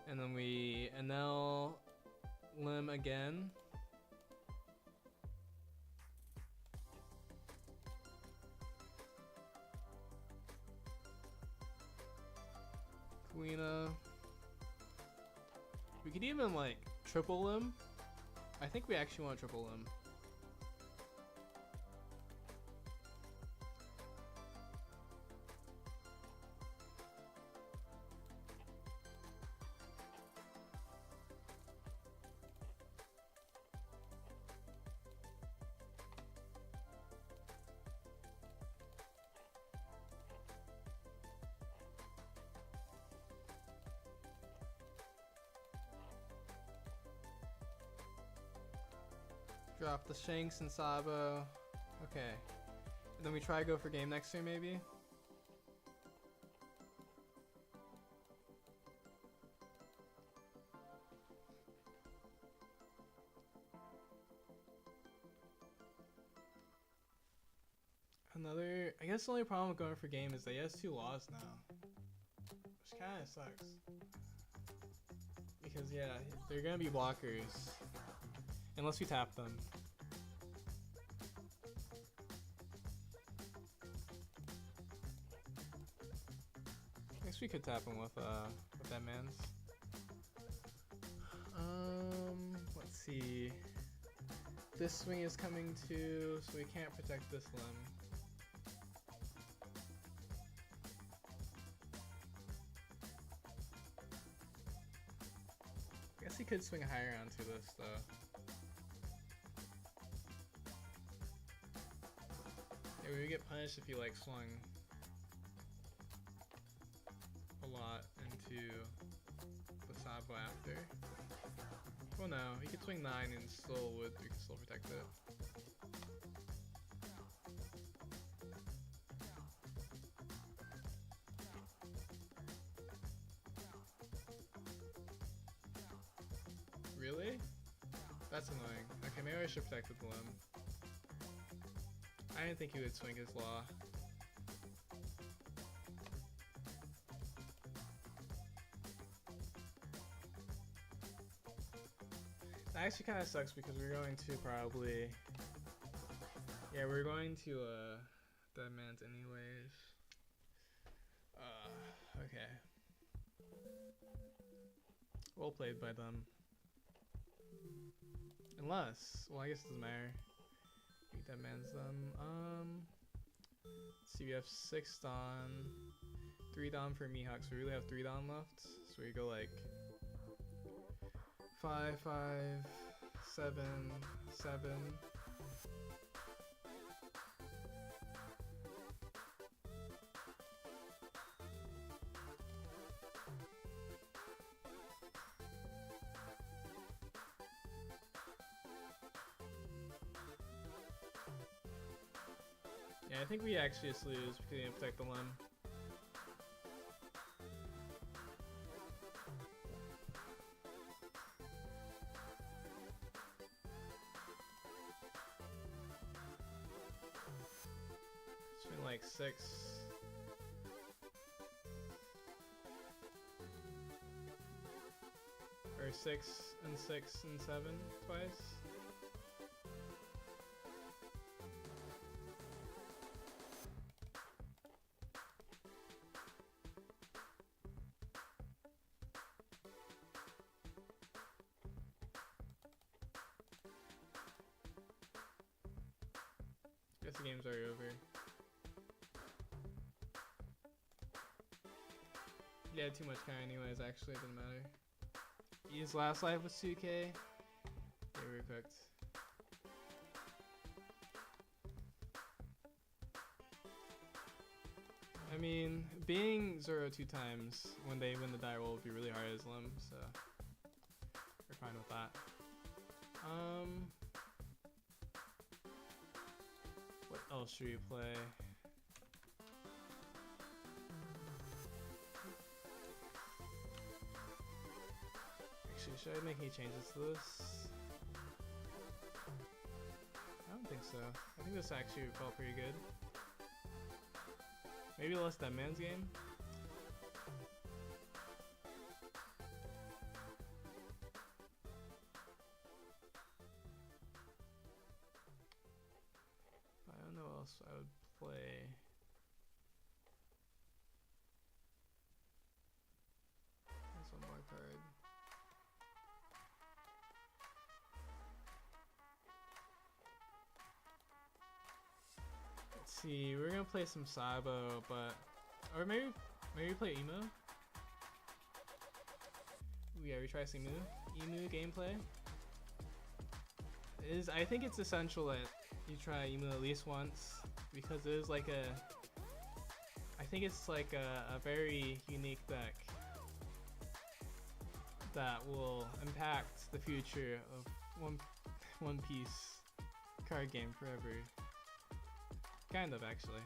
And then we NL Lim again. Kuina. We could even like triple Lim. I think we actually want triple Lim. Drop the Shanks and Sabo. Okay. And then we try to go for game next turn maybe. Another, I guess the only problem with going for game is that he has 2 laws now. Which kind of sucks. Because yeah, they're gonna be blockers. Unless we tap them. I guess we could tap him with that man's. Let's see. This swing is coming too, so we can't protect this limb. I guess he could swing higher onto this though. Yeah, we would get punished if he like swung a lot into the Sabo after. Well no, he could swing 9 and we could still protect it. Really? That's annoying. Okay, maybe I should protect the limb. I didn't think he would swing his law. That actually kind of sucks because we're going to probably... Yeah, we're going to Dead Man's anyways. Okay. Well played by them. Unless, well I guess it doesn't matter. Dead Man's them. Let's see, we have 6 Dawn, 3 Dawn for Mihawk, so we really have 3 Dawn left. So we go like 5, 5, 7, 7. Yeah, I think we actually just lose because we didn't protect the limb. It's been like 6. Or 6 and 6 and 7 twice. Guess the game's already over. Yeah, too much kind anyways, actually, it didn't matter. His last life was 2k. Yeah, we were cooked. I mean, being 0 2 times when they win the die roll would be really hard as Lim, so we're fine with that. What else should we play? Actually, should I make any changes to this? I don't think so. I think this actually felt pretty good. Maybe less Dead Man's Game. I don't know what else I would play. There's one more card. Let's see, we're gonna play some Sabo, but or maybe play Emu. Ooh, yeah, we try some Emu gameplay. I think it's essential that you try Emu at least once because it is like I think it's like a very unique deck that will impact the future of One Piece card game forever. Kind of, actually.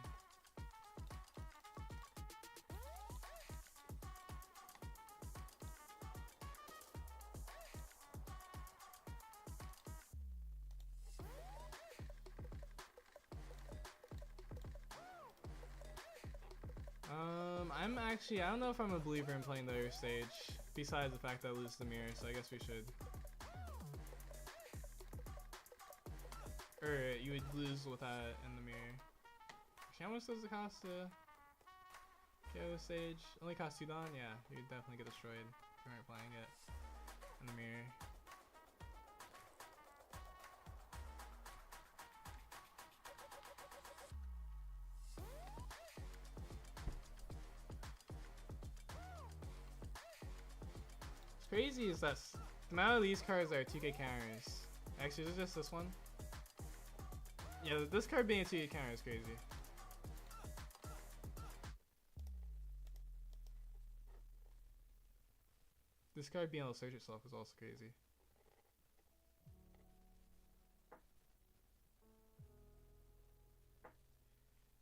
I don't know if I'm a believer in playing the other stage, besides the fact that I lose the mirror, so I guess we should. Or you would lose without it in the mirror. Actually, how much does it cost to get the stage? Only costs 2 Don? Yeah, you'd definitely get destroyed if you weren't playing it in the mirror. Crazy is that the amount of these cards are 2k counters. Actually, is it just this one? Yeah, this card being a 2k counter is crazy. This card being able to search itself is also crazy.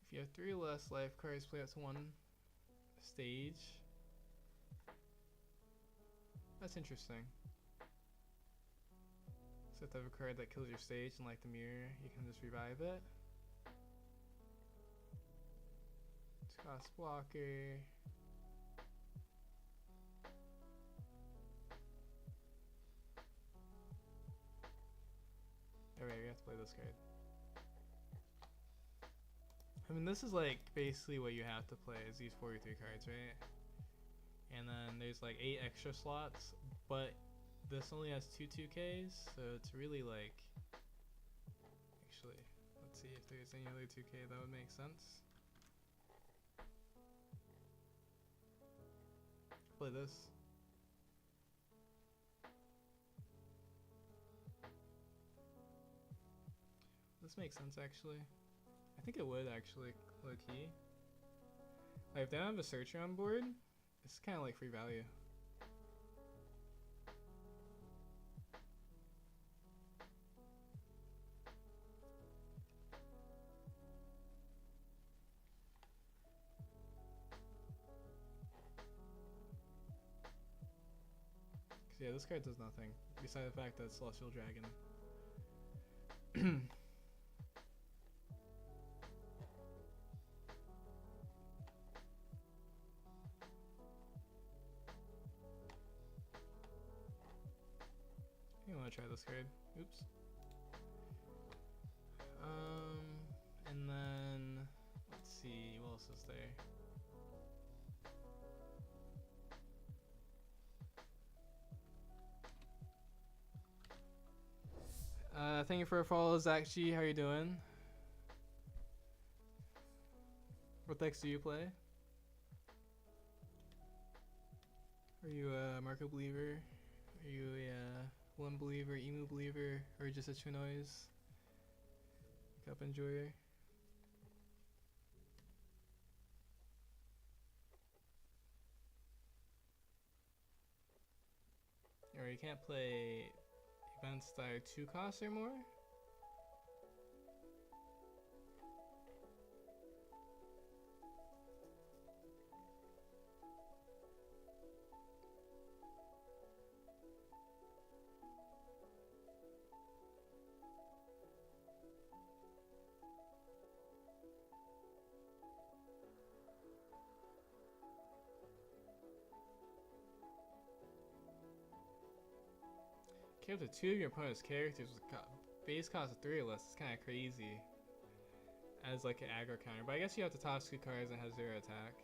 If you have 3 less life, cards play up to 1 stage. That's interesting. So if you have a card that kills your stage and like the mirror, you can just revive it. It's cost blocker. Alright, we have to play this card. I mean, this is like basically what you have to play is these 43 cards, right? And then there's like 8 extra slots, but this only has 2 2Ks, so it's really like... Actually, let's see if there's any other 2K that would make sense. Play this. This makes sense actually. I think it would actually, low key. Like if they don't have a searcher on board, it's kind of like free value. Cause yeah, this card does nothing besides the fact that it's Celestial Dragon. I want to try this card. Oops. And then let's see what else is there. Thank you for a follow, Zach G. How you doing? What decks do you play? Are you a Marco believer? Are you a one believer, emu believer, or just a ChinoizeCup enjoyer? Or you can't play events that are 2 costs or more? Okay, up to 2 of your opponent's characters with base cost of 3 or less is kind of crazy as like an aggro counter, but I guess you have to toss 2 cards and has 0 attack.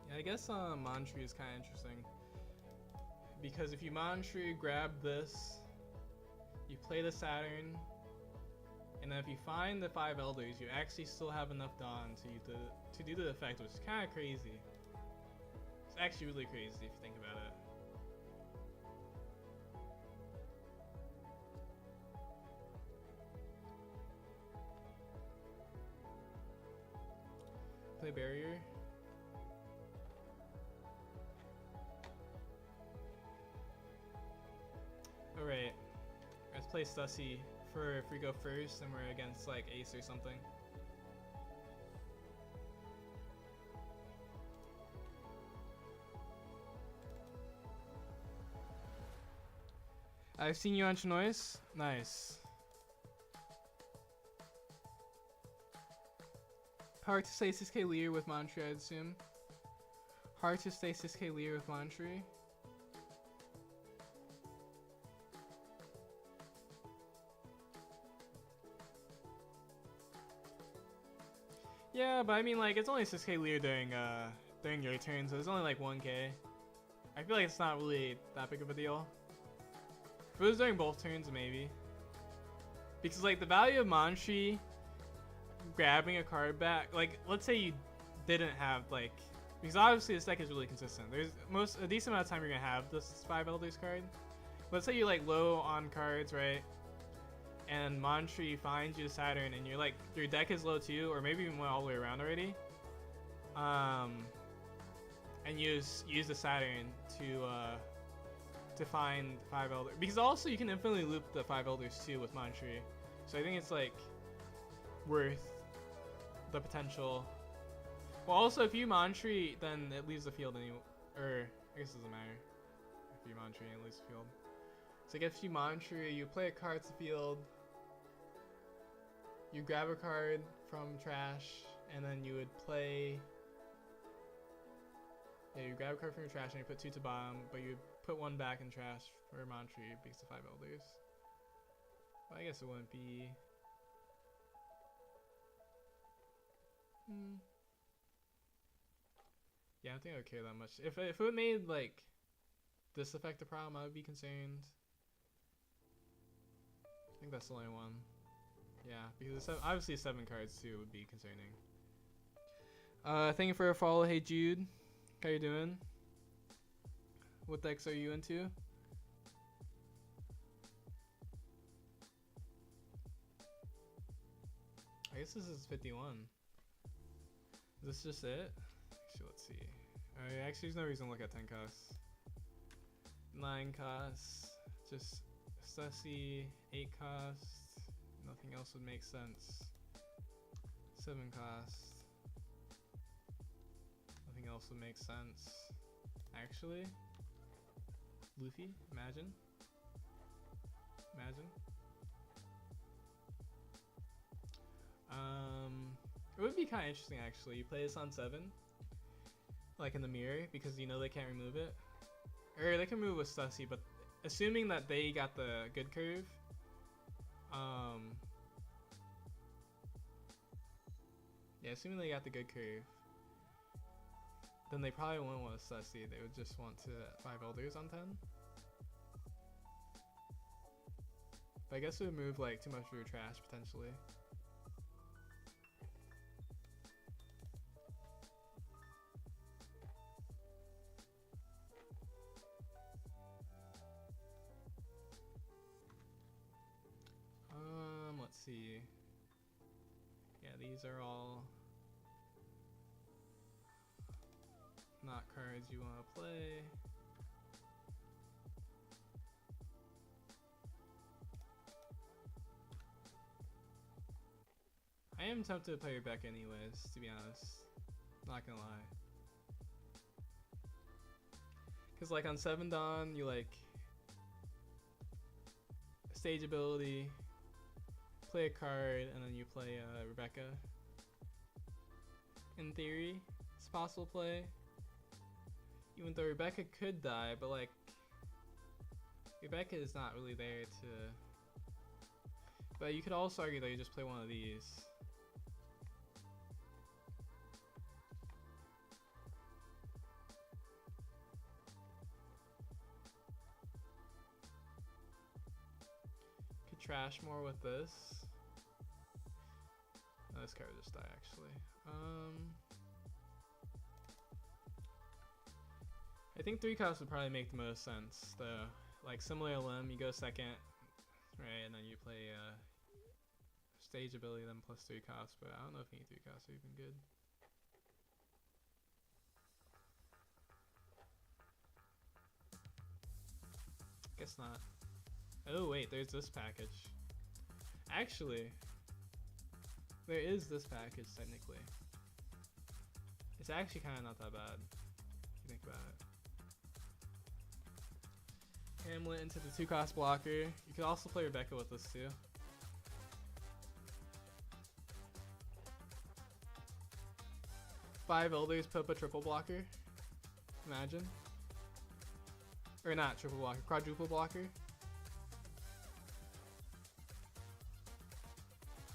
Yeah, I guess Mantree is kind of interesting because if you Mantree, grab this, you play the Saturn, and then if you find the 5 Elders, you actually still have enough Dawn to do the effect, which is kind of crazy. It's actually really crazy if you think about it. Play Barrier. Alright, let's play Stussy for if we go first and we're against like Ace or something. I've seen you on Chinoise. Nice. Hard to stay 6k Leer with Mantree, I'd assume. Hard to stay 6k Leer with Mantree. Yeah, but I mean, like, it's only 6k Leer during your turn, so it's only like 1k. I feel like it's not really that big of a deal. If it was during both turns, maybe. Because, like, the value of Mantree grabbing a card back, like, let's say you didn't have, like, because obviously this deck is really consistent. There's a decent amount of time you're gonna have this 5 Elders card. Let's say you're, like, low on cards, right? And Mantree finds you to Saturn, and you're like, your deck is low too, or maybe even went all the way around already. And use the Saturn to find 5 Elders, because also you can infinitely loop the 5 Elders too with Mantree. So I think it's like worth the potential. Well, also if you Mantree, then it leaves the field anyway, or I guess it doesn't matter if you Mantree and it leaves the field. So I guess if you Mantree, you play a card to the field. You grab a card from trash, and then you would play. Yeah, you grab a card from your trash and you put 2 to bottom, but you put 1 back in trash for Mantree because of 5 Elders. Well, I guess it wouldn't be. Yeah, I don't think I would care that much. If it made like this affect the problem, I would be concerned. I think that's the only one. Yeah, because obviously 7 cards too would be concerning. Thank you for a follow. Hey Jude, how you doing? What decks are you into? I guess this is 51. Is this just it? Actually, let's see. Actually, there's no reason to look at 10 costs. 9 costs. Just Stussy. 8 costs. Nothing else would make sense. 7 costs. Nothing else would make sense. Actually, Luffy, imagine. It would be kind of interesting actually. You play this on 7, like in the mirror, because you know they can't remove it. Or they can move with Stussy, but assuming that they got the good curve, yeah, assuming they got the good curve, then they probably wouldn't want a Stussy. They would just want to 5 Elders on 10. But I guess it would move like too much of your trash potentially. Let's see. Yeah, these are all not cards you want to play. I am tempted to play Rebecca anyways, to be honest. Not gonna lie. Cause like on 7 Dawn, you like stage ability, play a card, and then you play Rebecca. In theory, it's possible play. Even though Rebecca could die, but like Rebecca is not really there to. But you could also argue that you just play one of these. Could trash more with this. Oh, this card would just die actually. I think 3 costs would probably make the most sense though. Like similar to Lim, you go second, right, and then you play stage ability then plus 3 costs, but I don't know if any 3 costs are even good. Guess not. Oh wait, there's this package. Actually, there is this package technically. It's actually kind of not that bad if you think about it. Hamlet into the 2-cost blocker. You could also play Rebecca with this too. Five Elders put up a triple blocker. Imagine. Or not triple blocker, quadruple blocker.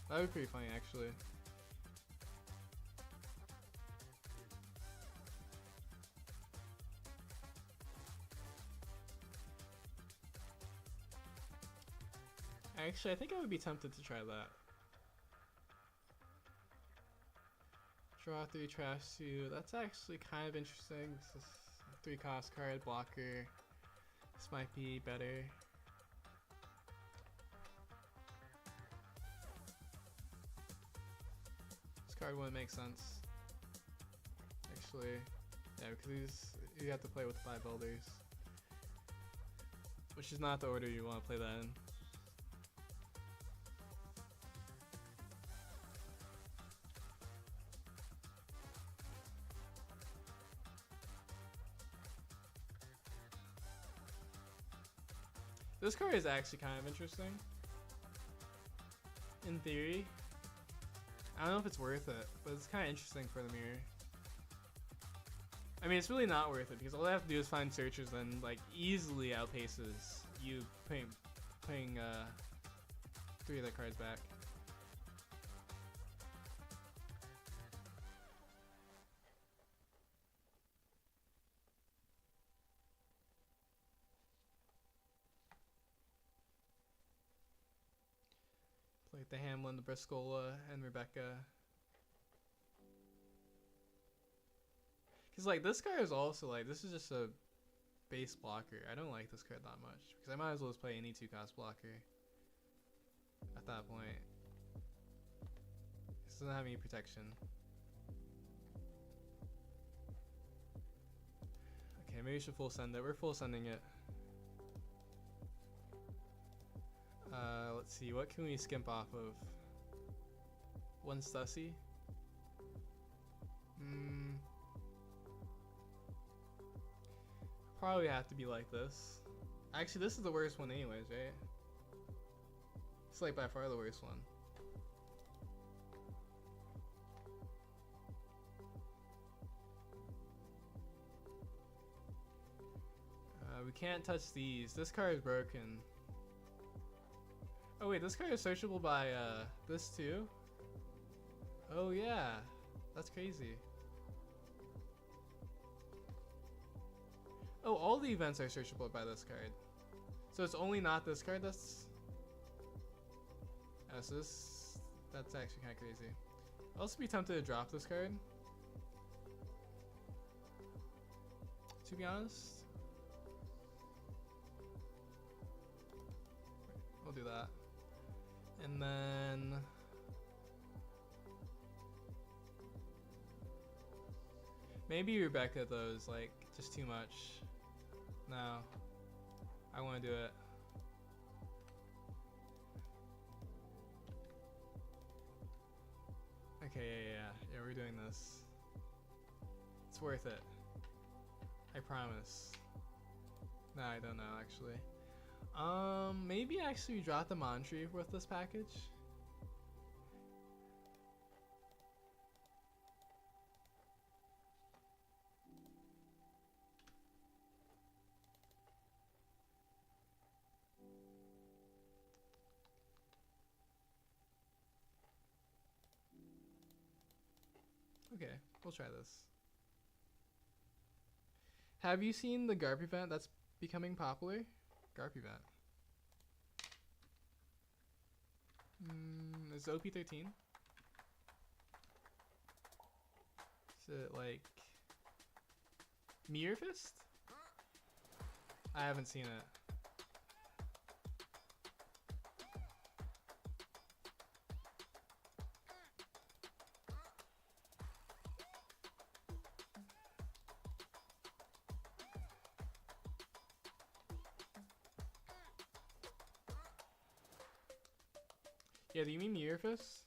That would be pretty funny actually. Actually, I think I would be tempted to try that. Draw 3, trash 2. That's actually kind of interesting. This is a 3-cost card, blocker. This might be better. This card wouldn't make sense. Actually, yeah, because you have to play with 5 Elders. Which is not the order you want to play that in. This card is actually kind of interesting. In theory. I don't know if it's worth it, but it's kind of interesting for the mirror. I mean, it's really not worth it because all I have to do is find searchers and like easily outpaces you putting 3 of the cards back. Like the Hamlin, the Briscola, and Rebecca. Cause like this card is also like, this is just a base blocker. I don't like this card that much because I might as well just play any 2-cost blocker at that point. This doesn't have any protection. Okay, maybe we should full send it. We're full sending it. Let's see, what can we skimp off of? 1 Stussy? Probably have to be like this. Actually, this is the worst one anyways, right? It's like by far the worst one. We can't touch these. This card is broken. Oh wait, this card is searchable by this too? Oh yeah, that's crazy. Oh, all the events are searchable by this card. So it's only not this card that's... So that's actually kind of crazy. I'll also be tempted to drop this card, to be honest. We'll do that. And then maybe Rebecca though is like just too much. No, I want to do it. Okay, yeah, we're doing this. It's worth it. I promise. No, I don't know actually. Maybe actually we drop the Montree with this package. Okay, we'll try this. Have you seen the Garp event that's becoming popular? Garp event. Is it OP13? Is it like Mirror Fist? I haven't seen it. Yeah, do you mean Mirror Fist?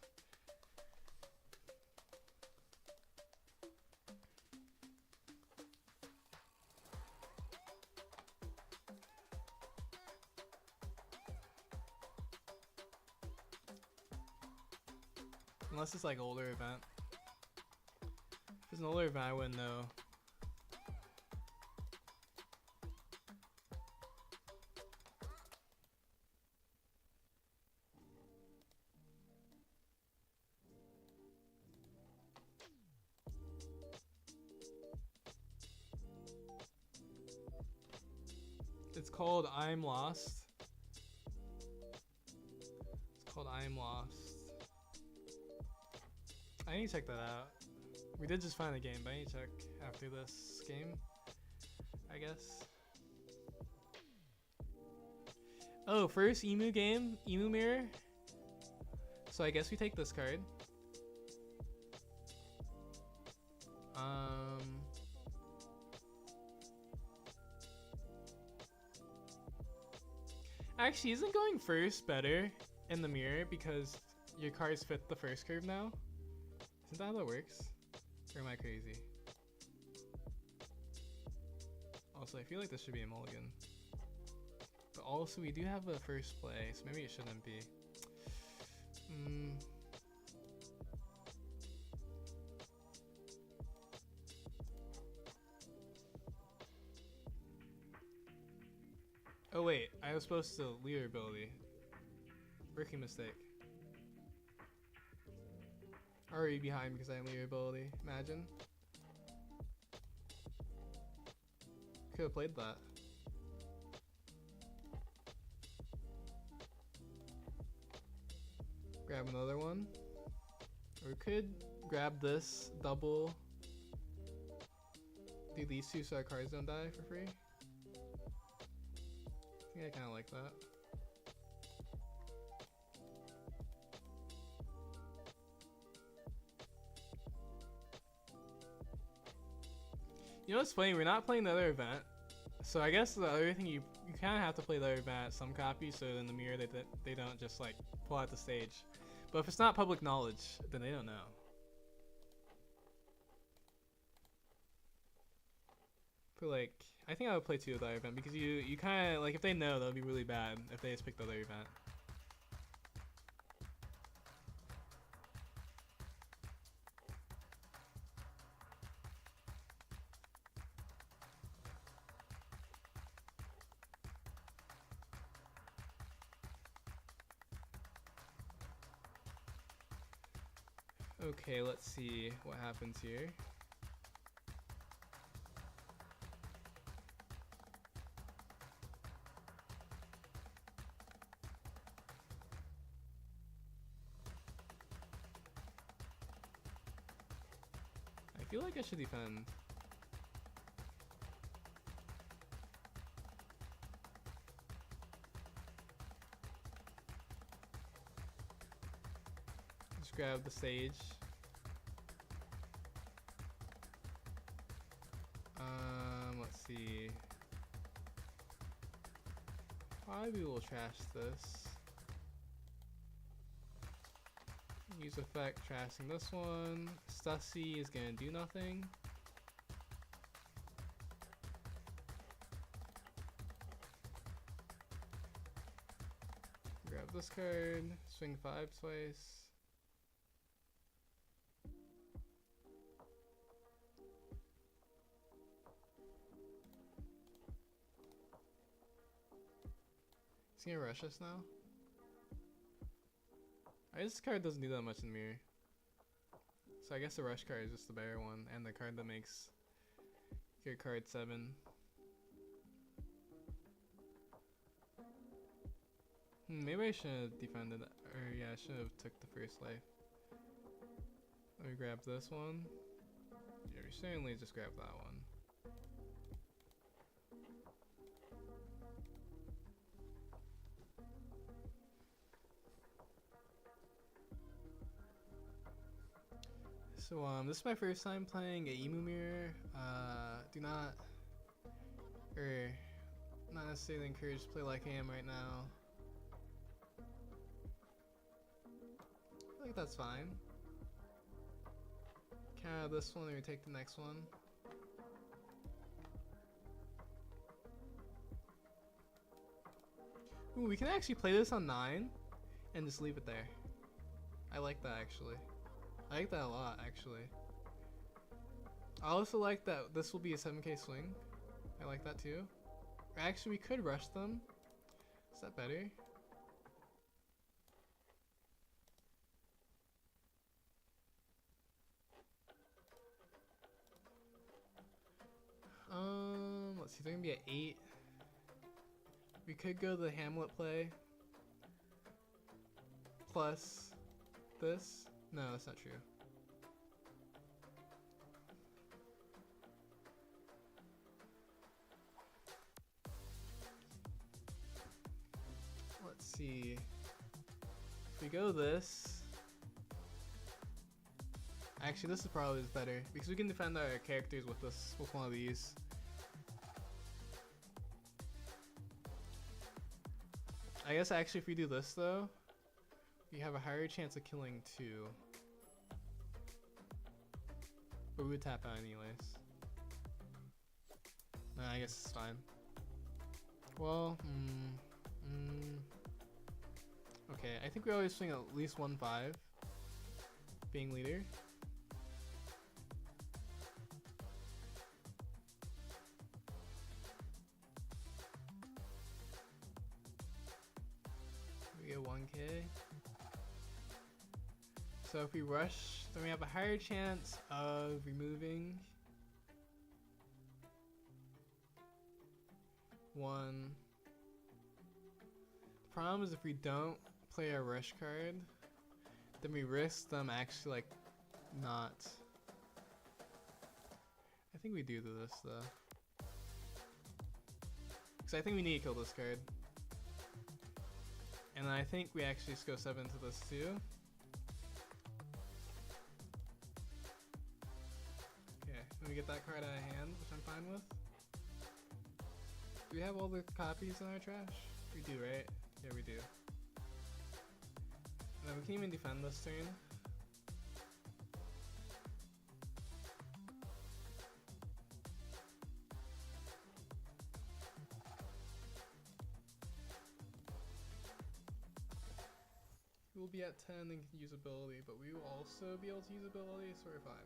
Unless it's like older event. If it's an older event, I wouldn't know. It's called I'm Lost. It's called I'm Lost. I need to check that out. We did just find the game, but I need to check after this game, I guess. Oh, first Emu game, Emu Mirror. So I guess we take this card. Actually, isn't going first better in the mirror because your cards fit the first curve now? Isn't that how that works? Or am I crazy? Also, I feel like this should be a mulligan. But also, we do have a first play, so maybe it shouldn't be. Oh wait, I was supposed to leader ability. Rookie mistake. Already behind because I have leader ability. Imagine. Could have played that. Grab another one. Or we could grab this, double. Do these two so our cards don't die for free. I think I kind of like that. You know what's funny? We're not playing the other event, so I guess the other thing you kind of have to play the other event at some copy, so in the mirror they don't just like pull out the stage. But if it's not public knowledge, then they don't know. But like, I think I would play 2 of the other event because you kind of like if they know, that would be really bad if they just pick the other event. Okay, let's see what happens here. feel like I should defend. Just grab the sage. Let's see. Probably will trash this. Use effect, trashing this one. Stussy is gonna do nothing. Grab this card, swing 5 twice. He's gonna rush us now. This card doesn't do that much in mirror. So I guess the rush card is just the better one, and the card that makes your card 7. Maybe I should have defended, or yeah, I should have took the first life. Let me grab this one. Yeah, we certainly just grab that one. So this is my first time playing a Emu Mirror. Do not, or not necessarily encouraged to play like I am right now. I feel like that's fine. Counter this one and we take the next one. Ooh, we can actually play this on 9 and just leave it there. I like that actually. I like that a lot, actually. I also like that this will be a 7k swing. I like that too. Or actually, we could rush them. Is that better? Let's see, they're gonna be at 8. We could go the Hamlet play. Plus this. No, that's not true. Let's see. If we go this, actually this is probably better because we can defend our characters with this, with one of these. I guess actually if we do this though, we have a higher chance of killing 2. But we would tap out anyways. Nah, I guess it's fine. Well, okay, I think we always swing at least 1-5, being leader. We get 1k. So if we rush, then we have a higher chance of removing 1. The problem is if we don't play a rush card, then we risk them actually like not. I think we do this though. Because I think we need to kill this card. And I think we actually just go 7 to this too. We get that card out of hand, which I'm fine with. Do we have all the copies in our trash? We do, right? Yeah, we do. And then we can even defend this turn. We'll be at 10 and use ability, but we will also be able to use ability, so we're fine.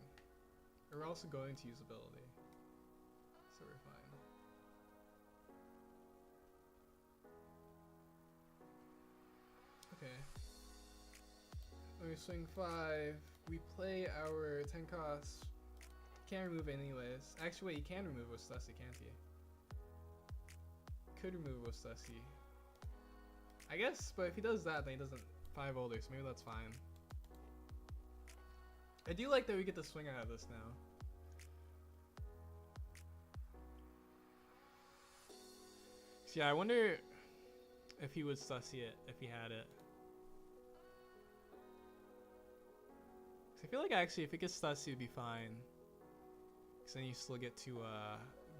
We're also going to use ability, so we're fine. Okay. When we swing 5, we play our 10 cost. Can't remove anyways. Actually, wait, you can remove with Stussy, can't you? Could remove with Stussy. I guess, but if he does that, then he doesn't 5 older, so maybe that's fine. I do like that we get to swing out of this now. So yeah, I wonder if he would sussy it if he had it. I feel like actually if it gets sussy, it'd be fine. Because then you still get to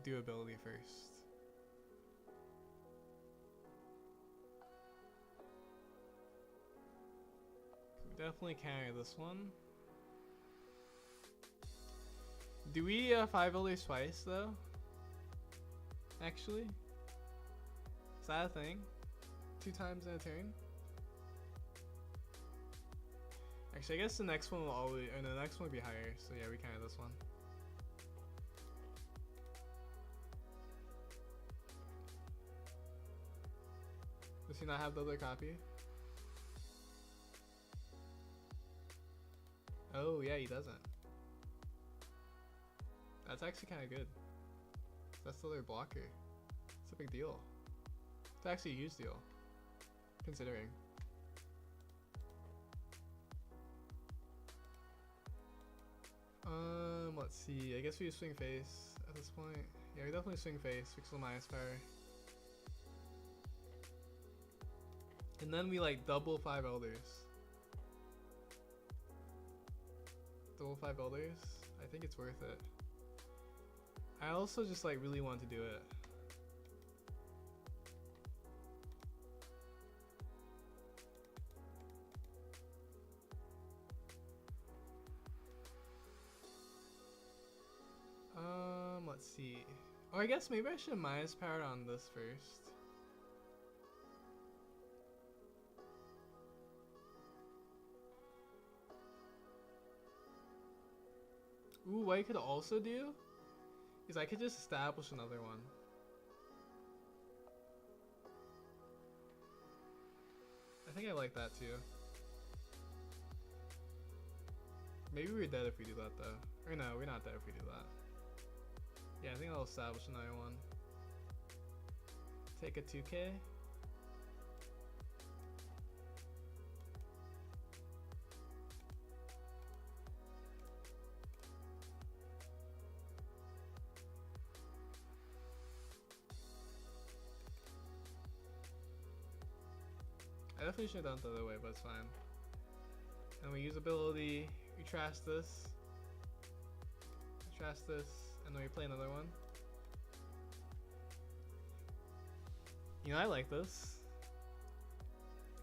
do ability first. Definitely counter this one. Do we 5 elders twice though? Actually? Is that a thing? 2 times in a turn? Actually, I guess the next one will always, or no, the next one will be higher. So yeah, we counter this one. Does he not have the other copy? Oh yeah, he doesn't. That's actually kind of good. That's the other blocker. It's a big deal. It's actually a huge deal, considering. Let's see. I guess we swing face at this point. Yeah, we definitely swing face. Fix the minus power. And then we like double 5 elders. Double 5 elders. I think it's worth it. I also just like really want to do it. Let's see. Oh, I guess maybe I should minus power on this first. Ooh, what I could also do is I could just establish another one. I think I like that too. Maybe we're dead if we do that though. Or no, we're not dead if we do that. Yeah, I think I'll establish another one. Take a 2k. I definitely should have done it the other way, but it's fine. And we use ability, we trash this, and then we play another one. You know, I like this.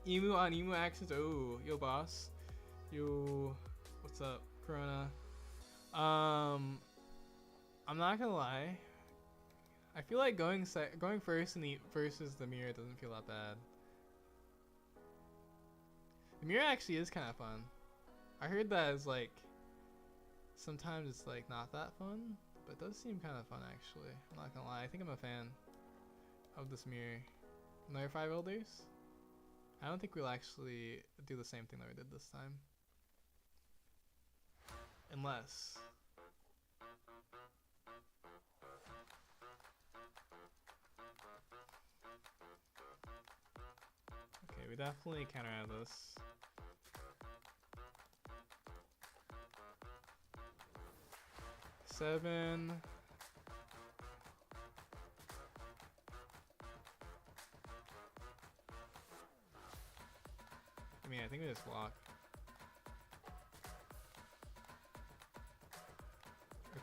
Emu on emu actions. Oh, yo boss. Yo, what's up, Corona? I'm not gonna lie. I feel like going first in the versus the mirror doesn't feel that bad. The mirror actually is kind of fun. I heard that is like sometimes it's like not that fun, but it does seem kind of fun actually. I'm not gonna lie. I think I'm a fan of this mirror. Another 5 elders? I don't think we'll actually do the same thing that we did this time. Unless. Okay, we definitely counter out of this. Seven. I mean, I think we just block.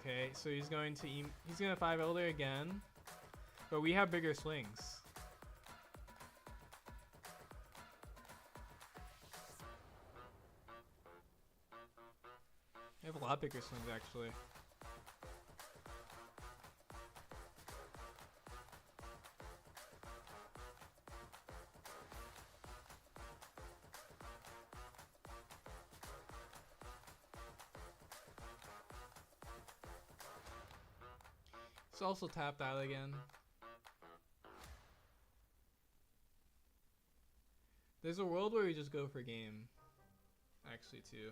Okay, so he's going to 5 elder again, but we have bigger swings. We have a lot bigger swings actually. It's also tapped out again. There's a world where we just go for game, actually, too.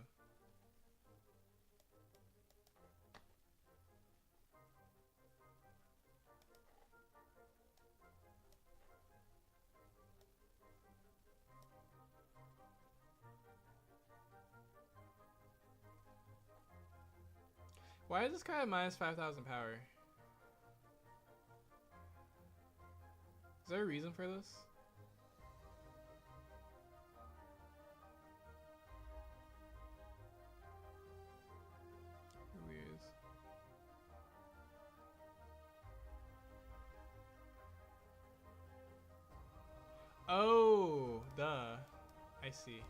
Why is this guy at minus 5,000 power? Is there a reason for this? Weird. Oh, duh. I see.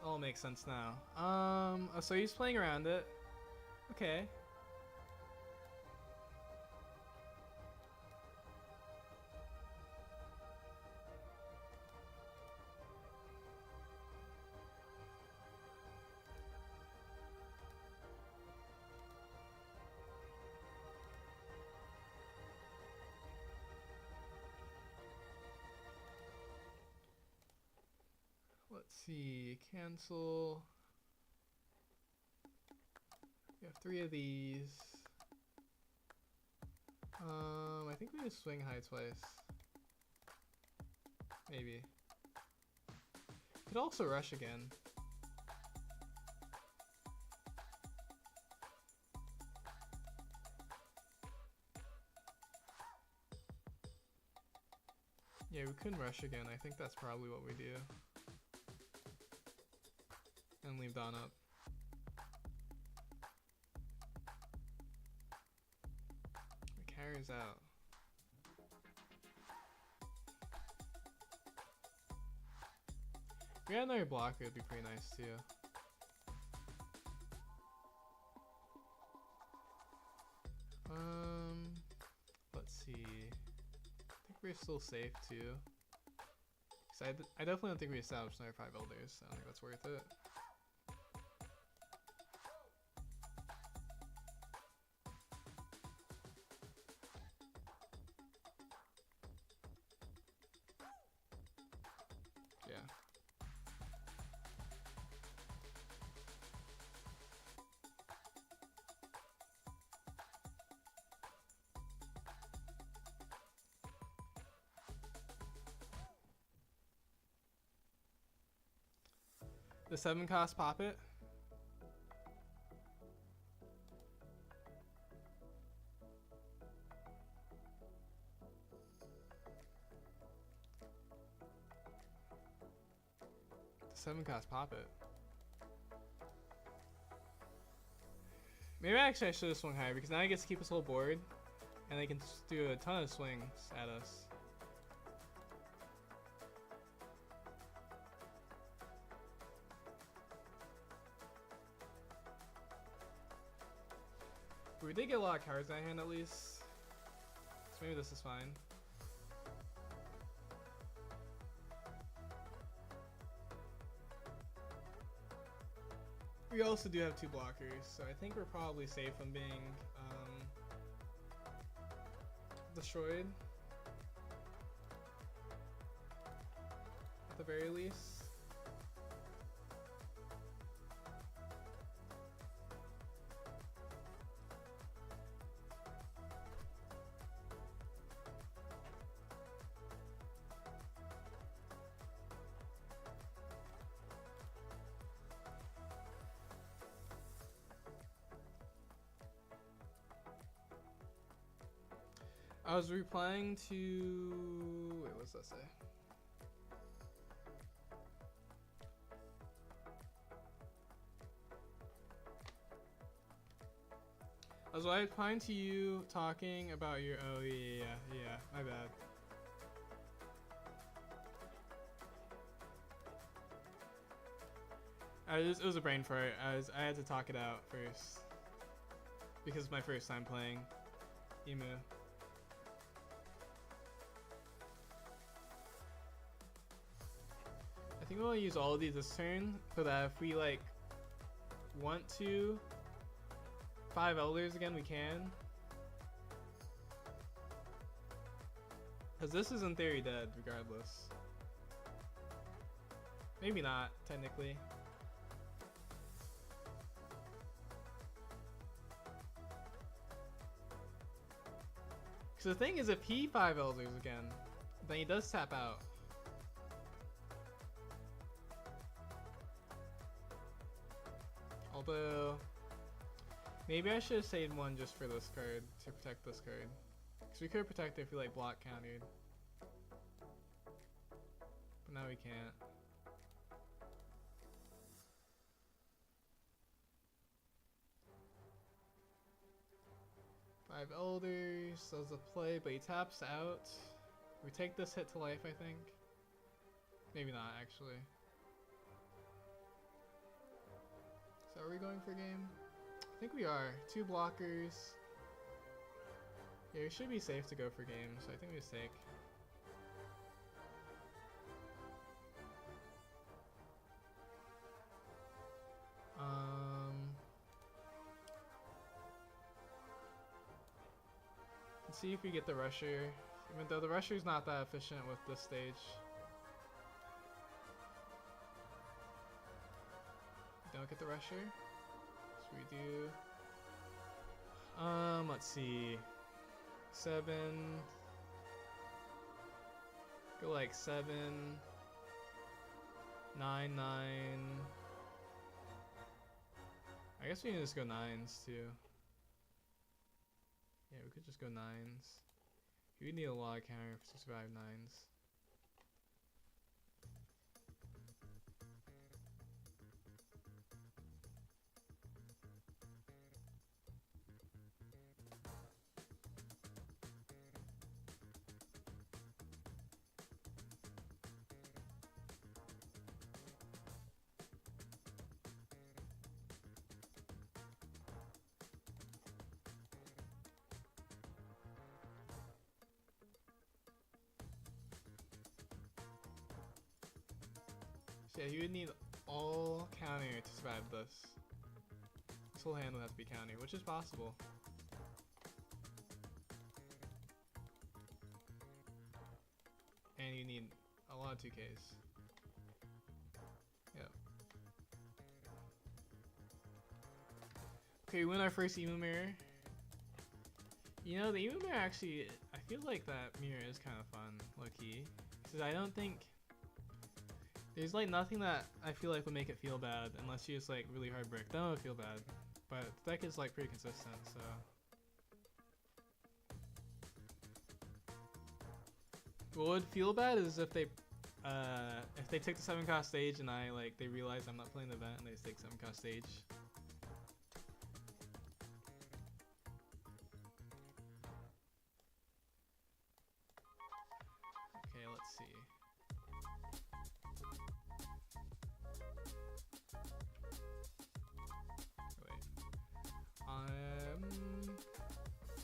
All makes sense now. Oh, so he's playing around it. Okay. Let's see, cancel. We have 3 of these. I think we just swing high twice. Maybe. Could also rush again. Yeah, we couldn't rush again. I think that's probably what we do. And leave Don up. It carries out. If we had another blocker, it'd be pretty nice too. Let's see. I think we're still safe too. Cause I definitely don't think we established another 5 elders, so I don't think that's worth it. The 7 cost pop it. The 7 cost pop it. Maybe actually I should have swung higher because now he gets to keep his whole board and they can just do a ton of swings at us. We did get a lot of cards in our hand at least, so maybe this is fine. We also do have 2 blockers, so I think we're probably safe from being destroyed at the very least. I was replying to, wait, what's that say? I was replying to you talking about your, oh yeah, my bad. It was a brain fart. I had to talk it out first because it's my first time playing Emu. I think we want to use all of these this turn so that if we like want to 5 elders again, we can. Because this is in theory dead regardless. Maybe not, technically. Because the thing is, if he 5 elders again, then he does tap out. Although, Maybe I should have saved one just for this card to protect this card. Because we could protect it if we like block countered. But now we can't. Five Elders does the play, but he taps out. We take this hit to life, I think. Maybe not, actually. So are we going for game? I think we are. 2 blockers. Yeah, we should be safe to go for game, so I think we just take. Let's see if we get the Rusher. Even though the Rusher's not that efficient with this stage. Don't get the Rusher. So we do. Let's see. 7. Go like 7. 9, 9. I guess we can just go 9s too. Yeah, we could just go 9s. We need a lot of counter to survive 9s. So yeah, you would need all counter to survive this. This whole hand would have to be counter, which is possible. And you need a lot of 2Ks. Yep. Okay, we win our first Emu Mirror. You know, the Emu Mirror actually, I feel like that mirror is kind of fun, low-key. Because I don't think... There's like nothing that I feel like would make it feel bad unless you just like really hard brick. Then it would feel bad. But the deck is like pretty consistent, so... What would feel bad is if they take the 7-cost stage and they realize I'm not playing the event and they just take 7-cost stage. Okay, let's see.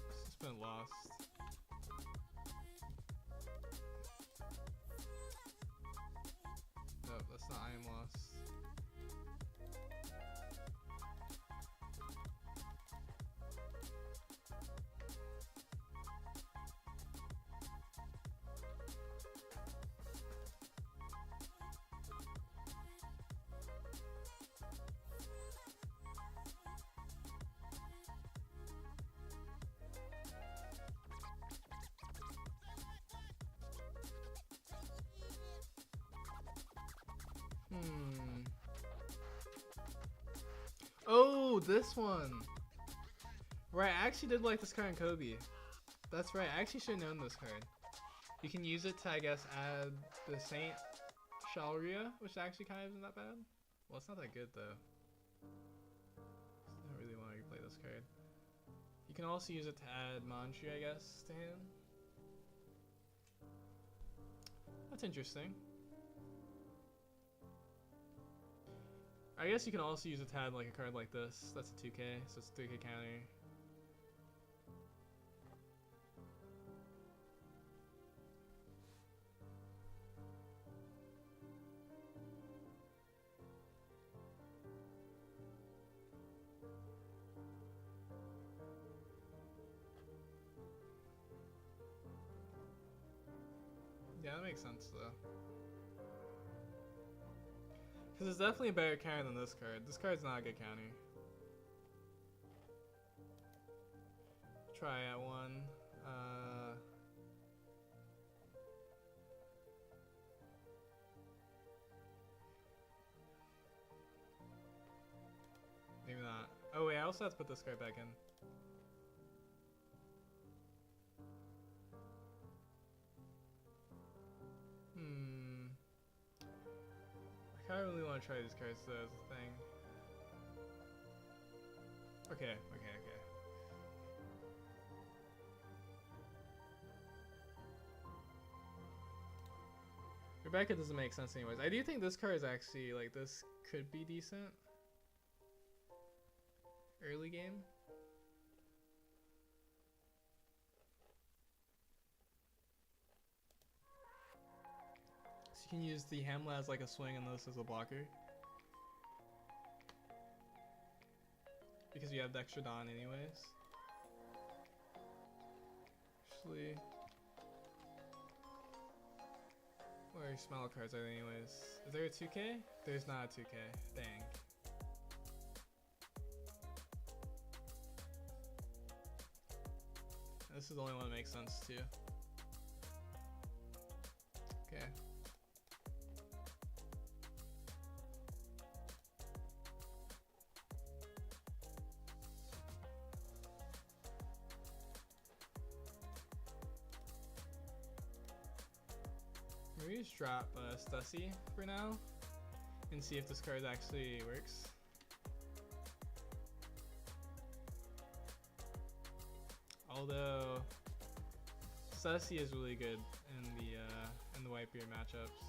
This has been lost. No, that's not I am lost. Oh, this one. Right, I actually did like this card in Kobe. That's right, I actually should have known this card. You can use it to, I guess, add the Saint Shalria, which actually kind of isn't that bad. Well, it's not that good, though. I don't really want to replay this card. You can also use it to add Manchu, I guess, to him. That's interesting. I guess you can also use a tab like a card like this. That's a 2K, so it's a 3K counter. Yeah, that makes sense though. Because it's definitely a better counter than this card. This card's not a good counter. Try at one. Maybe not. Oh wait, I also have to put this card back in. I kind of really want to try these cards though, as a thing. Okay. Rebecca doesn't make sense anyways. I do think this card is actually, like, this could be decent. Early game. So you can use the Hamlet as like a swing and this as a blocker. Because you have the extra Dawn anyways. Actually... What are small cards are there anyways? Is there a 2K? There's not a 2K. Dang. This is the only one that makes sense too. Okay. Maybe just drop Stussy for now and see if this card actually works. Although Stussy is really good in the Whitebeard matchups,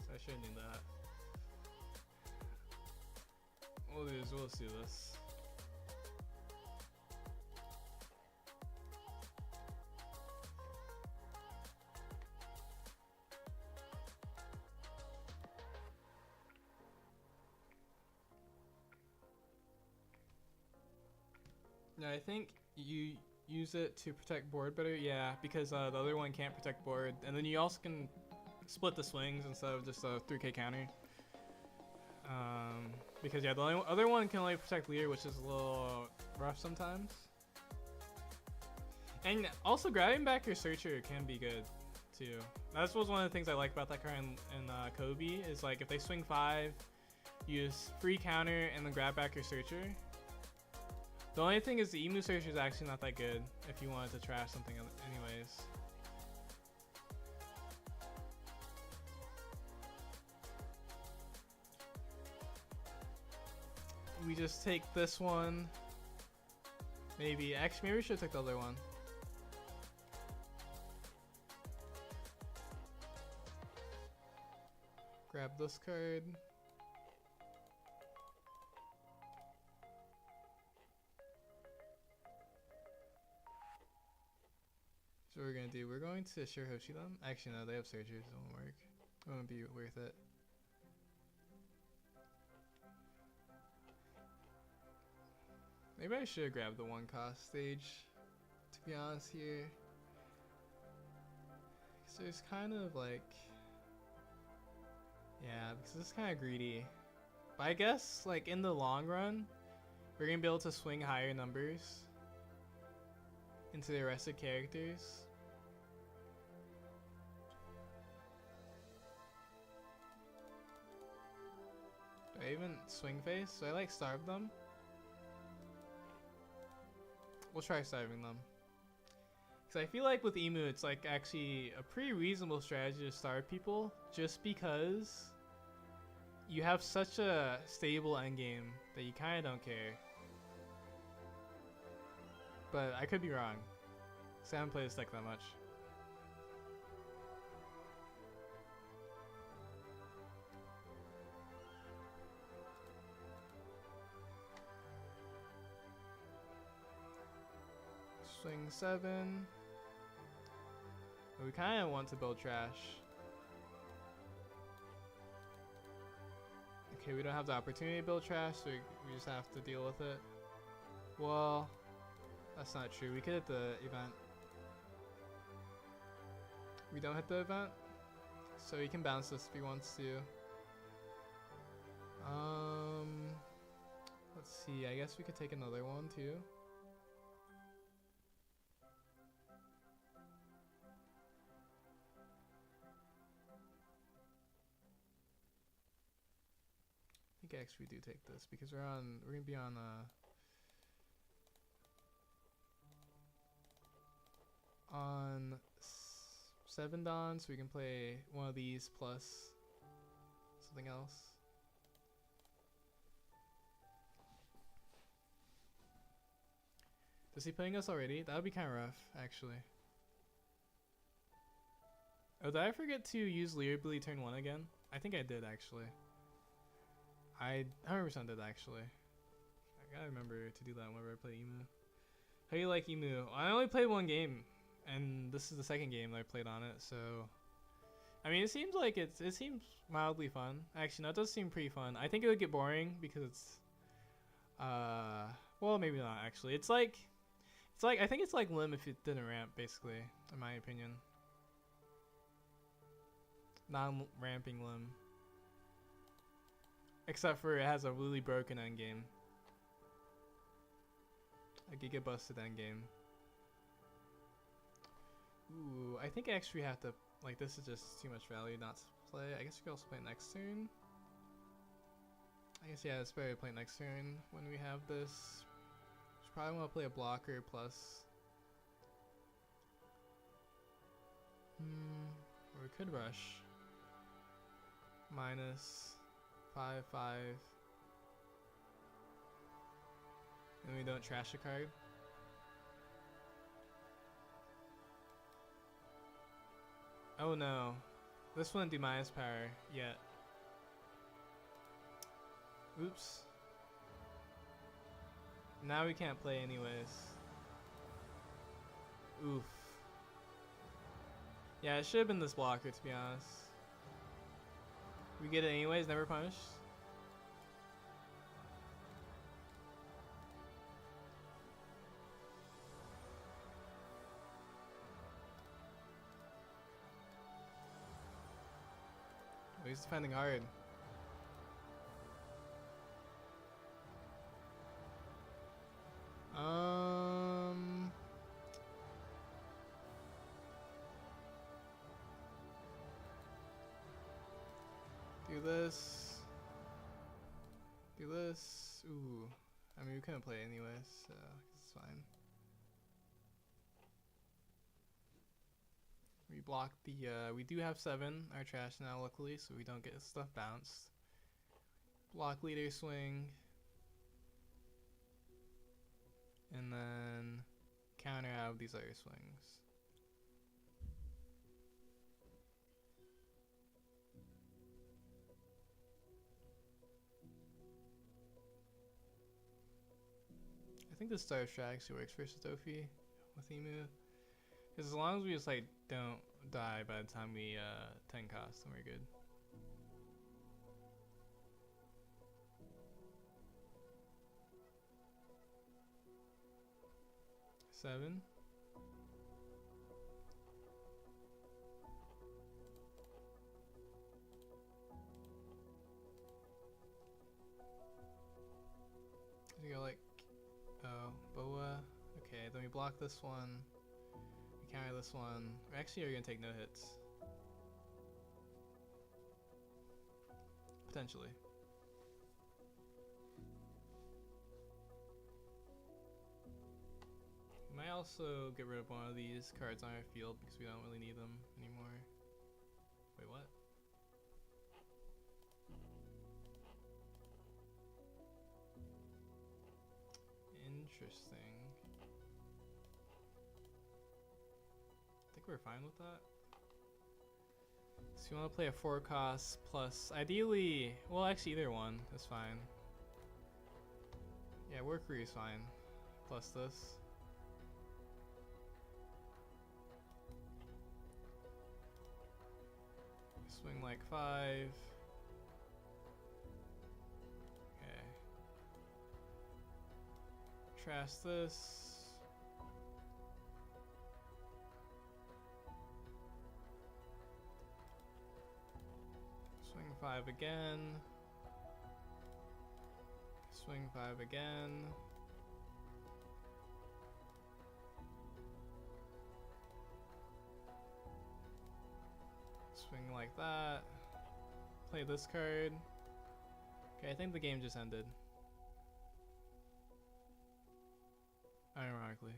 so I shouldn't need that. We'll just do this. No, I think you use it to protect board better. Yeah, because the other one can't protect board, and then you also can split the swings instead of just a 3K counter. Because yeah, the other one can only protect leader, which is a little rough sometimes. And also grabbing back your searcher can be good too. That was one of the things I like about that card in Kobe is like if they swing 5, use free counter and then grab back your searcher. The only thing is the Emu Searcher is actually not that good if you wanted to trash something anyways. We just take this one. Maybe we should take the other one. Grab this card. So what we're gonna do, we're going to Shirahoshi them. Actually no, they have searchers, it won't work. It won't be worth it. Maybe I should grab the 1 cost stage, to be honest here. Because there's kind of like... Yeah, because this is kind of greedy. But I guess, like, in the long run, we're going to be able to swing higher numbers into the arrested characters. Do I even swing face? Do I, like, starve them? We'll try starving them. Because I feel like with Emu, it's like actually a pretty reasonable strategy to starve people just because you have such a stable endgame that you kind of don't care. But I could be wrong, because I haven't played this deck that much. Swing 7. We kind of want to build trash. Okay, we don't have the opportunity to build trash, so we just have to deal with it. Well, that's not true. We could hit the event. We don't hit the event, so he can bounce this if he wants to. Let's see. I guess we could take another one too. I think actually we do take this because we're gonna be on on 7 Dawn, so we can play one of these plus something else. Is he playing us already? That would be kind of rough, actually. Oh, did I forget to use Leerbly turn 1 again? I think I did, actually. I 100% did, actually. I gotta remember to do that whenever I play Emu. How do you like Emu? I only played 1 game, and this is the 2nd game that I played on it, so... I mean, it seems like it seems mildly fun. Actually, no, it does seem pretty fun. I think it would get boring because it's... well, maybe not, actually. It's like, I think it's like Lim if it didn't ramp, basically, in my opinion. Non-ramping Lim. Except for it has a really broken endgame. A giga busted endgame. Ooh, I think I actually have to, like, this is just too much value not to play. I guess we could also play next turn. I guess, yeah, it's better to play next turn when we have this. Just probably want to play a blocker plus. Or we could rush. Minus 5/5. And we don't trash a card. Oh no. This wouldn't do minus power yet. Oops. Now we can't play anyways. Oof. Yeah, it should have been this blocker, to be honest. We get it anyways, never punished. Oh, he's defending hard. Do this. Do this. Ooh. I mean, we couldn't play anyways, so it's fine. We blocked the, we do have 7, our trash now, luckily, so we don't get stuff bounced. Block leader swing. And then counter out of these other swings. I think the star strat actually works versus Dofi with Emu. Because as long as we just like don't die by the time we 10 cost, then we're good. Seven. We go like, oh, Boa. Okay, then we block this one. We counter this one. Actually, we're gonna take no hits. Potentially. We might also get rid of one of these cards on our field because we don't really need them anymore. Wait, what? Interesting. I think we're fine with that. So you want to play a 4 cost plus, ideally, well actually either one is fine. Yeah, workery is fine. Plus this. Swing like 5. Okay. Trash this. Swing 5 again. Swing 5 again. Swing like that. Play this card. Okay, I think the game just ended. Ironically.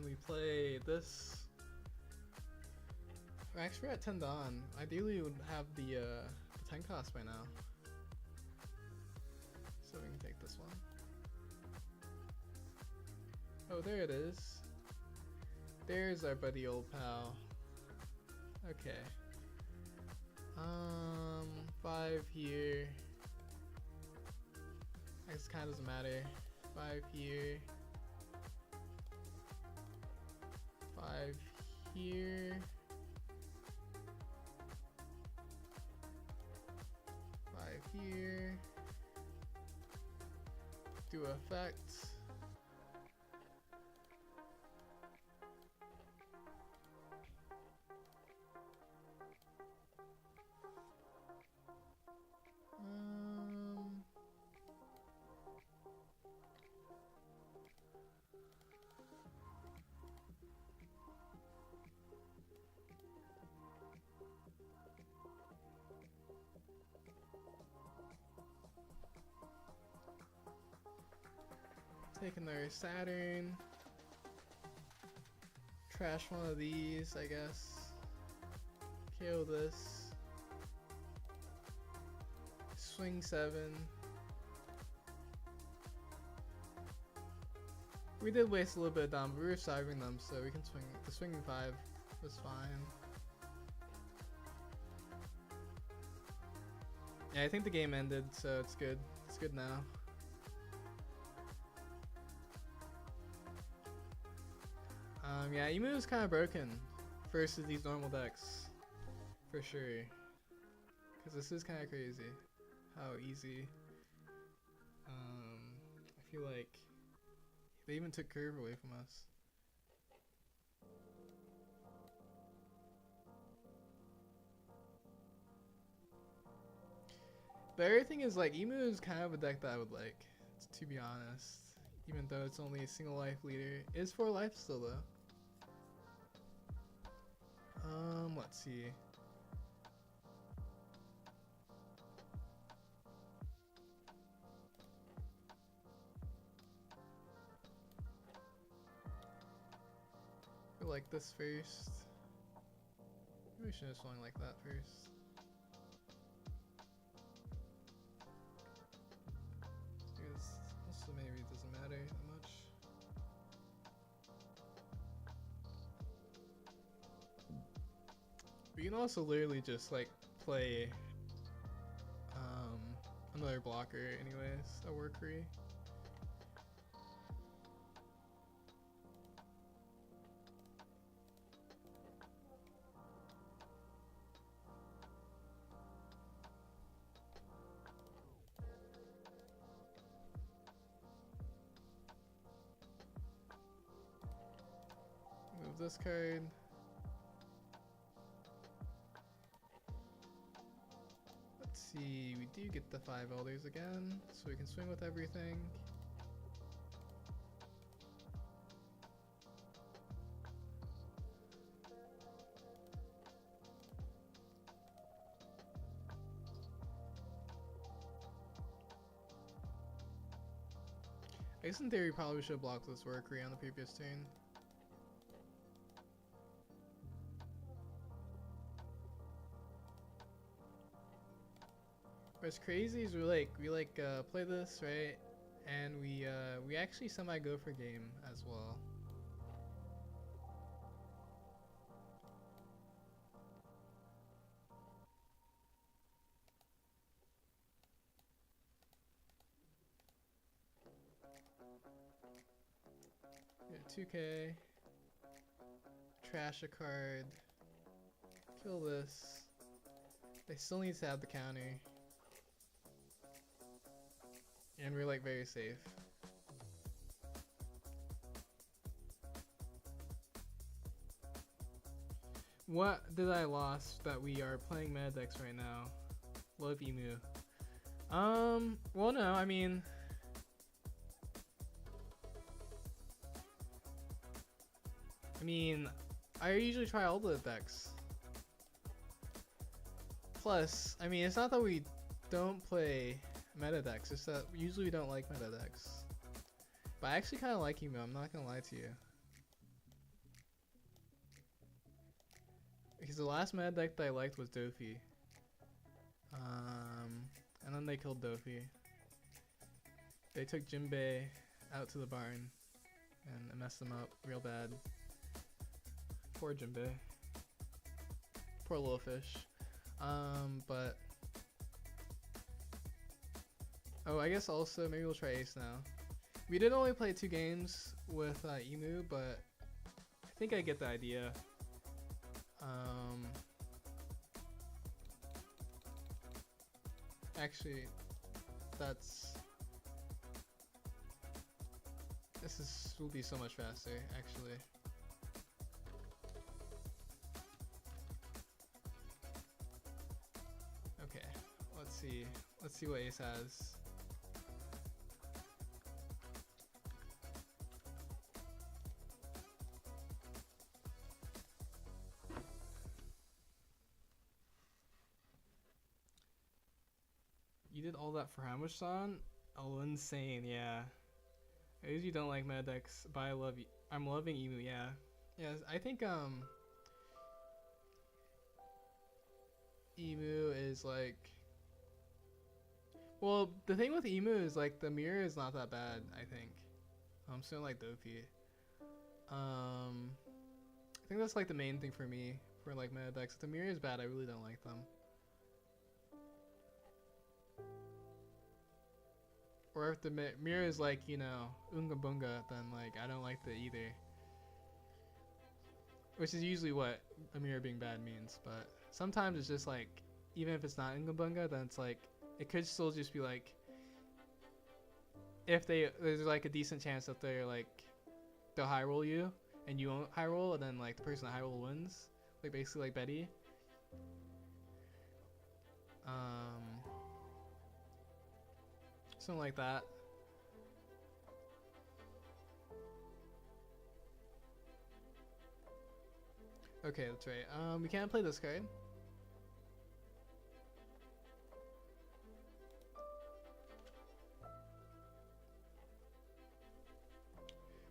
we play this. Actually, we're at 10 Dawn. Ideally, we would have the 10 cost by now. So we can take this one. Oh, there it is. There's our buddy old pal. Okay. 5 here. I guess it kind of doesn't matter. 5 here. 5 here. 5 here. Do effect. Take another Saturn. Trash one of these, I guess. Kill this. Swing 7. We did waste a little bit of them, but we were saving them, so we can swing. The swinging 5 was fine. Yeah, I think the game ended, so it's good. It's good now. Yeah, Emu is kind of broken versus these normal decks, for sure. Because this is kind of crazy how easy. I feel like they even took curve away from us. But everything is like, Emu is kind of a deck that I would like, to be honest. Even though it's only a single life leader. It is 4 life still though. Let's see. I like this first. Maybe we should have swung like that first. Also maybe it doesn't matter that much. We can also literally just like play another blocker anyways, a work free. Move this card. See, we do get the 5 elders again, so we can swing with everything. I guess in theory probably should have blocked this workery on the previous turn. What's crazy is we play this, right, and we actually semi go for game as well. Yeah, 2K. Trash a card. Kill this. They still need to have the counter. And we're like very safe. What did I lost that we are playing meta decks right now? Love Emu. Well no, I mean I usually try all the decks. Plus, I mean, it's not that we don't play meta decks, it's that usually we don't like meta decks. But I actually kind of like Emu, I'm not gonna lie to you. Because the last mad deck that I liked was Dofi. And then they killed Dofi. They took Jinbei out to the barn and it messed them up real bad. Poor Jinbei. Poor little fish. But oh, I guess also maybe we'll try Ace now. We did only play 2 games with Emu, but I think I get the idea. Actually, this will be so much faster, actually. Okay, let's see what Ace has. You did all that for how much, son? Oh, insane, yeah. I usually don't like mad decks, but I'm loving Emu, yeah. Yeah, I think Emu is like, well, the thing with Emu is like the mirror is not that bad, I think. I'm still like Dofi. I think that's like the main thing for me for like mad decks. If the mirror is bad, I really don't like them. Or if the mirror is like, you know, Unga Bunga, then like I don't like that either. Which is usually what a mirror being bad means, but sometimes it's just like, even if it's not Unga Bunga, then it's like, it could still just be like, if there's like a decent chance that they'll high roll you, and you won't high roll, and then like the person that high roll wins. Like basically like Betty. Something like that. Okay, that's right. We can't play this card.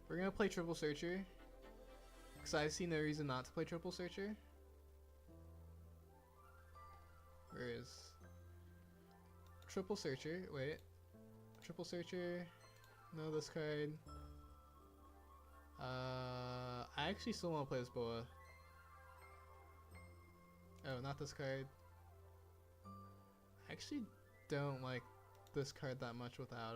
We're gonna play Triple Searcher. Because I see no reason not to play Triple Searcher. Where is Triple Searcher? Wait. Triple Searcher. No, this card. I actually still want to play this Boa. Oh, not this card. I actually don't like this card that much without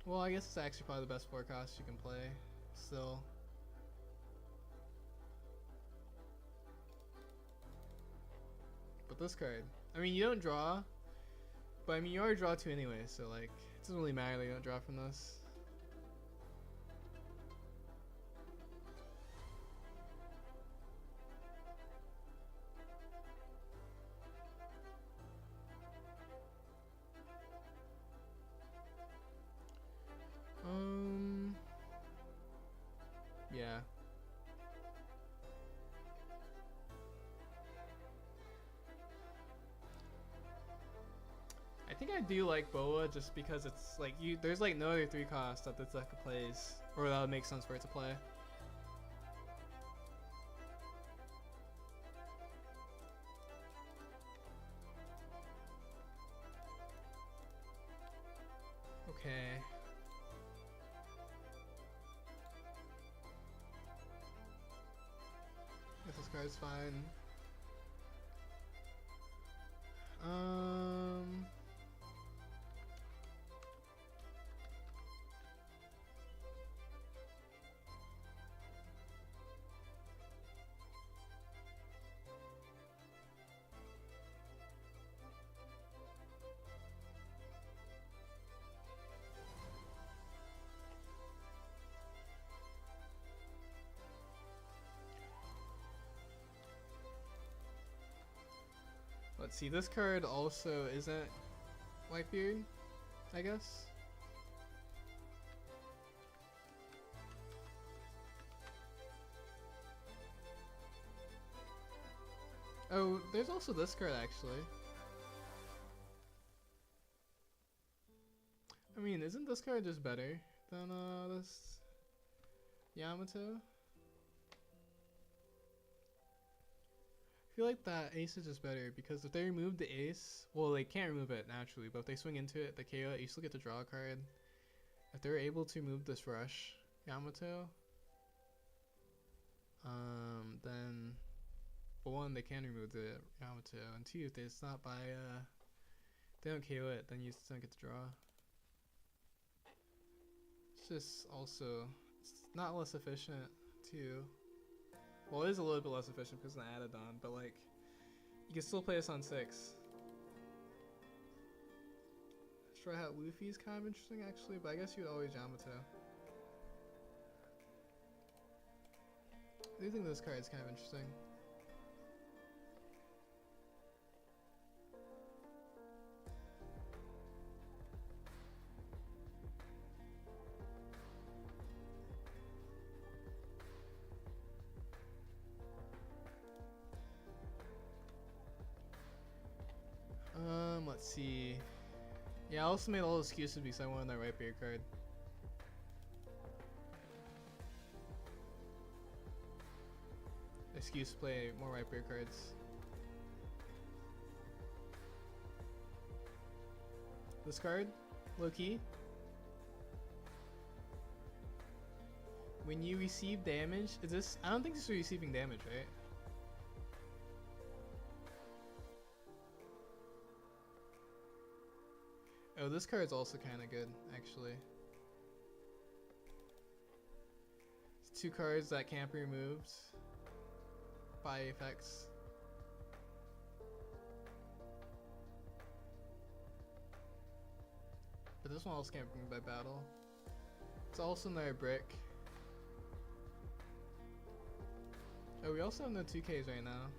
well, I guess it's actually probably the best forecast you can play still. But this card, I mean, you don't draw, but I mean, you already draw 2 anyway, so like, it doesn't really matter that you don't draw from this. Yeah. I think I do like Boa just because it's like there's like no other 3 cost that this deck plays, or that would make sense for it to play. Okay. Guess this card's fine. Let's see, this card also isn't Whitebeard, I guess. Oh, there's also this card actually. I mean, isn't this card just better than this? Yamato. I feel like that ace is just better because if they remove the ace, well, they can't remove it naturally, but if they swing into it, the KO it, you still get to draw a card. If they're able to move this rush Yamato, then for one, they can remove the Yamato, and two, if it's not by they don't KO it, then you just don't get to draw. It's just also, it's not less efficient too. Well, it is a little bit less efficient because it's an added on, but like, you can still play this on 6. Straw Hat Luffy is kind of interesting actually, but I guess you would always Yamato. I do think this card is kind of interesting. Let's see. Yeah, I also made all excuses because I wanted that right beard card. Excuse to play more right beard cards. This card, low key. When you receive damage, is this? I don't think this is receiving damage, right? Oh, this card's also kind of good, actually. It's 2 cards that can't be removed by effects. But this one also can't be removed by battle. It's also another brick. Oh, we also have no 2Ks right now.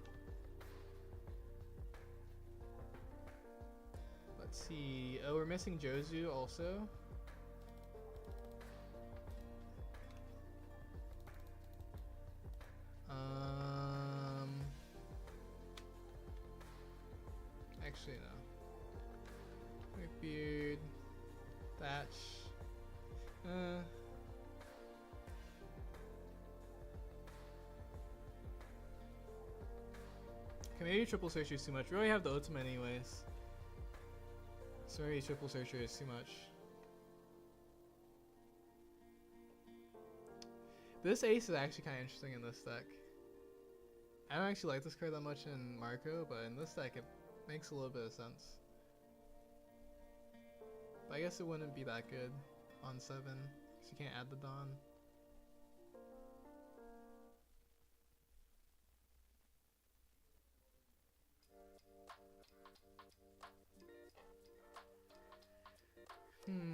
Let's see. Oh, we're missing Jozu also. Actually, no. Whitebeard. Thatch. Okay, maybe triple searcher is too much. We already have the ultimate anyways. Sorry, triple searcher is too much. This ace is actually kind of interesting in this deck. I don't actually like this card that much in Marco, but in this deck it makes a little bit of sense. But I guess it wouldn't be that good on 7, because you can't add the Dawn.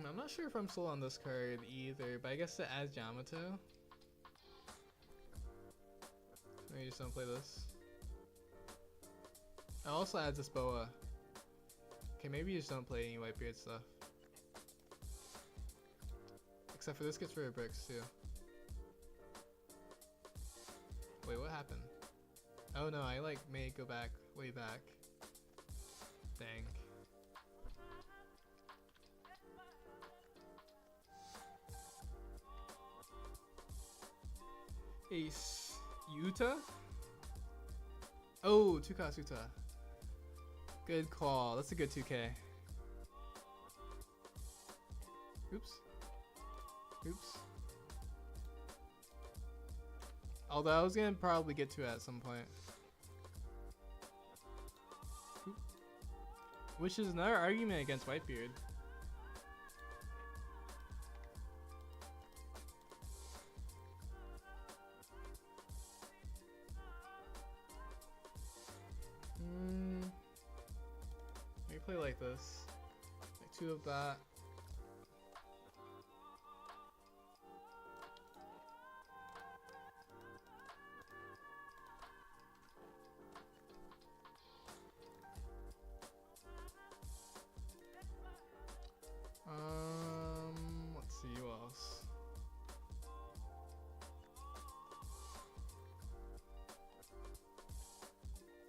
I'm not sure if I'm sold on this card either, but I guess it adds Yamato. Maybe just don't play this. It also adds this Boa. Okay, maybe you just don't play any Whitebeard stuff. Except for this gets rid of bricks too. Wait, what happened? Oh no, I like made it go back, way back. Dang. Ace Yuta? Oh, 2 Kasuta. Good call. That's a good 2K. Oops. Oops. Although I was gonna probably get to it at some point. Oop. Which is another argument against Whitebeard. Maybe play like this. Like 2 of that. Let's see what else.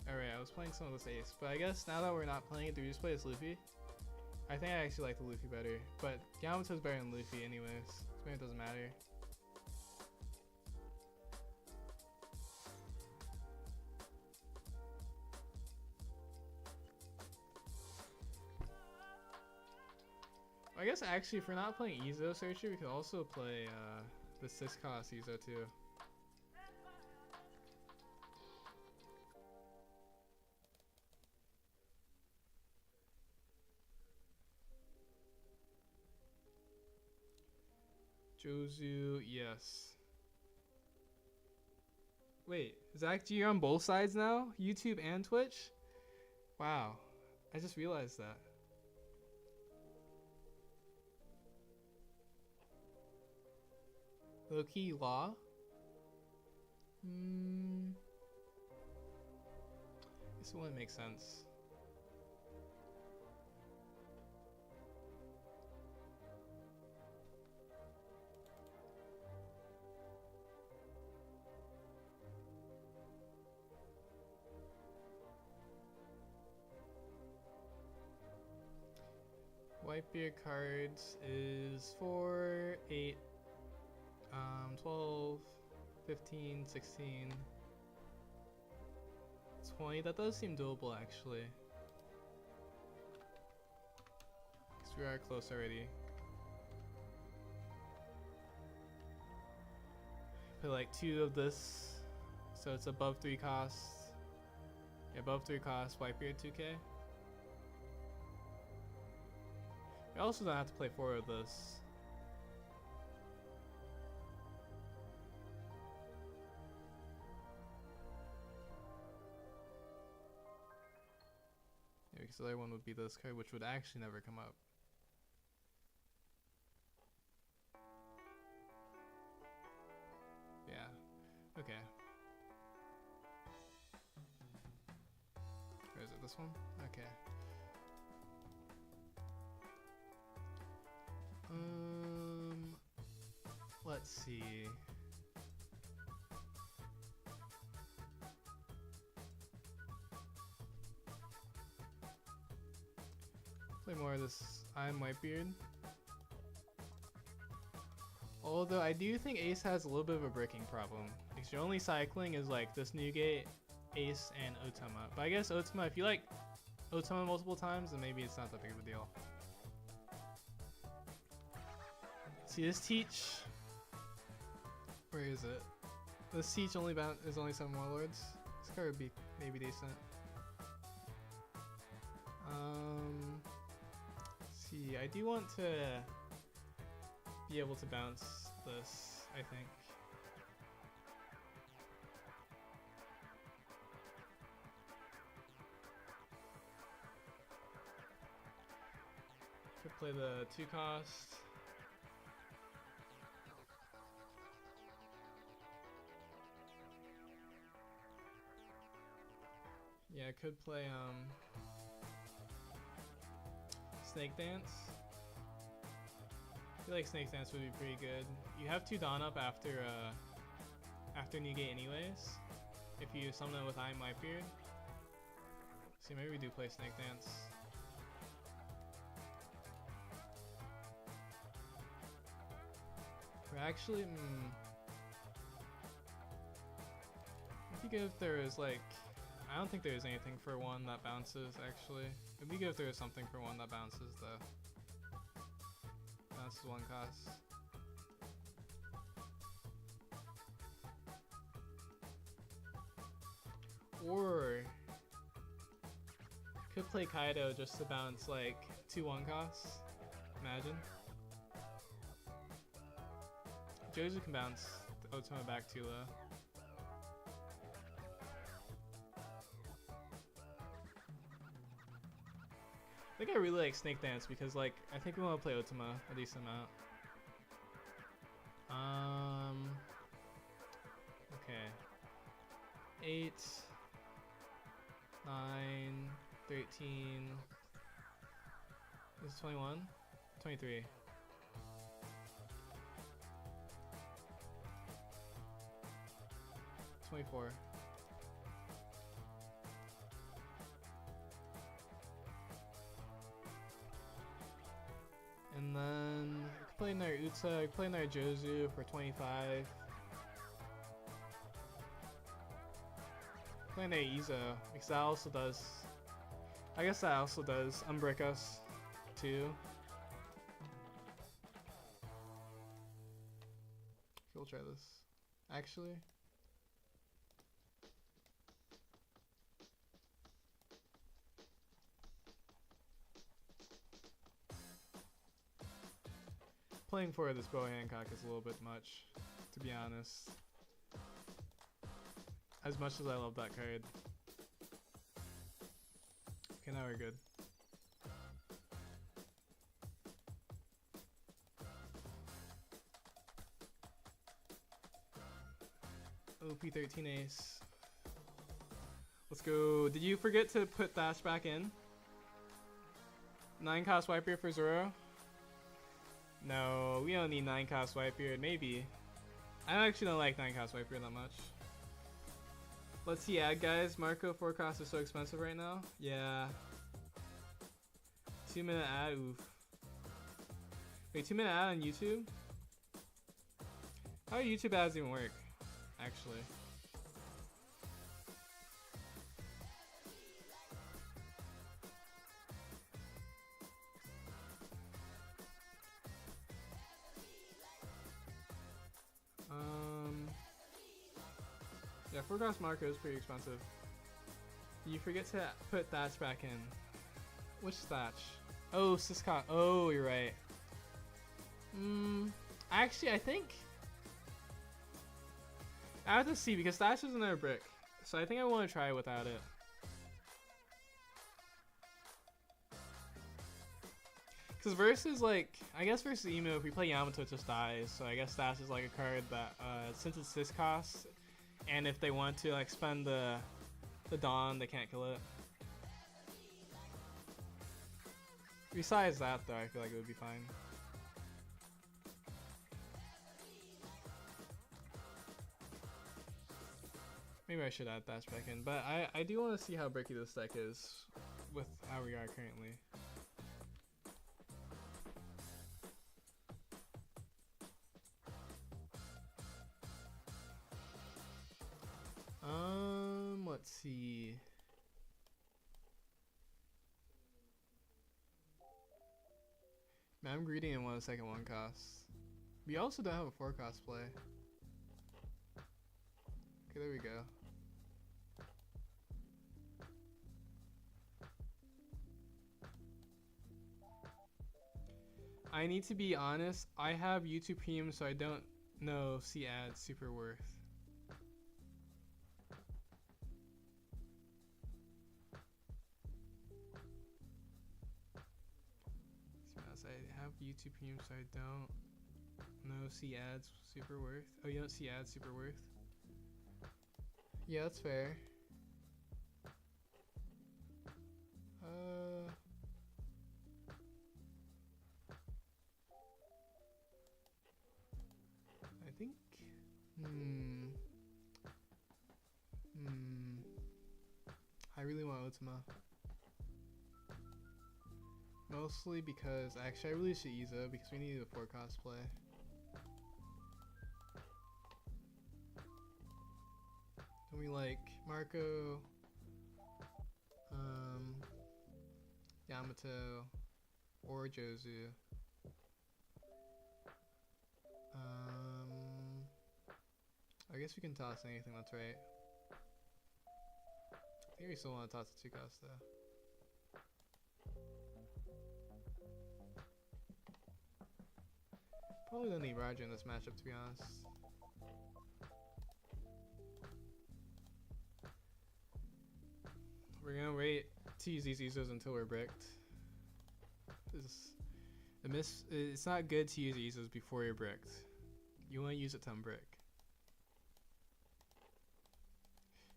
Alright, I was playing some of this ace, but I guess now that we're not playing it, do we just play this Luffy? I think I actually like the Luffy better, but Yamato's better than Luffy anyways, so maybe it doesn't matter. I guess actually, if we're not playing Ezo Searcher, we could also play the 6 cost Ezo too. Jozu, yes. Wait, Zach, you're on both sides now? YouTube and Twitch? Wow, I just realized that. Low-key law? This wouldn't make sense. Whitebeard cards is 4, 8, 12, 15, 16, 20. That does seem doable actually. Because we are close already. Put like 2 of this, so it's above 3 cost. Yeah, above 3 cost, Whitebeard 2k. We also don't have to play 4 of this. Yeah, because the other one would be this card, which would actually never come up. Yeah, okay. Or is it this one? Okay. Let's see. Play more of this I'm Whitebeard. Although I do think Ace has a little bit of a bricking problem. Because your only cycling is like this Newgate, Ace, and Otama. But I guess Otama, if you like Otama multiple times, then maybe it's not that big of a deal. See, this Teach. Where is it? This Teach is only 7 Warlords. This card would be maybe decent. Let's see, I do want to be able to bounce this, I think. Could play the 2 cost. Yeah, I could play Snake Dance. I feel like Snake Dance would be pretty good. You have 2 Dawn up after Newgate anyways. If you summon it with I'm Whitebeard. See, maybe we do play Snake Dance. Or actually, it'd be good if there was like, I don't think there's anything for 1 that bounces actually. It'd be good if there was something for 1 that bounces though. Bounces 1 cost. Or could play Kaido just to bounce like 2 1 costs. Imagine. Jozu can bounce the Otama back too though. I think I really like Snake Dance because like I think we want to play Otama a decent amount. Okay. 8, 9, 13. This is 21? 23. $24. And then I could play another Utsa, I could play another Jozu for 25. Play another Izo, because that also does, I guess that also does unbrick us too. we'll try this. Actually. Playing for this Bo Hancock is a little bit much, to be honest. As much as I love that card. Okay, now we're good. OP13 ace. Let's go. Did you forget to put Thatch back in? 9 cost Wipebeard for Zoro? No, we don't need 9 cost Wipebeard. Maybe. I actually don't like 9 cost Wipebeard that much. Let's see ad guys. Marco 4 cost is so expensive right now. Yeah. 2-minute ad. Oof. Wait, 2-minute ad on YouTube? How do YouTube ads even work? Actually. Yeah, 4 cost Marco is pretty expensive. You forget to put Thatch back in. Which Thatch? Oh, Siscott. Oh, you're right. Actually, I think I have to see because Thatch is another brick. So I think I want to try it without it. Because versus, like, I guess versus Emu, if we play Yamato, it just dies. So I guess Thatch is like a card that, since it's this cost, and if they want to, like, spend the Dawn, they can't kill it. Besides that, though, I feel like it would be fine. Maybe I should add Thatch back in, but I do want to see how bricky this deck is with how we are currently. Let's see. Man, I'm greedy and want a second 1 cost. We also don't have a 4 cost play. Okay, there we go. I need to be honest, I have YouTube Premium, so I don't know see ads super worth. I have YouTube Premium, so I don't know see ads super worth. Oh, you don't see ads super worth? Yeah, that's fair. I think. I really want Ultima. Mostly because, actually I really should Izo because we need a 4 cost play. And we like Marco, Yamato, or Jozu. I guess we can toss anything, that's right. I think we still want to toss the 2 cost though. Probably don't need Roger in this matchup, to be honest. We're gonna wait to use these Izos until we're bricked. It's not good to use Izos before you're bricked. You want to use it to unbrick.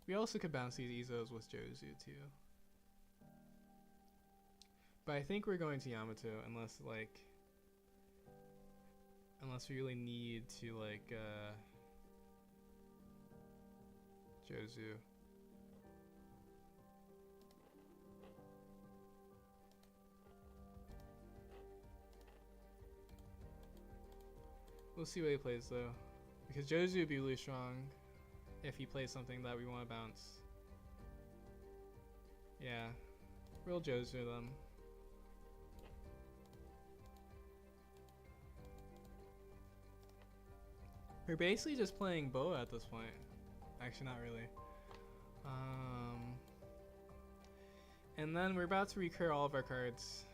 We also could bounce these Izos with Jozu too. But I think we're going to Yamato unless we really need to Jozu. We'll see what he plays though, because Jozu would be really strong if he plays something that we want to bounce. Yeah, we'll Jozu them. We're basically just playing Boa at this point. Actually, not really. And then we're about to recur all of our cards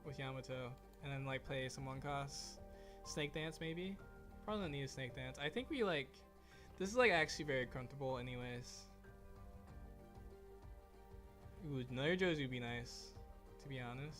with Yamato, and then like play some one cost Snake Dance maybe. Probably don't need a Snake Dance. I think we like this is like actually very comfortable anyways. Ooh, another Josie would be nice, to be honest.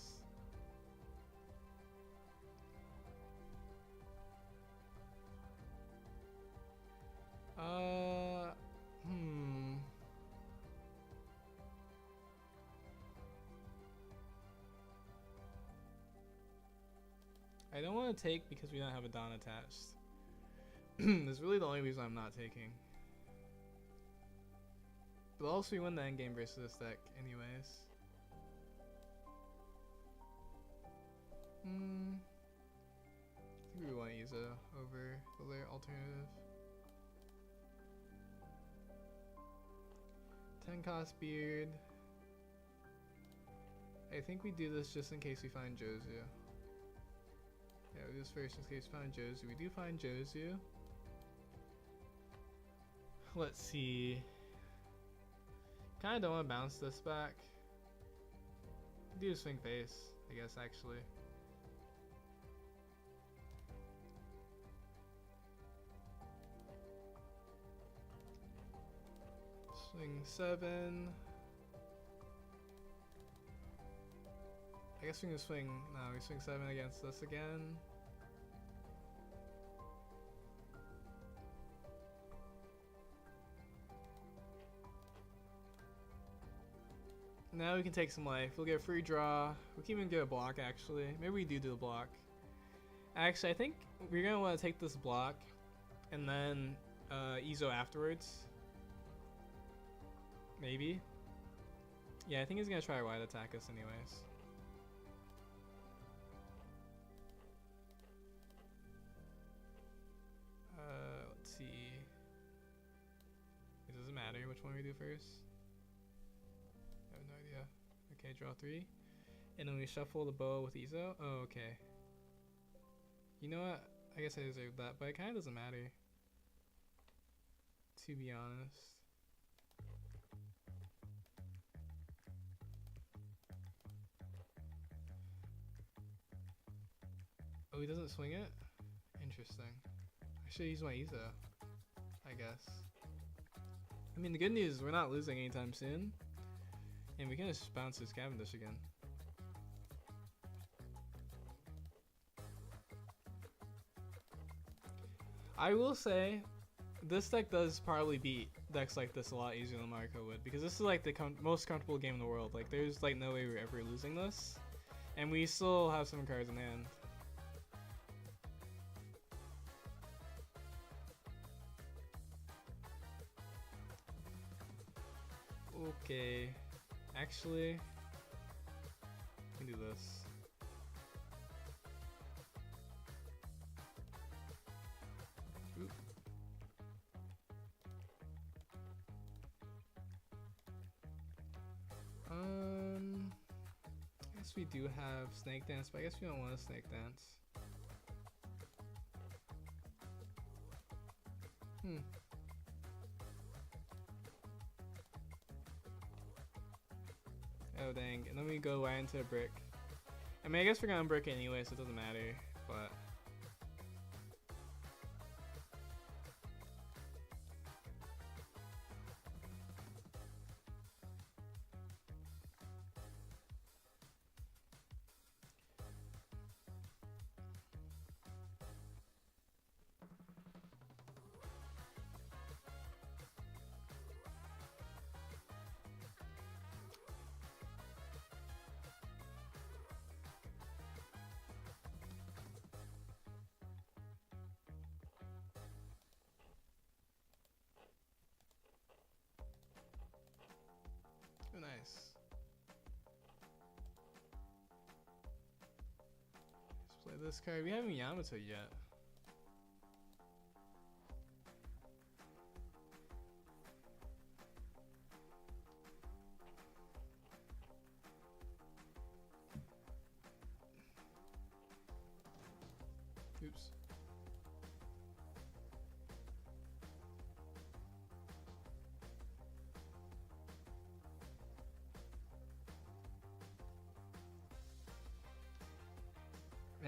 I don't want to take because we don't have a Dawn attached. That's really the only reason I'm not taking. But also we win the end game versus this deck anyways. I think we want Iza over the layer alternative. 10 cost Beard. I think we do this just in case we find Jozu. Yeah, we do this first in case we find Jozu. We do find Jozu. Let's see. Kinda don't want to bounce this back. Do a swing face, I guess, actually. Swing 7. I guess we can swing. No, we swing 7 against this again. Now we can take some life. We'll get a free draw. We can even get a block actually. Maybe we do a block. Actually, I think we're gonna want to take this block and then Izo afterwards. Maybe. Yeah, I think he's gonna try to wide attack us anyways. Let's see. It doesn't matter which one we do first. I have no idea. Okay, draw 3. And then we shuffle the bow with Izo. Oh, okay. You know what? I guess I deserve that, but it kind of doesn't matter. To be honest. Oh, he doesn't swing it? Interesting. I should use my Izo, I guess. I mean, the good news is we're not losing anytime soon. And we can just bounce this Cavendish again. I will say, this deck does probably beat decks like this a lot easier than Marco would. Because this is like the most comfortable game in the world. Like, there's like no way we're ever losing this. And we still have some cards in hand. Okay, actually, we can do this. Oop. I guess we do have Snake Dance, but I guess we don't want a Snake Dance. Oh dang, and then we go right into a brick. I mean, I guess we're gonna brick it anyway, so it doesn't matter, but... Oh, nice. Let's play this card. We haven't Yamato yet. Oops.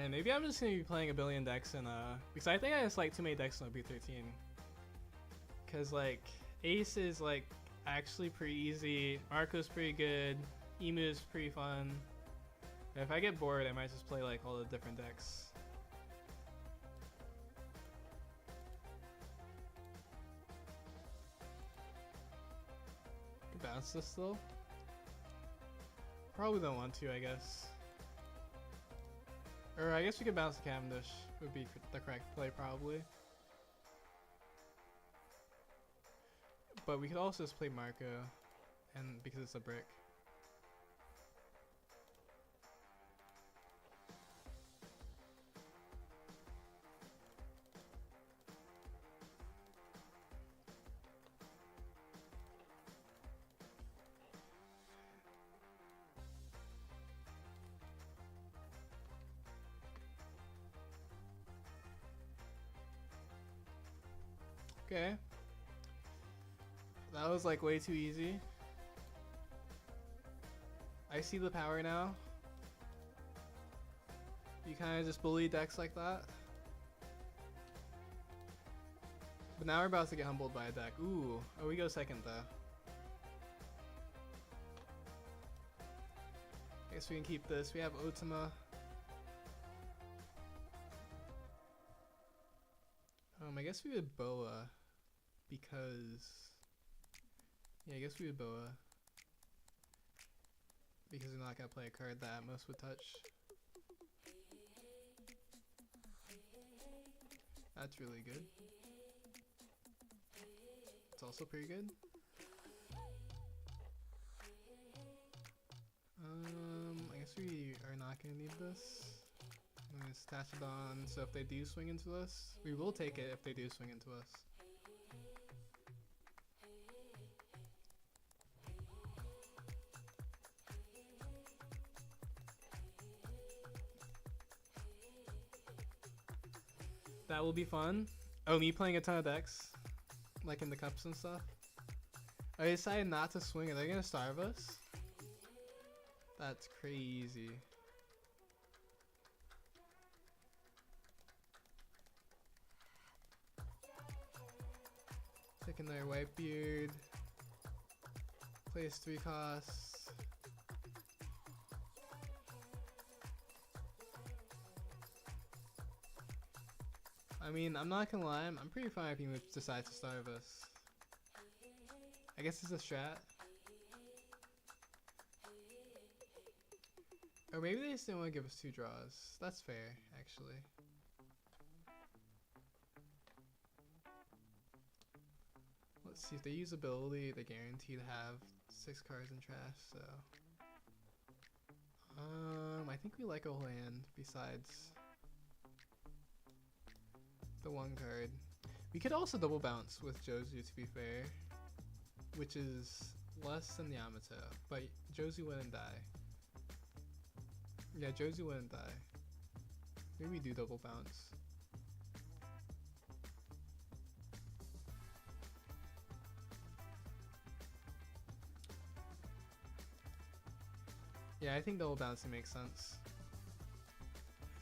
Man, maybe I'm just gonna be playing a billion decks in because I think I just like too many decks in OP13. Cause like Ace is like actually pretty easy, Marco's pretty good, Emu is pretty fun. If I get bored, I might just play like all the different decks. Could bounce this still. Probably don't want to, I guess. Or I guess we could bounce the Cavendish, would be the correct play probably. But we could also just play Marco, and because it's a brick. Okay. That was like way too easy. I see the power now. You kind of just bully decks like that. But now we're about to get humbled by a deck. Ooh. Oh, we go second though. I guess we can keep this. We have Ultima. I guess we would Boa because yeah, I guess we would Boa because we're not gonna play a card that Atmos would touch. That's really good. It's also pretty good. I guess we are not gonna need this. I'm gonna attach it on, so if they do swing into us, we will take it if they do swing into us. That will be fun. Oh, me playing a ton of decks, like in the cups and stuff. I decided not to swing. Are they gonna starve us? That's crazy. Taking their Whitebeard. Plays 3 costs. I mean, I'm not gonna lie, I'm pretty fine if he decides to starve us. I guess it's a strat. Or maybe they just didn't want to give us 2 draws. That's fair, actually. Let's see, if they use ability, they guarantee to have 6 cards in trash, so... I think we like a whole hand besides the 1 card. We could also double bounce with Jozu, to be fair, which is less than Yamato, but Jozu wouldn't die. Yeah, Jozu wouldn't die. Maybe we do double bounce. Yeah, I think double bouncing makes sense.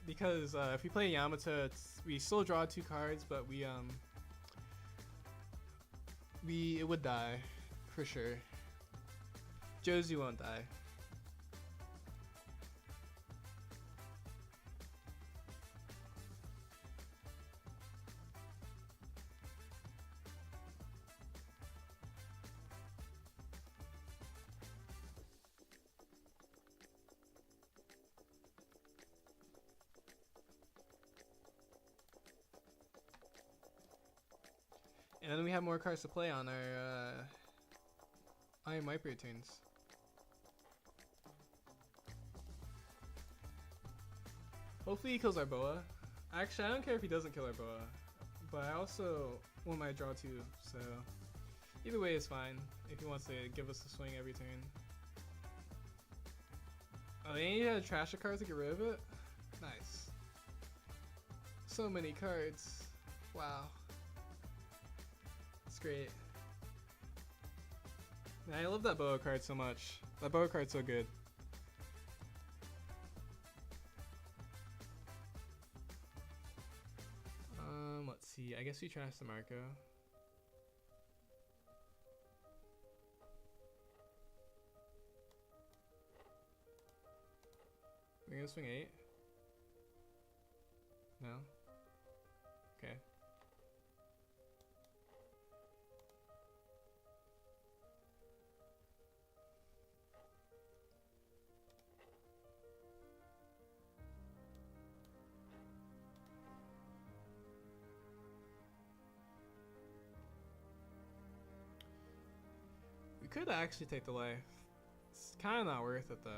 Because if we play Yamato, we still draw 2 cards, but it would die for sure. Jozu won't die. And then we have more cards to play on our Iron Viper turns. Hopefully he kills our Boa. Actually, I don't care if he doesn't kill our Boa, but I also want my draw too, so either way is fine if he wants to give us a swing every turn. Oh, they need to trash a card to get rid of it? Nice. So many cards. Wow. It's great. Man, I love that Boa card so much. That Boa card's so good. see. I guess we trash the Marco. We're gonna swing 8. No. Okay. We could actually take the life. It's kind of not worth it though.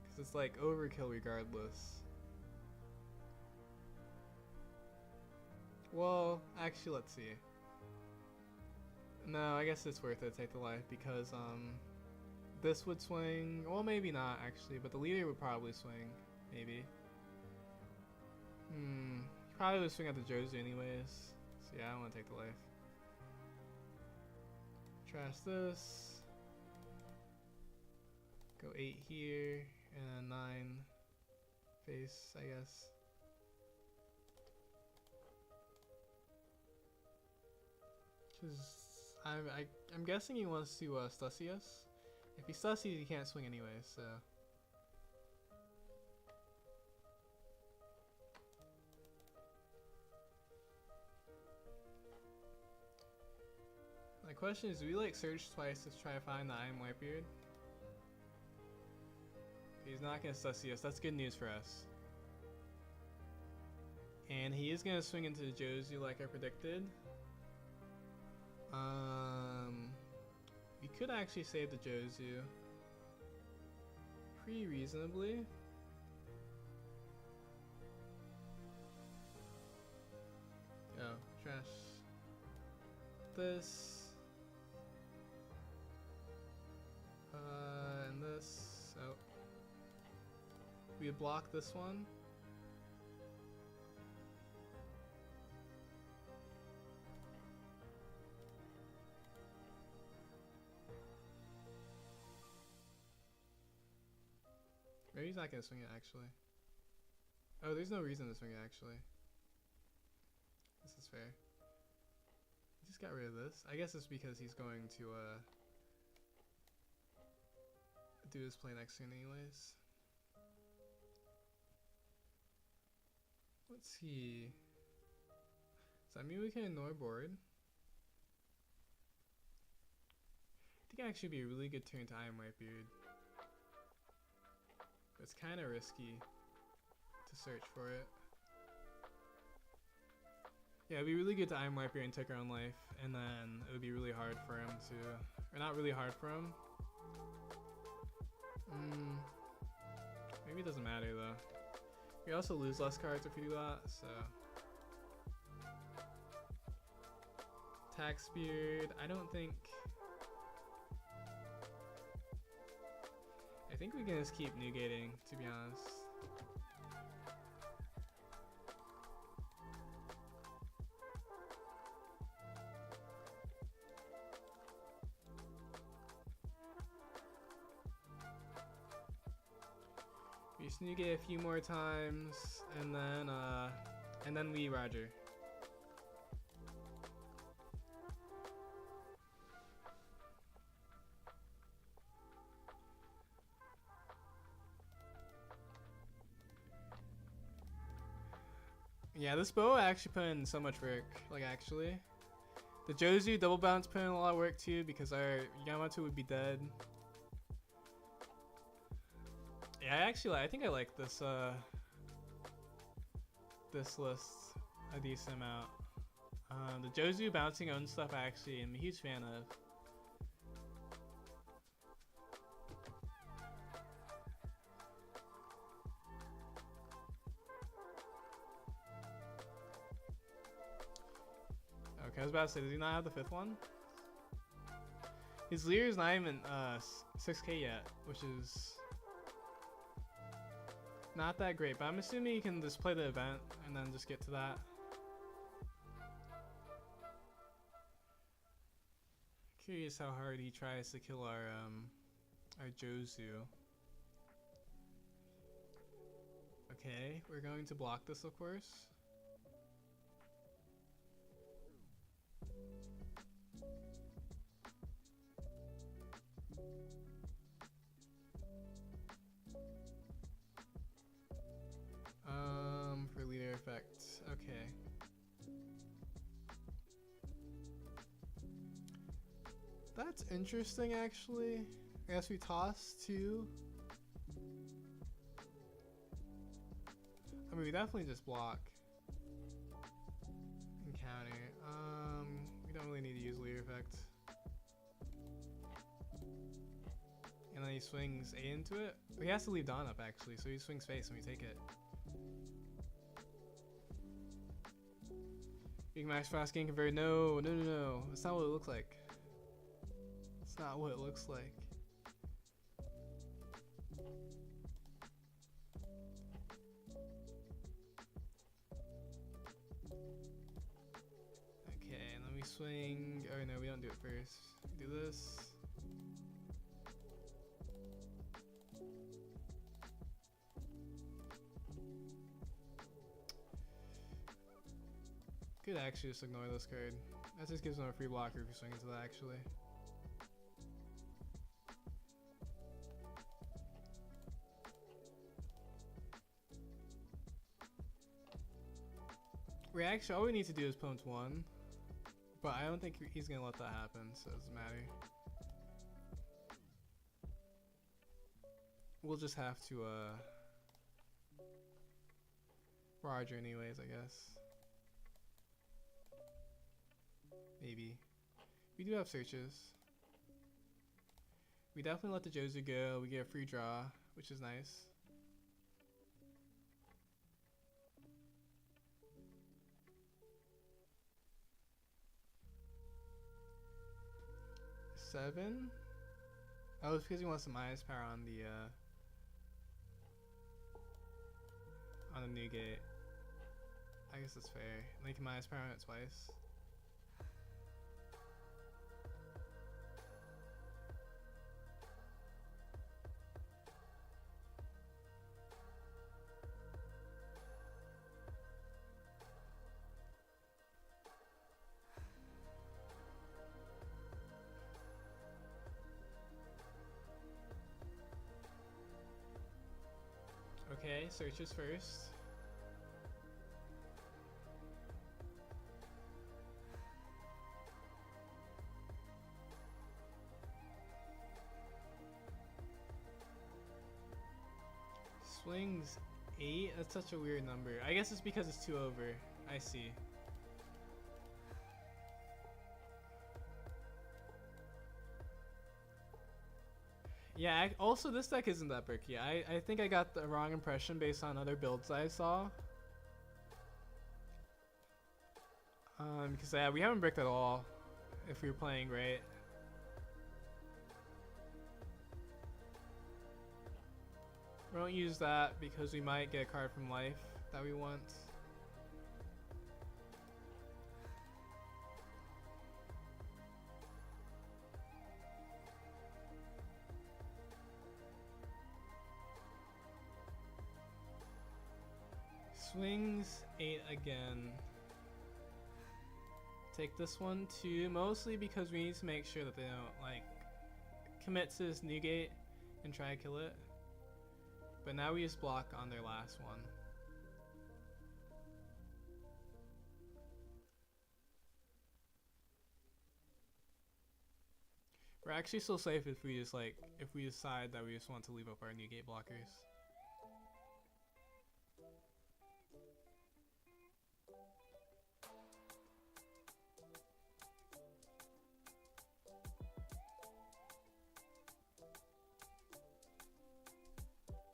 Because it's like overkill regardless. Well, actually, let's see. No, I guess it's worth it to take the life because this would swing. Well, maybe not actually, but the leader would probably swing. Maybe. Probably would swing at the Jozu anyways. So yeah, I want to take the life. Trash this. Go 8 here and 9 face, I guess. Cause I'm guessing he wants to Stussy us. If he Stussies, he can't swing anyway, so. My question is, do we like search twice to try to find the I am Whitebeard? He's not gonna Stussy us. That's good news for us. And he is gonna swing into the Jozu like I predicted. We could actually save the Jozu pretty reasonably. Oh, trash this. And this. Oh. We block this one. Maybe he's not gonna swing it actually. Oh, there's no reason to swing it actually. This is fair. He just got rid of this. I guess it's because he's going to do his play next turn anyways. Let's see. Does that mean we can ignore board? I think it actually be a really good turn to I am Whitebeard. But it's kind of risky to search for it. Yeah, it'd be really good to I am Whitebeard and take our own life, and then it would be really hard for him to, or not really hard for him. Maybe it doesn't matter though. We also lose less cards if we do that, so. Tax Beard, I think we can just keep negating, to be honest. We just need to get a few more times, and then we Roger. Yeah, this bow actually put in so much work. Like actually, the Jozu double bounce put in a lot of work too because our Yamato would be dead. Yeah, I think I like this this list a decent amount. The Jozu bouncing own stuff I actually am a huge fan of. Okay, I was about to say, does he not have the 5th one? His Lear's not even 6k yet, which is not that great, but I'm assuming you can just play the event and then just get to that. Curious how hard he tries to kill our Jozu. Okay, we're going to block this, of course. For leader effect, okay. That's interesting, actually. I guess we toss 2. I mean, we definitely just block and counter. We don't really need to use leader effect. And then he swings A into it. He has to leave Dawn up, actually, so he swings face and we take it. Big max fast gain convert. No. That's not what it looks like. It's not what it looks like. Okay, and then we swing. Oh no, we don't do it first. We do this. Could actually just ignore this card. That just gives him a free blocker if you swing into that, actually. All we need to do is put him to 1. But I don't think he's gonna let that happen, so it doesn't matter. We'll just have to, Roger anyways, I guess. Maybe. We do have searches. We definitely let the Jozu go. We get a free draw, which is nice. Seven? Oh, it's because he wants some minus power on the new gate. I guess that's fair. And he can minus power on it twice. Okay, searches first. Swings 8? That's such a weird number. I guess it's because it's 2 over. I see. Yeah, also this deck isn't that bricky. I think I got the wrong impression based on other builds I saw. Because yeah, we haven't bricked at all if we were playing right. We don't use that because we might get a card from life that we want. Swings 8 again. Take this one too, mostly because we need to make sure that they don't like commit to this new gate and try to kill it. But now we just block on their last one. We're actually still safe if we just if we decide that we just want to leave up our new gate blockers.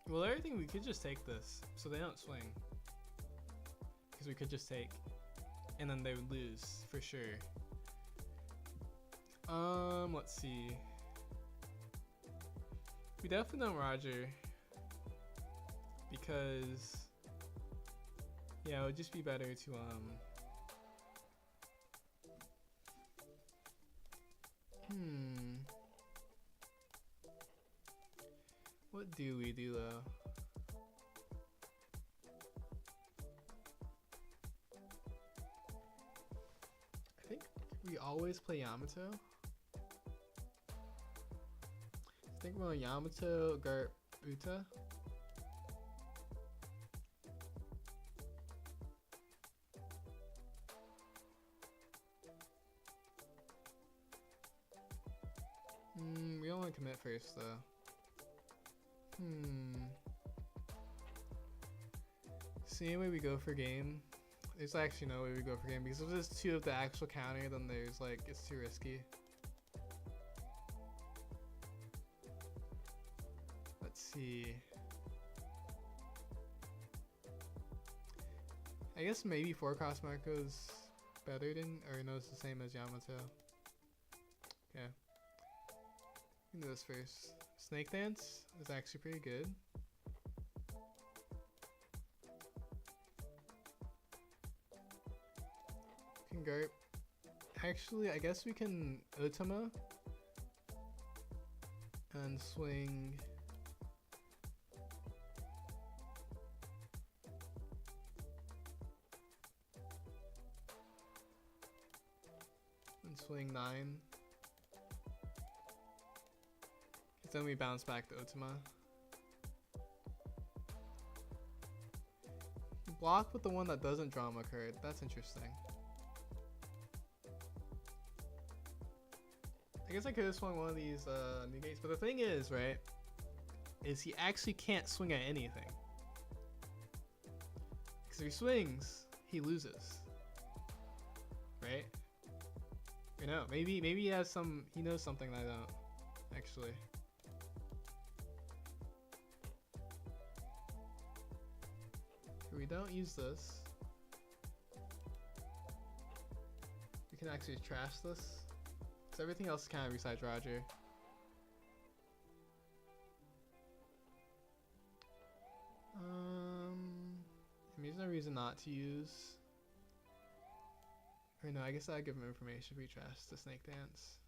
Well, everything we could just take this, so they don't swing. Because we could just take, and then they would lose for sure. Let's see. We definitely don't Roger, because yeah, it would just be better to What do we do though? We always play Yamato. I think we're on Yamato, Garp, Uta. We don't want to commit first though. So anyway, we go for game. There's actually no way we go for game because if there's two of the actual counter, then there's like it's too risky. Let's see. I guess maybe 4-cost Marco's better than, or no, it's the same as Yamato. Okay. We can do this first. Snake Dance is actually pretty good. Can Garp. Actually, I guess we can Otama and swing. And swing 9. Then we bounce back to Otama. Block with the one that doesn't drama card. That's interesting. I guess I could have swung one of these negates, but the thing is, right, is he actually can't swing at anything. Because if he swings, he loses. Right? You know, maybe he has some, he knows something that I don't, actually. We don't use this. We can actually trash this. Because everything else is kind of besides Roger. I mean, there's no reason not to use. Or no, I guess I'd give him information if we trash the Snake Dance.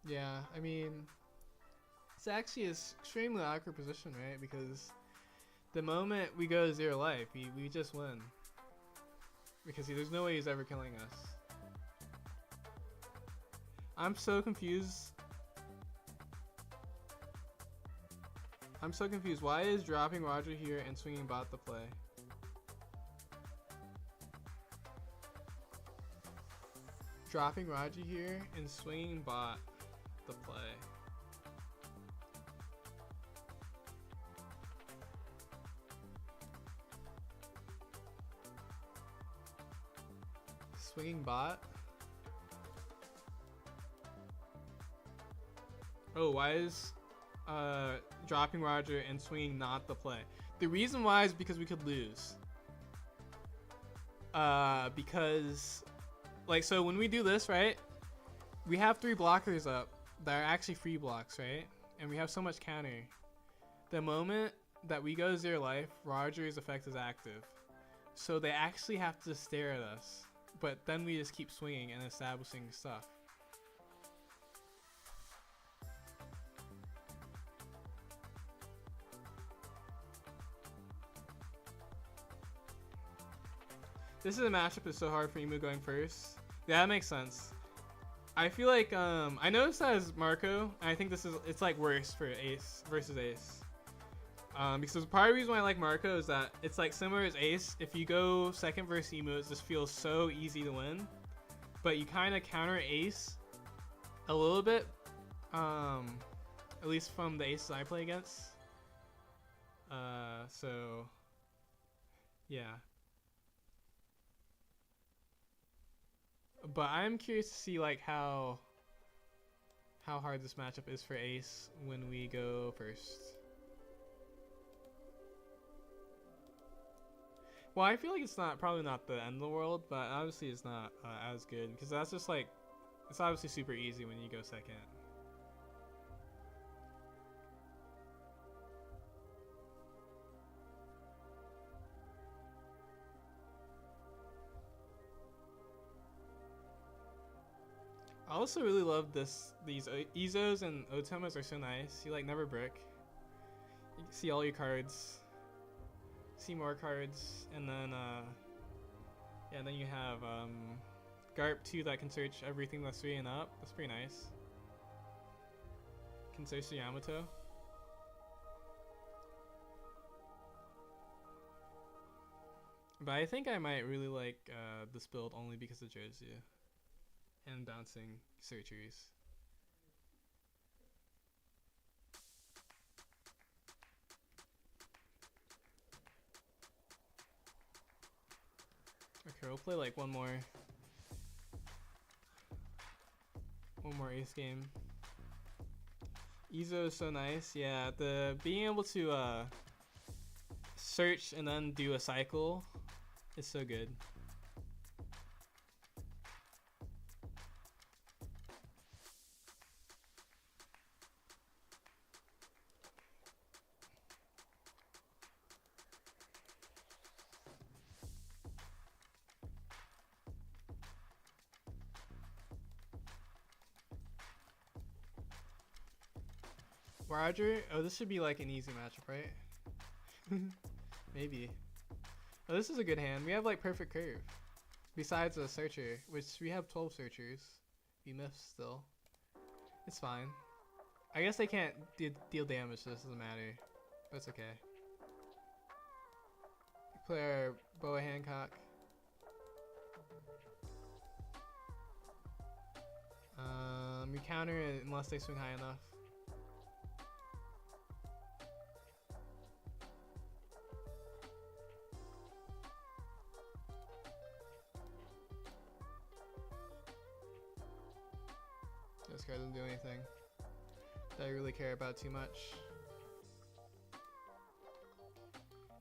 Yeah, I mean, it's actually an extremely awkward position, right? Because the moment we go to 0 life, we just win. Because there's no way he's ever killing us. I'm so confused. I'm so confused. Why is dropping Roger here and swinging bot the play? Dropping Roger here and swinging bot the play. Swinging bot. Oh, why is dropping Roger and swinging not the play? The reason why is because we could lose. Because like, so when we do this, right, we have 3 blockers up that are actually free blocks, right? And we have so much counter. The moment that we go 0 life, Roger's effect is active. So they actually have to stare at us. But then we just keep swinging and establishing stuff. This is a matchup that's so hard for Emu going first. Yeah, that makes sense. I feel like I noticed that as Marco, and I think this is, it's like worse for Ace versus Ace. Because part of the reason why I like Marco is that it's like similar as Ace. If you go second versus Emu, it just feels so easy to win. But you kind of counter Ace a little bit, at least from the Aces I play against. So yeah. But I'm curious to see like how hard this matchup is for Ace when we go first. Well, I feel like it's probably not the end of the world, but obviously it's not as good because that's just like, it's obviously super easy when you go second. I also really love these Izos and Otamas are so nice. You like never brick. You can see all your cards. see more cards, and then yeah, and then you have Garp 2 that can search everything that's 3 and up. That's pretty nice. Can search the Yamato. But I think I might really like this build only because of Jozu and bouncing searchers. Okay, we'll play like one more ace game. Izo is so nice. Yeah, the being able to search and then do a cycle is so good. Roger, oh, this should be like an easy matchup, right? Maybe. Oh, this is a good hand. We have like perfect curve. Besides a searcher, which we have 12 searchers. We missed still. It's fine. I guess they can't deal damage, so this doesn't matter. But it's okay. We play our Boa Hancock. We counter it unless they swing high enough. This card doesn't do anything that I really care about too much.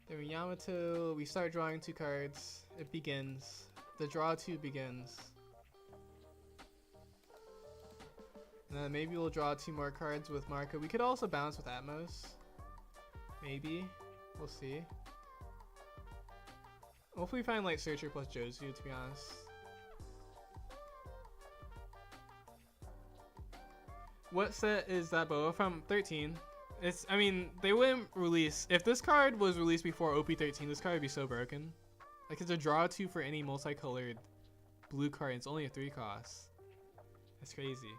Then we Yamato, we start drawing 2 cards. It begins. The draw 2 begins. And then maybe we'll draw 2 more cards with Marco. We could also bounce with Atmos. Maybe. We'll see. Hopefully we find like Searcher plus Jozu, to be honest. What set is that Boa from? 13. It's, I mean, they wouldn't release, if this card was released before OP13, this card would be so broken. Like, it's a draw 2 for any multicolored blue card. It's only a 3 cost. That's crazy.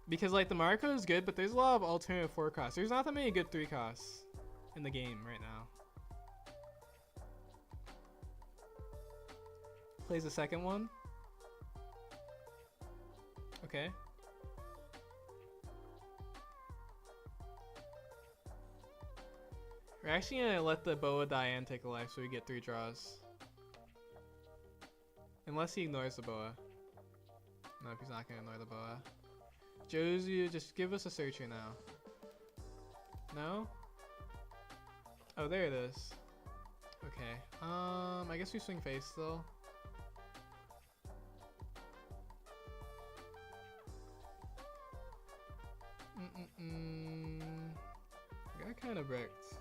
Because like the Marco is good, but there's a lot of alternative 4 costs. There's not that many good 3 costs in the game right now. Plays the second one. Okay. We're actually gonna let the Boa die and take a life so we get 3 draws. Unless he ignores the Boa. No, he's not gonna ignore the Boa. Jozu, just give us a searcher now. No? Oh, there it is. Okay. I guess we swing face still. Got kind of wrecked.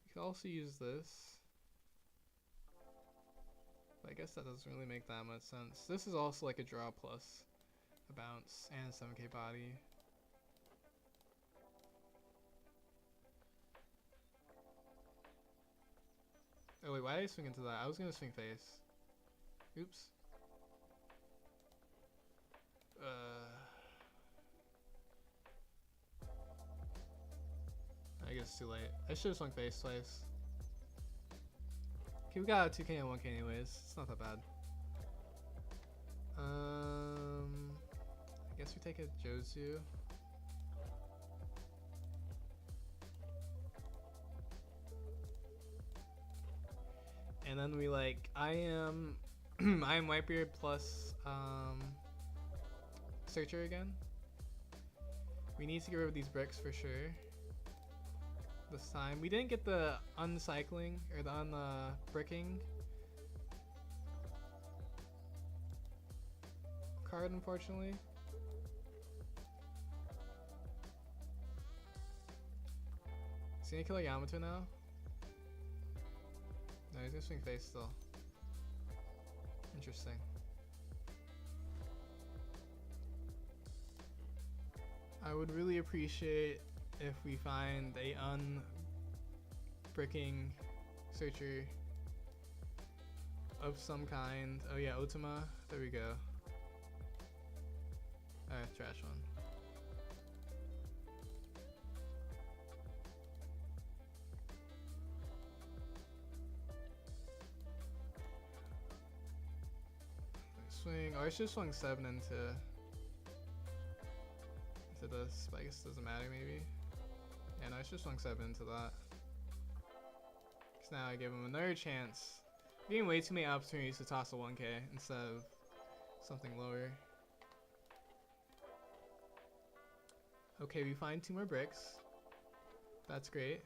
We could also use this. But I guess that doesn't really make that much sense. This is also like a draw plus a bounce and a 7k body. Oh wait, why did I swing into that? I was gonna swing face. Oops. I guess it's too late. I should have swung face twice. Okay, we got a 2k and 1k anyways. It's not that bad. I guess we take a Jozu. And then we like I am Whitebeard plus Searcher again. We need to get rid of these bricks for sure. This time we didn't get the uncycling or the unbricking card, unfortunately. Is he gonna kill a Yamato now? No, he's gonna swing face still. Interesting. I would really appreciate if we find a unbricking searcher of some kind. Oh yeah, Otama. There we go. Alright, trash one. Swing. Oh, I should have swung 7 into this, but I guess it doesn't matter maybe. Yeah, no, I should have swung 7 into that. Because now I give him another chance. I'm getting way too many opportunities to toss a 1K instead of something lower. Okay, we find 2 more bricks. That's great.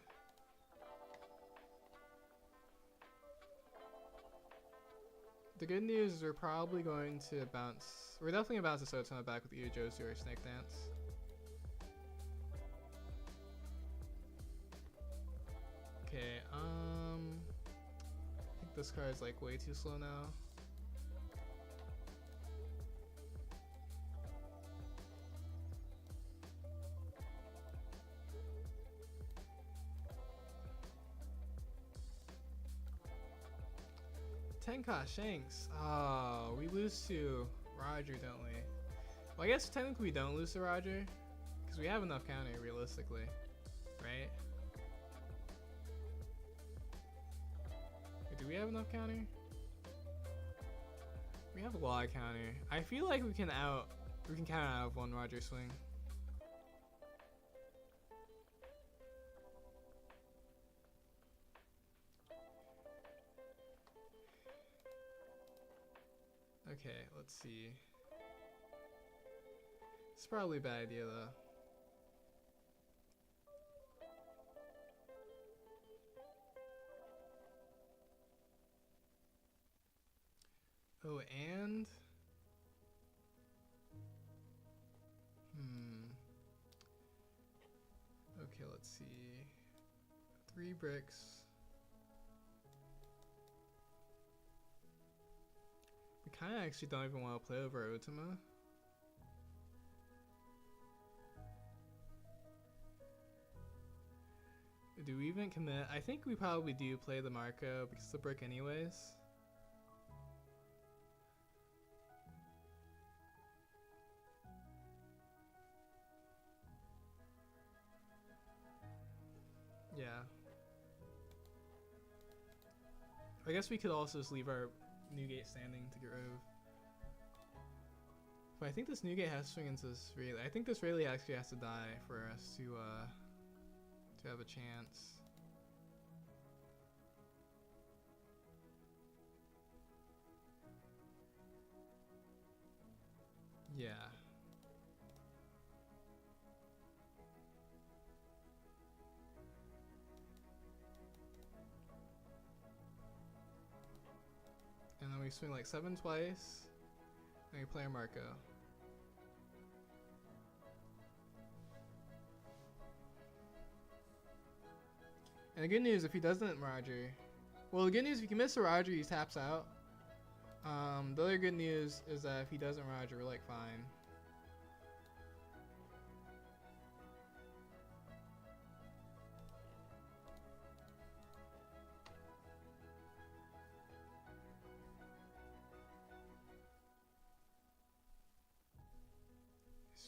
The good news is we're probably going to bounce. We're definitely gonna bounce the Sotama back with either Josie or Snake Dance. Okay, I think this card is like way too slow now. Tenka Shanks. Oh, we lose to Roger, don't we? Well, I guess technically we don't lose to Roger because we have enough counter realistically, right? Wait, do we have enough counter? We have a lot of counter. I feel like we can count out of one Roger swing. Okay, let's see. It's probably a bad idea though. Oh, and okay, let's see. 3 bricks. We kind of actually don't even want to play over Otama. Do we even commit? I think we probably do play the Marco because the brick anyways. Yeah. I guess we could also just leave our Newgate standing to get rid of. But I think this Newgate has to swing into this Rayleigh. I think this Rayleigh actually has to die for us to have a chance. Yeah. And then we swing like 7 twice, and we play our Marco. And the good news, if he doesn't Roger, well, the good news, if he can miss a Roger, he taps out. The other good news is that if he doesn't Roger, we're like fine.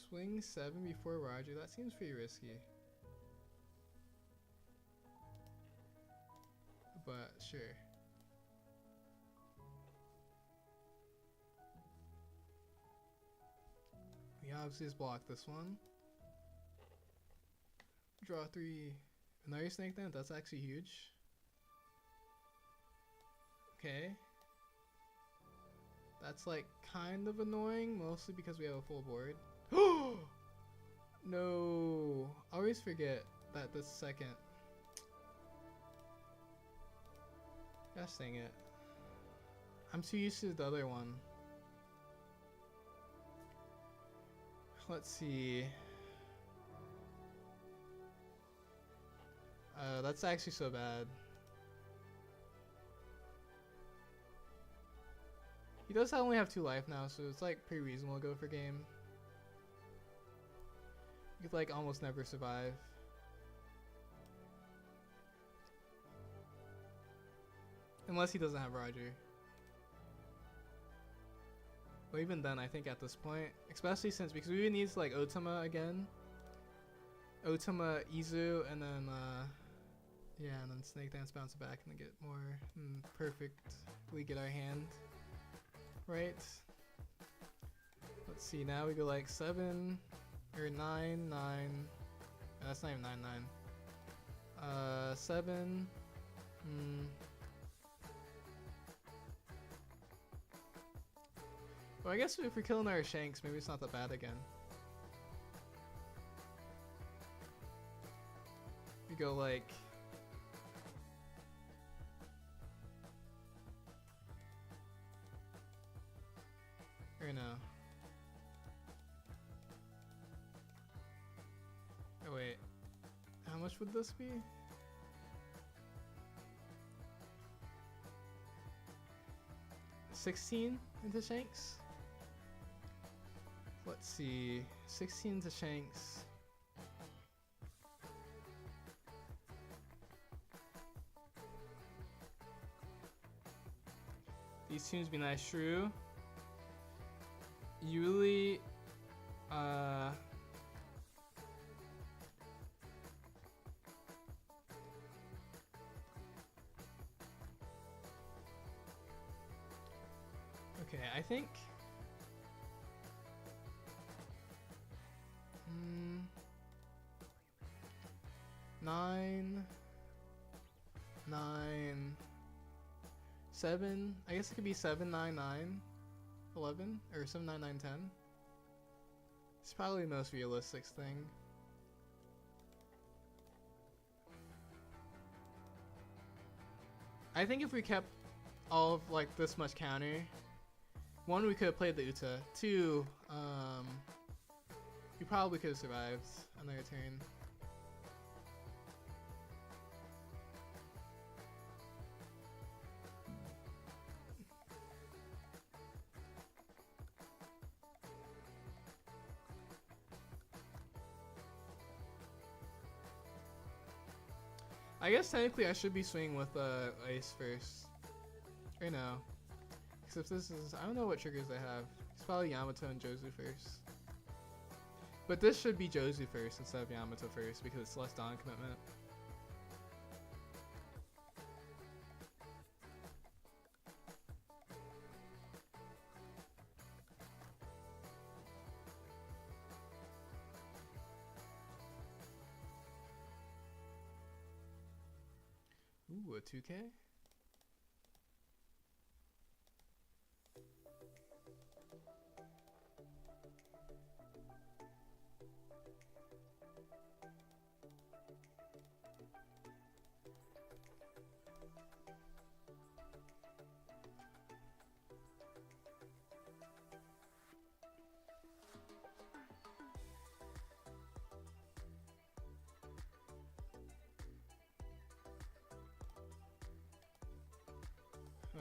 Swing 7 before Roger, that seems pretty risky. But sure. We obviously just block this one. Draw 3. Another Snake Dance, that's actually huge. Okay. That's like kind of annoying, mostly because we have a full board. No, I always forget that the second. Gosh dang it. I'm too used to the other one. Let's see. That's actually so bad. He does only have 2 life now, so it's like pretty reasonable to go for game. You could like almost never survive. Unless he doesn't have Roger. But even then, I think at this point, especially since, because we would need like Otama again. Otama, Izu, and then, yeah, and then Snake Dance bounce it back and then get more perfectly get our hand right. Let's see, now we go like 7 or 9, 9. That's not even 9, 9. 7. Well, I guess if we're killing our Shanks, maybe it's not that bad again. We go like... Or no. Oh wait. How much would this be? $16 into Shanks? Let's see. 16 to Shanks. These tunes be nice. Shrew. Yuli. Okay, I think. 9, 9, 7. I guess it could be 7, 9, 9, 11, or 7, 9, 9, 10. It's probably the most realistic thing. I think if we kept all of like this much counter, 1, we could have played the Uta. 2, we probably could have survived another turn. I guess technically I should be swinging with Ice first. Right now. Except this is, I don't know what triggers they have. It's probably Yamato and Jozu first. But this should be Jozu first instead of Yamato first because it's less Dawn commitment. Ooh, a 2K?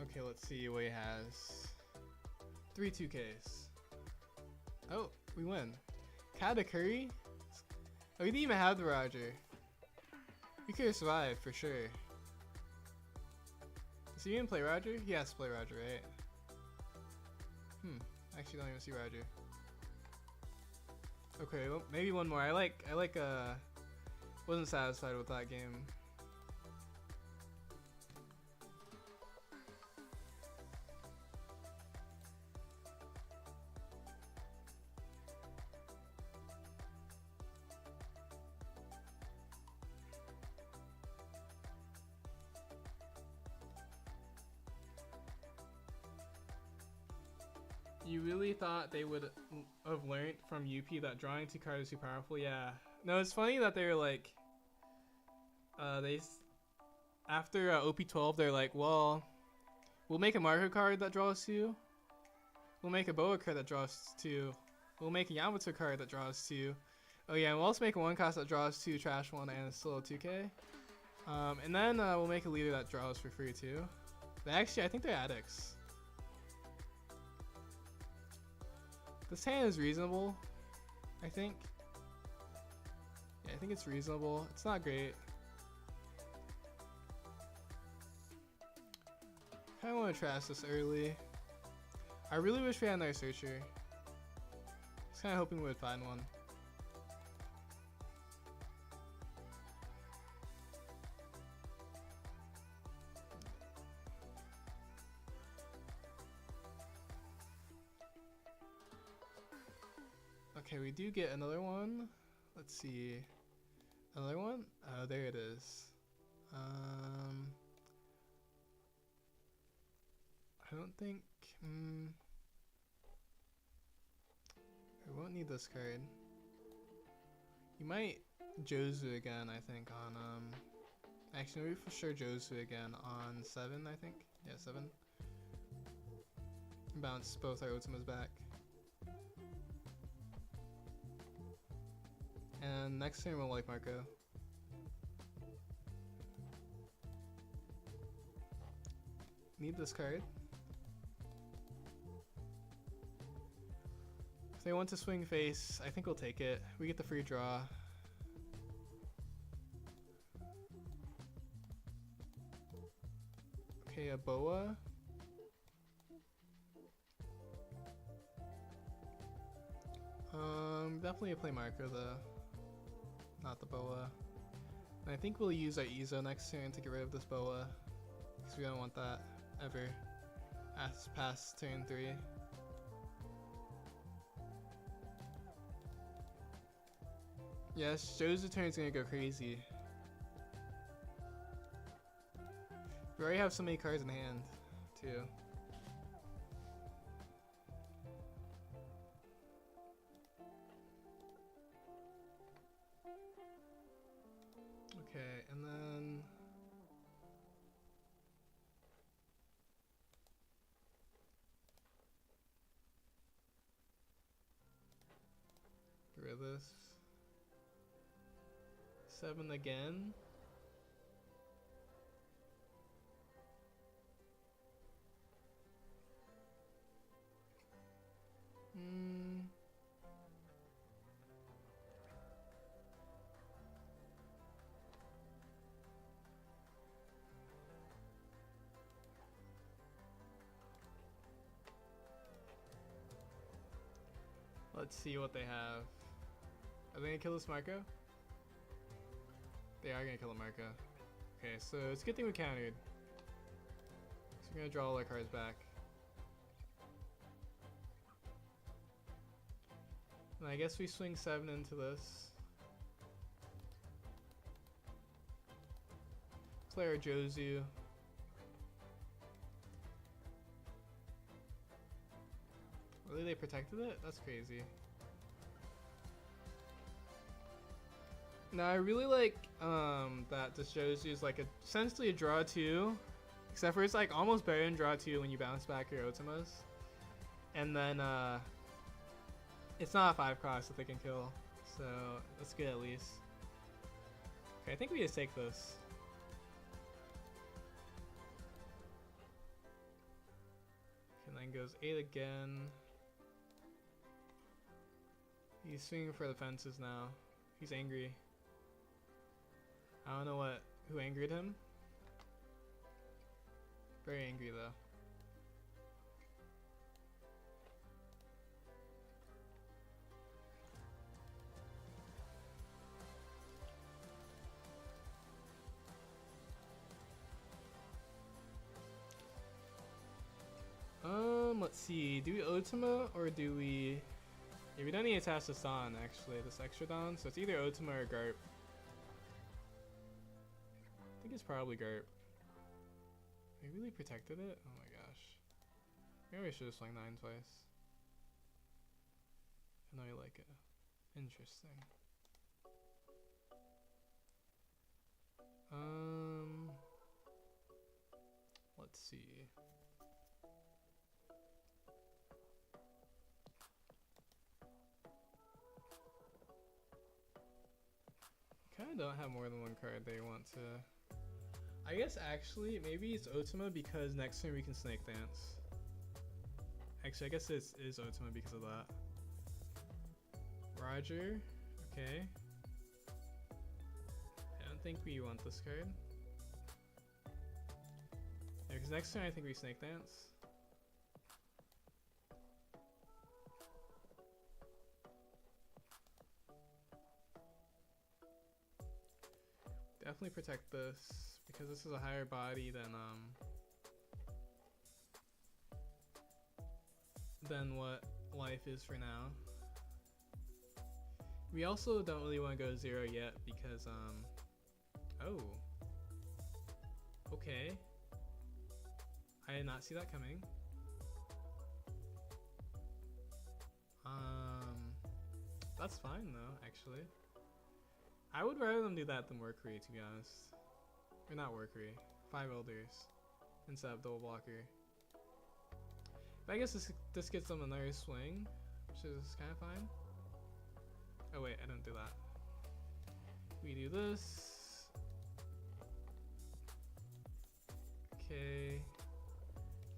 Okay, let's see what he has. 3 2Ks. Oh, we win. Katakuri? Oh, we didn't even have the Roger. We could have survived for sure. Does he even play Roger? He has to play Roger, right? Actually don't even see Roger. Okay, well, maybe one more. I wasn't satisfied with that game. You really thought they would have learned from UP that drawing 2 cards is too powerful? Yeah. No, it's funny that they were like, after OP12, they're like, well, we'll make a Marco card that draws 2. We'll make a Boa card that draws 2. We'll make a Yamato card that draws 2. Oh yeah, and we'll also make a 1 cost that draws 2, trash 1, and it's still a 2K. And then we'll make a leader that draws for free too. Actually, I think they're addicts. This hand is reasonable, I think. Yeah, I think it's reasonable. It's not great. I don't want to trash this early. I really wish we had another searcher. I was kind of hoping we would find one. Okay, we do get another one. Let's see. Another one? Oh, there it is. I don't think... I won't need this card. You might Jozu again, I think, on... Actually, maybe for sure Jozu again on 7, I think. Yeah, 7. Bounce both our Ultimas back. And next turn we'll like Marco. Need this card. If they want to swing face, I think we'll take it. We get the free draw. Okay, a Boa. Definitely a play Marco though. Not the Boa. And I think we'll use our Ezo next turn to get rid of this Boa. Because we don't want that ever past turn 3. Yes, Joe's turn's gonna go crazy. We already have so many cards in hand, too. Okay, and then... get rid of this. 7 again. Let's see what they have. Are they gonna kill this Marco? They are gonna kill a Marco. Okay, so it's a good thing we countered. So we're gonna draw all our cards back. And I guess we swing 7 into this. Play our Jozu. Really, they protected it? That's crazy. Now I really like that this Jozu is like essentially a draw 2, except for it's like almost better than draw 2 when you bounce back your Ultimas. And then it's not a 5 cost that they can kill, so that's good at least. Okay, I think we just take this. And then goes 8 again. He's swinging for the fences now. He's angry. I don't know who angered him. Very angry though. Let's see. Do we Ultima or do we... Yeah, we don't need to attach this on, actually, this extra Don, so it's either Ultima or Garp. I think it's probably Garp. They really protected it? Oh my gosh. Maybe I should have swung 9 twice. I know you like it. Interesting. Let's see. Kinda don't have more than one card they want to... I guess actually, maybe it's Ultima because next turn we can Snake Dance. Actually, I guess it is Ultima because of that. Roger, okay. think we want this card. Yeah, because next turn I think we Snake Dance. Definitely protect this because this is a higher body than what life is for now. We also don't really want to go 0 yet because oh, okay, I did not see that coming. That's fine though, actually. I would rather them do that than Workery, to be honest. Or not Workery, 5 Elders instead of Double Blocker. But I guess this gets them another swing, which is kind of fine. Oh wait, I don't do that. We do this. Okay.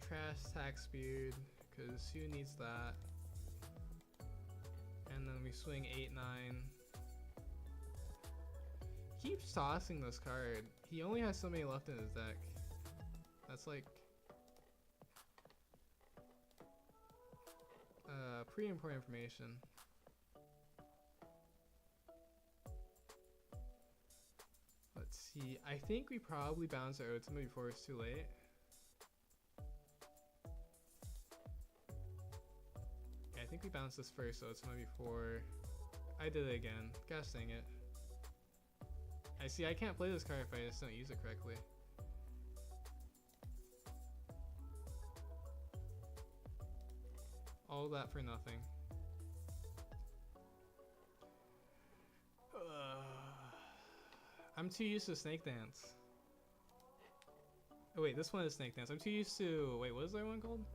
Trash Tax Beard, because who needs that? And then we swing 8-9. He keeps tossing this card. He only has so many left in his deck. That's like pretty important information. Let's see. I think we probably bounce our Ultima before it's too late. Yeah, I think we bounce this first Ultima before I did it again. Gosh dang it. I see, I can't play this card if I just don't use it correctly. All that for nothing. I'm too used to Snake Dance. Oh wait, this one is Snake Dance. I'm too used to, wait, what is that one called?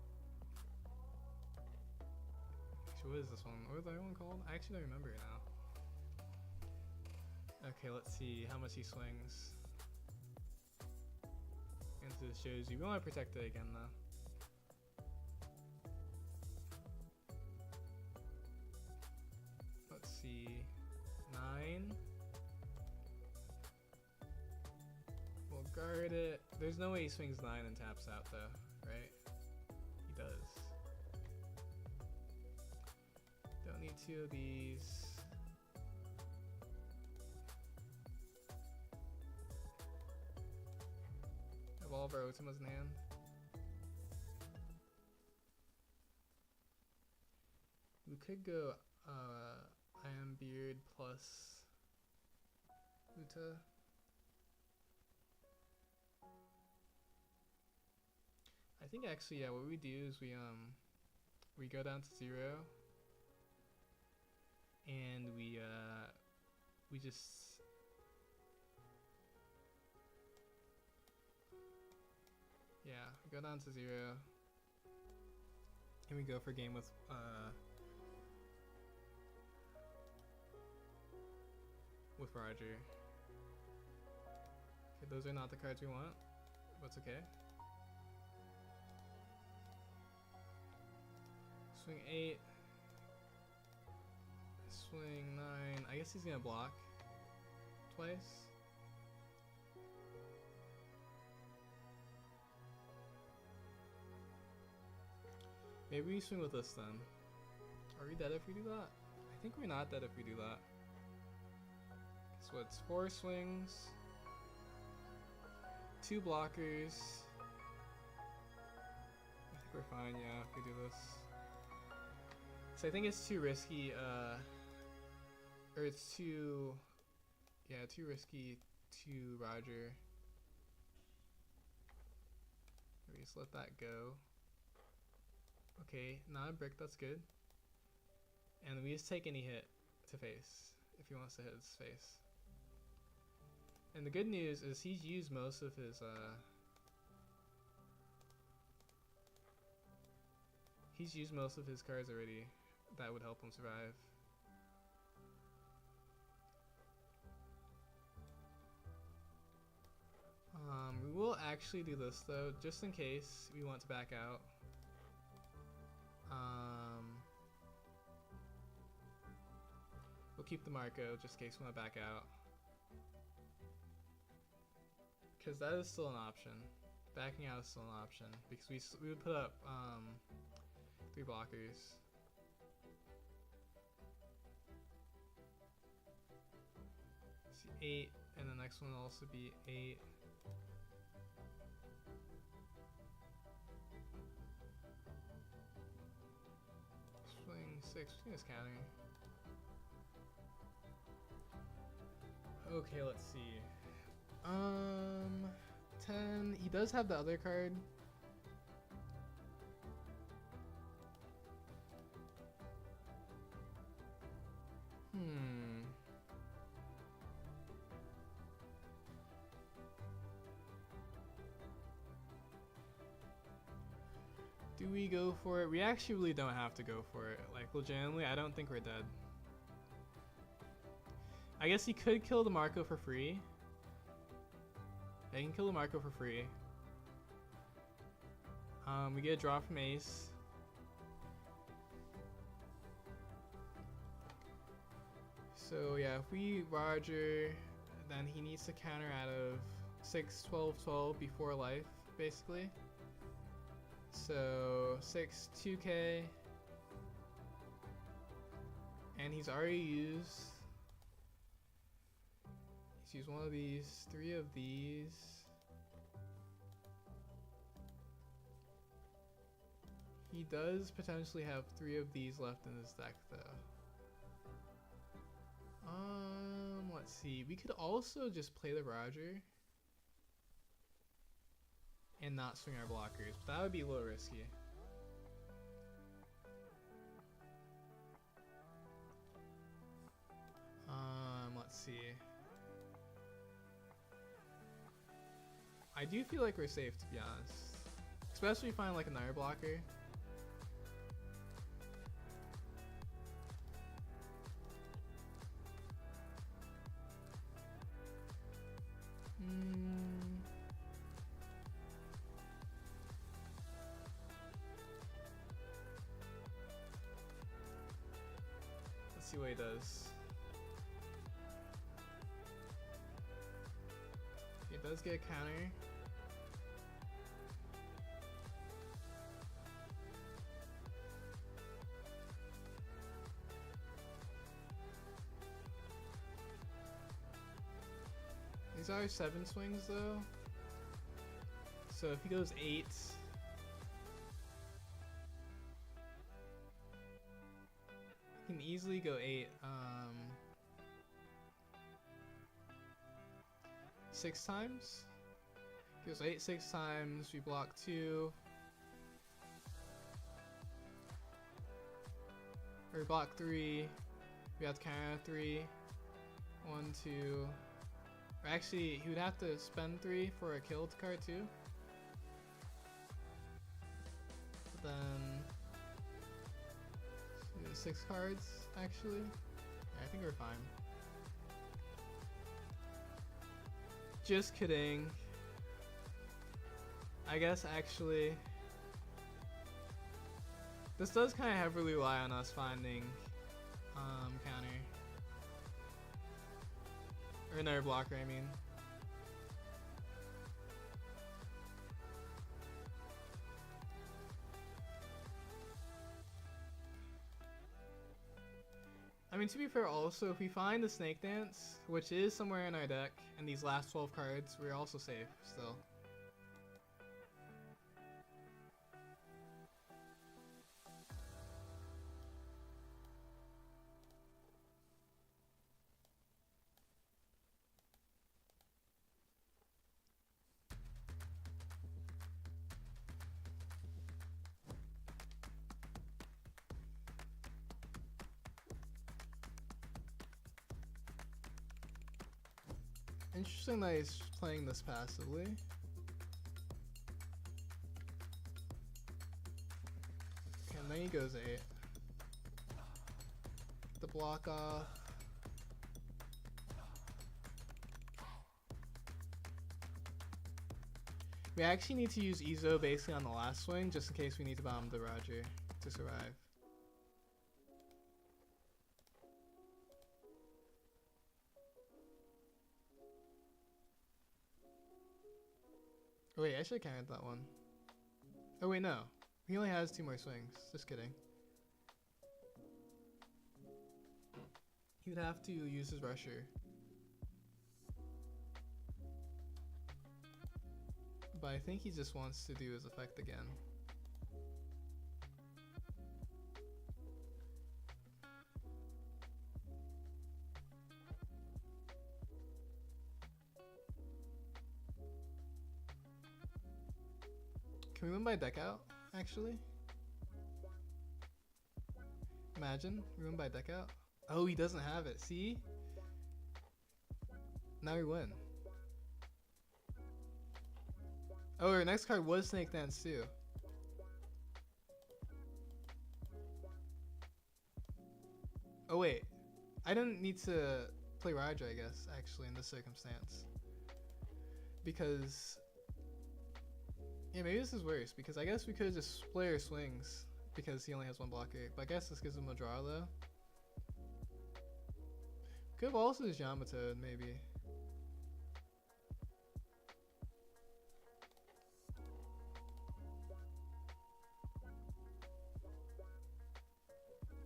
Actually, what is this one? What is that one called? I actually don't remember it now. Okay, let's see how much he swings. Into the shows you. We want to protect it again though. Let's see. 9. We'll guard it. There's no way he swings 9 and taps out though, right? He does. Don't need 2 of these. All of our Ultimas in hand. We could go Iron Beard plus Uta. I think actually, yeah, what we do is we go down to 0 and we just go down to 0 and we go for game with Roger. Okay, those are not the cards we want, but it's okay. Swing 8, swing 9. I guess he's gonna block twice. Maybe we swing with this then. Are we dead if we do that? I think we're not dead if we do that. So it's 4 swings, 2 blockers. I think we're fine, yeah, if we do this. So I think it's too risky, or it's too risky to Roger. Maybe just let that go. Okay, not a brick, that's good. And we just take any hit to face, if he wants to hit his face. And the good news is he's used most of his, cards already that would help him survive. We will actually do this though, just in case we want to back out. We'll keep the Marco just in case we want to back out. Because that is still an option. Backing out is still an option because we would put up 3 blockers. See 8, and the next one will also be 8. Swing 6, swing is counting. Okay, let's see. 10. He does have the other card. Do we go for it? We actually really don't have to go for it. Like, legitimately, I don't think we're dead. I guess he could kill the Marco for free. Yeah, he can kill the Marco for free. We get a draw from Ace. So yeah, if we Roger, then he needs to counter out of 6, 12, 12 before life, basically. So 6, 2k. And he's already used. He's used one of these, 3 of these. He does potentially have 3 of these left in his deck, though. Let's see. We could also just play the Roger and not swing our blockers, but that would be a little risky. Let's see. I do feel like we're safe, to be honest. Especially if we find like another blocker. Let's see what he does. He does get a counter. These are 7 swings though. So if he goes 8, he can easily go 8. 6 times. He goes 8 6 times. We block 2. Or we block 3. We have to counter 3. 1, 2. Or actually, he would have to spend 3 for a killed card too. But then 6 cards actually. Yeah, I think we're fine. Just kidding. I guess actually this does kind of heavily rely on us finding counter. Or another blocker, I mean. I mean, to be fair also, if we find the Snake Dance, which is somewhere in our deck, and these last 12 cards, we're also safe still. Interesting that he's playing this passively. Okay, and then he goes 8. The block off. We actually need to use Ezo basically on the last swing just in case we need to bomb the Roger to survive. Oh wait, I should have counted that one. Oh wait, no. He only has 2 more swings. Just kidding. He would have to use his rusher. But I think he just wants to do his effect again. Can we win by deck out, actually? Imagine, we win by deck out. Oh, he doesn't have it, see? Now we win. Oh, our next card was Snake Dance too. Oh wait, I didn't need to play Raja, I guess, actually, in this circumstance. Because, yeah, maybe this is worse, because I guess we could just split our swings, because he only has 1 blocker. But I guess this gives him a draw, though. Could have also just Yamato, maybe.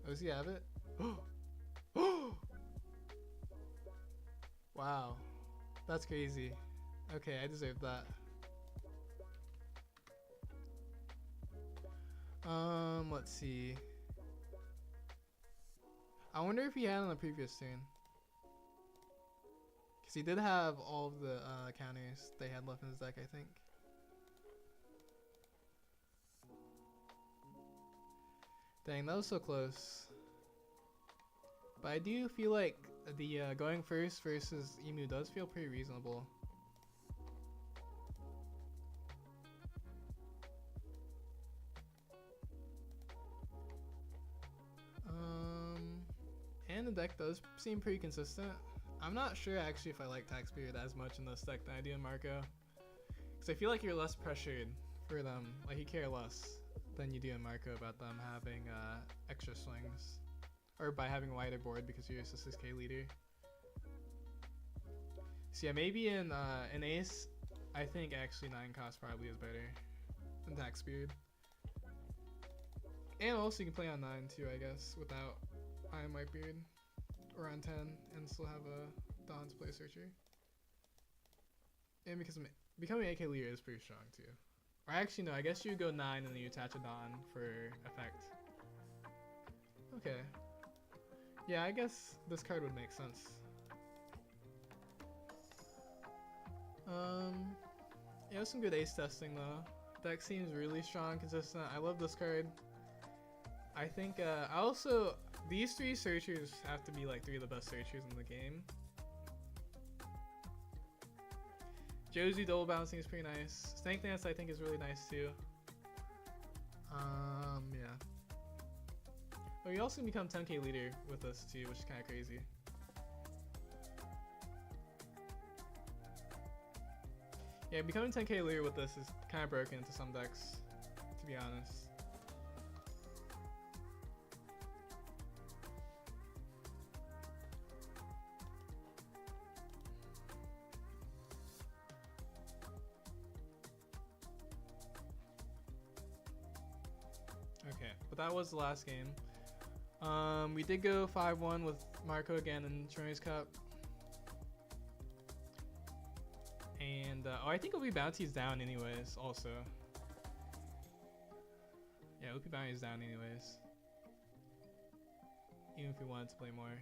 Oh, does he have it? Wow. That's crazy. Okay, I deserve that. Let's see. I wonder if he had on the previous turn. Because he did have all of the counters they had left in his deck, I think. Dang, that was so close. But I do feel like the going first versus Emu does feel pretty reasonable. And the deck does seem pretty consistent. I'm not sure actually if I like Tax Period as much in this deck than I do in Marco. Because I feel like you're less pressured for them. Like you care less than you do in Marco about them having extra swings. Or by having a wider board because you're a 6k leader. So yeah, maybe in Ace, I think actually 9 cost probably is better than Tax Period. And also you can play on 9 too, I guess, without I am Whitebeard. Or on 10 and still have a Dawn's Play Searcher. And because becoming AK leader is pretty strong too. Or actually no, I guess you go 9 and then you attach a Dawn for effect. Okay. Yeah, I guess this card would make sense. Yeah, some good ace testing though. Deck seems really strong, consistent. I love this card. I think I also, these 3 searchers have to be like 3 of the best searchers in the game. Josie double bouncing is pretty nice. Snake Dance I think is really nice too. Yeah. But we also become 10k leader with this too, which is kind of crazy. Yeah, becoming 10k leader with this is kind of broken to some decks, to be honest. Okay, but that was the last game. We did go 5-1 with Marco again in ChinoizeCup. And, oh, I think OP Bounty's down anyways, also. Yeah, OP Bounty's down anyways. Even if we wanted to play more.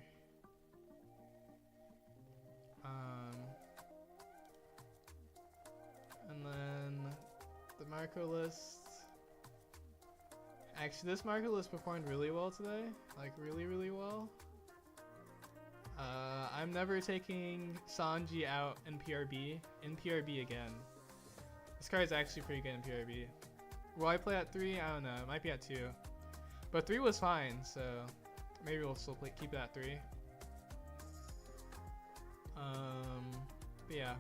And then the Marco list. Actually, this Marco list performed really well today. Like, really well. I'm never taking Sanji out in PRB again. This card is actually pretty good in PRB. Will I play at 3? I don't know. It might be at 2. But 3 was fine, so maybe we'll still keep it at 3. But yeah.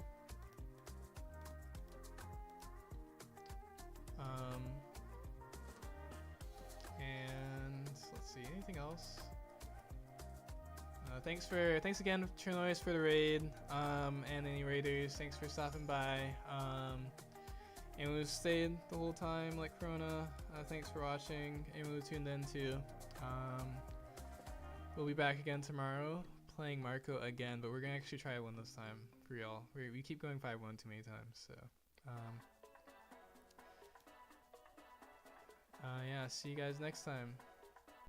And let's see, anything else? Thanks again, Chinoize, for the raid. And any raiders, thanks for stopping by. Emu stayed the whole time like Corona. Thanks for watching. Emu tuned in too. We'll be back again tomorrow playing Marco again, but we're gonna actually try to win this time for real. We keep going 5-1 too many times, so yeah, see you guys next time.